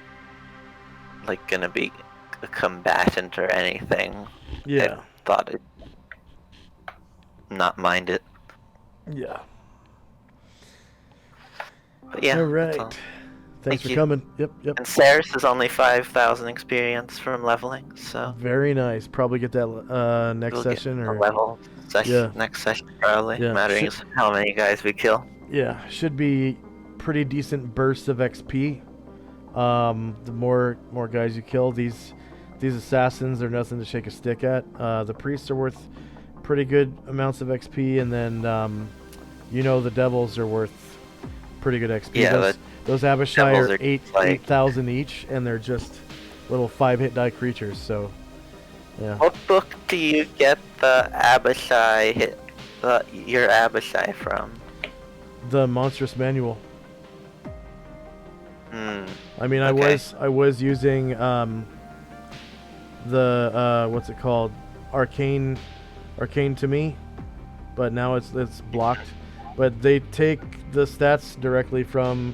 like, gonna be a combatant or anything, Yeah. I thought it not mind it. Yeah. But yeah. All right. that's all. Thanks Thank for you. coming. Yep. Yep. And Ceres is only 5,000 experience from leveling, so Very nice. Probably get that next we'll get session a or level session Yeah. next session probably. Yeah. Mattering is how many guys we kill. yeah, should be pretty decent bursts of XP. The more guys you kill, these assassins are nothing to shake a stick at. The priests are worth pretty good amounts of XP, and then the devils are worth pretty good XP. Yeah, those Abishai devils are are 8,000 each, and they're just little 5-hit die creatures. So yeah. What book do you get the Abishai your Abishai from? The Monstrous Manual. I mean, Okay. I was using the what's it called, Arcane to me, but now it's blocked. But they take the stats directly from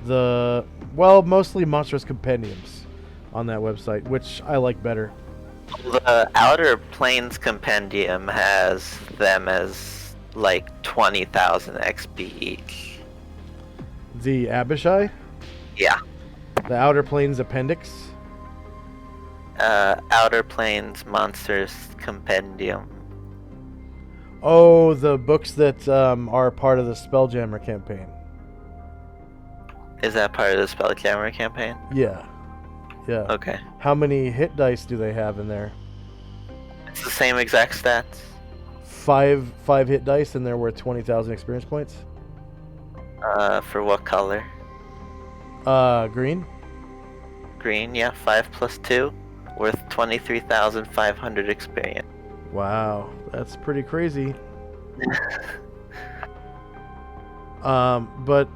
the mostly Monstrous Compendiums on that website, which I like better. The Outer Planes Compendium has them as like 20,000 XP each. The Abishai, Yeah. the Outer Planes Appendix. Outer Planes Monsters Compendium. Oh, the books that are part of the Spelljammer campaign. Is that part of the Spelljammer campaign? Yeah. Yeah. Okay. How many hit dice do they have in there? It's the same exact stats. 5 hit dice, and they're worth 20,000 experience points. For what color? Green. Green, yeah. 5 plus 2, worth 23,500 experience. Wow, that's pretty crazy. But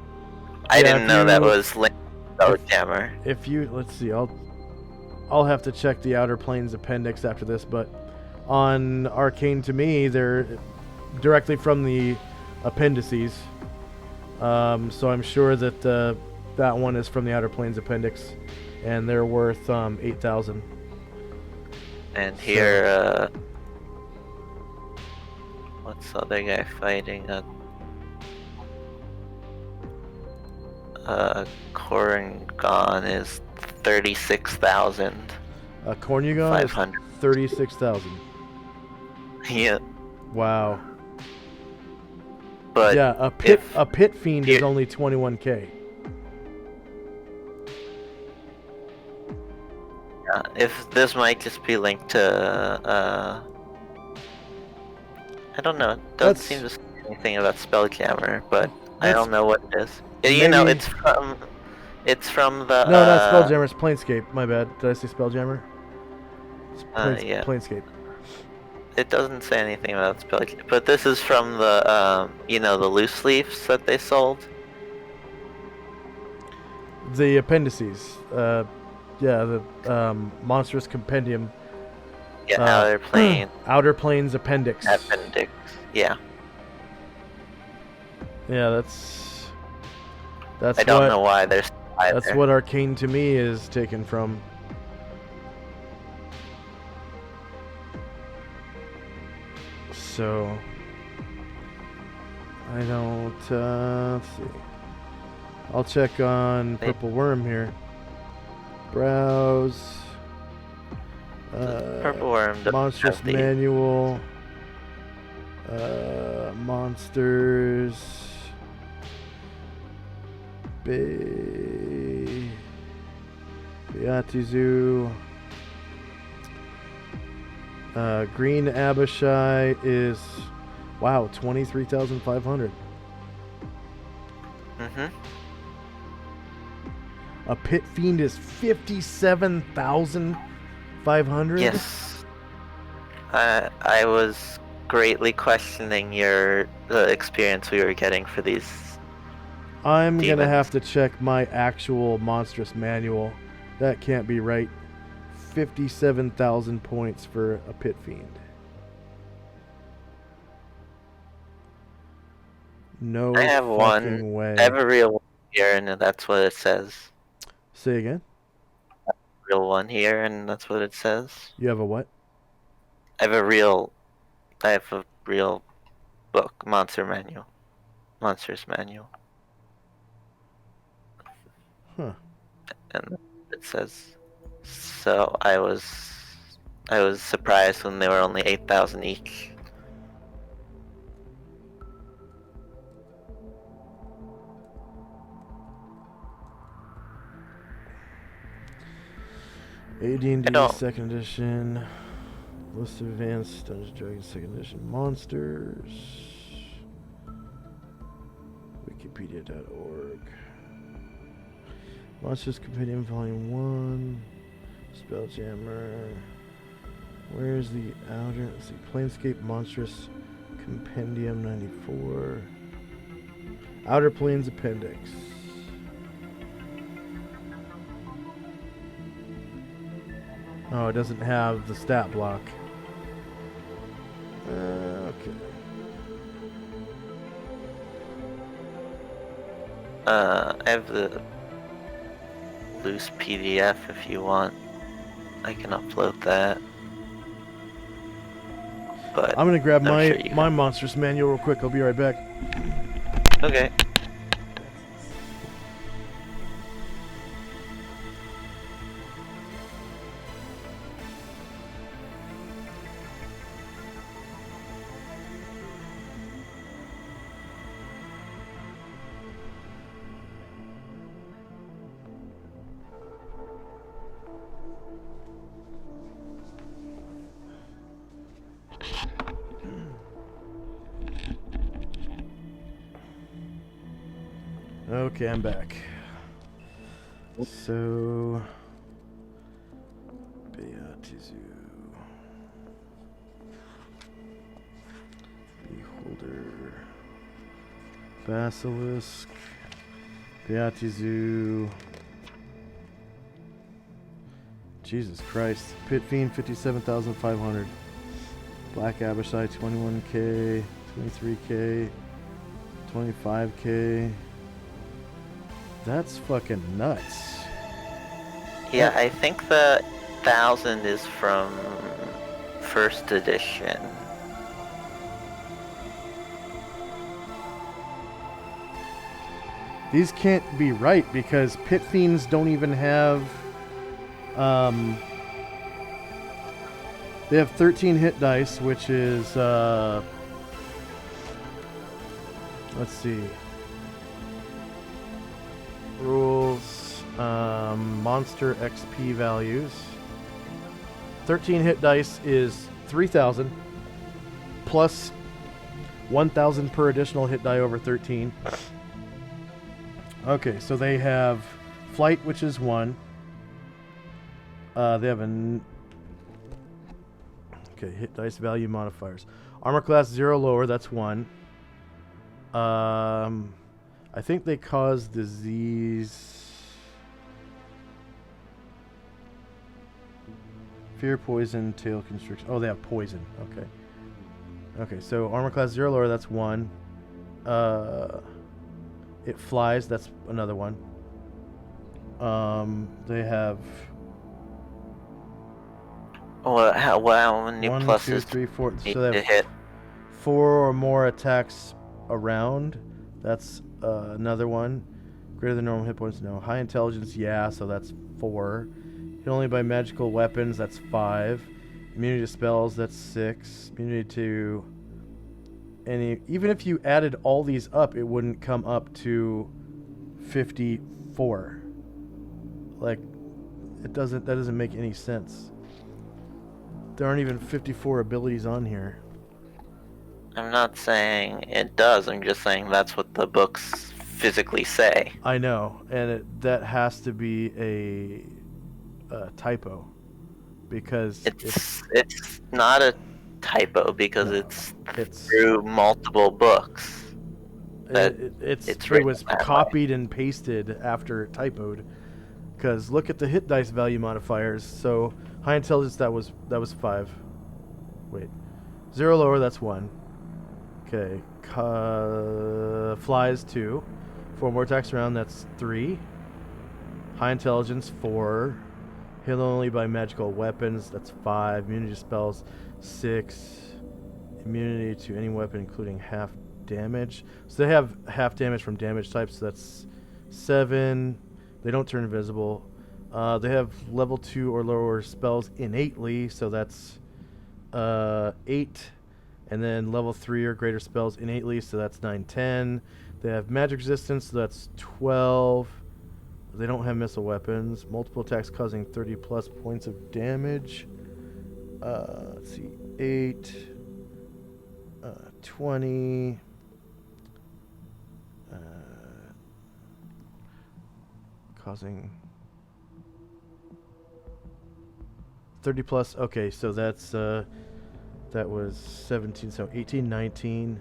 I yeah, didn't if know that you- was linked to Spelljammer. if you let's see, I'll have to check the Outer Planes Appendix after this, but on Arcane to me, they're directly from the appendices. So I'm sure that that one is from the Outer Planes Appendix, and they're worth 8,000. And here, what's the other guy fighting? Korangon is 36,000. Cornugon is 500. 36,000. Yeah, Wow. but Yeah, a pit fiend is only 21k. if this might just be linked to, I don't know. It doesn't That's- seem to say anything about Spelljammer, but I That's- don't know what it is. You know, maybe- it's from the. No, not Spelljammer. It's Planescape. My bad. Did I say Spelljammer? It's Yeah. Planescape. It doesn't say anything about Spelljammer, but this is from the, the loose leaves that they sold. The appendices. Yeah, the Monstrous Compendium. Yeah, Outer Plane Outer Planes Appendix. Appendix. Yeah. Yeah, that's That's I don't what, know why there's either. That's what Arcane to me is taken from. So I don't. Let's see. I'll check on Purple Worm here. Browse. Purple Worm. Monstrous Manual. Monsters. Beatizu. Green Abishai is, wow, 23,500. A Pit Fiend is 57,500. Yes. I was greatly questioning the experience we were getting for these. I'm demons. gonna have to check my actual Monstrous Manual. That can't be right. 57,000 points for a Pit Fiend. No I have fucking way. I have a real one here, and that's what it says. Say again? Real one here, and that's what it says. You have a what? I have a real book, Monsters Manual. Huh. And it says. So I was surprised when they were only 8,000 each. AD&D 2nd edition. List of advanced Dungeons & Dragons 2nd edition monsters. Wikipedia.org. Monsters Compendium Volume 1. Spelljammer. Where's the outer? Let's see. Planescape Monstrous Compendium 94. Outer Planes Appendix. Oh, it doesn't have the stat block. Okay. I have the loose PDF if you want. I can upload that. But I'm gonna grab my sure my Monstrous Manual real quick. I'll be right back. Okay. Okay, I'm back. So, Beatizu, Beholder, Basilisk, Beatizu. Jesus Christ. Pit Fiend 57,500. Black Abishai 21k, 23k, 25k. That's fucking nuts. Yeah, I think the 1,000 is from first edition. These can't be right because Pit Fiends don't even have they have 13 hit dice, which is let's see. Rules, monster XP values. 13 hit dice is 3,000 plus 1,000 per additional hit die over 13. Okay, so they have flight, which is 1. They have okay, hit dice value modifiers. Armor class 0 lower, that's 1. I think they cause disease. Fear, poison, tail constriction. Oh, they have poison. Okay. Okay, so armor class 0 lower, that's 1. It flies. That's another one. They have How many 1, pluses 2, 3, 4. need So they to have hit? 4 or more attacks around. That's another one. Greater than normal hit points, no. High intelligence, yeah, so that's 4. Hit only by magical weapons, that's 5. Immunity to spells, that's 6. Immunity to any... Even if you added all these up, it wouldn't come up to 54. Like, that doesn't make any sense. There aren't even 54 abilities on here. I'm not saying it does. I'm just saying that's what the books physically say. I know, and that has to be a typo, because It's not a typo because No, it's through multiple books. it written was that way. copied and pasted after it typoed. Because look at the hit dice value modifiers. So high intelligence, that was 5. Wait, 0 lower, that's 1. Okay, flies 2. 4 more attacks around, that's 3. High intelligence 4. Hit only by magical weapons, that's 5. Immunity to spells 6. Immunity to any weapon including half damage. So they have half damage from damage types, so that's 7. They don't turn invisible. They have level 2 or lower spells innately, so that's 8. And then level 3 or greater spells innately, so that's 9, 10. They have magic resistance, so that's 12. They don't have missile weapons. Multiple attacks causing 30 plus points of damage. Let's see, 8, 20. Causing 30 plus. Okay, so that's that was 17, so 18, 19.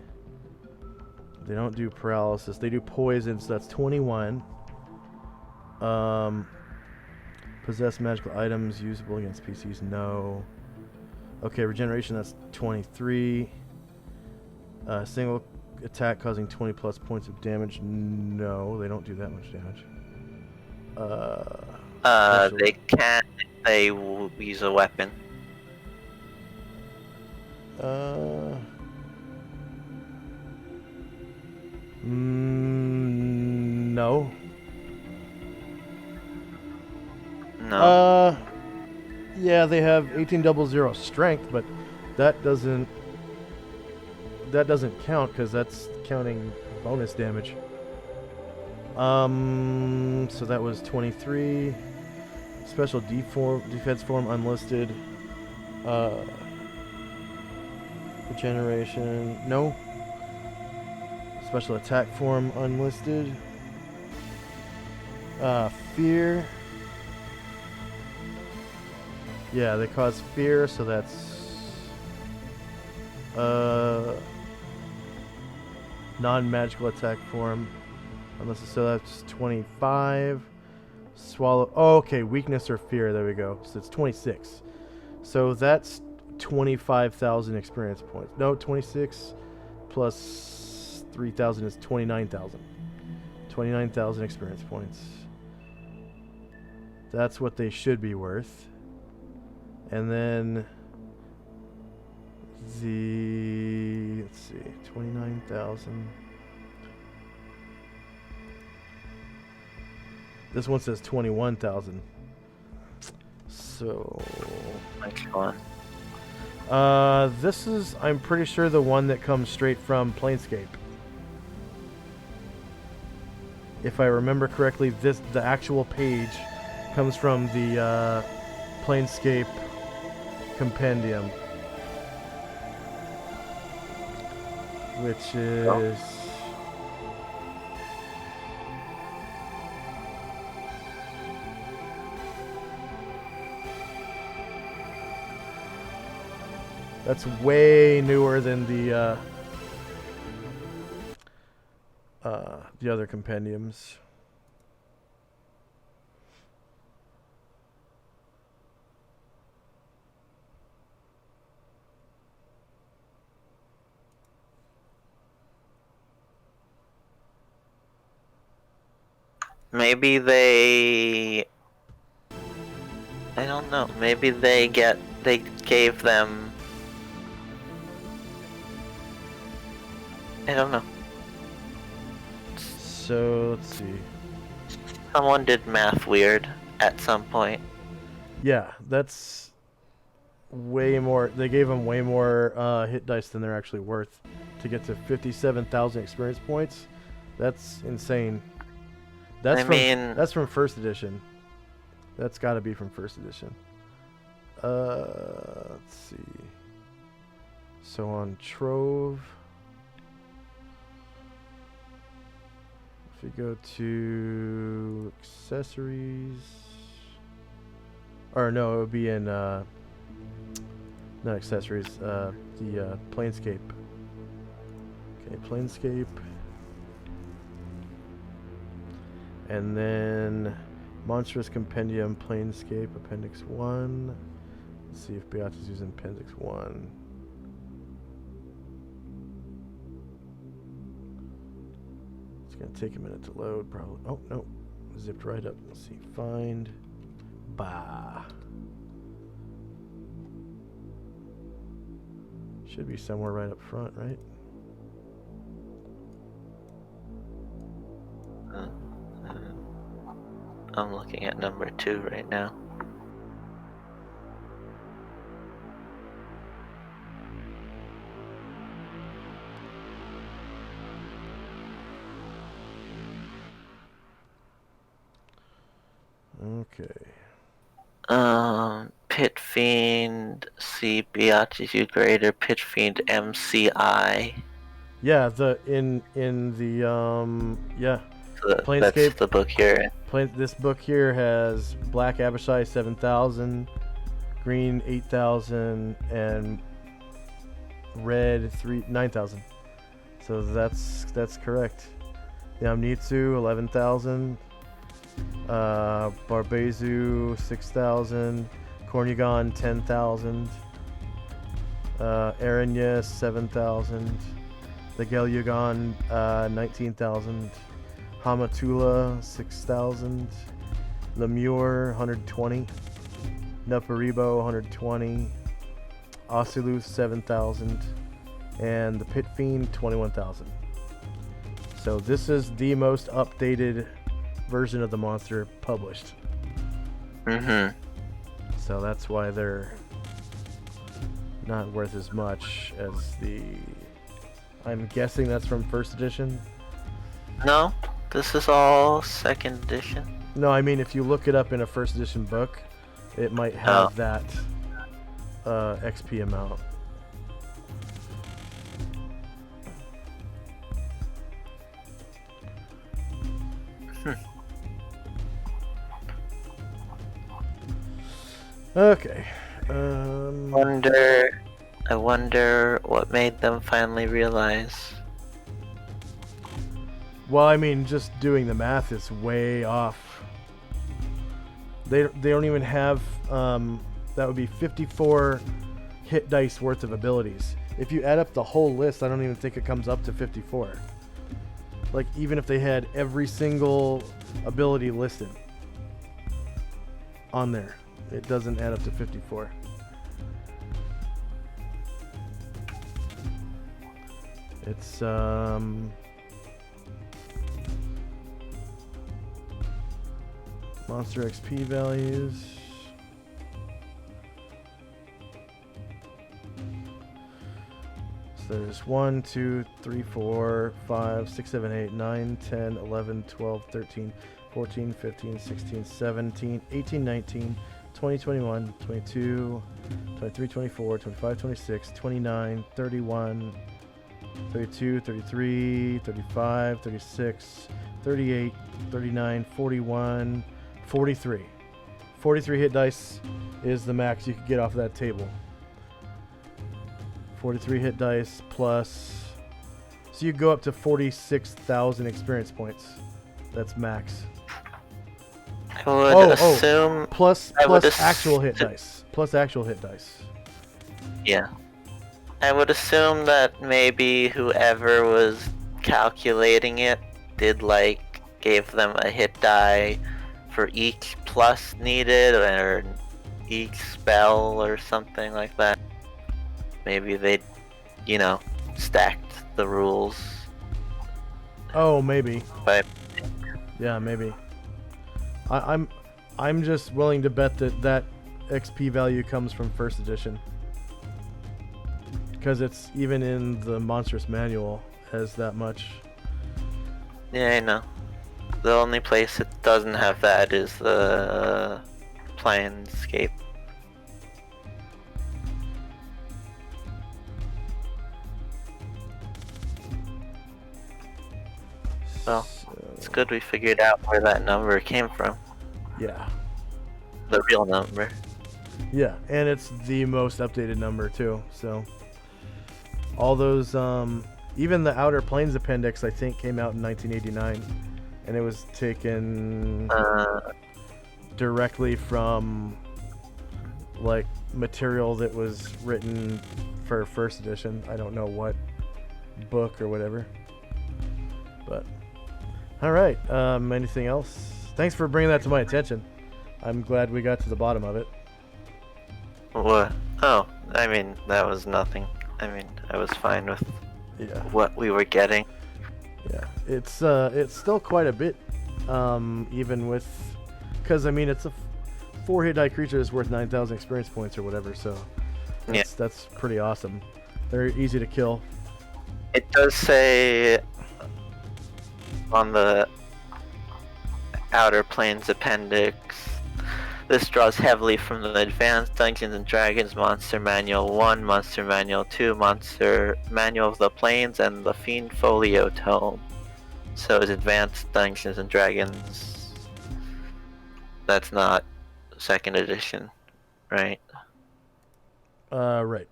They don't do paralysis. They do poison, so that's 21. Possess magical items usable against PCs, no. Okay, regeneration, that's 23. Single attack causing 20 plus points of damage, no. They don't do that much damage. They can't if they use a weapon. No. No. Yeah, they have 1800 strength, but that doesn't count because that's counting bonus damage. So that was 23. Special defense form unlisted. Regeneration, no. Special attack form unlisted. Fear. Yeah, they cause fear, so that's non-magical attack form. Unless so that's 25. Swallow. Oh, okay, weakness or fear. There we go. So it's 26. So that's 25,000 experience points. No, 26 plus 3,000 is 29,000. 29,000 experience points. That's what they should be worth. And then let's see, 29,000. This one says 21,000. So Which one? This is, I'm pretty sure, the one that comes straight from Planescape. If I remember correctly, the actual page comes from the Planescape compendium, which is that's way newer than the other compendiums. Maybe they... I don't know. Maybe they gave them... I don't know. So let's see. Someone did math weird at some point. Yeah, that's way more. They gave them way more hit dice than they're actually worth to get to 57,000 experience points. That's insane. That's from first edition. That's got to be from first edition. Let's see. So on Trove, if we go to accessories, or no, it would be in not accessories. The Planescape. Okay, Planescape. And then Monstrous Compendium, Planescape, Appendix 1. Let's see if Beatrice is using Appendix 1. It's going to take a minute to load, probably. Oh, no. Zipped right up. Let's see. Find. Bah. Should be somewhere right up front, right? I'm looking at number 2 right now. Okay. Pit Fiend, C Beatitude Greater, Pit Fiend MCI. Yeah, in the yeah. Planescape. That's the book here. This book here has Black Abishai 7,000, Green 8,000, and Red 9,000. So that's correct. Yamnitsu 11,000, Barbezu 6,000, Kornigon 10,000, Aranya 7,000, the Gelyugon 19,000. Hamatula 6,000, Lemure 120, Nuparibo 120, Osiluth 7,000, and the Pit Fiend 21,000. So this is the most updated version of the monster published. Mm-hmm. So that's why they're not worth as much as the... I'm guessing that's from first edition? No. This is all second edition. No, I mean if you look it up in a first edition book, it might have that XP amount. Okay. I wonder what made them finally realize. Well, I mean, just doing the math is way off. They don't even have that would be 54 hit dice worth of abilities. If you add up the whole list, I don't even think it comes up to 54. Like even if they had every single ability listed on there, it doesn't add up to 54. It's Monster XP values. So there's 1, 2, 3, 4, 5, 6, 7, 8, 9, 10, 11, 12, 13, 14, 15, 16, 17, 18, 19, 20, 21, 22, 23, 24, 25, 26, 29, 31, 32, 33, 35, 36, 38, 39, 41, 43. 43 hit dice is the max you could get off of that table. 43 hit dice plus... So you go up to 46,000 experience points. That's max. I would assume... Plus actual hit dice. Plus actual hit dice. Yeah. I would assume that maybe whoever was calculating it did like gave them a hit die for each plus needed, or each spell, or something like that. Maybe they, stacked the rules. Oh, maybe. But Yeah, maybe. I'm just willing to bet that XP value comes from first edition, because it's even in the Monstrous Manual as that much. yeah, I know. The only place it doesn't have that is the Planescape. Well, it's good we figured out where that number came from. Yeah. The real number. Yeah, and it's the most updated number too. So all those, even the Outer Planes Appendix, I think, came out in 1989, and it was taken directly from like material that was written for first edition. I don't know what book or whatever, but all right. Anything else? Thanks for bringing that to my attention. I'm glad we got to the bottom of it. What? Oh, I mean, that was nothing. I mean, I was fine with what we were getting. Yeah, it's still quite a bit, even with, because I mean, it's a 4 hit die creature is worth 9,000 experience points or whatever, so that's pretty awesome. They're easy to kill. It does say on the Outer Planes Appendix, this draws heavily from the Advanced Dungeons and Dragons Monster Manual 1, Monster Manual 2, Monster Manual of the Planes, and the Fiend Folio Tome. So it's Advanced Dungeons and Dragons. That's not 2nd edition, right? Right.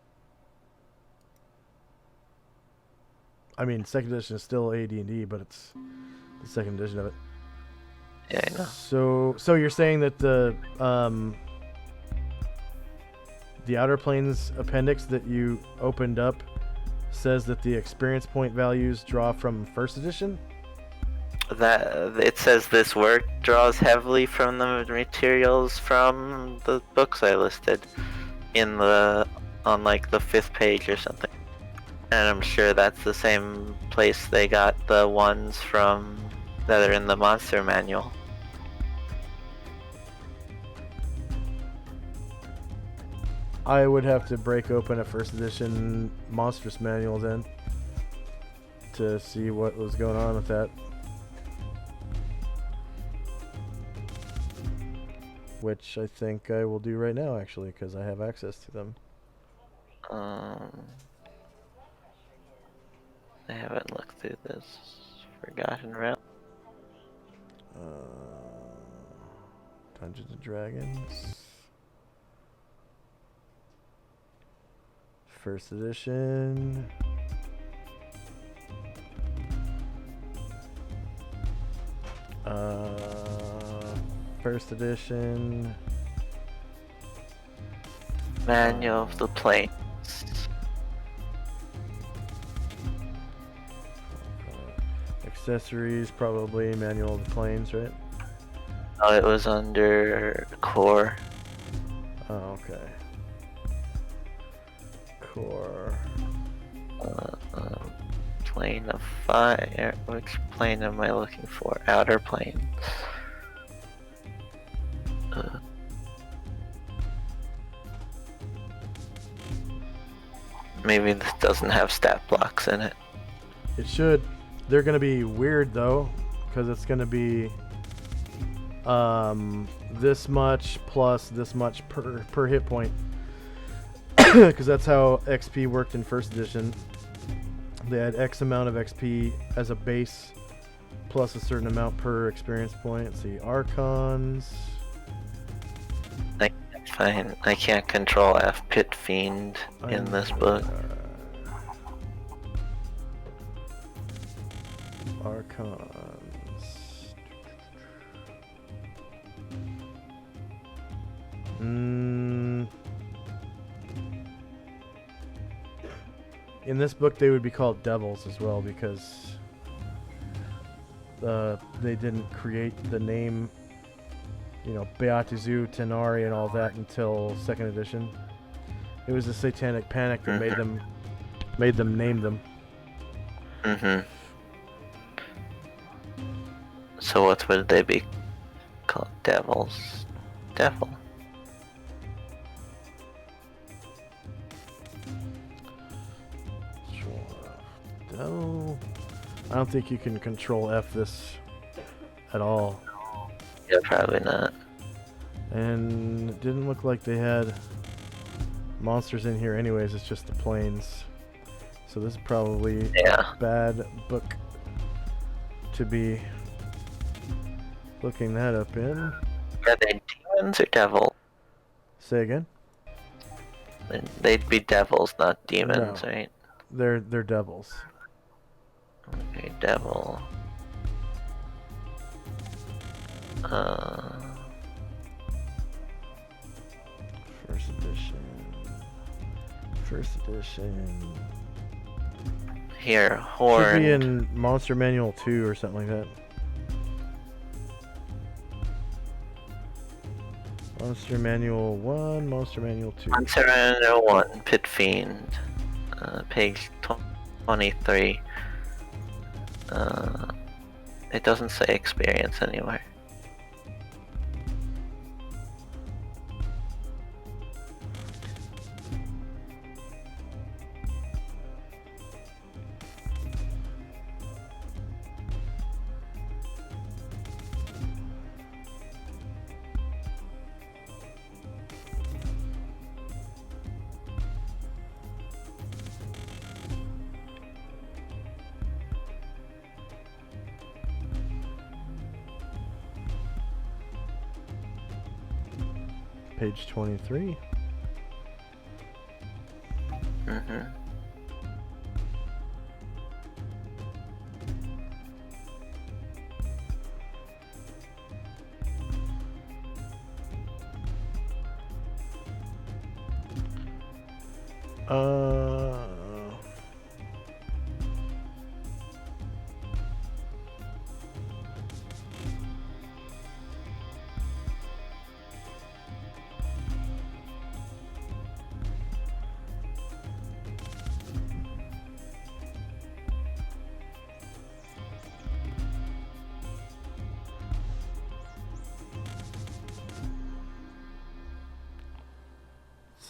I mean, 2nd edition is still AD&D, but it's the 2nd edition of it. Yeah, I know. So you're saying that the Outer Planes Appendix that you opened up says that the experience point values draw from 1st edition? That it says this work draws heavily from the materials from the books I listed on like the 5th page or something. And I'm sure that's the same place they got the ones from that are in the Monster Manual. I would have to break open a 1st edition Monstrous Manual then to see what was going on with that. Which I think I will do right now, actually, because I have access to them. I haven't looked through this Forgotten Realm. Dungeons and Dragons. 1st edition. First edition. Manual of the Planes. Accessories, probably Manual of the Planes, right? Oh, it was under Core. Oh, okay. Core. Plane of Fire. Which plane am I looking for? Outer Plane. Maybe this doesn't have stat blocks in it. It should. They're gonna be weird though, because it's gonna be this much plus this much per hit point, because that's how XP worked in 1st edition. They had X amount of XP as a base, plus a certain amount per experience point. Let's see, Archons. Fine, I can't control F Pit Fiend in this book. Archons. In this book, they would be called devils as well, because they didn't create the name, Beatizu, Tenari, and all that until 2nd edition. It was the Satanic Panic that made them name them. So what would they be called? Devils? Devil. No, I don't think you can control F this at all. Yeah, probably not. And it didn't look like they had monsters in here anyways, it's just the planes. So this is probably a bad book to be looking that up in. Are they demons or devils? Say again? They'd be devils, not demons, No. right? They're devils. Okay, devil. First edition. Here, horn. Should be in Monster Manual 2 or something like that. Monster Manual 1, Monster Manual 2. Monster Manual 1, Pit Fiend. Page 23. It doesn't say experience anywhere. Page 23.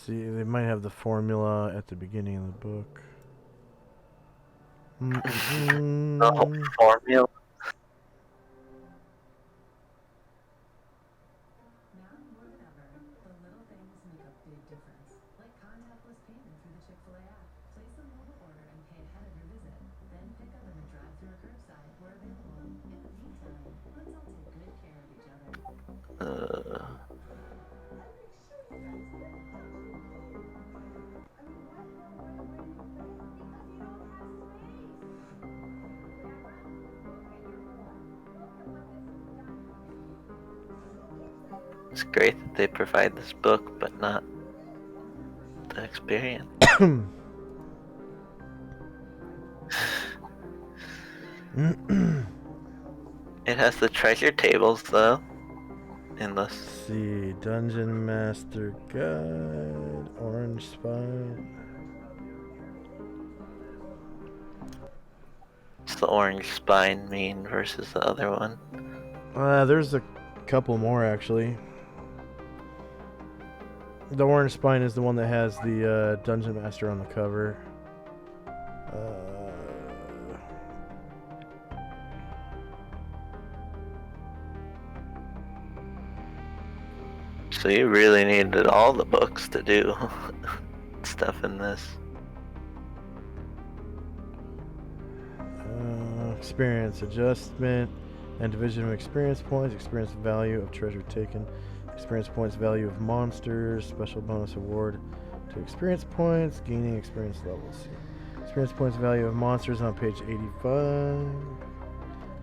See, they might have the formula at the beginning of the book. The whole formula? It's great that they provide this book, but not the experience. It has the treasure tables, though. In this. See, Dungeon Master Guide, Orange Spine. What's the orange spine mean versus the other one? There's a couple more actually. The Orange Spine is the one that has the Dungeon Master on the cover. So you really needed all the books to do stuff in this. Experience adjustment and division of experience points, experience value of treasure taken, experience points value of monsters, special bonus award to experience points, gaining experience levels. Experience points value of monsters on page 85.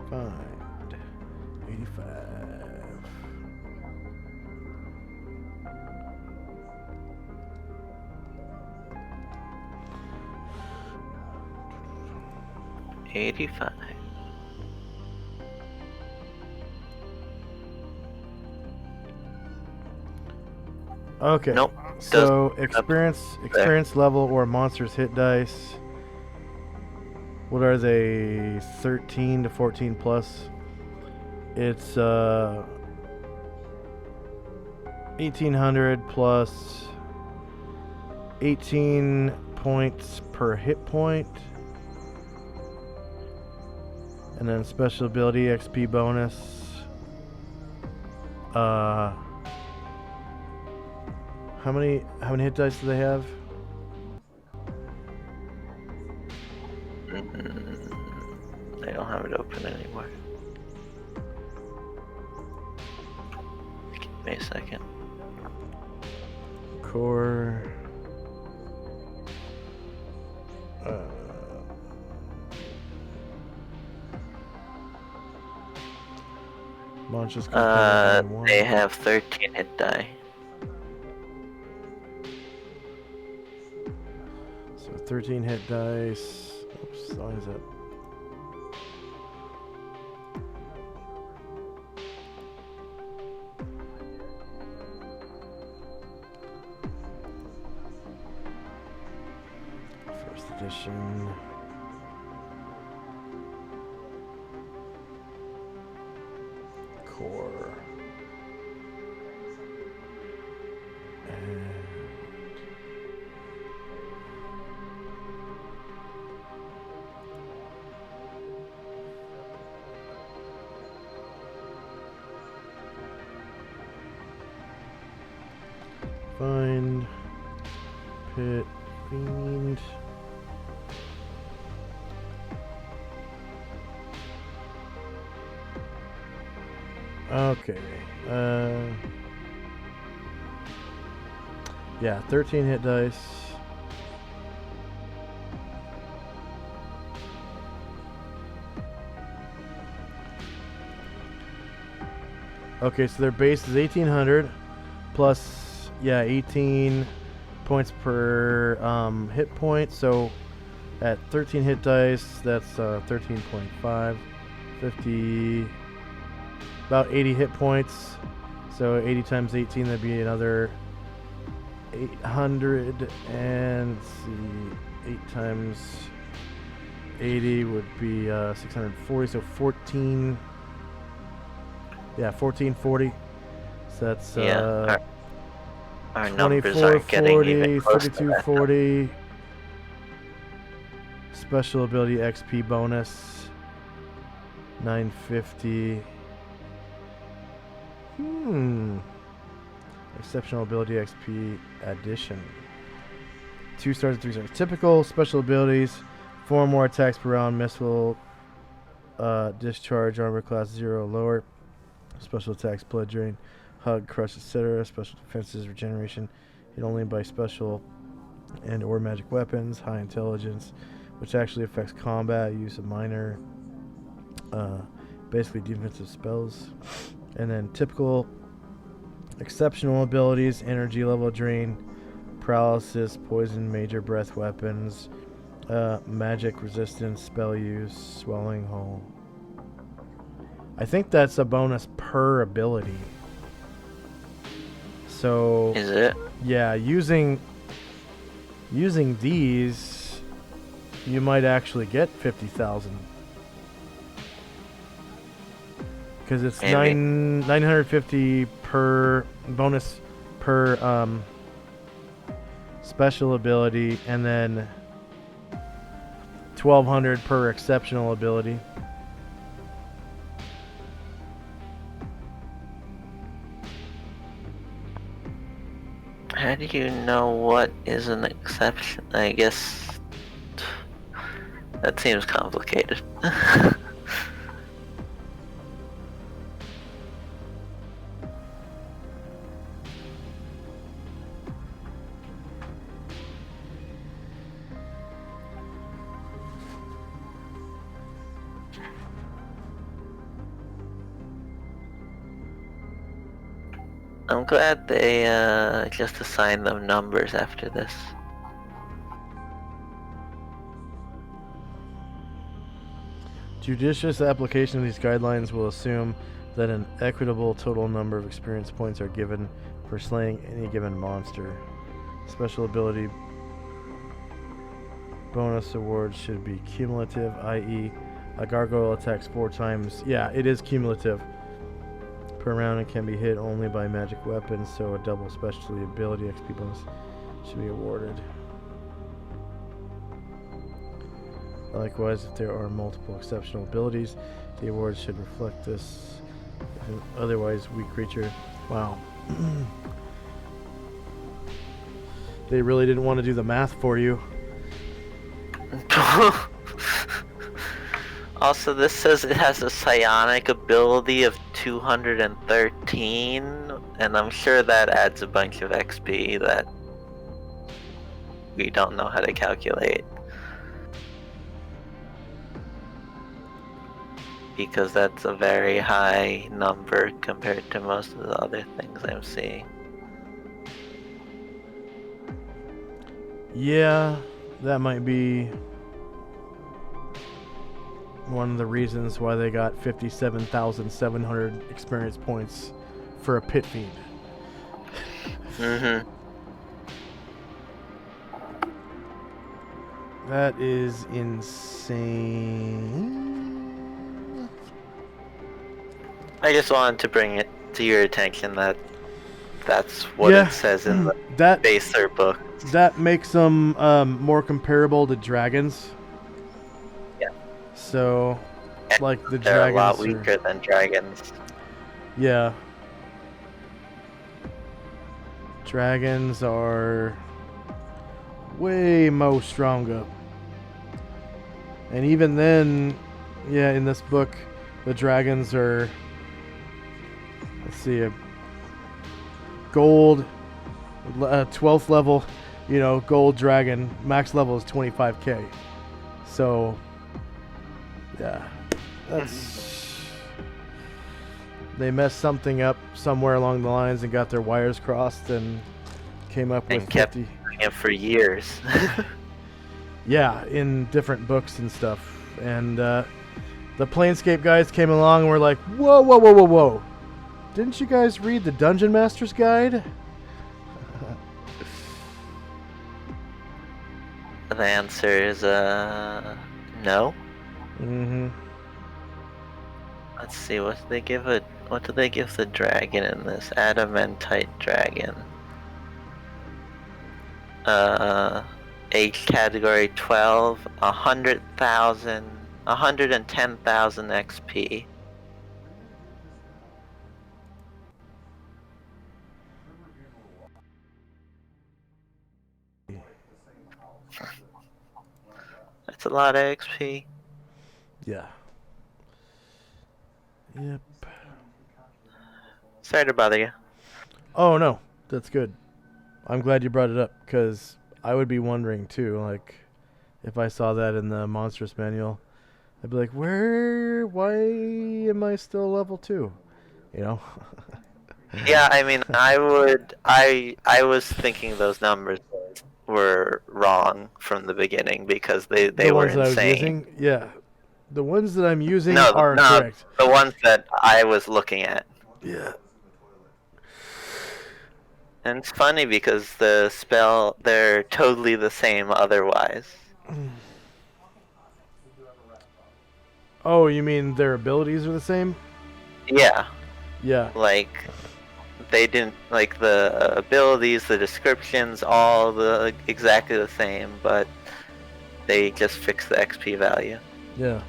Find 85. Okay. Nope. So experience level or monster's hit dice. What are they? 13 to 14 plus. It's 1800 plus 18 points per hit point. And then special ability XP bonus. How many hit dice do they have? I don't have it open anymore. Give me a second. Core. Launches. They have 13 hit die. So 13 hit dice. Oops, why is that? First edition. Core. And find pit fiend. Okay. Yeah, 13 hit dice. Okay, so their base is 1800 plus, yeah, 18 points per hit point. So at 13 hit dice, that's 13.5, 50, about 80 hit points. So 80 times 18, that'd be another 800, and let's see, 8 times 80 would be 640, so 14, yeah, 1440. So that's our numbers aren't getting even close to that. 3240. Special ability XP bonus 950. Exceptional ability XP addition. 2 stars and 3 stars. Typical special abilities. 4 more attacks per round. Missile discharge. Armor class 0 lower. Special attacks. Blood drain. Hug. Crush. Etc. Special defenses. Regeneration. Hit only by special and or magic weapons. High intelligence, which actually affects combat. Use of minor, basically defensive spells. And then typical exceptional abilities: energy level drain, paralysis, poison, major breath weapons, magic resistance, spell use, swelling hole. I think that's a bonus per ability. So is it? Yeah, using these, you might actually get 50,000. Because it's 950 per bonus per special ability, and then 1200 per exceptional ability. How do you know what is an exception? I guess that seems complicated. I'm glad they just assigned them numbers after this. Judicious application of these guidelines will assume that an equitable total number of experience points are given for slaying any given monster. Special ability bonus awards should be cumulative, i.e. a gargoyle attacks 4 times. Yeah, it is cumulative per round and can be hit only by magic weapons, so a double specialty ability XP bonus should be awarded. Likewise, if there are multiple exceptional abilities, the awards should reflect this. If an otherwise weak creature. Wow. They really didn't want to do the math for you. Also, this says it has a psionic ability of 213, and I'm sure that adds a bunch of XP that we don't know how to calculate. Because that's a very high number compared to most of the other things I'm seeing. Yeah, that might be one of the reasons why they got 57,700 experience points for a pit fiend. Mm-hmm. That is insane. I just wanted to bring it to your attention that that's what Yeah, it says in the that baser book. that makes them more comparable to dragons. Yeah. So, like the They're a lot dragons weaker than dragons. Yeah. Dragons are way more stronger. And even then, yeah, in this book, the dragons are, let's see, a gold, 12th level, gold dragon. Max level is 25k. So, yeah, that's... They messed something up somewhere along the lines and got their wires crossed and came up with And kept 50. doing it for years. Yeah, in different books and stuff. And the Planescape guys came along and were like, whoa, whoa, whoa, whoa, whoa. Didn't you guys read the Dungeon Master's Guide? The answer is no. Mm-hmm. Let's see, what do they give it? What do they give the dragon in this? Adamantite dragon. Age category 12, 110,000 XP. That's a lot of XP. Yeah. Yep. Sorry to bother you. Oh, no. That's good. I'm glad you brought it up, because I would be wondering, too, like, if I saw that in the Monstrous Manual, I'd be like, why am I still level 2? Yeah, I mean, I was thinking those numbers were wrong from the beginning because they The were ones that I was insane. using? Yeah. The ones that I'm using No, are no, correct. the ones that I was looking at. Yeah. And it's funny because the spell, they're totally the same otherwise. Oh, you mean their abilities are the same? Yeah, Yeah. like, they didn't, like, the abilities, the descriptions, all exactly the same, but they just fixed the XP value. Yeah.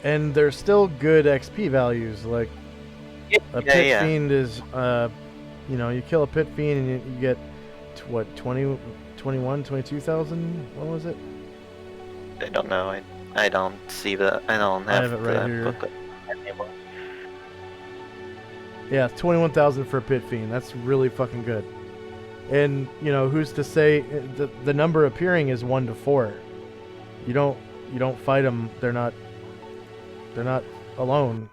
And they're still good XP values. Like, a pit fiend is, you kill a pit fiend and you get, 20, 21, 22,000? What was it? I don't know, I don't see I don't have it right here. book anymore. Yeah, 21,000 for a pit fiend. That's really fucking good. And, who's to say the number appearing is 1 to 4. You don't fight them. They're not alone,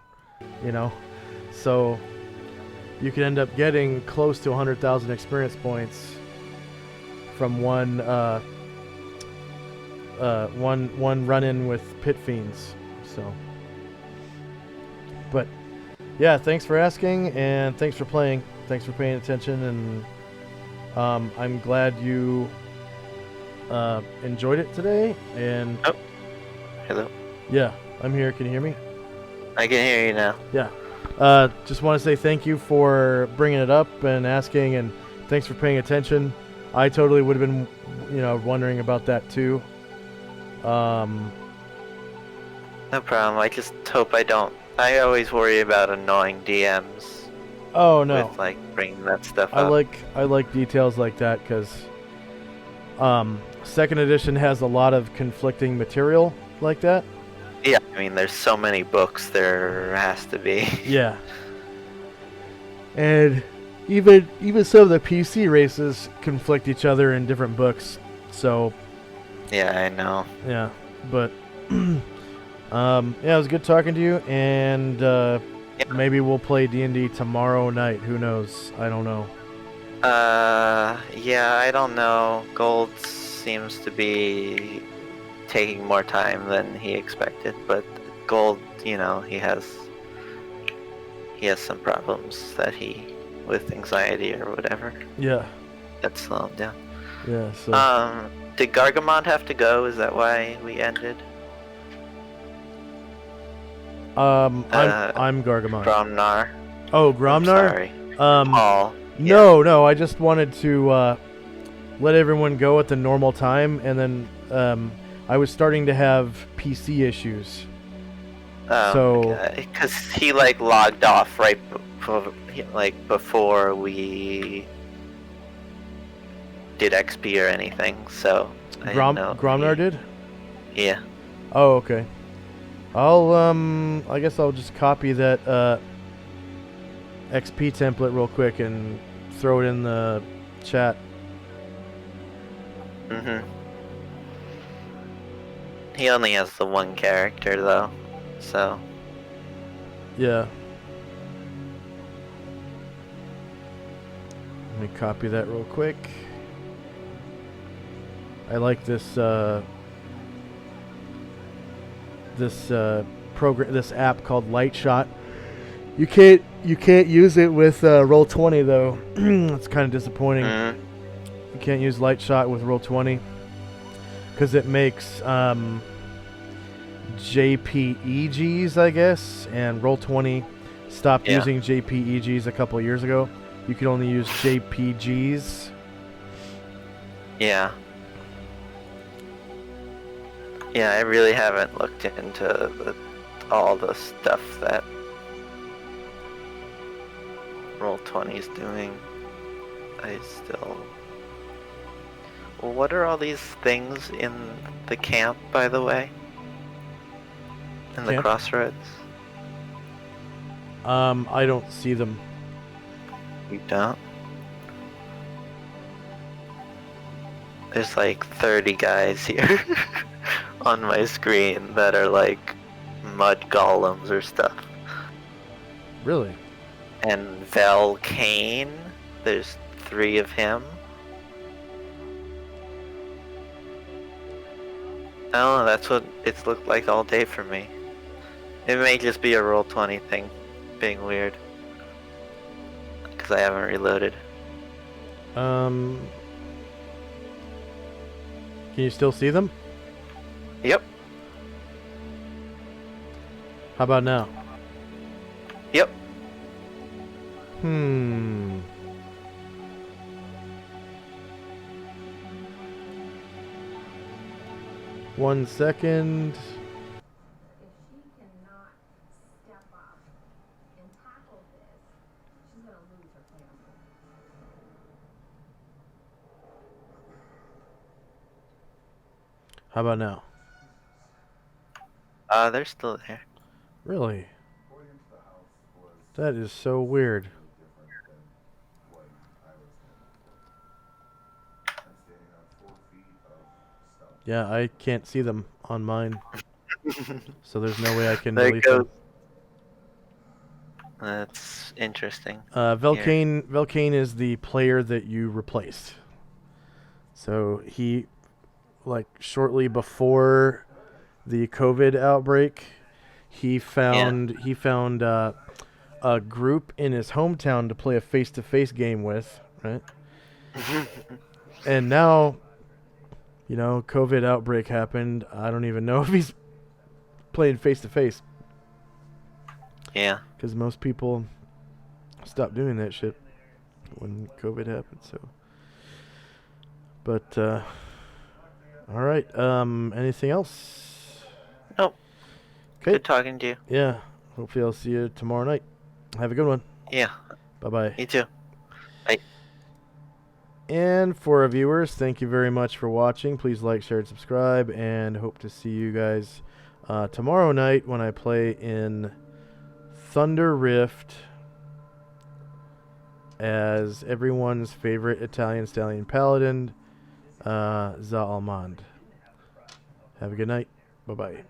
So you can end up getting close to 100,000 experience points from one run-in with pit fiends. So, but yeah, thanks for asking, and thanks for playing. Thanks for paying attention, and I'm glad you enjoyed it today. And Oh, hello. yeah, I'm here. Can you hear me? I can hear you now. Yeah. Just want to say thank you for bringing it up and asking, and thanks for paying attention. I totally would have been, wondering about that too. No problem. I just hope I don't. I always worry about annoying DMs Oh no, with like bringing that stuff I up. like details like that because second edition has a lot of conflicting material like that. Yeah, I mean, there's so many books. There has to be. Yeah. And even some of the PC races conflict each other in different books. So Yeah, I know. yeah, but yeah, it was good talking to you, and maybe we'll play D&D tomorrow night. Who knows? I don't know. Yeah, I don't know. Gold seems to be taking more time than he expected, but Gold, he has some problems with anxiety or whatever Yeah, that slowed him down. yeah. So Did Gargamon have to go? Is that why we ended? I'm Gargamon. Gromnar. Oh, I'm Gromnar. sorry. Um, Paul. No. I just wanted to let everyone go at the normal time, and then I was starting to have PC issues. So because he logged off right before we did XP or anything, so I didn't know Gromnar did? Yeah. Oh, okay. I'll I guess I'll just copy that XP template real quick and throw it in the chat. He only has the one character though, so Yeah. Let me copy that real quick. I like this program, this app called Lightshot. You can't use it with Roll20 though. It's kind of disappointing. You can't use Lightshot with Roll20 because it makes JPEGs, I guess, and Roll20 stopped using JPEGs a couple years ago. You could only use JPGs. yeah. Yeah, I really haven't looked into all the stuff that Roll20 is doing. Well, what are all these things in the camp, by the way? In the crossroads? I don't see them. You don't? There's like 30 guys here on my screen that are like mud golems or stuff. Really? And Vel Kane, there's 3 of him. I don't know, that's what it's looked like all day for me. It may just be a Roll20 thing being weird. Because I haven't reloaded. Can you still see them? Yep. How about now? Yep. One second. How about now? They're still there. Really? That is so weird. Yeah, I can't see them on mine. So there's no way I can delete them. That's interesting. Velkane is the player that you replaced. So he, shortly before the COVID outbreak, he found a group in his hometown to play a face-to-face game with, right? And now, you know, COVID outbreak happened. I don't even know if he's playing face-to-face. Yeah. Because most people stopped doing that shit when COVID happened, so. But, all right. Anything else? Nope. Okay. Good talking to you. Yeah. Hopefully I'll see you tomorrow night. Have a good one. Yeah. Bye-bye. You too. Bye. And for our viewers, thank you very much for watching. Please like, share, and subscribe, and hope to see you guys tomorrow night when I play in Thunder Rift as everyone's favorite Italian Stallion Paladin, Zaalmand. Have a good night. Bye-bye.